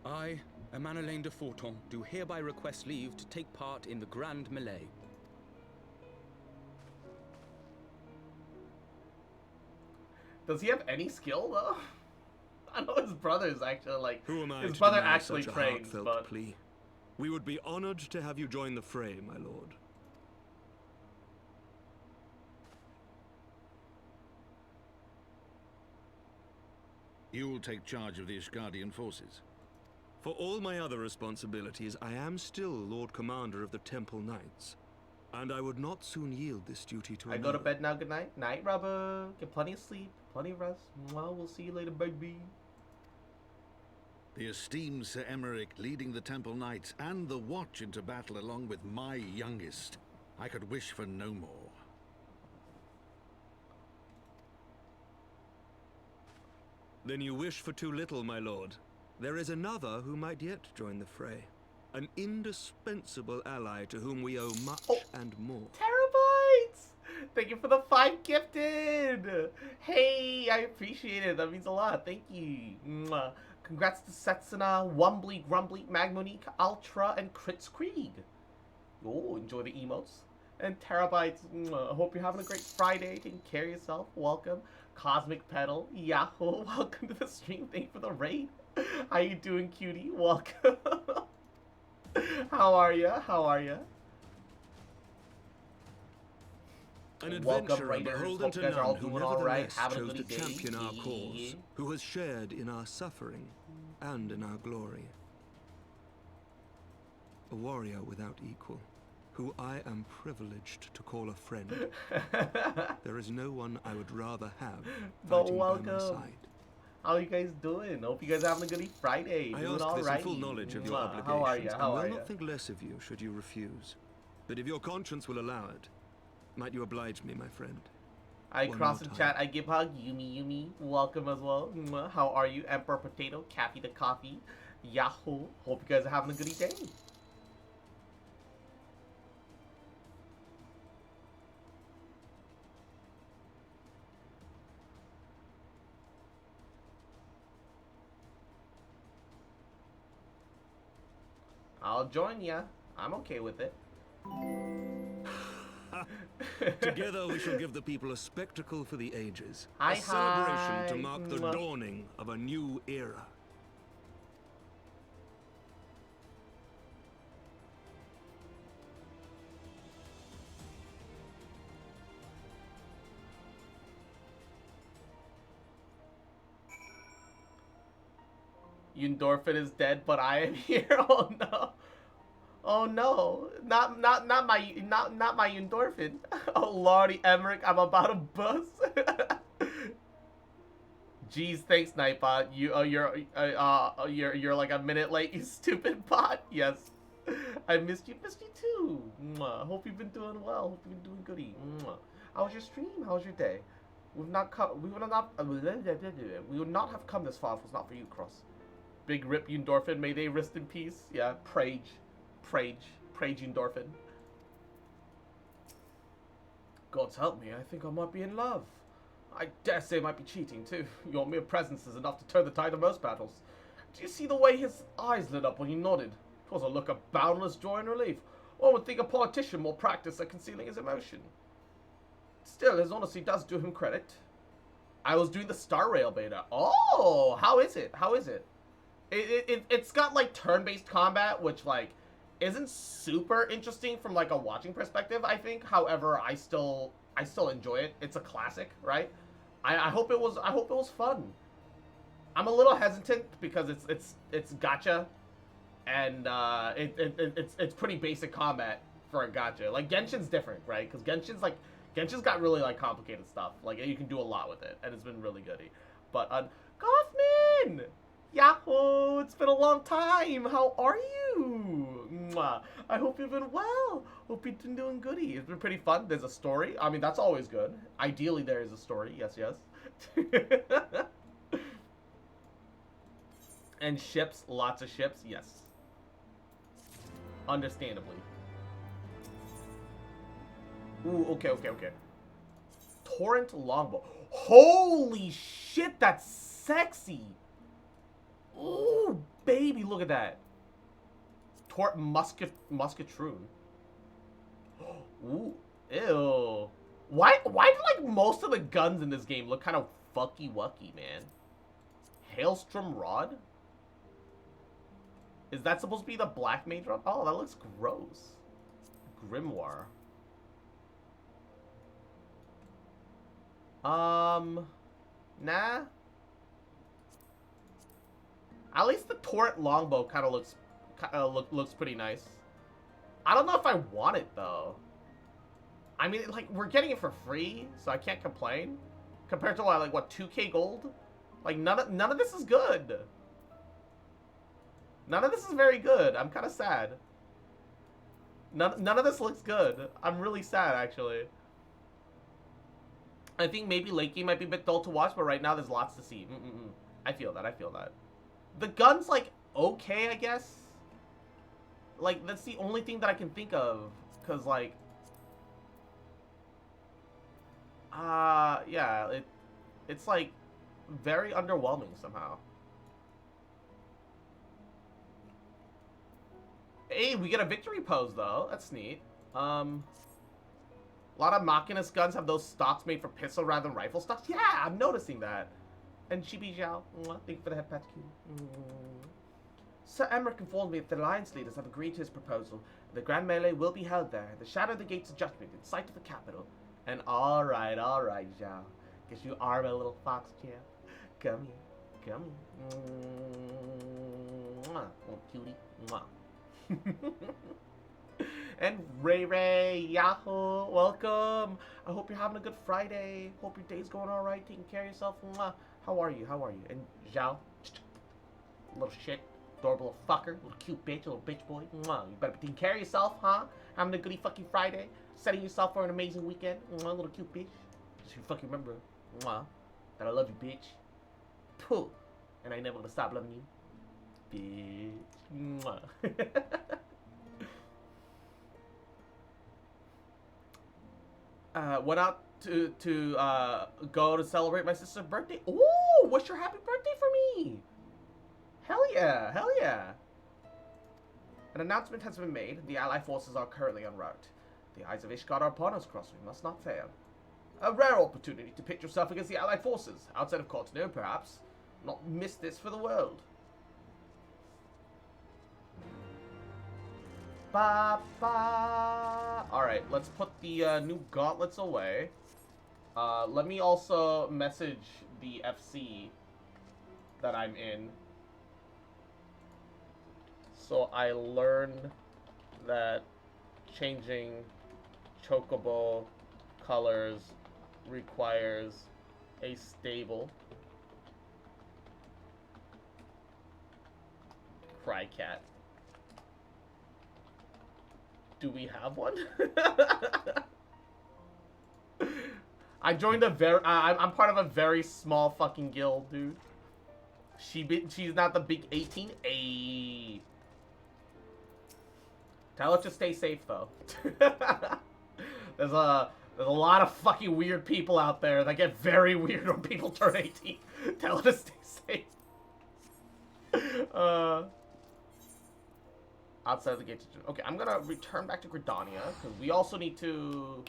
I, Emmanuel de Forton, do hereby request leave to take part in the Grand Melee. Does he have any skill though? I know his brother's actually like Who am I his to brother deny actually such a trains, heartfelt but plea? We would be honored to have you join the fray, my lord. You will take charge of the Ishgardian forces. For all my other responsibilities, I am still Lord Commander of the Temple Knights, and I would not soon yield this duty to I another. go to bed now. Good night, night, rubber. Get plenty of sleep, plenty of rest. Well, we'll see you later, baby. The esteemed Sir Emmerich leading the Temple Knights and the Watch into battle along with my youngest. I could wish for no more. Then you wish for too little, my lord. There is another who might yet join the fray. An indispensable ally to whom we owe much and more. Terabytes! Thank you for the 5 gifted! Hey, I appreciate it. That means a lot. Thank you. Mwah. Congrats to Setsuna, Wumbly, Grumbly, Magmonique, Ultra, and Crits Krieg. Oh, enjoy the emotes. And Terabytes, mwah. I hope you're having a great Friday. Taking care of yourself. Welcome. Cosmic Pedal, Yahoo, welcome to the stream. Thank you for the raid. How you doing, cutie? Welcome. How are ya? How are ya? An Welcome, adventurer Raiders. beholden Hope to you guys are all none who doing all right. nevertheless Having a chose good to day. champion our cause, who has shared in our suffering and in our glory. A warrior without equal, who I am privileged to call a friend. There is no one I would rather have But fighting by my welcome. side. How you guys doing? Hope you guys are having a good Friday. I Doing ask all this right. in full knowledge of your Mwah. obligations, How are you? and How will are you? not think less of you should you refuse. But if your conscience will allow it, might you oblige me, my friend? I One cross more in time. chat. I give hug. Yumi, welcome as well. Mwah. How are you, Emperor Potato? Cappy the Coffee. Yahoo! Hope you guys are having a goody day. I'll join ya. I'm okay with it. Together we shall give the people a spectacle for the ages. Hi, a celebration hi. to mark the Mwah. dawning of a new era. Yundorfin is dead, but I am here. Oh no. Oh no. Not my Yundorfin. Oh lordy Emmerich, I'm about to bust. Jeez, thanks, Nightbot. You're like a minute late, you stupid bot. Yes. I missed you too. Mwah. Hope you've been doing well. Hope you've been doing goody. Mwah. How was your stream? How was your day? We would not have come this far if it was not for you, Cross. Big rip Yundorfin, may they rest in peace. Yeah, Prage Yundorfin. God's help me, I think I might be in love. I dare say I might be cheating too. Your mere presence is enough to turn the tide of most battles. Do you see the way his eyes lit up when he nodded? 'Twas a look of boundless joy and relief. One would think a politician more practiced at concealing his emotion. Still, his honesty does do him credit. I was doing the Star Rail beta. Oh, how is it? How is it? It's got like turn-based combat, which like isn't super interesting from like a watching perspective, I think. However, I still enjoy it. It's a classic, right? I hope it was fun. I'm a little hesitant because it's gacha, and it's pretty basic combat for a gacha. Like Genshin's different, right? Because Genshin's got really like complicated stuff. Like you can do a lot with it, and it's been really goody. But Kaufman! Yahoo! It's been a long time. How are you? Mwah. I hope you've been well. Hope you've been doing goody. It's been pretty fun. There's a story. I mean, that's always good. Ideally, there is a story. Yes, yes. And ships. Lots of ships. Yes. Understandably. Ooh, okay. Torrent longbow. Holy shit, that's sexy. Ooh, baby, look at that. Musketroon. Ooh, ew. Why do like most of the guns in this game look kind of fucky-wucky, man? Hailstrom Rod? Is that supposed to be the Black Mage Rod? Oh, that looks gross. Grimoire. Nah. At least the Torrent Longbow kind of looks pretty nice. I don't know if I want it though. I mean, like we're getting it for free, so I can't complain. Compared to what 2K gold? Like none of this is good. None of this is very good. I'm kind of sad. None of this looks good. I'm really sad actually. I think maybe late game might be a bit dull to watch, but right now there's lots to see. I feel that. The gun's, like, okay, I guess. Like, that's the only thing that I can think of. Because, like... yeah, it's, like, very underwhelming somehow. Hey, we get a victory pose, though. That's neat. A lot of Machinist guns have those stocks made for pistol rather than rifle stocks. Yeah, I'm noticing that. And Chibi Zhao, thank you for the head pat. Sir Emmerich informed me that the alliance leaders have agreed to his proposal. The grand melee will be held there, the shadow of the gates of judgment, in sight of the capital. And alright, Zhao. Guess you are my little fox champ. Come here. Mwah, little cutie. Mwah. And Ray, Yahoo, welcome. I hope you're having a good Friday. Hope your day's going alright, taking care of yourself. Mwah. How are you? And Zhao, little shit, adorable little fucker, little cute bitch, little bitch boy. Mwah. You better be taking care of yourself, huh? Having a goody fucking Friday, setting yourself for an amazing weekend. Mwah, little cute bitch. Just you fucking remember, mwah, that I love you, bitch. Pooh. And I ain't never gonna stop loving you. Bitch. Mwah. Went out to go to celebrate my sister's birthday. Ooh, wish her happy birthday for me. Hell yeah, hell yeah. An announcement has been made. The Allied forces are currently en route. The eyes of Ishgard are upon us, Cross. We must not fail. A rare opportunity to pit yourself against the Allied forces. Outside of Courtenay, perhaps. Not miss this for the world. Ba, ba. Alright, let's put the new gauntlets away. Let me also message the FC that I'm in. So I learned that changing chocobo colors requires a stable. Crycat. Do we have one? I joined a I'm part of a very small fucking guild, dude. She's not the big 18. Ayy. Tell her to stay safe, though. There's a lot of fucking weird people out there that get very weird when people turn 18. Tell her to stay safe. Outside the gate. Okay, I'm gonna return back to Gridania, because we also need to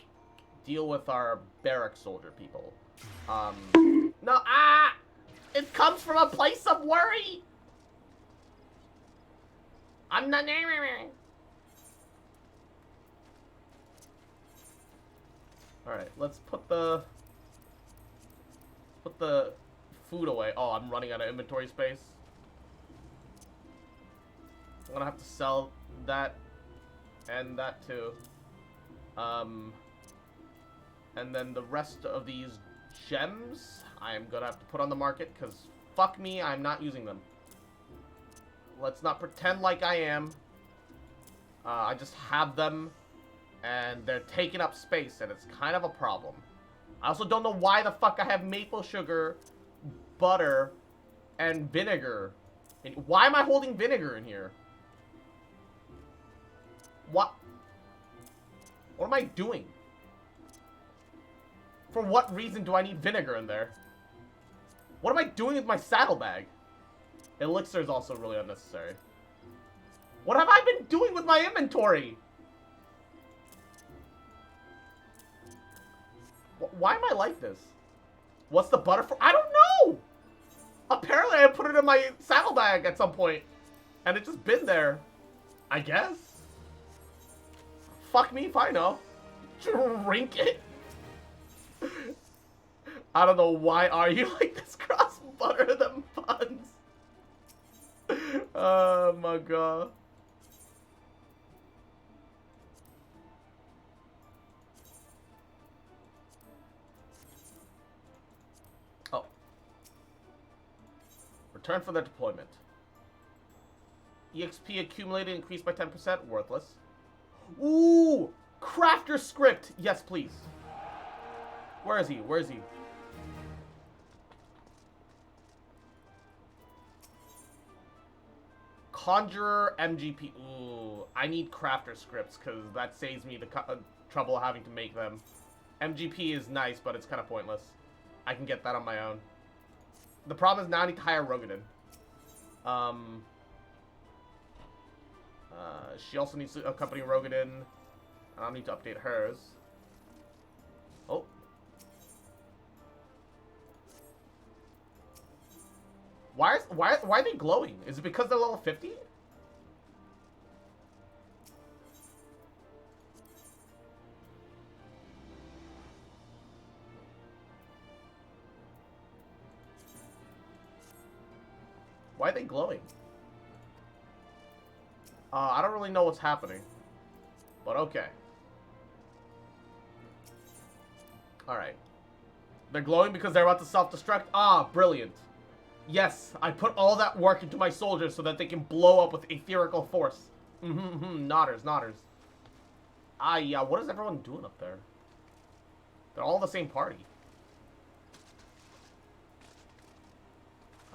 deal with our barrack soldier people. No, it comes from a place of worry! I'm not... Alright, let's put the food away. Oh, I'm running out of inventory space. I'm gonna have to sell that and that too. And then the rest of these gems, I'm gonna have to put on the market because fuck me, I'm not using them. Let's not pretend like I am. I just have them and they're taking up space and it's kind of a problem. I also don't know why the fuck I have maple sugar, butter, and vinegar. Why am I holding vinegar in here? What am I doing? For what reason do I need vinegar in there? What am I doing with my saddlebag? Elixir is also really unnecessary. What have I been doing with my inventory? Why am I like this? What's the butter for? I don't know! Apparently I put it in my saddlebag at some point. And it's just been there. I guess. Fuck me if I know. Drink it. I don't know why are you like this, Cross. Butter them buns. Oh my god. Oh. Return for the deployment. EXP accumulated increased by 10%. Worthless. Ooh! Crafter script! Yes, please. Where is he? Where is he? Conjurer MGP. Ooh, I need crafter scripts because that saves me the trouble of having to make them. MGP is nice, but it's kind of pointless. I can get that on my own. The problem is now I need to hire Rogadin. She also needs to accompany Rogadin. I don't need to update hers. Oh. Why are they glowing? Is it because they're level 50? Why are they glowing? I don't really know what's happening. But okay. Alright. They're glowing because they're about to self-destruct? Ah, brilliant. Yes, I put all that work into my soldiers so that they can blow up with etherical force. Nodders, nodders. Ah, yeah, what is everyone doing up there? They're all in the same party.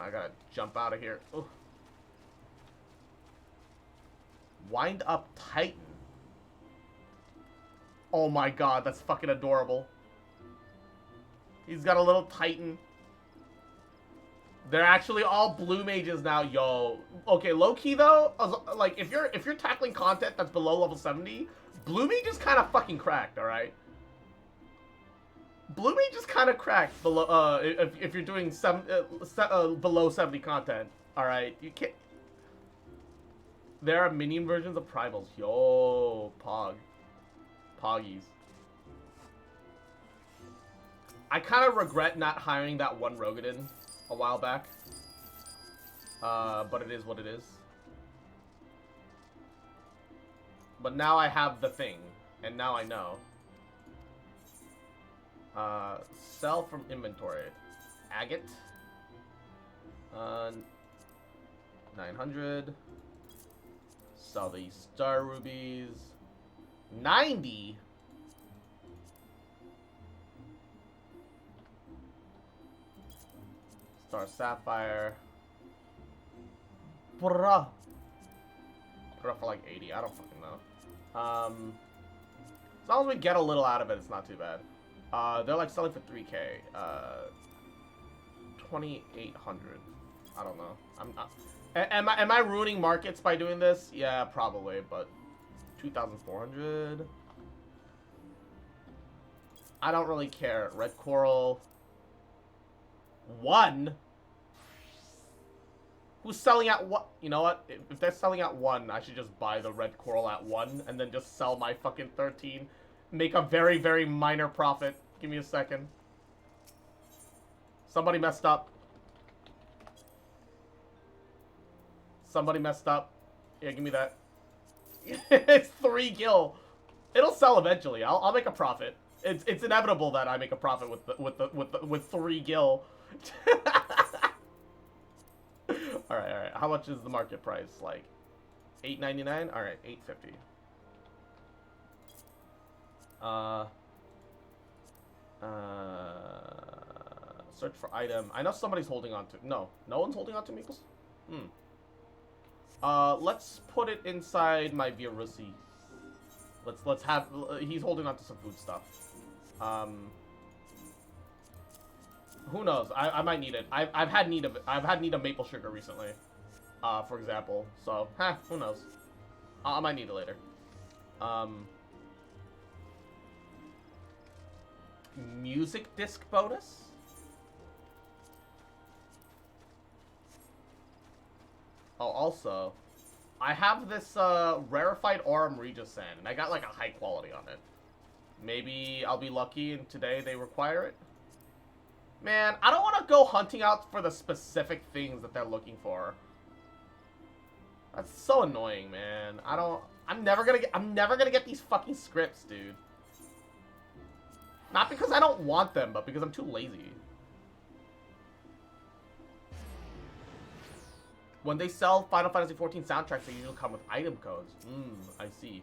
I gotta jump out of here. Ooh. Wind up Titan. Oh my god, that's fucking adorable. He's got a little Titan. They're actually all blue mages now, yo. Okay, low key though, like if you're tackling content that's below level 70, blue mage is kind of fucking cracked, all right? Blue mage is kind of cracked below if you're doing below 70 content, all right? You can't. There are minion versions of primals, yo, Poggies. I kind of regret not hiring that one Rogadin a while back. But it is what it is. But now I have the thing, and now I know. Sell from inventory. Agate. 900. Sell the star rubies. 90? Star sapphire. Bruh. Put up for like 80. I don't fucking know. As long as we get a little out of it, it's not too bad. They're like selling for 3K. 2,800. I don't know. I'm not. Am I ruining markets by doing this? Yeah, probably. But 2,400. I don't really care. Red coral. 1. Who's selling at what? You know what? If they're selling at 1, I should just buy the red coral at 1 and then just sell my fucking 13. Make a very, very minor profit. Give me a second. Somebody messed up. Somebody messed up. Yeah, give me that. It's 3 gil. It'll sell eventually. I'll make a profit. It's inevitable that I make a profit with 3 gil. All right. How much is the market price? Like $8.99. All right, $8.50. Search for item. I know somebody's holding on to. No one's holding on to Meeples. Let's put it inside my Virusi. Let's have. He's holding on to some food stuff. Who knows? I might need it. I've had need of it. I've had need of maple sugar recently, for example. So, who knows? I might need it later. Music disc bonus. Oh, also, I have this rarefied Aurum Regis sand, and I got like a high quality on it. Maybe I'll be lucky and today they require it. Man, I don't want to go hunting out for the specific things that they're looking for. That's so annoying, man. I'm never gonna get these fucking scripts, dude. Not because I don't want them, but because I'm too lazy. When they sell Final Fantasy XIV soundtracks, they usually come with item codes. I see.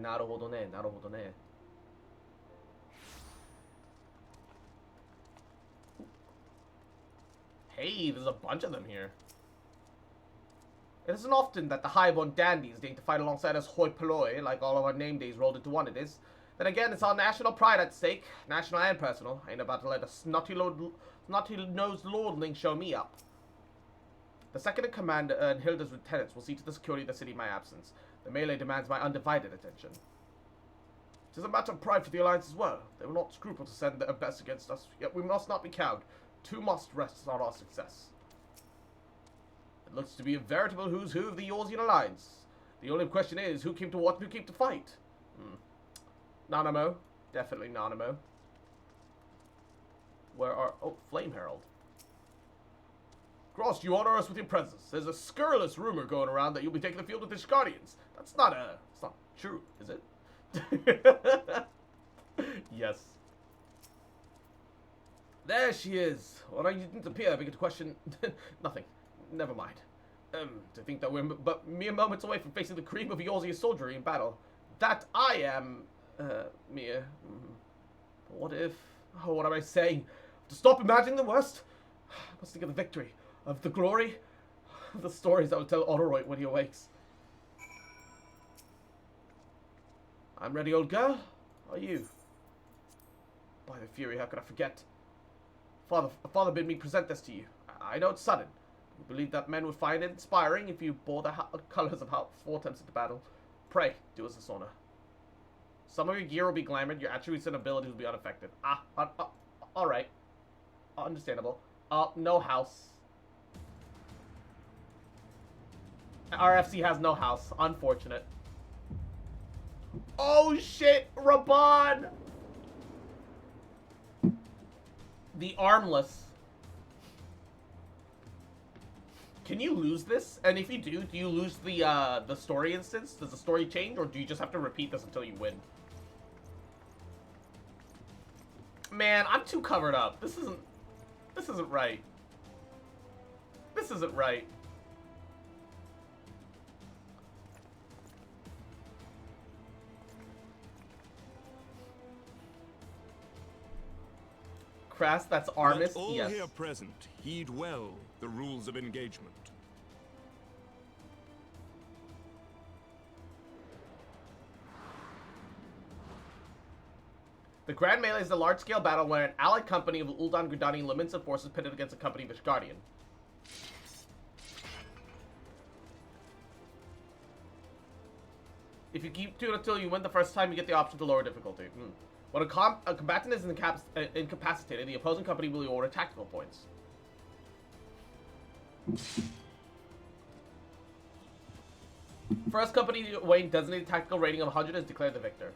Naruhodo ne, naruhodo ne. Hey, there's a bunch of them here. It isn't often that the highborn dandies deign to fight alongside us hoi polloi, like all of our name days rolled into one it is. Then again, it's our national pride at stake, national and personal. I ain't about to let a snotty-nosed lordling show me up. The second-in-command and Hilda's lieutenants will see to the security of the city in my absence. The melee demands my undivided attention. It is a matter of pride for the Alliance as well. They will not scruple to send their best against us, yet we must not be cowed. 2 must rest on our success. It looks to be a veritable who's who of the Eorzean Alliance. The only question is, who came to what and who came to fight? Nanamo. Definitely Nanamo. Where are... Oh, Flame Herald. Gross, you honor us with your presence. There's a scurrilous rumor going around that you'll be taking the field with the Ishgardians. It's not true, is it? Yes. There she is. Well, you didn't appear. I begin to question... Nothing. Never mind. To think that we're but mere moments away from facing the cream of Eorzea's soldiery in battle. That I am... mere... What if... Oh, what am I saying? To stop imagining the worst, I must think of the victory, of the glory, of the stories I will tell Odoroid when he awakes. I'm ready, old girl. Are you? By the Fury, how could I forget? Father bid me present this to you. I know it's sudden. You believe that men would find it inspiring if you bore the colors of 4 attempts into battle. Pray, do us this honor. Some of your gear will be glamored, your attributes and abilities will be unaffected. Alright. Understandable. No house. RFC has no house. Unfortunate. Oh shit, Raban! The Armless. Can you lose this? And if you do you lose the story instance? Does the story change, or do you just have to repeat this until you win? Man, I'm too covered up. This isn't right. This isn't right. Crass, that's Armis. Let all yes. here present heed well the rules of engagement. The Grand Melee is a large-scale battle where an allied company of Ul'dan Gridani limits and forces pitted against a company of Ishgardian. If you keep doing it until you win the first time, you get the option to lower difficulty. When a combatant is incapacitated, the opposing company will award tactical points. First company weighing designated tactical rating of 100 is declared the victor.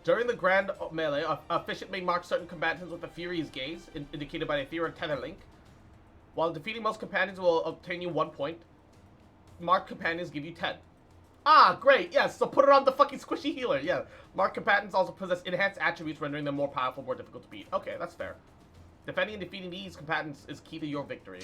During the Grand Melee, a Efficient may mark certain combatants with the Fury's gaze, indicated by a Fury tether link. While defeating most companions will obtain you 1 point, marked companions give you 10. Ah, great, yes, so put it on the fucking squishy healer, yeah. Marked combatants also possess enhanced attributes, rendering them more powerful, more difficult to beat. Okay, that's fair. Defending and defeating these combatants is key to your victory.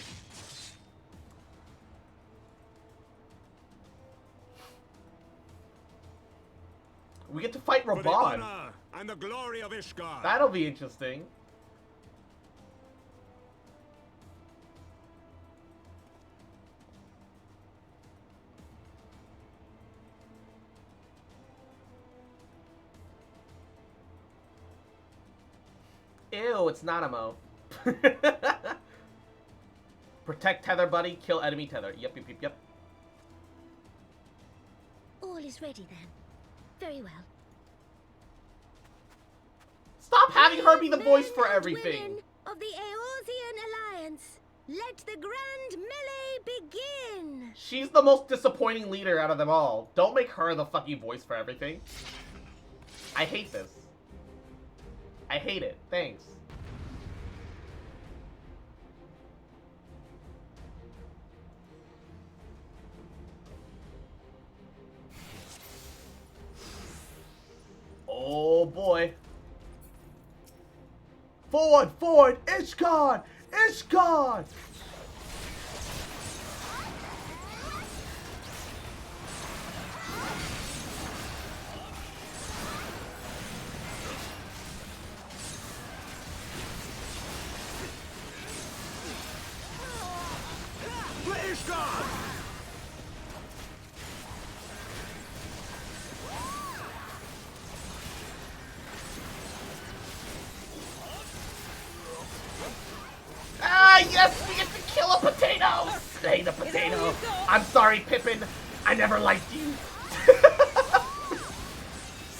We get to fight Raban. For the honor and the glory of Ishgard. That'll be interesting. Ew, it's Nanamo. Protect tether, buddy. Kill enemy tether. Yep. All is ready then. Very well. Stop having her be the voice for everything. Women of the Eorzean Alliance, let the Grand Melee begin. She's the most disappointing leader out of them all. Don't make her the fucking voice for everything. I hate this. I hate it. Thanks. Oh boy. Forward! Ishgard! Ishgard! Ishgard! Ah, yes, we get to kill a potato! Slay the potato! I'm sorry, Pippin. I never liked you.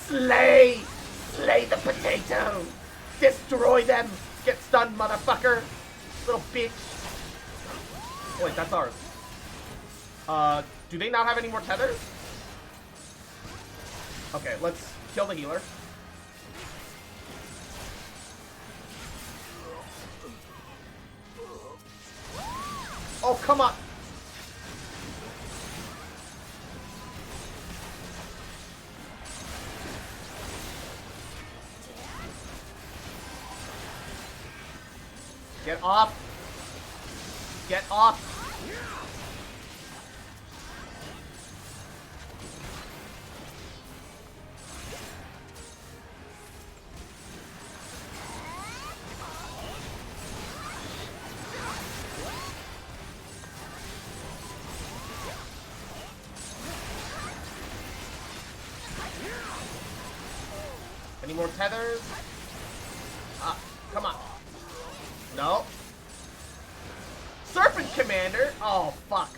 Slay the potato! Destroy them! Get stunned, motherfucker! Little bitch. Oh, wait, that's ours. Do they not have any more tethers? Okay, let's kill the healer. Oh, come on! Get off! Get off! more tethers. Come on. No. Serpent Commander? Oh, fuck.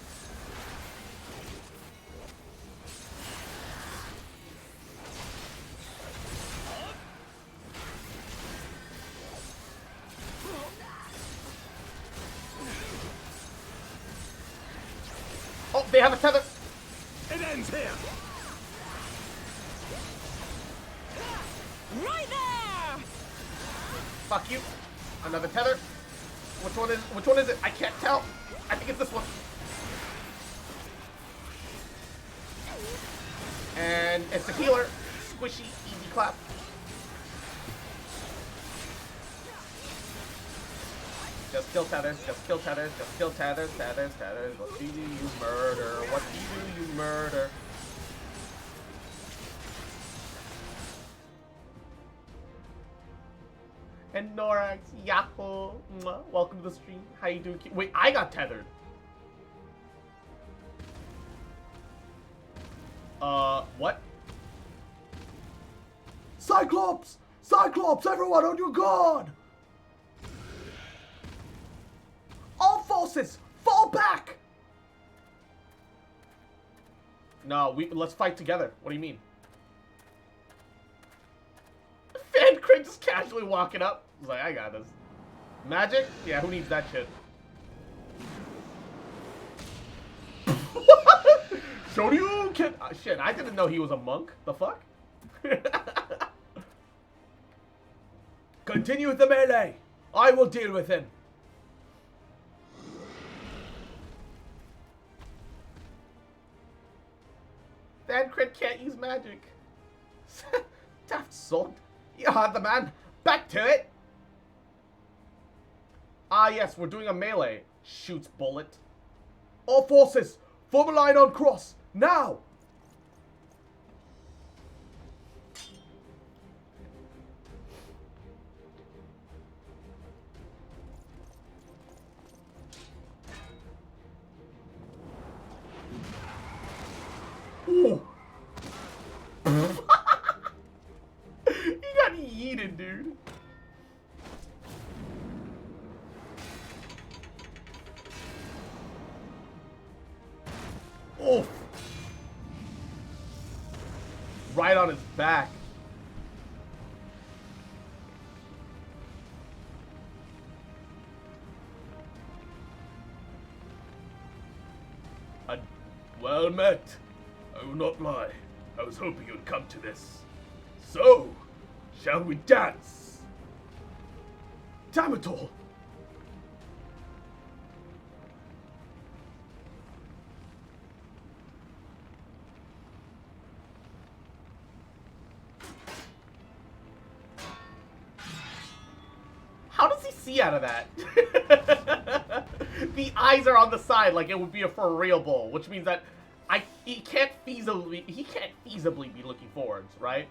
Oh, they have a tether. It ends here. Right there! Fuck you. Another tether. Which one is it? I can't tell. I think it's this one. And it's a healer. Squishy, easy clap. Just kill tethers, just kill tethers, just kill tethers, tethers. What do you murder? What do you murder? And Norax, Yahoo! Welcome to the stream. How you doing? Wait, I got tethered. What? Cyclops! Cyclops, everyone on your guard! All forces, fall back! No, let's fight together. What do you mean? Fan Craig just casually walking up. He's like, I got this. Magic? Yeah, who needs that shit? Shoryuken! Shit, I didn't know he was a monk. The fuck? Continue with the melee. I will deal with him. Thancred can't use magic. Daft sword. You heard the man. Back to it. Ah, yes, we're doing a melee. Shoots bullet. All forces, form a line on cross. Now. Ooh. He got yeeted, dude. Oof. Right on his back. Well met. I will not lie. I was hoping you'd come to this. So, shall we dance? Damn it all! How does he see out of that? The eyes are on the side like it would be a for real bull, which means that he can't feasibly be looking forwards, right?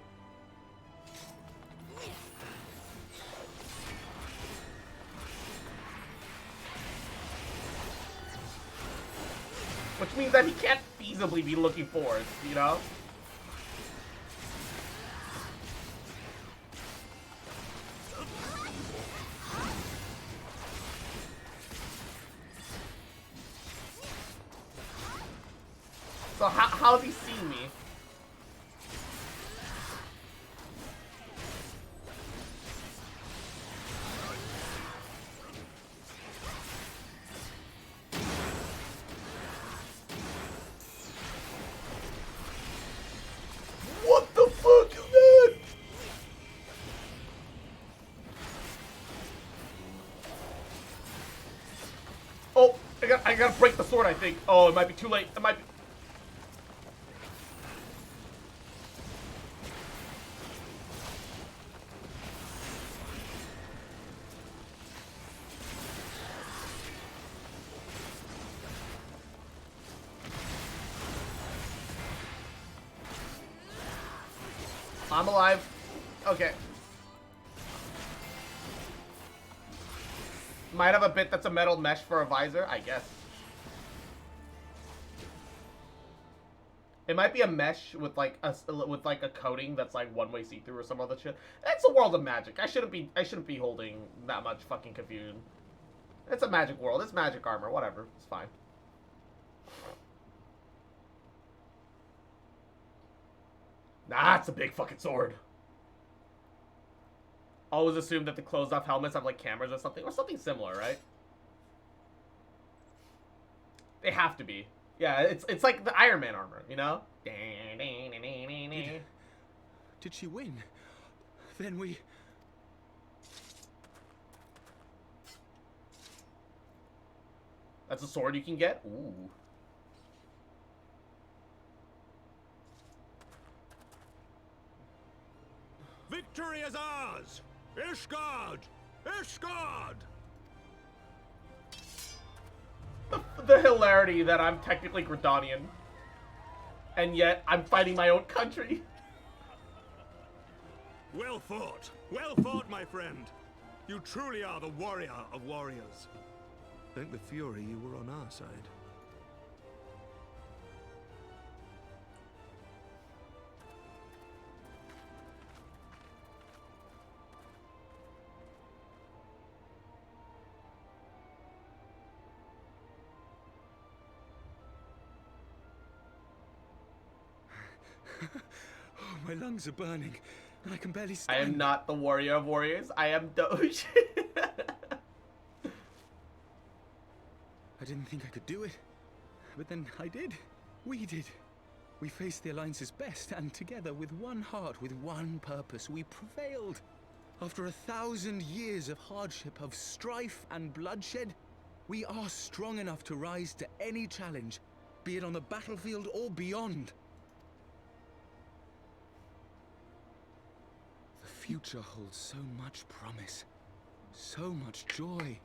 Which means that he can't feasibly be looking forwards, you know? So how's he seen me? What the fuck is that? Oh, I gotta break the sword, I think. Oh, it might be too late. It might be. I'm alive. Okay. Might have a bit that's a metal mesh for a visor, I guess. It might be a mesh with like a coating that's like one-way see-through or some other shit. It's a world of magic. I shouldn't be holding that much fucking confusion. It's a magic world. It's magic armor. Whatever. It's fine. Nah, it's a big fucking sword. Always assume that the closed-off helmets have like cameras or something similar, right? They have to be. Yeah, it's like the Iron Man armor, you know? Did she win? Then we... That's a sword you can get? Ooh. Victory is ours! Ishgard! Ishgard! The hilarity that I'm technically Gridanian, and yet I'm fighting my own country. Well fought, my friend. You truly are the warrior of warriors. Thank the Fury you were on our side. Oh, my lungs are burning, and I can barely stand. I am not the warrior of warriors. I am Doge. I didn't think I could do it, but then I did. We did. We faced the Alliance's best, and together, with one heart, with one purpose, we prevailed. After 1,000 years of hardship, of strife and bloodshed, we are strong enough to rise to any challenge, be it on the battlefield or beyond. The future holds so much promise, so much joy.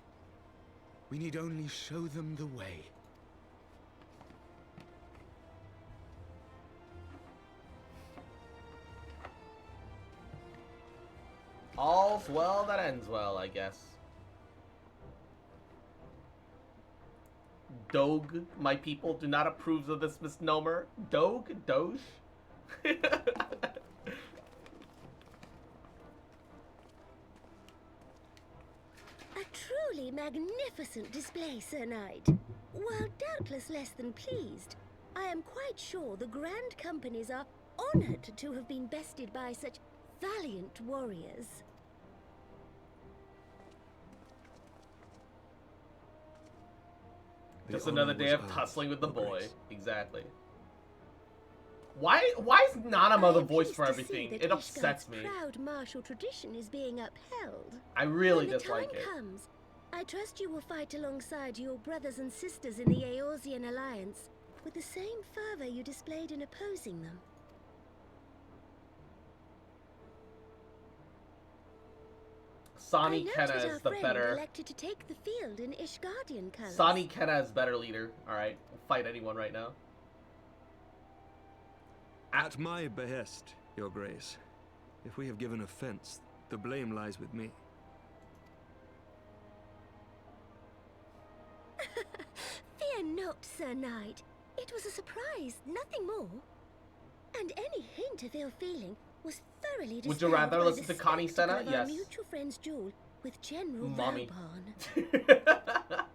We need only show them the way. All's well that ends well, I guess. Doge, my people do not approve of this misnomer. Doge? Doge? A truly magnificent display, Sir Knight. While doubtless less than pleased, I am quite sure the Grand Companies are honored to have been bested by such valiant warriors. Just another day of tussling with the boy. Exactly. Why is Nanama the voice for everything? It upsets me. Proud martial tradition is being upheld. I really when the dislike time it. comes, I trust you will fight alongside your brothers and sisters in the Eorzean Alliance with the same fervor you displayed in opposing them. Sani Kenna is the better. Elected to take the field in Ishgardian colors. Sani Kenna is better leader. Alright, we'll fight anyone right now. At my behest, Your Grace. If we have given offense, the blame lies with me. Fear not, Sir Knight. It was a surprise, nothing more. And any hint of ill feeling was thoroughly dispelled. Would you rather by listen the to Connie Senna? spectacle of our Yes. mutual friend's duel with General Mommy. Valbarn.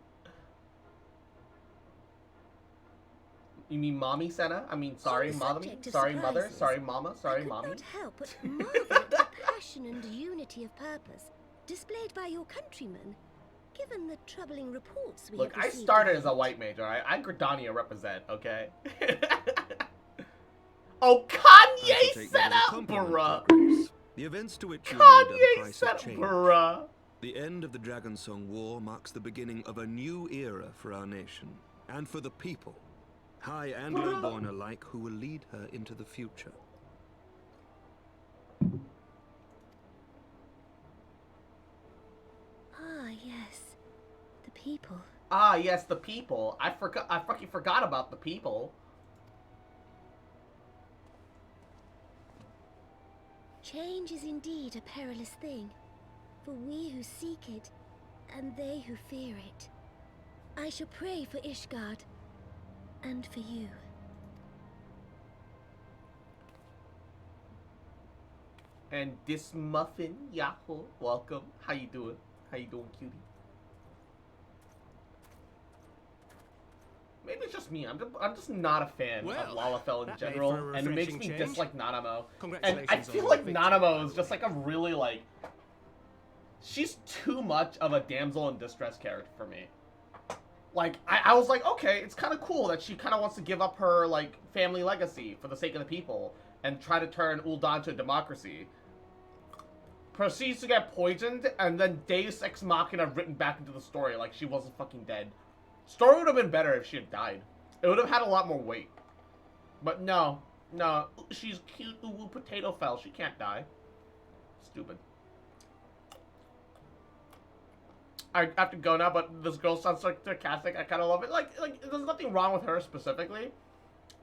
You mean Mommy Senna? I mean, sorry, On the mommy. subject of Sorry, mother. surprises, Sorry, mama. Sorry, I mommy. could not help but marvel at the passion and unity of purpose displayed by your countrymen, given the troubling reports we Look, have I received started of as a late. white mage, alright? I Gridania represent, okay? Oh, Kanye set up, bruh! The events to which you lead are the Kanye price set of up, change. bruh! The end of the Dragonsong War marks the beginning of a new era for our nation, and for the people, high and low-born alike, who will lead her into the future. Ah, yes. The people. Ah, yes, the people. I fucking forgot about the people. Change is indeed a perilous thing, for we who seek it, and they who fear it. I shall pray for Ishgard, and for you. And this muffin, Yahoo, welcome. How you doing? How you doing, cutie? Maybe it's just me. I'm just not a fan of Lalafell in general, and it makes me dislike Nanamo. And I feel like Nanamo is just like a really like, she's too much of a damsel in distress character for me. Like I was like, okay, it's kind of cool that she kind of wants to give up her like family legacy for the sake of the people and try to turn Ul'dan to a democracy. Proceeds to get poisoned, and then Deus Ex Machina written back into the story like she wasn't fucking dead. Story would have been better if she had died. It would have had a lot more weight. But no. She's cute, uwu potato fell. She can't die. Stupid. I have to go now, but this girl sounds like sarcastic. I kind of love it. Like, there's nothing wrong with her specifically.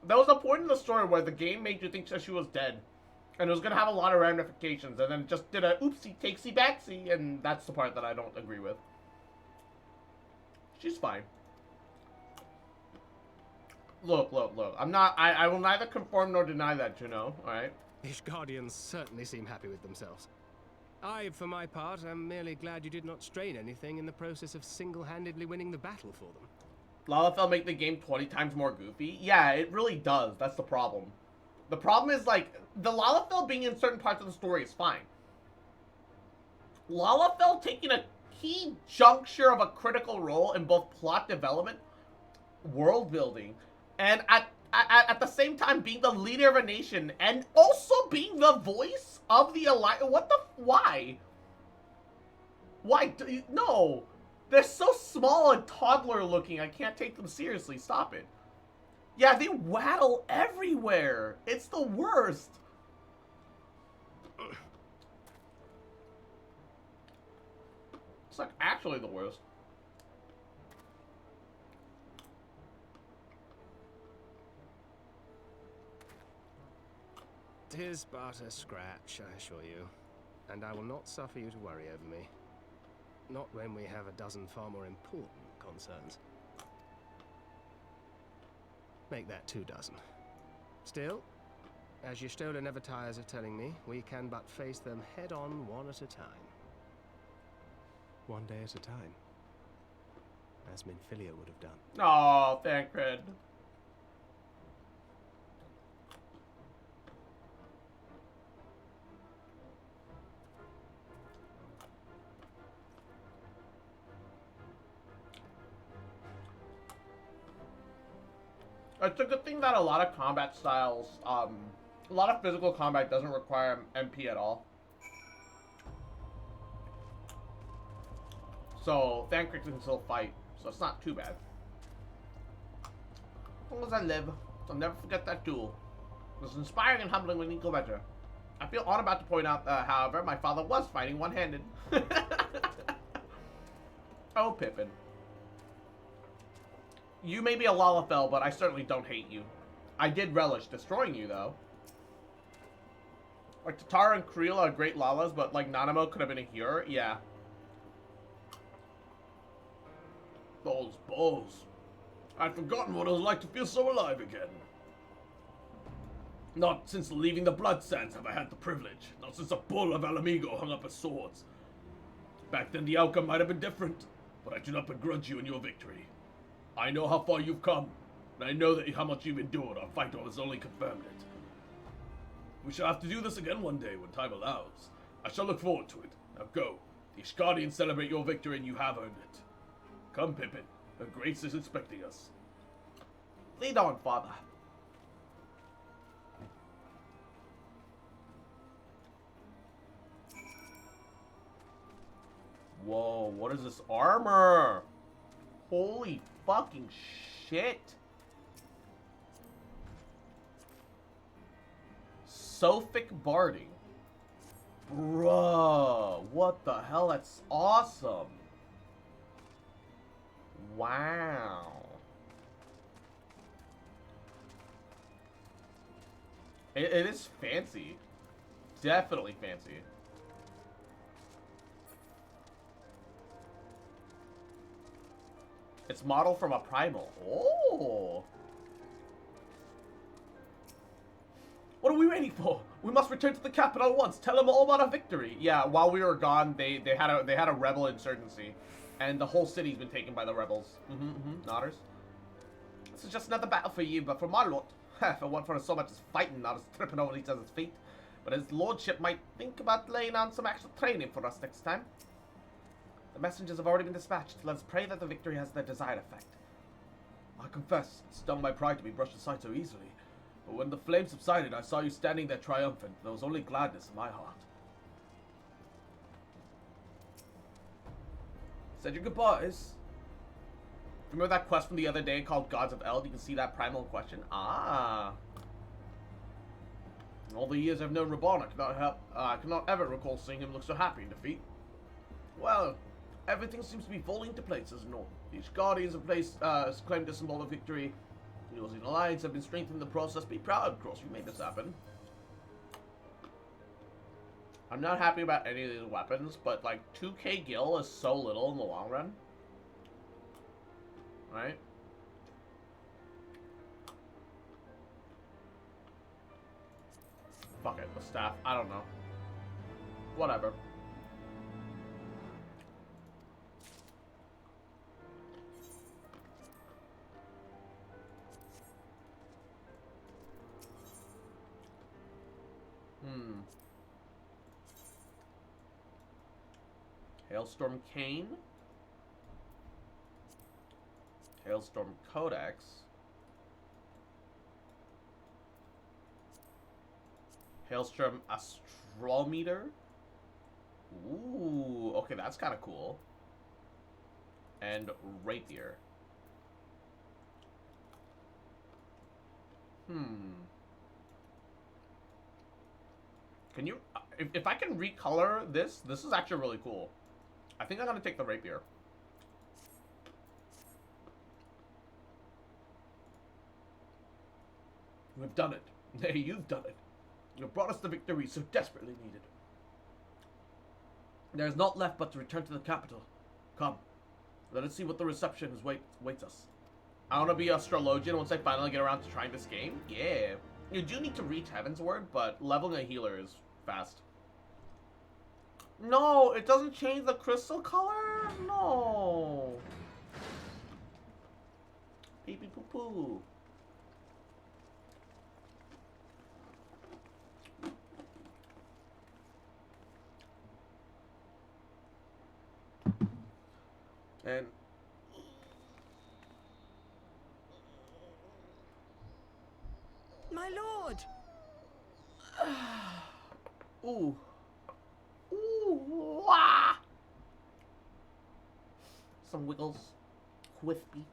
There was a point in the story where the game made you think that she was dead. And it was going to have a lot of ramifications. And then just did a oopsie, takesy backsy. And that's the part that I don't agree with. She's fine. Look. I will neither confirm nor deny that, you know, alright? Ishgardians certainly seem happy with themselves. I, for my part, am merely glad you did not strain anything in the process of single-handedly winning the battle for them. Lalafell make the game 20 times more goofy? Yeah, it really does. That's the problem. The problem is, like, the Lalafell being in certain parts of the story is fine. Lalafell taking a key juncture of a critical role in both plot development, world building, and at the same time being the leader of a nation and also being the voice of the alliance. Why? Why? No. They're so small and toddler looking, I can't take them seriously. Stop it. Yeah, they waddle everywhere. It's the worst. It's like actually the worst. "'Tis but a scratch, I assure you, and I will not suffer you to worry over me. Not when we have a dozen far more important concerns. Make that 2 dozen. Still, as Y'shtola never tires of telling me, we can but face them head-on one at a time. One day at a time. As Minfilia would have done." Oh, Thancred. It's a good thing that a lot of combat styles, a lot of physical combat doesn't require MP at all. So, Thancred can still fight, so it's not too bad. As long as I live, I'll never forget that duel. It was inspiring and humbling when Nico met her. I feel honored about to point out, however, my father was fighting one-handed. Oh, Pippin. You may be a Lalafell, but I certainly don't hate you. I did relish destroying you, though. Like, Tatara and Creel are great Lalas, but, like, Nanamo could have been a hero. Yeah. Those balls. I'd forgotten what it was like to feel so alive again. Not since leaving the Blood Sands have I had the privilege. Not since a bull of Alamigo hung up his swords. Back then the outcome might have been different, but I do not begrudge you in your victory. I know how far you've come, and I know that how much you've endured. Our fight has only confirmed it. We shall have to do this again one day when time allows. I shall look forward to it. Now go. The Ishgardians celebrate your victory, and you have earned it. Come, Pippin. Her grace is expecting us. Lead on, father. Whoa, what is this armor? Holy fucking shit. Sophic Barding. Bruh, what the hell? That's awesome. Wow. It is fancy. Definitely fancy. It's modeled from a primal. Oh. What are we waiting for? We must return to the capital at once. Tell them all about our victory. Yeah, while we were gone, they had a rebel insurgency, and the whole city's been taken by the rebels. Nodders. This is just another battle for you, but for my lord, if it weren't for so much as fighting, not as tripping over each other's feet. But his lordship might think about laying on some actual training for us next time. The messengers have already been dispatched. Let us pray that the victory has the desired effect. I confess, it stung my pride to be brushed aside so easily. But when the flame subsided, I saw you standing there triumphant. There was only gladness in my heart. Said your goodbyes. Remember that quest from the other day called Gods of Eld? You can see that primal question. Ah. In all the years I've known Raban, I cannot ever recall seeing him look so happy in defeat. Well, everything seems to be falling into place, doesn't it? Each guardians have claimed a symbol of victory. The Eorzean Alliance have been strengthened in the process. Be proud, Cross, you made this happen. I'm not happy about any of these weapons, but like 2k gil is so little in the long run. Right? Fuck it, the staff. I don't know. Whatever. Hailstorm Cane. Hailstorm Codex. Hailstorm Astrometer. Ooh, okay, that's kind of cool. And Rapier. Can you... If I can recolor this is actually really cool. I think I'm gonna take the Rapier. We've done it. Hey, you've done it. You brought us the victory so desperately needed. There is naught left but to return to the capital. Come, let us see what the reception waits us. I want to be Astrologian once I finally get around to trying this game. Yeah. You do need to reach Heaven's Word, but leveling a healer is fast. No, it doesn't change the crystal color? No. Pee pee poo poo. And my lord. Ooh. Ooh. Wah. Some wiggles. Wispy.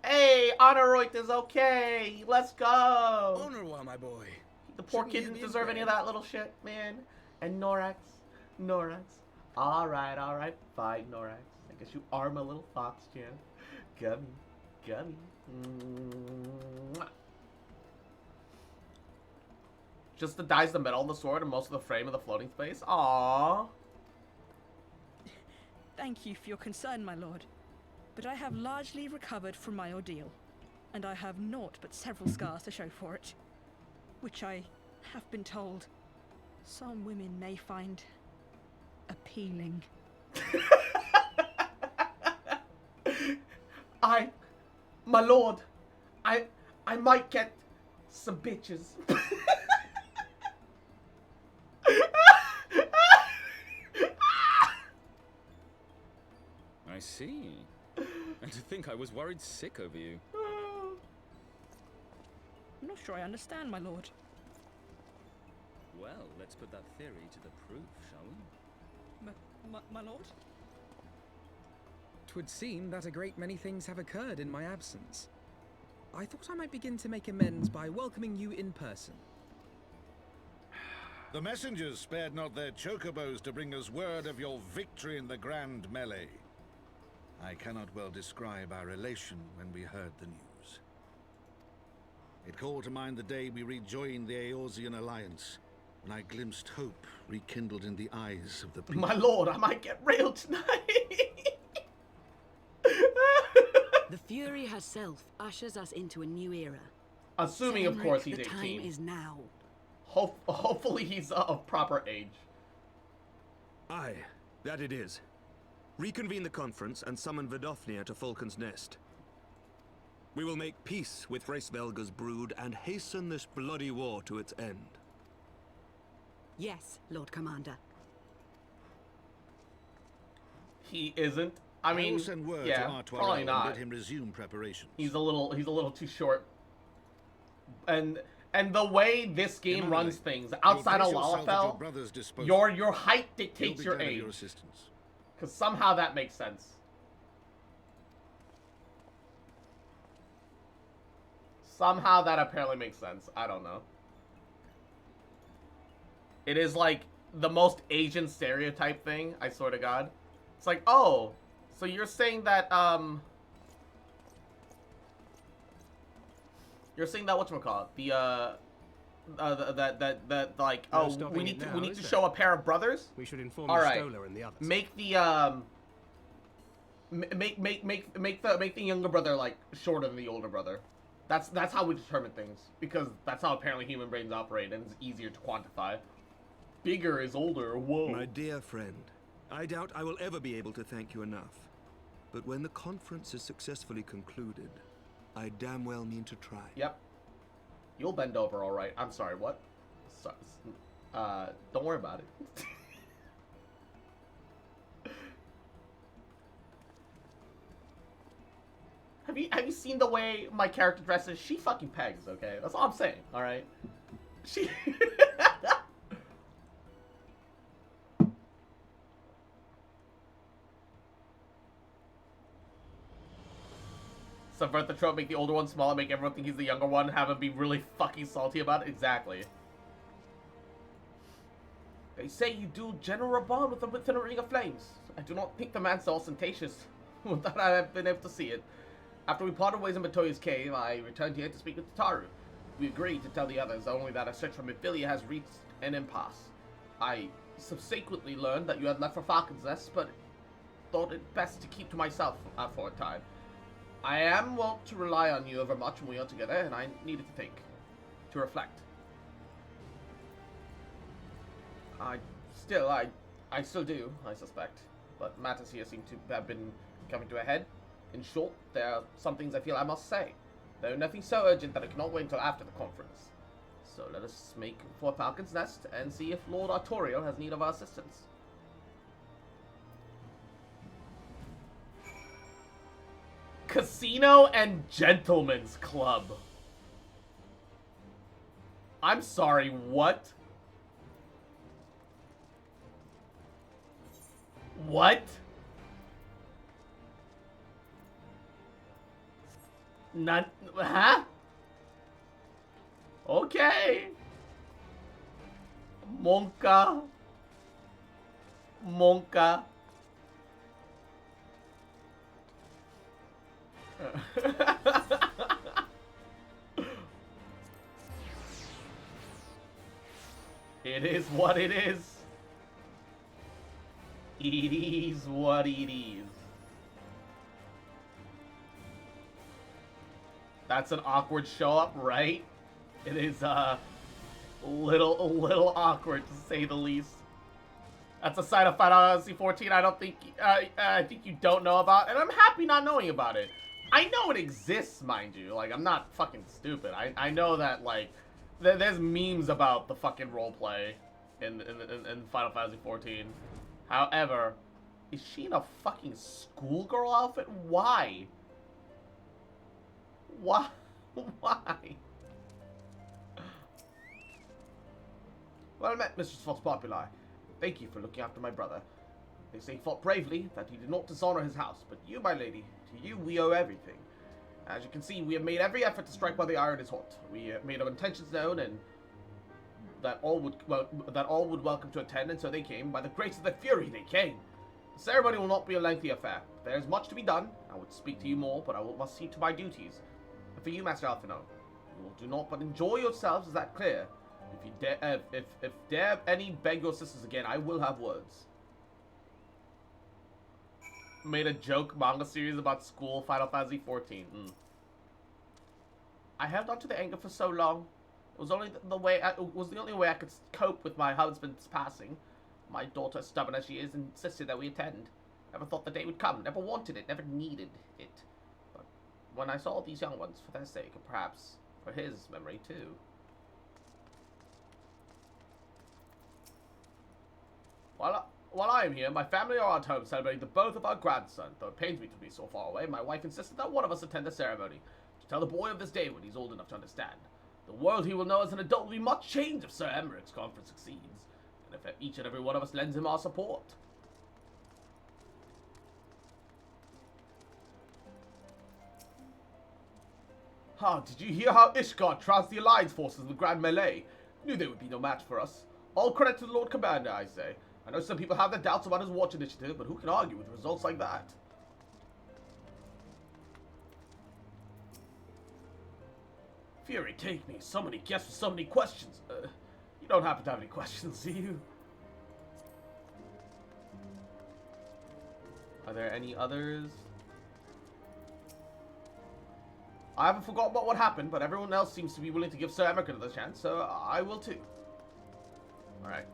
Hey, Honorroyd is okay. Let's go. Honor, my boy. The poor kid didn't deserve any of that little shit, man. And Norax. Alright. Fine, Norax. I guess you are my little fox, Jan. Gummy. Mwah. Just the dies the metal of the sword and most of the frame of the floating space. Aww. Thank you for your concern, my lord. But I have largely recovered from my ordeal, and I have naught but several scars to show for it, which I have been told some women may find appealing. My lord, I might get some bitches. I see. And to think I was worried sick over you. I'm not sure I understand, my lord. Well, let's put that theory to the proof, shall we? My lord? 'Twould seem that a great many things have occurred in my absence. I thought I might begin to make amends by welcoming you in person. The messengers spared not their chocobos to bring us word of your victory in the grand melee. I cannot well describe our elation when we heard the news. It called to mind the day we rejoined the Eorzean Alliance, when I glimpsed hope rekindled in the eyes of the people. My lord, I might get railed tonight. The Fury herself ushers us into a new era. Assuming, of course, he's the 18. time is now. Hopefully he's of proper age. Aye, that it is. Reconvene the conference and summon Vidofnir to Falcon's Nest. We will make peace with Hraesvelga's brood and hasten this bloody war to its end. Yes, Lord Commander. He isn't. I mean, will send word yeah, to Artois probably and not. bid him resume preparations. He's a little too short. And the way this game runs things outside of Lalafell, your height dictates your age. Because somehow that makes sense. Somehow that apparently makes sense. I don't know. It is like the most Asian stereotype thing, I swear to God. It's like, oh, so you're saying that, you're saying that, whatchamacallit, that like, No oh, stopping we it need to, now, we need is to there? show a pair of brothers? We should inform All the right. Stolar and the others. Make the, make the younger brother, like, shorter than the older brother. That's how we determine things, because that's how apparently human brains operate, and it's easier to quantify. Bigger is older, whoa. My dear friend, I doubt I will ever be able to thank you enough. But when the conference is successfully concluded, I damn well mean to try. Yep. You'll bend over, all right. I'm sorry, what? Don't worry about it. Have you seen the way my character dresses? She fucking pegs, okay? That's all I'm saying, all right? She... Subvert the trope, make the older one smaller, make everyone think he's the younger one, have him be really fucking salty about it? Exactly. They say you do general bond within a ring of flames. I do not think the man so ostentatious that I have been able to see it. After we parted ways in Matoya's cave, I returned here to speak with Taru. We agreed to tell the others only that a search for Mephilia has reached an impasse. I subsequently learned that you had left for Falcon's Nest, but thought it best to keep to myself for a time. I am wont to rely on you overmuch when we are together, and I needed to think. To reflect. I still do, I suspect. But matters here seem to have been coming to a head. In short, there are some things I feel I must say. Though nothing so urgent that it cannot wait until after the conference. So let us make for Falcon's Nest and see if Lord Artorial has need of our assistance. Casino and Gentlemen's Club. I'm sorry, what? What? Not, huh? Okay. Monka. It is what it is. It is what it is. That's an awkward show up, right? It is a little awkward to say the least. That's a side of Final Fantasy 14 I think you don't know about, and I'm happy not knowing about it. I know it exists, mind you. Like, I'm not fucking stupid. I know that, like, there's memes about the fucking roleplay in Final Fantasy 14. However, is she in a fucking schoolgirl outfit? Why? Why? Why? Well met, Mistress Fox Populi. Thank you for looking after my brother. They say he fought bravely, that he did not dishonor his house, but you, my lady, to you we owe everything. As you can see, we have made every effort to strike while the iron is hot. We have made our intentions known, and that all would welcome to attend, and so they came. By the grace of the Fury, they came. The ceremony will not be a lengthy affair. There is much to be done. I would speak to you more, but must see to my duties. And for you, Master Alphino, you will do naught but enjoy yourselves. Is that clear? If you dare any beg your sisters again, I will have words. Made a joke manga series about school, Final Fantasy 14. I held on to the anger for so long. It was only the way. It was the only way I could cope with my husband's passing. My daughter, stubborn as she is, insisted that we attend. Never thought the day would come. Never wanted it. Never needed it. But when I saw these young ones, for their sake, and perhaps for his memory too. While I am here, my family are at home celebrating the birth of our grandson. Though it pains me to be so far away, my wife insisted that one of us attend the ceremony to tell the boy of this day when he's old enough to understand. The world he will know as an adult will be much changed if Sir Emmerich's conference succeeds, and if each and every one of us lends him our support. Did you hear how Ishgard trounced the Alliance forces in the Grand Melee? Knew they would be no match for us. All credit to the Lord Commander, I say. I know some people have their doubts about his watch initiative, but who can argue with results like that? Fury, take me. So many guests with so many questions. You don't happen to have any questions, do you? Are there any others? I haven't forgotten about what happened, but everyone else seems to be willing to give Sir Emmerich another chance, so I will too. Alright.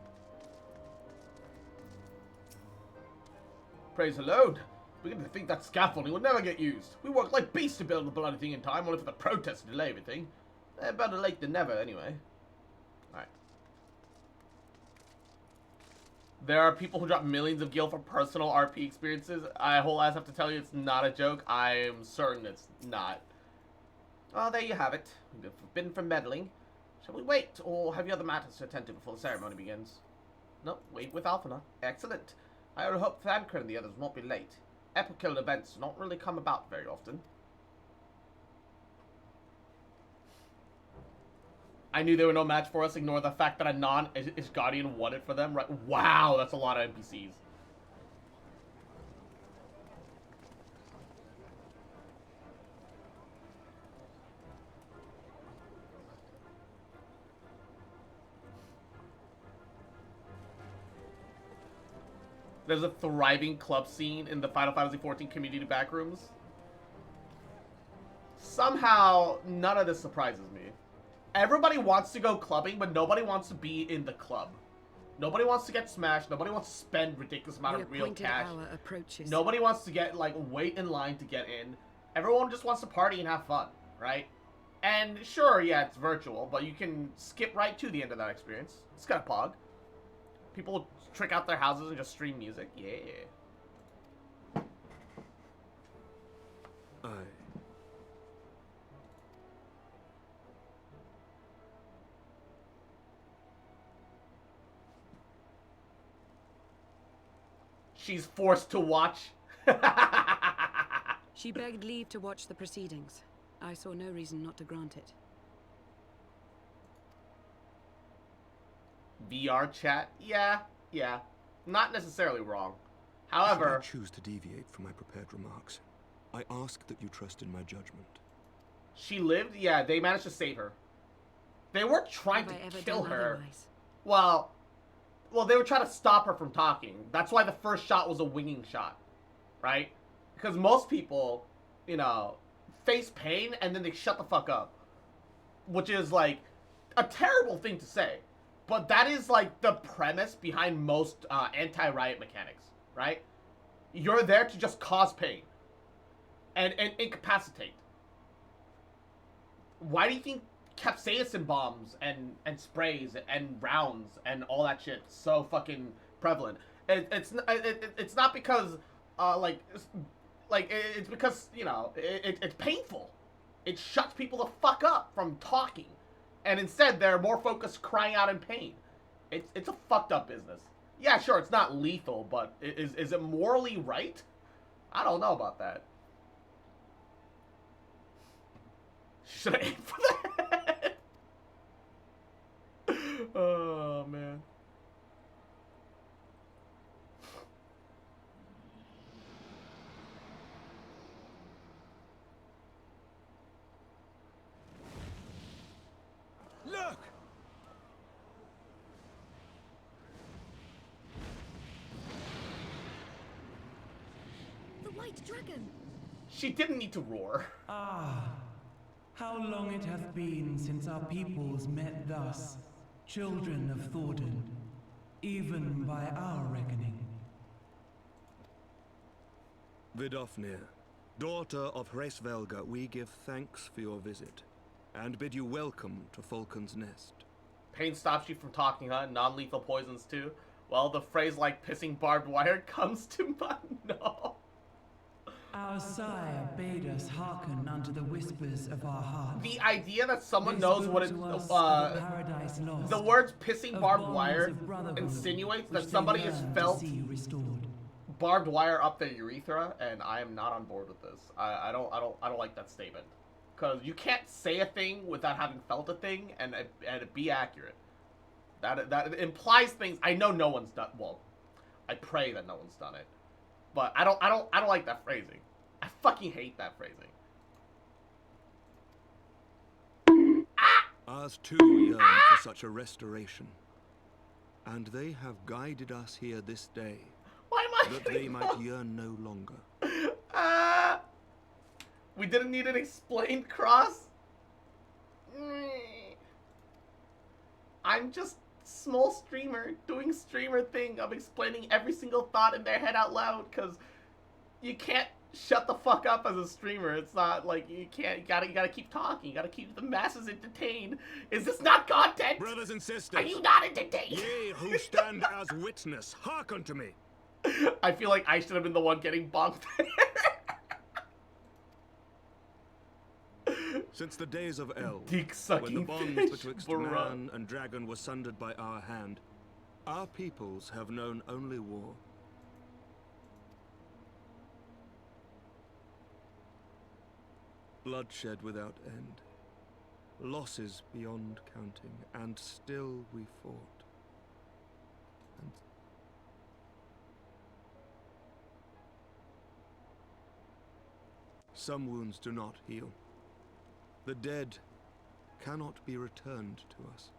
Praise the Lord. Beginning to think that scaffolding would never get used. We worked like beasts to build the bloody thing in time, only for the protests to delay everything. Better late than never, anyway. Alright. There are people who drop millions of gil for personal RP experiences. I whole ass have to tell you it's not a joke. I am certain it's not. Well, there you have it. We've been forbidden from meddling. Shall we wait, or have you other matters to attend to before the ceremony begins? No, wait with Alphana. Excellent. I hope Thancred and the others won't be late. Epical events do not really come about very often. I knew they were no match for us. Ignore the fact that a non-Ishgardian won it for them. Right? Wow, that's a lot of NPCs. There's a thriving club scene in the Final Fantasy XIV community backrooms. Somehow, none of this surprises me. Everybody wants to go clubbing, but nobody wants to be in the club. Nobody wants to get smashed. Nobody wants to spend ridiculous amount of real cash. Nobody wants to get, like, wait in line to get in. Everyone just wants to party and have fun, right? And sure, yeah, it's virtual, but you can skip right to the end of that experience. It's kind of pog. People trick out their houses and just stream music. Yeah. She's forced to watch. She begged leave to watch the proceedings. I saw no reason not to grant it. VR chat? Yeah. Not necessarily wrong. However, should I choose to deviate from my prepared remarks, I ask that you trust in my judgment. She lived? Yeah, they managed to save her. They weren't trying to kill her. Well, they were trying to stop her from talking. That's why the first shot was a winging shot, right? Because most people, you know, face pain and then they shut the fuck up. Which is, like, a terrible thing to say. But that is, like, the premise behind most anti-riot mechanics, right? You're there to just cause pain. And incapacitate. Why do you think capsaicin bombs and sprays and rounds and all that shit is so fucking prevalent? It's not because, it's because, you know, it's painful. It shuts people the fuck up from talking. And instead, they're more focused crying out in pain. It's a fucked up business. Yeah, sure, it's not lethal, but is it morally right? I don't know about that. Should I aim for that? Oh, man. Look! The White Dragon! She didn't need to roar. Ah, How long it hath been since our peoples met thus, children of Thordan, even by our reckoning. Vidofnir, daughter of Hraesvelga, we give thanks for your visit, and bid you welcome to Falcon's Nest. Pain stops you from talking, huh? Non-lethal poisons too? Well, the phrase like pissing barbed wire comes to mind. No. Our sire bade us hearken unto the whispers of our hearts. The idea that someone They knows spoke what it, to us of a paradise lost, the words pissing of barbed bonds wire of brotherhood, insinuates which that they somebody has yearn to felt see restored. barbed wire up their urethra, and I am not on board with this. I don't like that statement, because you can't say a thing without having felt a thing and it be accurate. That implies things. I know no one's done. Well, I pray that no one's done it, but I don't like that phrasing. I fucking hate that phrasing. Ours too yearn for such a restoration, and they have guided us here this day, that they might yearn no longer. We didn't need an explained cross. I'm just small streamer doing streamer thing of explaining every single thought in their head out loud, because you can't shut the fuck up as a streamer. It's not like you can't. You gotta keep talking. You gotta keep the masses entertained. Is this not content? Brothers and sisters, are you not entertained? Ye who stand as witness, hearken to me. I feel like I should have been the one getting bumped. Since the days of El, Dick when the bonds fish, betwixt bruh. man and dragon were sundered by our hand, our peoples have known only war. Bloodshed without end, losses beyond counting, and still we fought. And some wounds do not heal. The dead cannot be returned to us.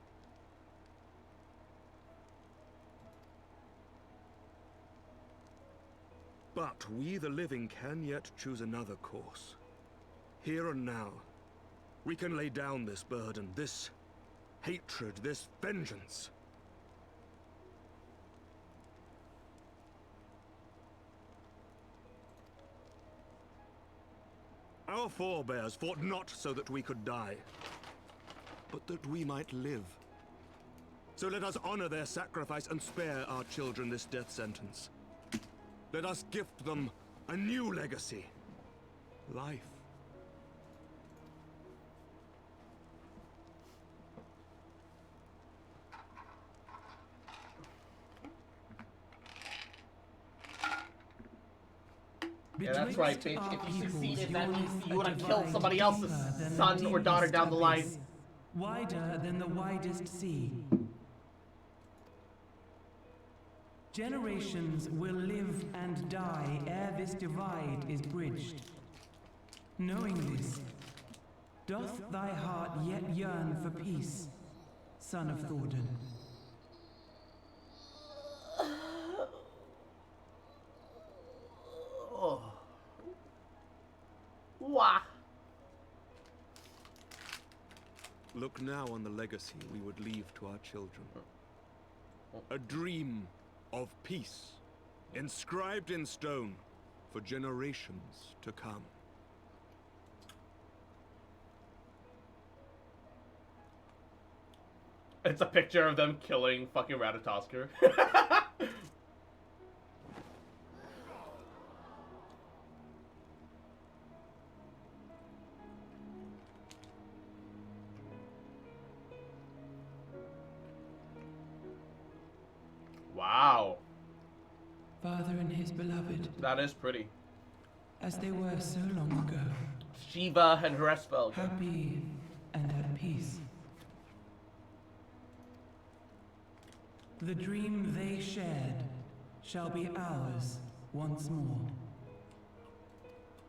But we, the living, can yet choose another course. Here and now, we can lay down this burden, this hatred, this vengeance. Our forebears fought not so that we could die, but that we might live. So let us honor their sacrifice and spare our children this death sentence. Let us gift them a new legacy. Life. Yeah, that's right, bitch. If you succeeded, that means you would have killed somebody else's son or daughter down the line. Wider than the widest sea. Generations will live and die ere this divide is bridged. Knowing this, doth thy heart yet yearn for peace, son of Thordan? Oh. Wah. Look now on the legacy we would leave to our children. A dream of peace, inscribed in stone for generations to come. It's a picture of them killing fucking Ratatoskr. Wow. Father and his beloved, That is pretty. as they were so long ago, Shiva and Hraesvelga. happy and at peace. The dream they shared shall be ours once more.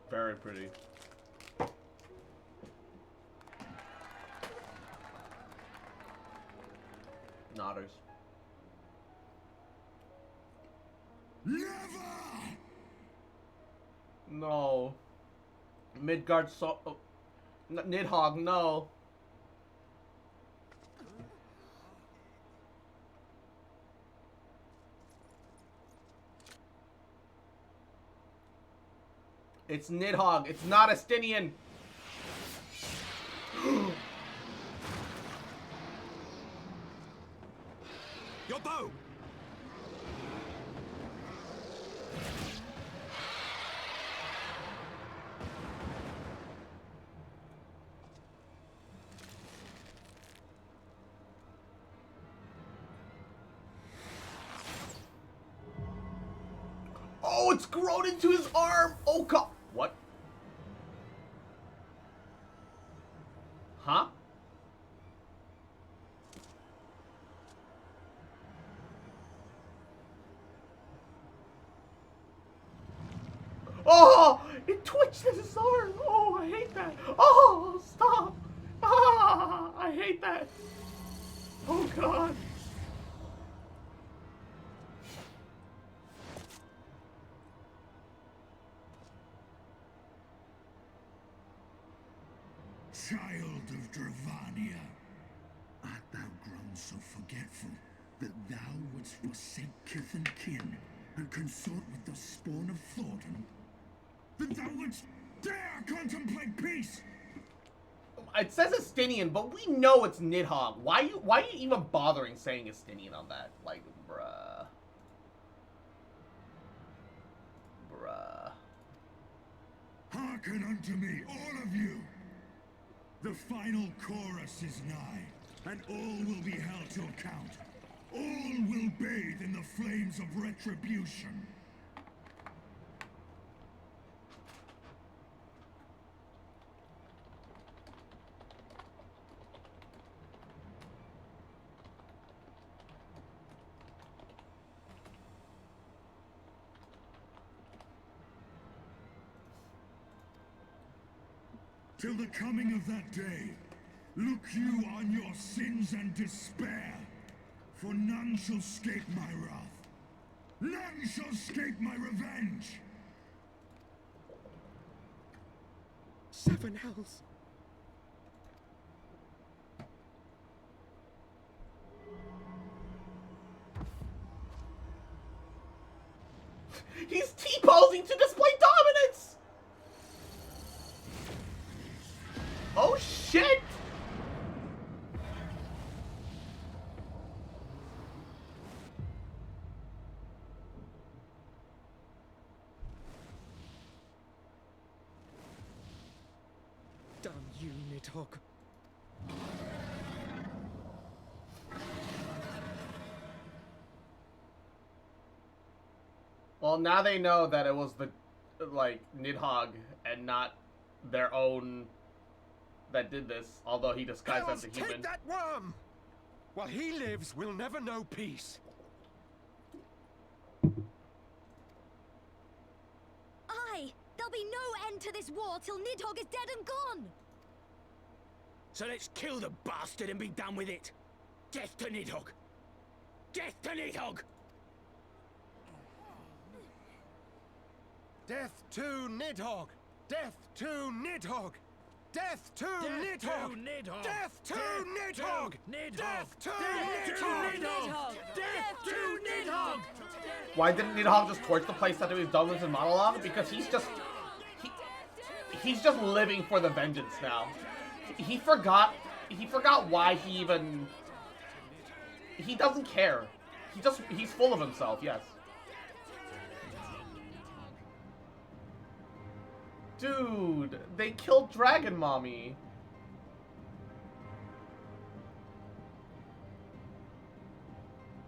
Very pretty. Nodders. No. Midgard saw. Oh. Nidhogg, no. It's Nidhogg. It's not Estinian. Your bow! Oh, it's grown into his arm. Oh, God. What? Huh? Oh, it twitched in his arm. Oh, I hate that. Oh, stop. Ah, I hate that. Oh, God. Child of Dravania, art thou grown so forgetful that thou wouldst forsake kith and kin and consort with the spawn of Thornton? That thou wouldst dare contemplate peace? It says Estinian, but we know it's Nidhogg. Why are you even bothering saying Estinian on that? Like, bruh. Bruh. Hearken unto me, all of you! The final chorus is nigh, and all will be held to account. All will bathe in the flames of retribution. Till the coming of that day, look you on your sins and despair, for none shall escape my wrath. None shall escape my revenge. 7 hells. He's T-posing to display dominance! Oh, shit! Damn you, Nidhogg. Well, now they know that it was the, like, Nidhogg and not their own that did this, although he disguised as a human. Take that worm! While he lives, we'll never know peace. Aye! There'll be no end to this war till Nidhogg is dead and gone! So let's kill the bastard and be done with it. Death to Nidhogg! Death to Nidhogg! Death to Nidhogg! Death to Nidhogg! Death to Nidhogg! Death to Nidhogg! Death to Nidhogg! Death to Nidhogg! Why didn't Nidhogg just torch the place after he's done with his monologue? Because he's just living for the vengeance now. He forgot why he even... He doesn't care. He's full of himself, yes. Dude, they killed Dragon Mommy.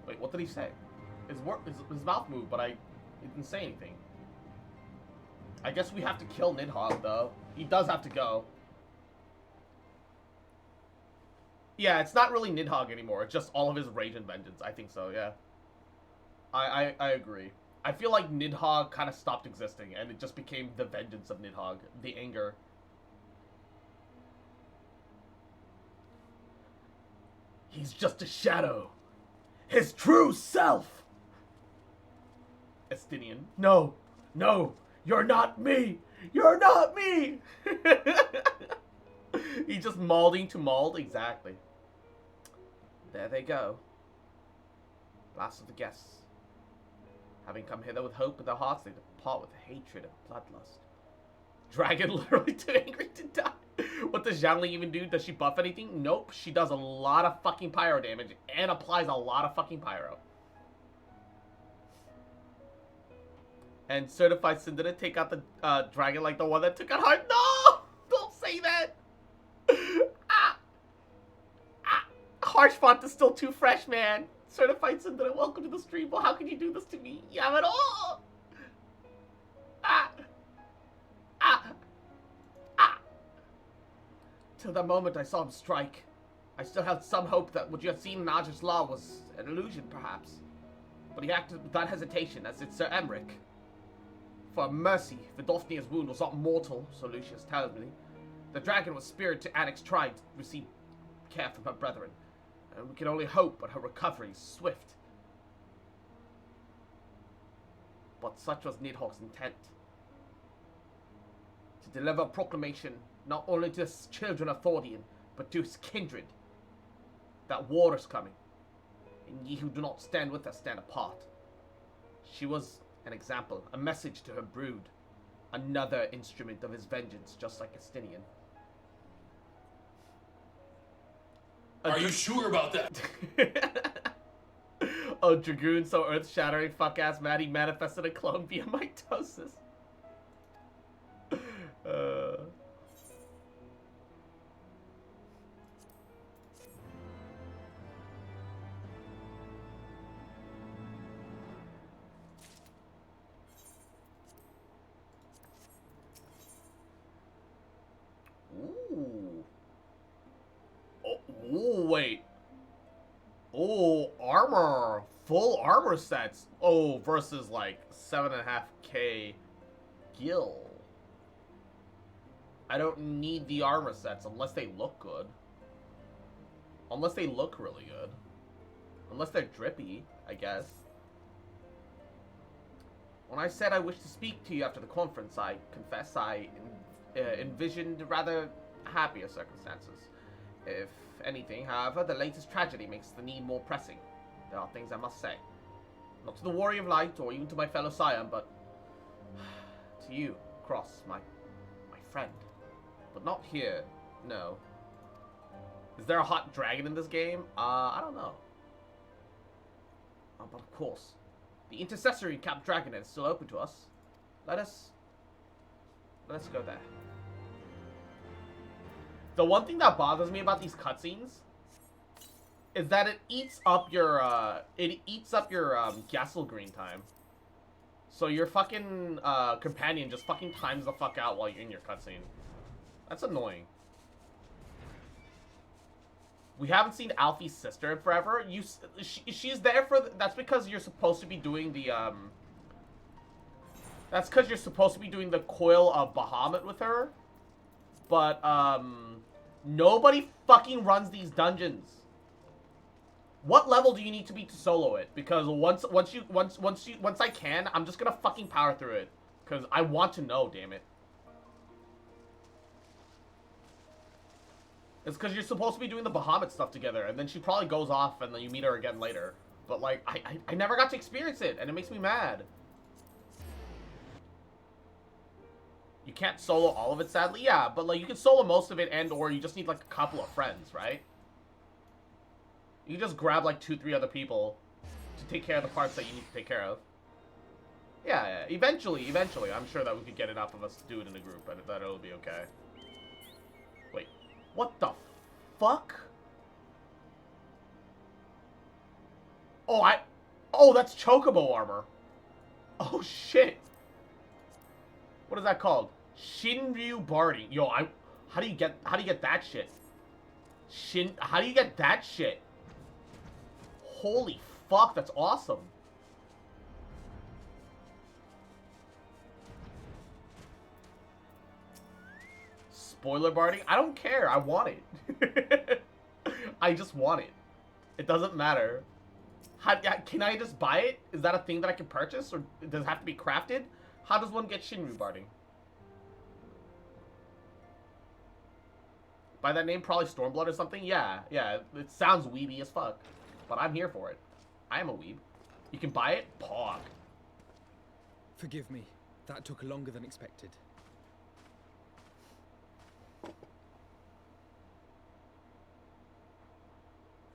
Wait, what did he say? His mouth moved, but he didn't say anything. I guess we have to kill Nidhogg, though. He does have to go. Yeah, it's not really Nidhogg anymore. It's just all of his rage and vengeance. I think so, yeah. I agree. I feel like Nidhogg kind of stopped existing, and it just became the vengeance of Nidhogg. The anger. He's just a shadow. His true self! Estinian. No. No. You're not me. You're not me. He's just molding to mold. Exactly. There they go. Last of the guests. Having come hither with hope in their hearts, they depart with hatred and bloodlust. Dragon literally too angry to die. What does Xiangling even do? Does she buff anything? Nope. She does a lot of fucking pyro damage and applies a lot of fucking pyro. And Certified Sin didn't take out the dragon like the one that took out Heart. No! Don't say that! Harsh font is still too fresh, man. Certified Sin didn't welcome to the stream. Well, how can you do this to me? You have it all! Till the moment I saw him strike, I still had some hope that what you had seen in Aj's Law was an illusion, perhaps. But he acted without hesitation, as did Sir Emmerich. For mercy, Vidofnia's wound was not mortal, so Lucius tells me. The dragon was spirit to Annex tribe to receive care from her brethren, and we can only hope but her recovery is swift. But such was Nidhogg's intent. To deliver a proclamation not only to his children of Thordian, but to his kindred, that war is coming, and ye who do not stand with us stand apart. She was an example, a message to her brood, another instrument of his vengeance, just like Estinian. Are you sure about that? Oh, Dragoon, so earth-shattering, fuck-ass mad, he manifested a clone via mitosis. Ooh. Oh, wait. Oh, armor. Full armor sets. Oh, versus like 7.5k gil. I don't need the armor sets unless they look good. Unless they look really good. Unless they're drippy, I guess. When I said I wished to speak to you after the conference, I confess I envisioned rather happier circumstances. If anything, however, the latest tragedy makes the need more pressing. There are things I must say. Not to the Warrior of Light, or even to my fellow scion, but to you, Cross, my friend. But not here, no. Is there a hot dragon in this game? I don't know. But of course, the intercessory Cap Dragonet is still open to us. Let's go there. The one thing that bothers me about these cutscenes is that it eats up your Gassel green time. So your fucking companion just fucking times the fuck out while you're in your cutscene. That's annoying. We haven't seen Alfie's sister in forever. She's there for that's because you're supposed to be doing the that's because you're supposed to be doing the Coil of Bahamut with her. But nobody fucking runs these dungeons. What level do you need to be to solo it? Because once I can, I'm just gonna fucking power through it. Because I want to know, damn it. It's because you're supposed to be doing the Bahamut stuff together, and then she probably goes off, and then you meet her again later. But, like, I never got to experience it, and it makes me mad. You can't solo all of it, sadly? Yeah, but, like, you can solo most of it, and or you just need, like, a couple of friends, right? You can just grab, like, 2-3 other people to take care of the parts that you need to take care of. Yeah, eventually, I'm sure that we could get enough of us to do it in a group, and that it'll be okay. Wait. What the fuck? Oh, that's Chocobo armor. Oh, shit. What is that called? Shinryu Barding. Yo, how do you get that shit? How do you get that shit? Holy fuck, that's awesome. Spoiler barding? I don't care. I want it. I just want it. It doesn't matter. Can I just buy it? Is that a thing that I can purchase? Or does it have to be crafted? How does one get Shinryu barding? By that name, probably Stormblood or something? Yeah, yeah, it sounds weeby as fuck. But I'm here for it. I am a weeb. You can buy it? Pog. Forgive me. That took longer than expected.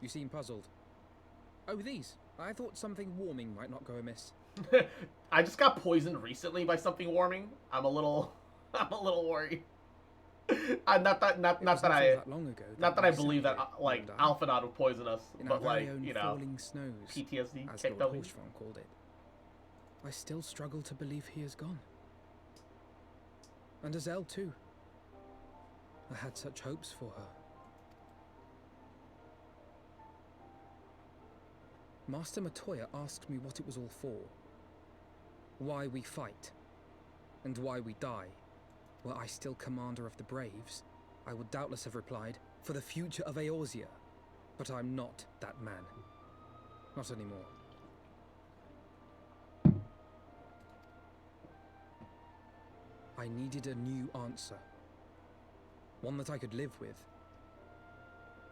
You seem puzzled. Oh, these. I thought something warming might not go amiss. I just got poisoned recently by something warming. I'm a little worried. Not that I believe that like Alphanod would poison us, but like, you know, snows, PTSD as kicked Lord over. Horshfarm called it. I still struggle to believe he is gone. And Azelle too. I had such hopes for her. Master Matoya asked me what it was all for. Why we fight. And why we die. Were I still commander of the Braves, I would doubtless have replied, for the future of Eorzea. But I'm not that man. Not anymore. I needed a new answer. One that I could live with.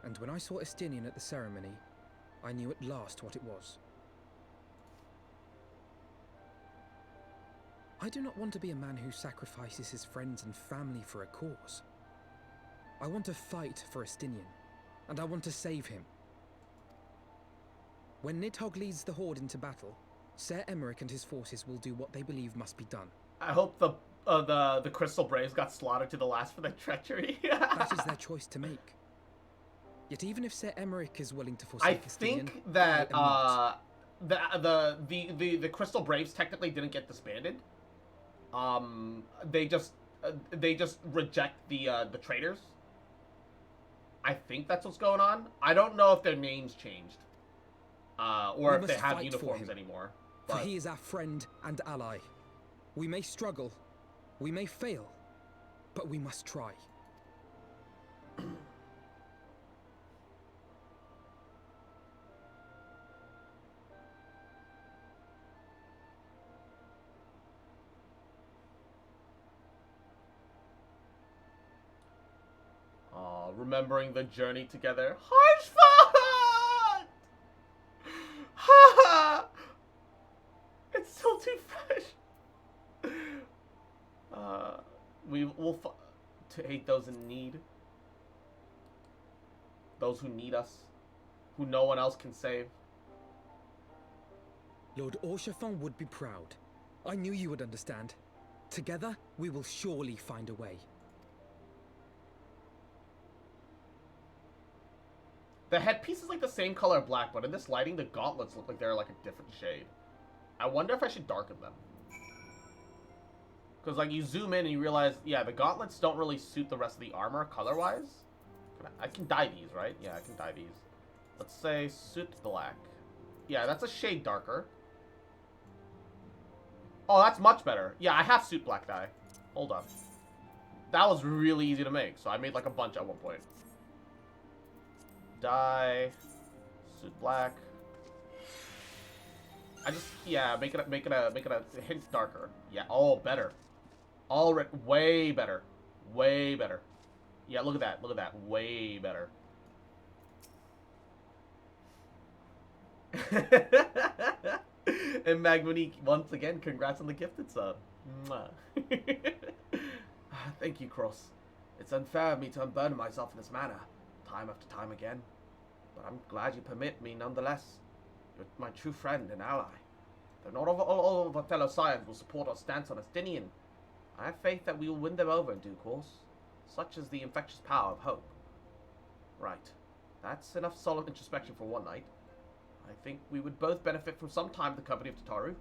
And when I saw Estinian at the ceremony, I knew at last what it was. I do not want to be a man who sacrifices his friends and family for a cause. I want to fight for Estinian, and I want to save him. When Nidhogg leads the Horde into battle, Ser Emmerich and his forces will do what they believe must be done. I hope the Crystal Braves got slaughtered to the last for their treachery. That is their choice to make. Yet even if Ser Emmerich is willing to forsake Estinian, think that the Crystal Braves technically didn't get disbanded. They just reject the traitors. I think that's what's going on. I don't know if their names changed, or if they have uniforms anymore. For he is our friend and ally. We may struggle, we may fail, but we must try. Remembering the journey together. Harshford! Ha! It's still too fresh. We'll to hate those in need. Those who need us. Who no one else can save. Lord Horshfarm would be proud. I knew you would understand. Together, we will surely find a way. The headpiece is like the same color black, but in this lighting, the gauntlets look like they're like a different shade. I wonder if I should darken them. Because like you zoom in and you realize, yeah, the gauntlets don't really suit the rest of the armor color-wise. I can dye these, right? Yeah, I can dye these. Let's say suit black. Yeah, that's a shade darker. Oh, that's much better. Yeah, I have suit black dye. Hold up. That was really easy to make, so I made like a bunch at one point. Dye, suit black. I just make it a hint darker. Yeah, oh, better. Already way better. Way better. Yeah, look at that. Look at that. Way better. And Magmonique, once again, congrats on the gifted sub. Thank you, Cross. It's unfair of me to unburden myself in this manner, time after time again. But I'm glad you permit me nonetheless. You're my true friend and ally. Though not all of our fellow scions will support our stance on Estinian, I have faith that we will win them over in due course. Such is the infectious power of hope. Right. That's enough solid introspection for one night. I think we would both benefit from some time in the company of Tataru.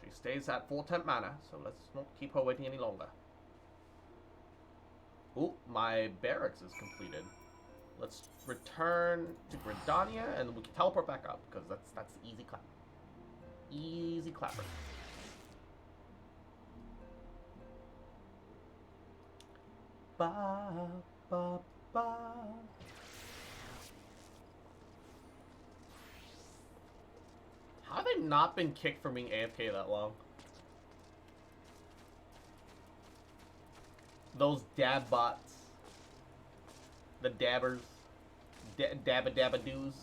She stays at Fort Temp Manor, so let's not keep her waiting any longer. Ooh, my barracks is completed. Let's return to Gridania, and we can teleport back up, because that's easy clap. Easy clapper. Ba, ba, ba. How have they not been kicked for being AFK that long? Those dad bots. The dabbers. Dabba dabba doos.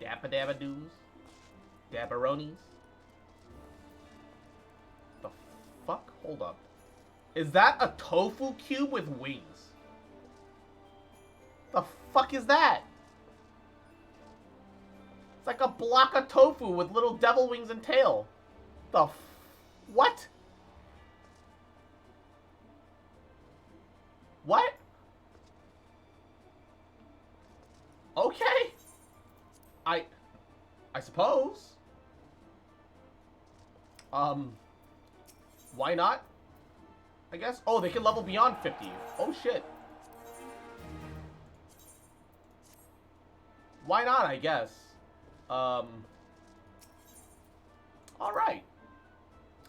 Dabba dabba doos. Dabberonis. The fuck? Hold up. Is that a tofu cube with wings? The fuck is that? It's like a block of tofu with little devil wings and tail. What? What? Okay. I suppose. Why not? I guess. Oh, they can level beyond 50. Oh shit. Why not, I guess. Alright.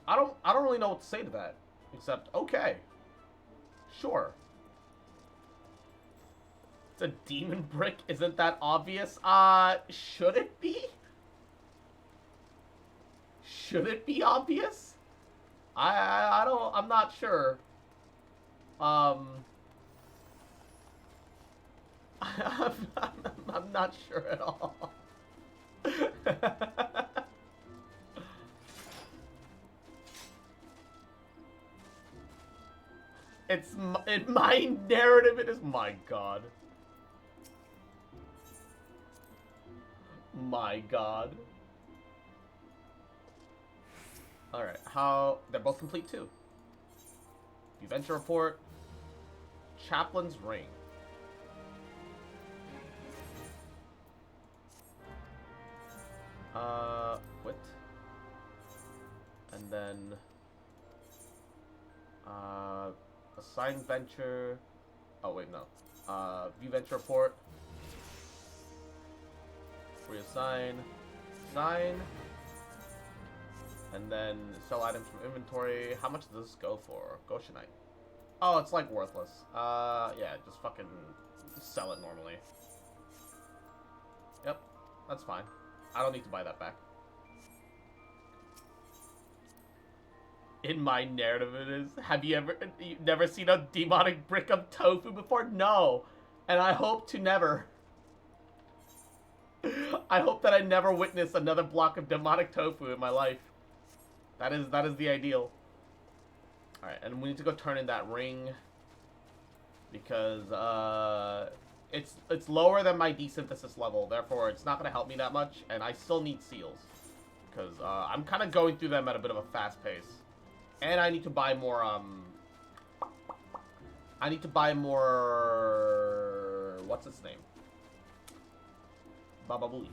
I don't really know what to say to that. Except, okay. Sure. It's a demon brick. Isn't that obvious? Should it be? Should it be obvious? I'm not sure. I'm not sure at all. In my narrative, it is my god. My god. Alright, they're both complete too. Adventure report. Chaplain's ring. Quit. And then assign venture. Oh wait, no. View venture report. Reassign. Assign. And then sell items from inventory. How much does this go for? Goshenite. Oh, it's like worthless. Yeah, just fucking sell it normally. Yep, that's fine. I don't need to buy that back. In my narrative it is. Have you never seen a demonic brick of tofu before? No. And I hope to never. I hope that I never witness another block of demonic tofu in my life. That is the ideal. Alright, and we need to go turn in that ring. Because, it's lower than my desynthesis level. Therefore, it's not going to help me that much. And I still need seals. Because, I'm kind of going through them at a bit of a fast pace. And I need to buy more, what's its name? Baba Booey.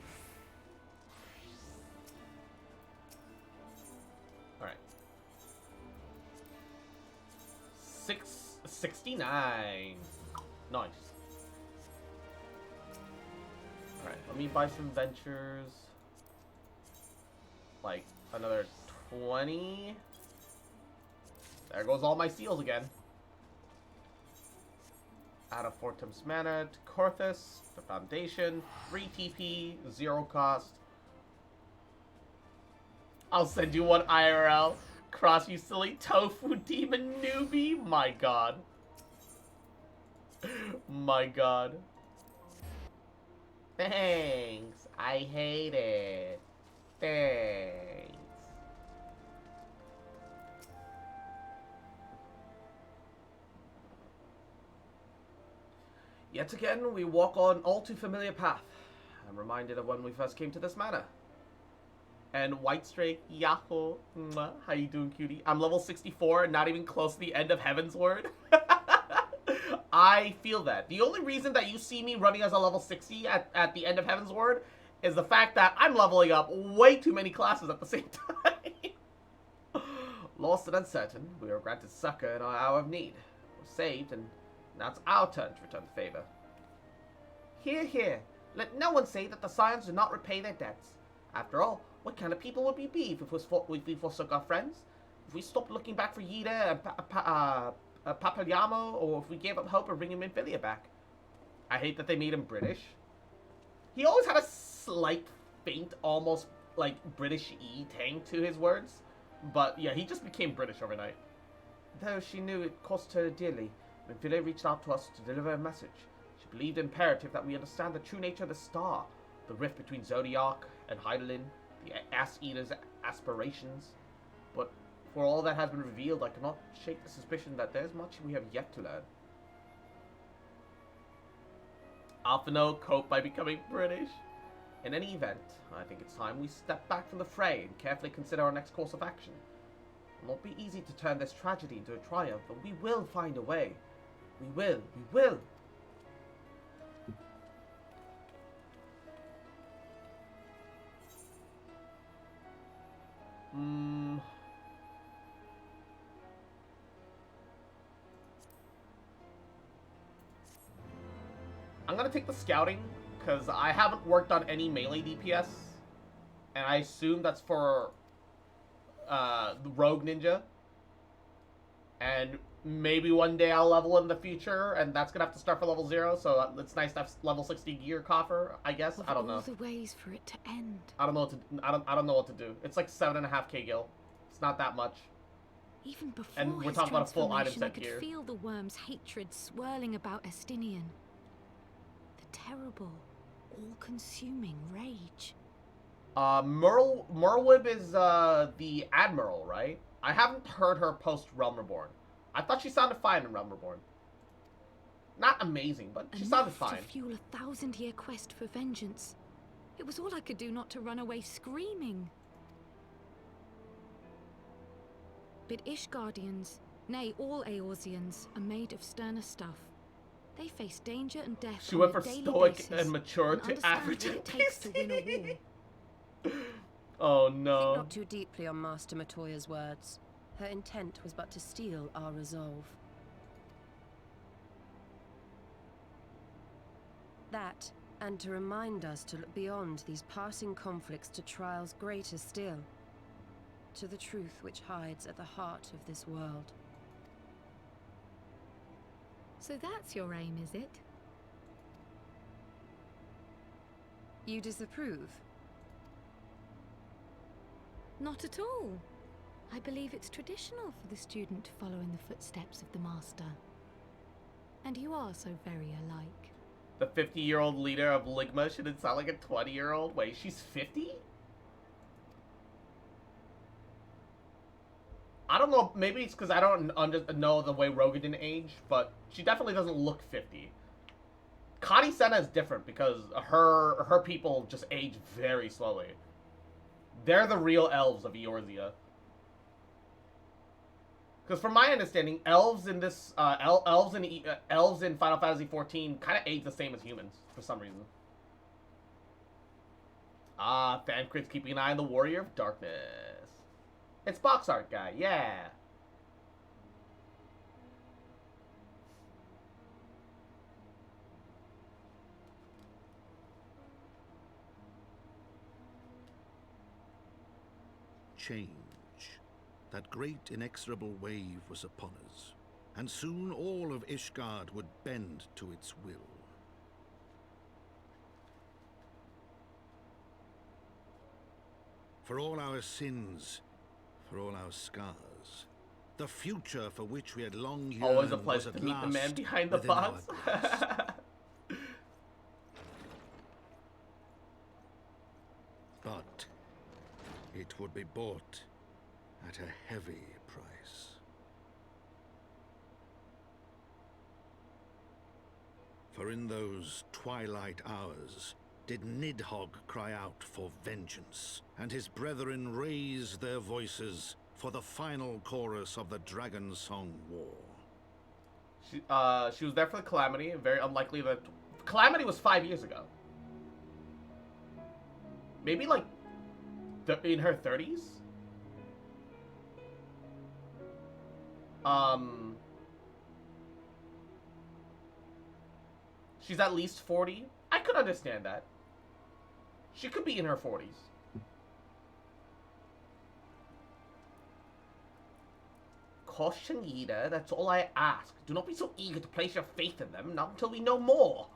Alright. 669. Nice. Alright, let me buy some ventures. Like, another 20. There goes all my seals again. Add a 4 times mana to Korthus, the Foundation, 3 TP, 0 cost. I'll send you one IRL. Cross, you silly tofu demon newbie. My god. My god. Thanks. I hate it. Thanks. Yet again, we walk on all too familiar path. I'm reminded of when we first came to this manor. And Whitestrake, Yahoo, how you doing, cutie? I'm level 64, not even close to the end of Heaven's Word. I feel that. The only reason that you see me running as a level 60 at the end of Heaven's Word is the fact that I'm leveling up way too many classes at the same time. Lost and uncertain, we were granted succor in our hour of need. We're saved, and now it's our turn to return the favor. Hear, hear. Let no one say that the Scions do not repay their debts. After all, what kind of people would we be if we forsook our friends? If we stopped looking back for Yida and Papayamo, or if we gave up hope of bringing Minfilia back? I hate that they made him British. He always had a slight, faint, almost like British-y tang to his words. But yeah, he just became British overnight. Though she knew it cost her dearly, Minfilia reached out to us to deliver a message. She believed it imperative that we understand the true nature of the star, the rift between Zodiac and Hydaelyn, the Ass-Eater's aspirations. But for all that has been revealed, I cannot shake the suspicion that there's much we have yet to learn. Alphino cope by becoming British. In any event, I think it's time we step back from the fray and carefully consider our next course of action. It will not be easy to turn this tragedy into a triumph, but we will find a way. We will. We will. I'm gonna take the scouting, because I haven't worked on any melee DPS, and I assume that's for the Rogue Ninja, and maybe one day I'll level in the future, and that's gonna have to start for level 0, so it's nice to have level 60 gear coffer, I guess. I don't know. Of all the ways for it to end. I don't know what to. I don't know what to do. It's like 7.5k gil. It's not that much. Even before and we're his talking about a full item transformation, set I could gear. feel the worm's hatred swirling about Estinian. The terrible, all-consuming rage. Merlwyb is the Admiral, right? I haven't heard her post Realm Reborn. I thought she sounded fine in Realm Reborn. Not amazing, but she sounded fine. To fuel a 1000-year quest for vengeance. It was all I could do not to run away screaming. But Ishgardians, nay, all Eorzeans, are made of sterner stuff. They face danger and death. She went on a from daily stoic basis and mature and to understand average what it takes to win a war. Oh Think no. not too deeply on Master Matoya's words. Her intent was but to steal our resolve. That, and to remind us to look beyond these passing conflicts to trials greater still. To the truth which hides at the heart of this world. So that's your aim, is it? You disapprove? Not at all. I believe it's traditional for the student to follow in the footsteps of the master. And you are so very alike. The 50-year-old leader of Ligma shouldn't sound like a 20-year-old. Wait, she's 50? I don't know, maybe it's because I don't know the way Rogue didn't age, but she definitely doesn't look 50. Connie Senna is different because her people just age very slowly. They're the real elves of Eorzea. Because from my understanding, elves in this elves in Final Fantasy XIV kind of age the same as humans for some reason. Ah, Fancrit's keeping an eye on the Warrior of Darkness. It's box art guy, yeah. Change. That great inexorable wave was upon us, and soon all of Ishgard would bend to its will. For all our sins, for all our scars, the future for which we had long yearned Always a was pleasure at to meet the man last behind the within our box. grasp. But it would be bought at a heavy price. For in those twilight hours did Nidhogg cry out for vengeance, and his brethren raise their voices for the final chorus of the Dragon Song War. She was there for the Calamity. Very unlikely that Calamity was 5 years ago. Maybe like in her 30s. She's at least 40. I could understand that. She could be in her 40s. Caution, Yida, that's all I ask. Do not be so eager to place your faith in them, not until we know more.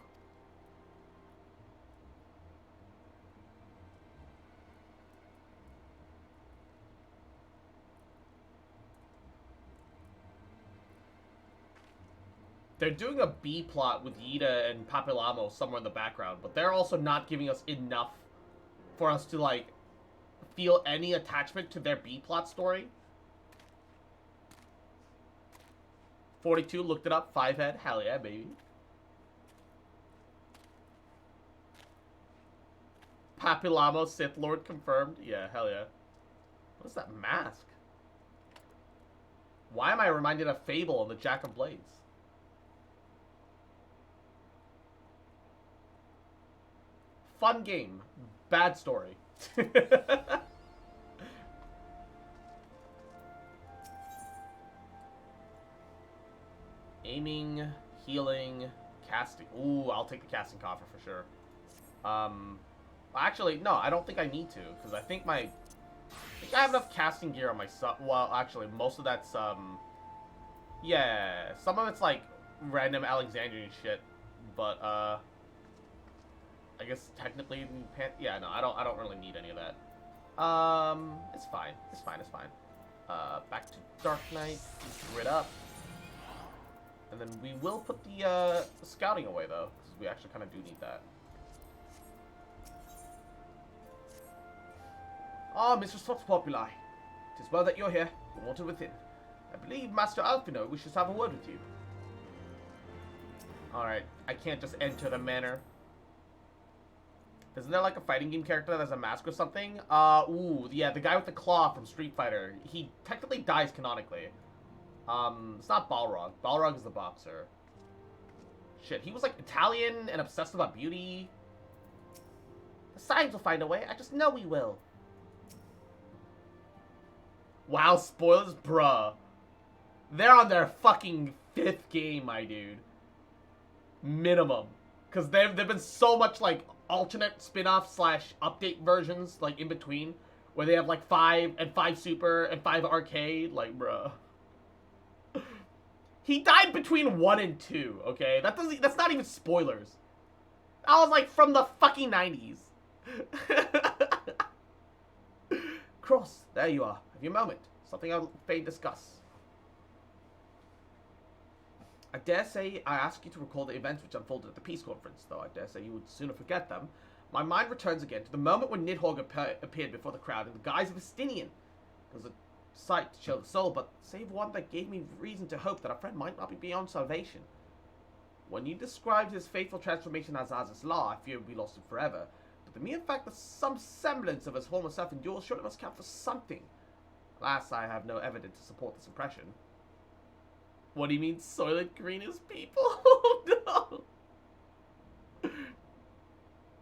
They're doing a B plot with Yida and Papilamo somewhere in the background, but they're also not giving us enough for us to, like, feel any attachment to their B plot story. 42, looked it up, 5 head, hell yeah, baby. Papilamo, Sith Lord confirmed, yeah, hell yeah. What is that mask? Why am I reminded of Fable and the Jack of Blades? Fun game. Bad story. Aiming, healing, casting. Ooh, I'll take the casting coffer for sure. Actually, no, I don't think I need to, because I think I have enough casting gear on my well, actually, most of that's, yeah, some of it's, like, random Alexandrian shit, but, I guess technically, yeah, no, I don't really need any of that. It's fine, it's fine, it's fine. Back to Dark Knight, rid up. And then we will put the scouting away, though, because we actually kind of do need that. Ah, Mr. Soft Populi. It is well that you're here. You're wanted within. I believe Master Alphino wishes to have a word with you. Alright, I can't just enter the manor. Isn't there like a fighting game character that has a mask or something? Ooh, yeah, the guy with the claw from Street Fighter. He technically dies canonically. It's not Balrog. Balrog is the boxer. Shit, he was like Italian and obsessed about beauty. The signs will find a way. I just know we will. Wow, spoilers, bruh. They're on their fucking 5th game, my dude. Minimum. Because they've been so much, like, alternate spin-off / update versions, like, in between. Where they have, like, 5 and 5 Super and 5 Arcade. Like, bruh. He died between 1 and 2, okay? That's not even spoilers. That was, like, from the fucking 90s. Cross, there you are. Have your moment. Something I'll fain discuss. I dare say I ask you to recall the events which unfolded at the peace conference, though I dare say you would sooner forget them. My mind returns again to the moment when Nidhogg appeared before the crowd in the guise of a Stinian. It was a sight to chill the soul, but save one that gave me reason to hope that our friend might not be beyond salvation. When you described his fateful transformation as Az's law, I feared we lost him forever. But the mere fact that some semblance of his former self endures surely must count for something. Alas, I have no evidence to support this impression. What do you mean, Soylent Green is people? Oh no!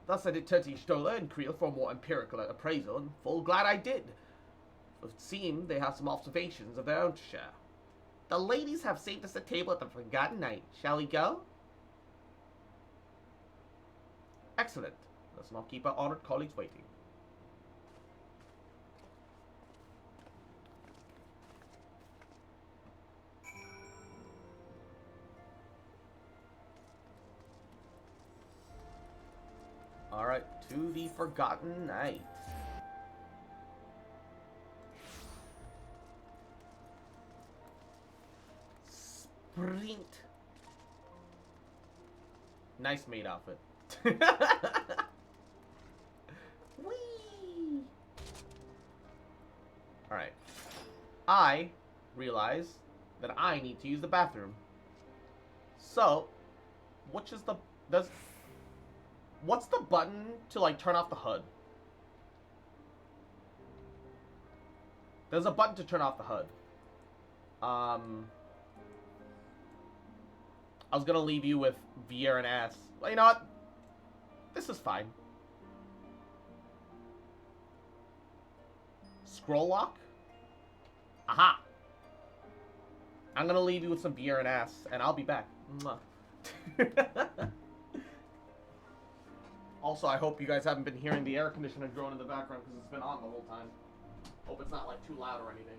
Thus I did turn to Y'shtola and Creel for a more empirical appraisal, and full glad I did. It would seem they have some observations of their own to share. The ladies have saved us a table at the Forgotten Night. Shall we go? Excellent. Let's not keep our honored colleagues waiting. Alright, to the Forgotten Night. Sprint. Nice maid outfit. Whee! Alright. I realize that I need to use the bathroom. So, which is the... What's the button to, like, turn off the HUD? There's a button to turn off the HUD. I was gonna leave you with Vier and ass. Well, you know what? This is fine. Scroll lock? Aha! I'm gonna leave you with some Vier and ass, and I'll be back. Mwah. Also, I hope you guys haven't been hearing the air conditioner drone in the background because it's been on the whole time. Hope it's not, like, too loud or anything.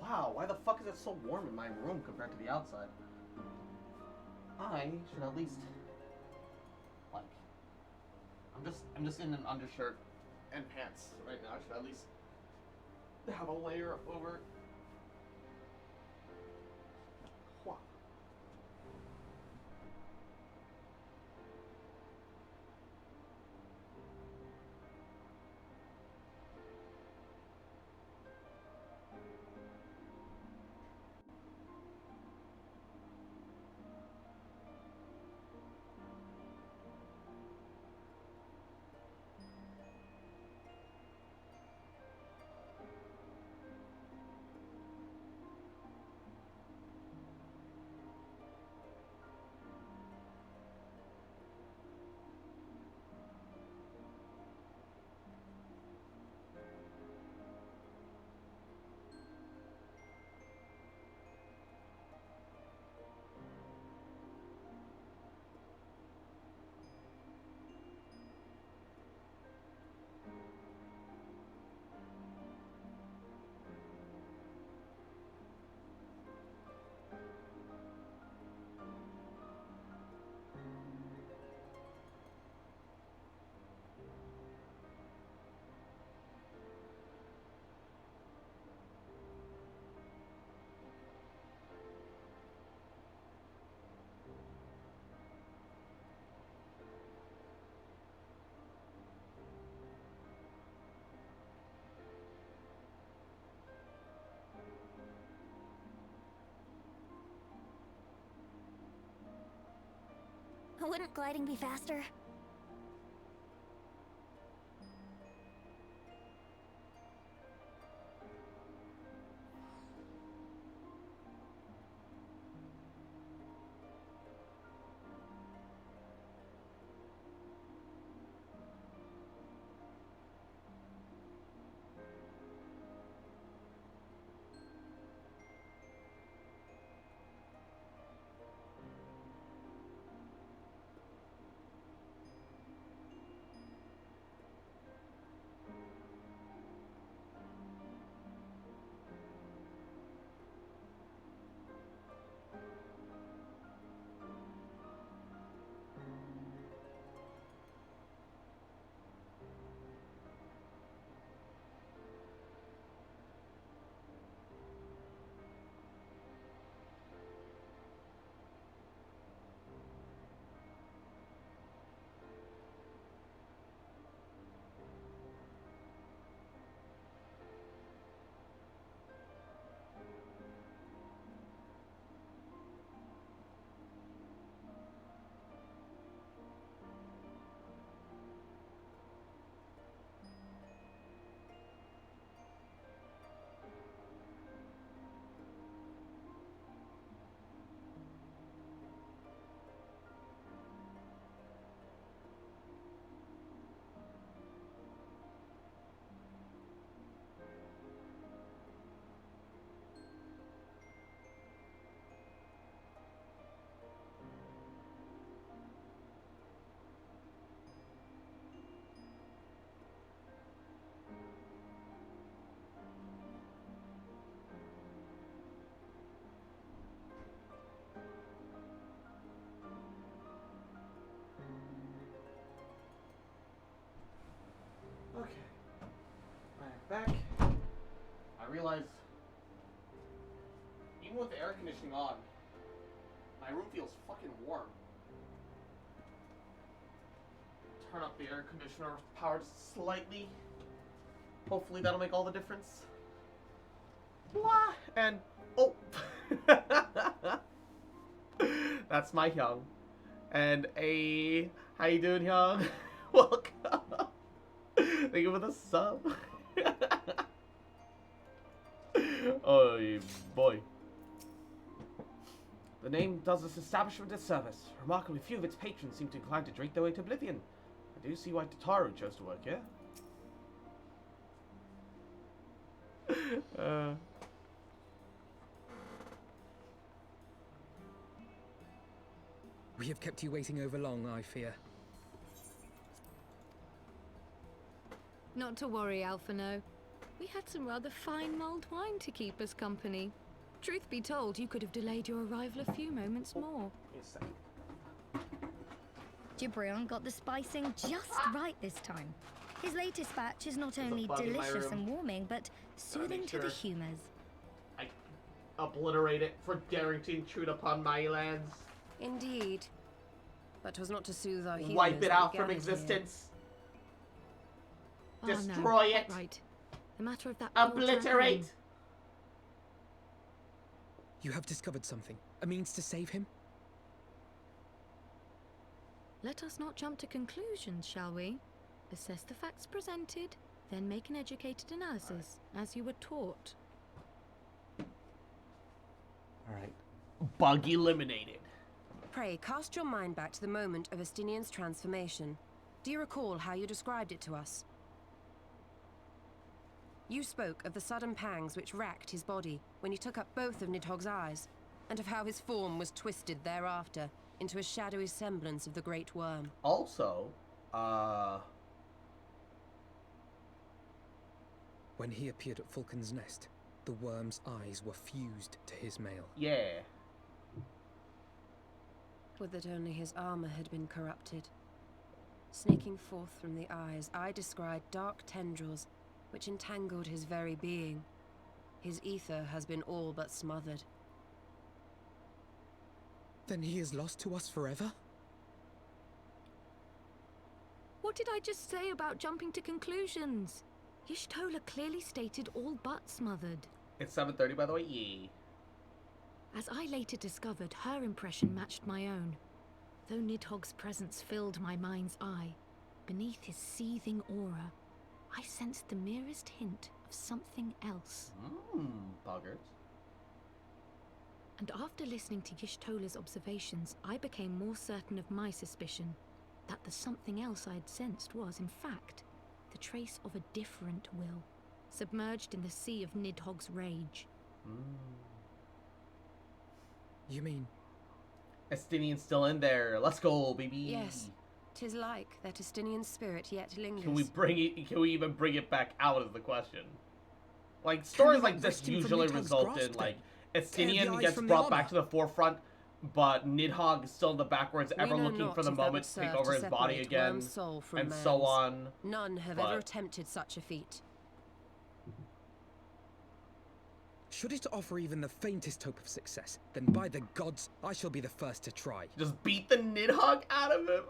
Wow, why the fuck is it so warm in my room compared to the outside? I should at least, like, I'm just in an undershirt and pants right now. I should at least have a layer over. Wow. Wouldn't gliding be faster? Okay. Alright, back. I realize, even with the air conditioning on, my room feels fucking warm. Turn up the air conditioner power just slightly. Hopefully that'll make all the difference. Blah! And, oh! That's my Hyung. And how you doing, Hyung? Welcome. Thank you for the sub. Oh boy. The name does this establishment a disservice. Remarkably few of its patrons seem to inclined to drink their way to oblivion. I do see why Tataru chose to work here. We have kept you waiting over long, I fear. Not to worry, Alphino. We had some rather fine mulled wine to keep us company. Truth be told, you could have delayed your arrival a few moments more. Gibrion got the spicing just right this time. His latest batch is not only bug in my delicious room. and warming, but soothing to the sure. humors. I obliterate it for daring to intrude upon my lands. Indeed. But 'twas not to soothe our humors Wipe it that out we from gathered here. existence. Oh, Destroy no, it. right. The matter of that poor Obliterate. dragon. You have discovered something. A means to save him? Let us not jump to conclusions, shall we? Assess the facts presented, then make an educated analysis, as you were taught. Alright. Bug eliminated. Pray, cast your mind back to the moment of Estinian's transformation. Do you recall how you described it to us? You spoke of the sudden pangs which racked his body when he took up both of Nidhogg's eyes, and of how his form was twisted thereafter into a shadowy semblance of the Great Worm. Also, When he appeared at Falcon's Nest, the worm's eyes were fused to his mail. Yeah. Would that only his armor had been corrupted. Snaking forth from the eyes, I descried dark tendrils which entangled his very being. His ether has been all but smothered. Then he is lost to us forever? What did I just say about jumping to conclusions? Y'shtola clearly stated all but smothered. It's 7:30, by the way. Yeah. As I later discovered, her impression matched my own. Though Nidhogg's presence filled my mind's eye, beneath his seething aura, I sensed the merest hint of something else. Buggers. And after listening to Y'shtola's observations, I became more certain of my suspicion that the something else I'd sensed was, in fact, the trace of a different will, submerged in the sea of Nidhogg's rage. You mean? Estinian's still in there. Let's go, baby. Yes, 'tis like that Estinian spirit yet lingers. Can we bring it? Can we even bring it back out? Is the question. Like stories like this usually result in like Estinian gets brought back to the forefront, but Nidhogg is still in the backwards, ever looking for the moment to take over his body again, and so on. None have ever attempted such a feat. Should it offer even the faintest hope of success, then by the gods, I shall be the first to try. Just beat the Nidhogg out of him.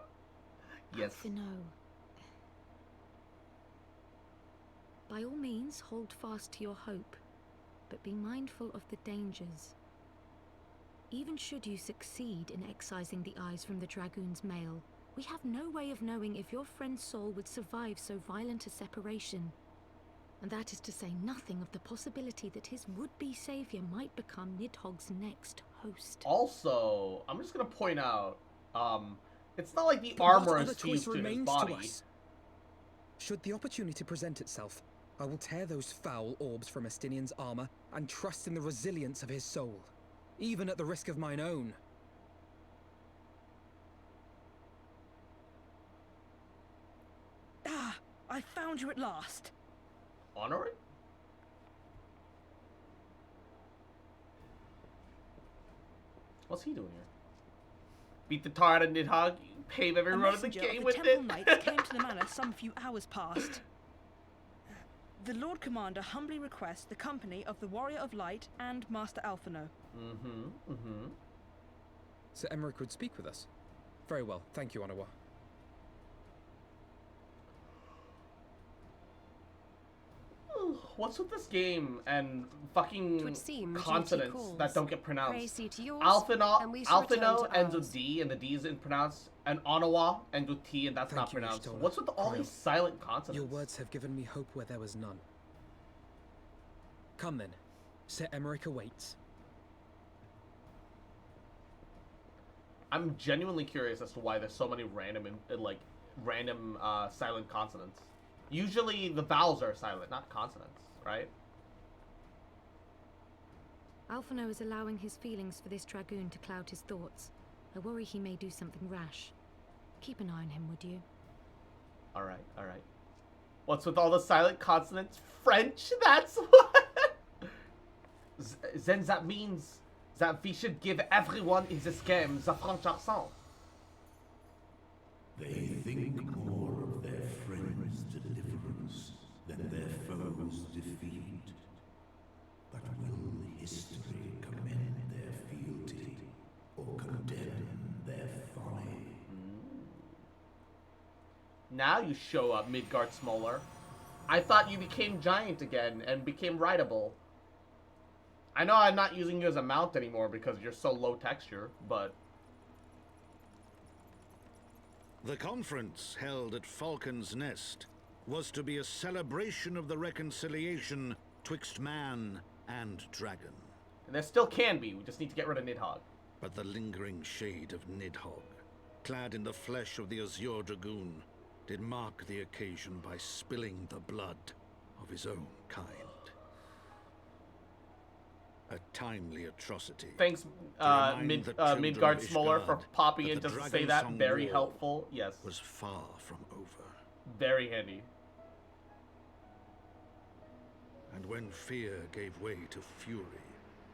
Yes. No. By all means, hold fast to your hope, but be mindful of the dangers. Even should you succeed in excising the eyes from the Dragoon's mail, we have no way of knowing if your friend's soul would survive so violent a separation. And that is to say nothing of the possibility that his would-be savior might become Nidhogg's next host. Also, I'm just gonna point out, it's not like the armor is fused to his body. Should the opportunity present itself, I will tear those foul orbs from Estinian's armor and trust in the resilience of his soul, even at the risk of mine own. Ah, I found you at last. Honoring? What's he doing here? Beat the tar out of Nidhogg, pave every road in the game with Temple it. Knights came to the manor some few hours past. The Lord Commander humbly requests the company of the Warrior of Light and Master Alphino. Sir Emmerich would speak with us. Very well, thank you, Onawa. What's with this game and fucking consonants that don't get pronounced? Alphino ends with D and the D isn't pronounced, and Onawa ends with T and that's not pronounced. What's with all these silent consonants? Your words have given me hope where there was none. Come then, Sir Emmerich awaits. I'm genuinely curious as to why there's so many random silent consonants. Usually the vowels are silent, not consonants, right? Alphino is allowing his feelings for this Dragoon to cloud his thoughts. I worry he may do something rash. Keep an eye on him, would you? Alright, alright. What's with all the silent consonants? French? That's what? Then that means that we should give everyone in this game the French accent. They think more of their friends' deliverance than their foes' defeat. But will history commend their fealty or condemn their folly? Now you show up, Midgard Smoller. I thought you became giant again and became rideable. I know I'm not using you as a mount anymore because you're so low texture, but... The conference held at Falcon's Nest was to be a celebration of the reconciliation twixt man and dragon. And there still can be, we just need to get rid of Nidhogg. But the lingering shade of Nidhogg, clad in the flesh of the Azure Dragoon, did mark the occasion by spilling the blood of his own kind. A timely atrocity. Thanks, Midgard Smoller, for popping in just to say that. Very helpful. Yes. Was far from over. Very handy. And when fear gave way to fury,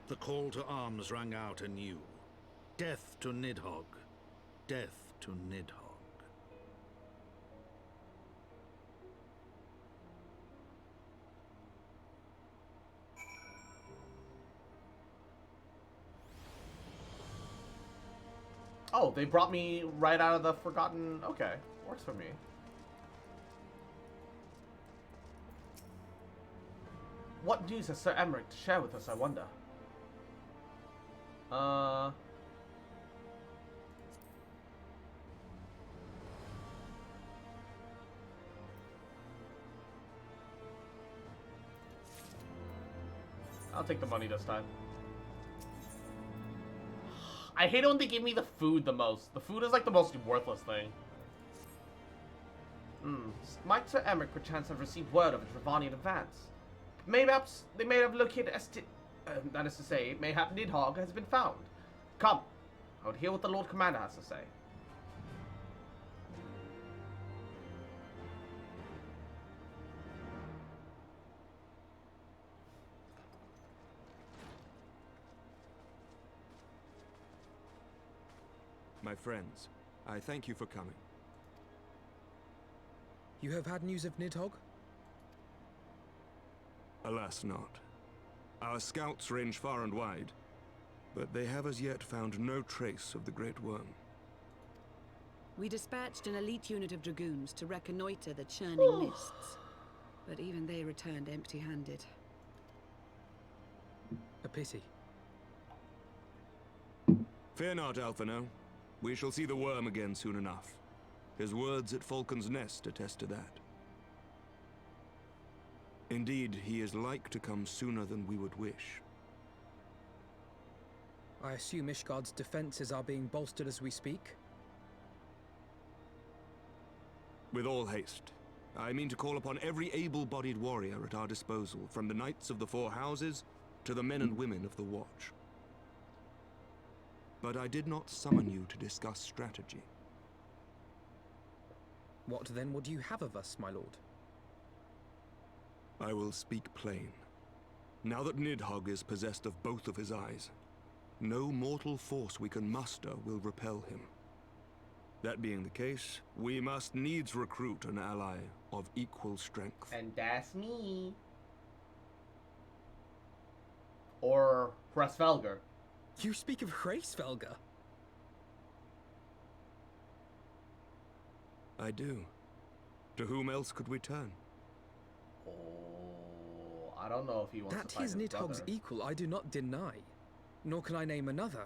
the call to arms rang out anew. Death to Nidhogg. Death to Nidhogg. Oh, they brought me right out of the Forgotten... Okay, works for me. What news has Sir Emmerich to share with us, I wonder? I'll take the money this time. I hate it when they give me the food the most. The food is like the most worthless thing. Might Sir Emmerich perchance have received word of a Dravanian advance? Mayhaps they may have located that is to say, mayhap Nidhogg has been found. Come, I would hear what the Lord Commander has to say. My friends, I thank you for coming. You have had news of Nidhogg? Alas not. Our scouts range far and wide, but they have as yet found no trace of the Great Worm. We dispatched an elite unit of dragoons to reconnoiter the churning mists, but even they returned empty-handed. A pity. Fear not, Alphino. We shall see the worm again soon enough. His words at Falcon's Nest attest to that. Indeed, he is like to come sooner than we would wish. I assume Ishgard's defenses are being bolstered as we speak? With all haste. I mean to call upon every able-bodied warrior at our disposal, from the Knights of the Four Houses to the men and women of the Watch. But I did not summon you to discuss strategy. What then would you have of us, my lord? I will speak plain. Now that Nidhogg is possessed of both of his eyes, no mortal force we can muster will repel him. That being the case, we must needs recruit an ally of equal strength. And that's me. Or Hraesvelgr. You speak of Hraesvelgr? I do. To whom else could we turn? Oh, I don't know if he wants to fight his Nidhogg's brother. equal, I do not deny. Nor can I name another.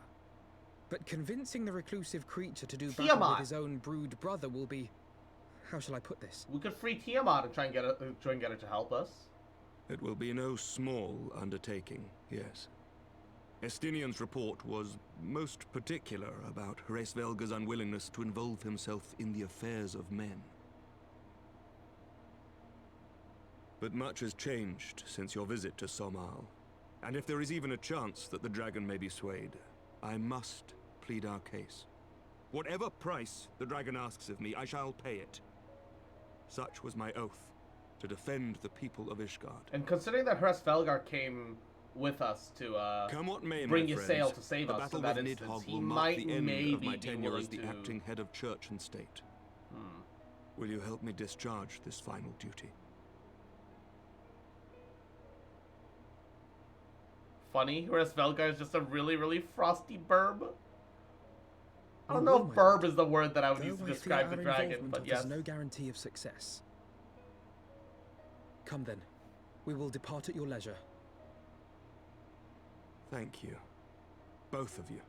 But convincing the reclusive creature to do battle Tiamat. with his own brood brother will be... How shall I put this? We could free Tiamat and try and get her to help us. It will be no small undertaking, yes. Estinian's report was most particular about Hraesvelgr's unwillingness to involve himself in the affairs of men. But much has changed since your visit to Somal, and if there is even a chance that the dragon may be swayed, I must plead our case. Whatever price the dragon asks of me, I shall pay it. Such was my oath, to defend the people of Ishgard. And considering that Hresvelgar came with us to Come what may, bring my his friends, sail to save the us, battle in that with instance, Nidhogg he will mark might the end maybe of my be tenure willing as the to... acting head of church and state. Will you help me discharge this final duty? Funny, Hresvelgar is just a really, really frosty burb. I don't We know will, if my lord. burb is the word that I would Though use to I fear describe our the dragon, involvement but offers yes. no guarantee of success. Come then. We will depart at your leisure. Thank you. Both of you.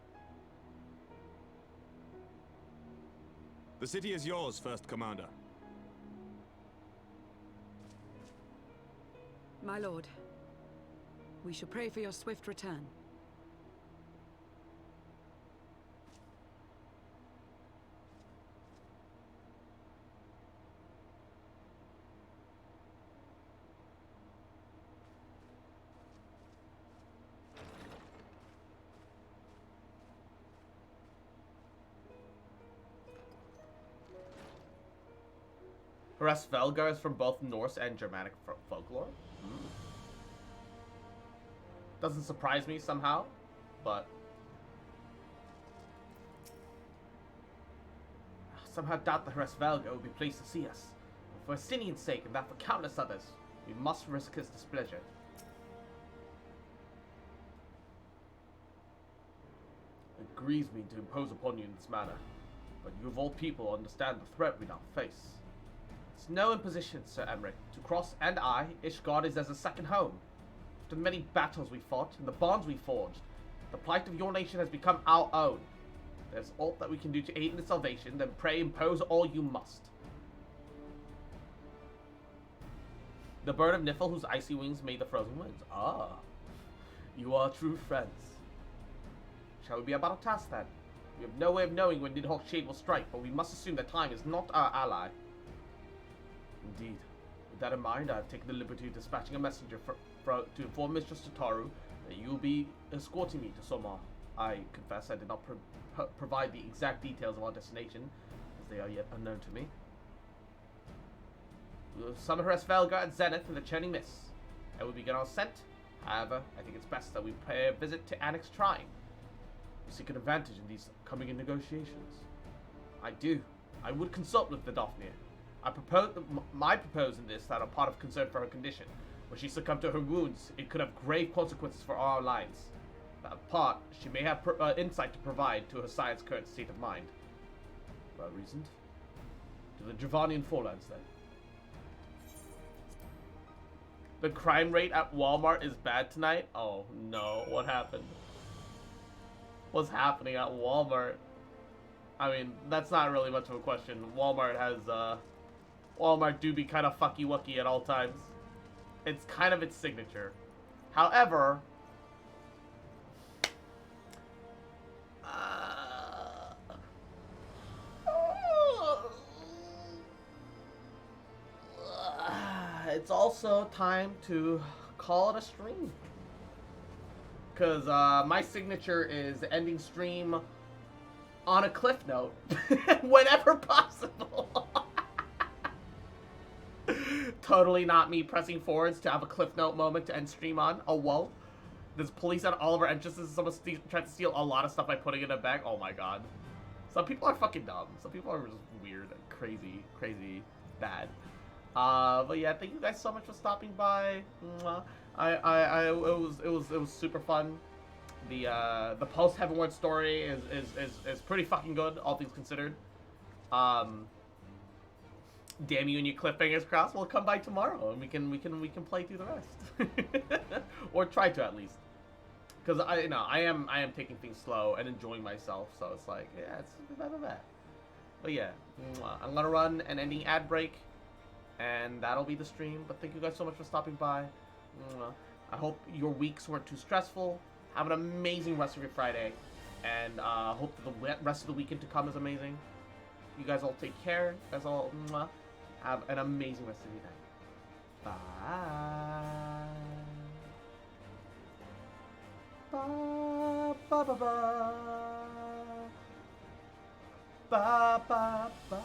The city is yours, First Commander. My lord, we shall pray for your swift return. Hresvelgar is from both Norse and Germanic folklore. Doesn't surprise me somehow, but I somehow doubt that Hresvelgar would be pleased to see us. For Estinian's sake, and that for countless others, we must risk his displeasure. It grieves me to impose upon you in this manner, but you of all people understand the threat we now face. It's no imposition, Sir Emmerich. To Cross and I, Ishgard is as a second home. After the many battles we fought and the bonds we forged, the plight of your nation has become our own. There's aught that we can do to aid in its salvation, then pray impose all you must. The bird of Nifl whose icy wings made the frozen winds. Ah, you are true friends. Shall we be about our task then? We have no way of knowing when Nidhogg's shade will strike, but we must assume that time is not our ally. Indeed. With that in mind, I have taken the liberty of dispatching a messenger to inform Mistress Tataru that you will be escorting me to Somar. I confess I did not provide the exact details of our destination, as they are yet unknown to me. We will summon Hresvelgar at Zenith in the Churning Mists, and we begin our ascent. However, I think it's best that we pay a visit to Annex Shrine. We seek an advantage in these coming negotiations. I would consult with the Daphne. My propose in this that a part of concern for her condition. When she succumbed to her wounds, it could have grave consequences for our alliance. That part, she may have insight to provide to her sire's current state of mind. Well reasoned. To the Dravanian Forelands, then. The crime rate at Walmart is bad tonight? Oh no, what happened? What's happening at Walmart? I mean, that's not really much of a question. Walmart do be kind of fucky-wucky at all times. It's kind of its signature. However, it's also time to call it a stream. Because my signature is ending stream on a cliff note whenever possible. Totally not me pressing forwards to have a cliff note moment to end stream on. Oh, whoa. There's police at all of our entrances. Someone tried to steal a lot of stuff by putting it in a bag. Oh my god. Some people are fucking dumb. Some people are just weird and crazy, crazy bad. But yeah, thank you guys so much for stopping by. It was super fun. The post Heavenward story is pretty fucking good, all things considered. Damn you and your cliffhangers crossed. We'll come by tomorrow and we can play through the rest, or try to at least. Because I am taking things slow and enjoying myself, so it's like, yeah, it's better than that. But yeah, I'm gonna run an ending ad break, and that'll be the stream. But thank you guys so much for stopping by. I hope your weeks weren't too stressful. Have an amazing rest of your Friday, and hope that the rest of the weekend to come is amazing. You guys all take care. You guys all have an amazing rest of your day. Bye. Ba ba ba ba ba ba ba.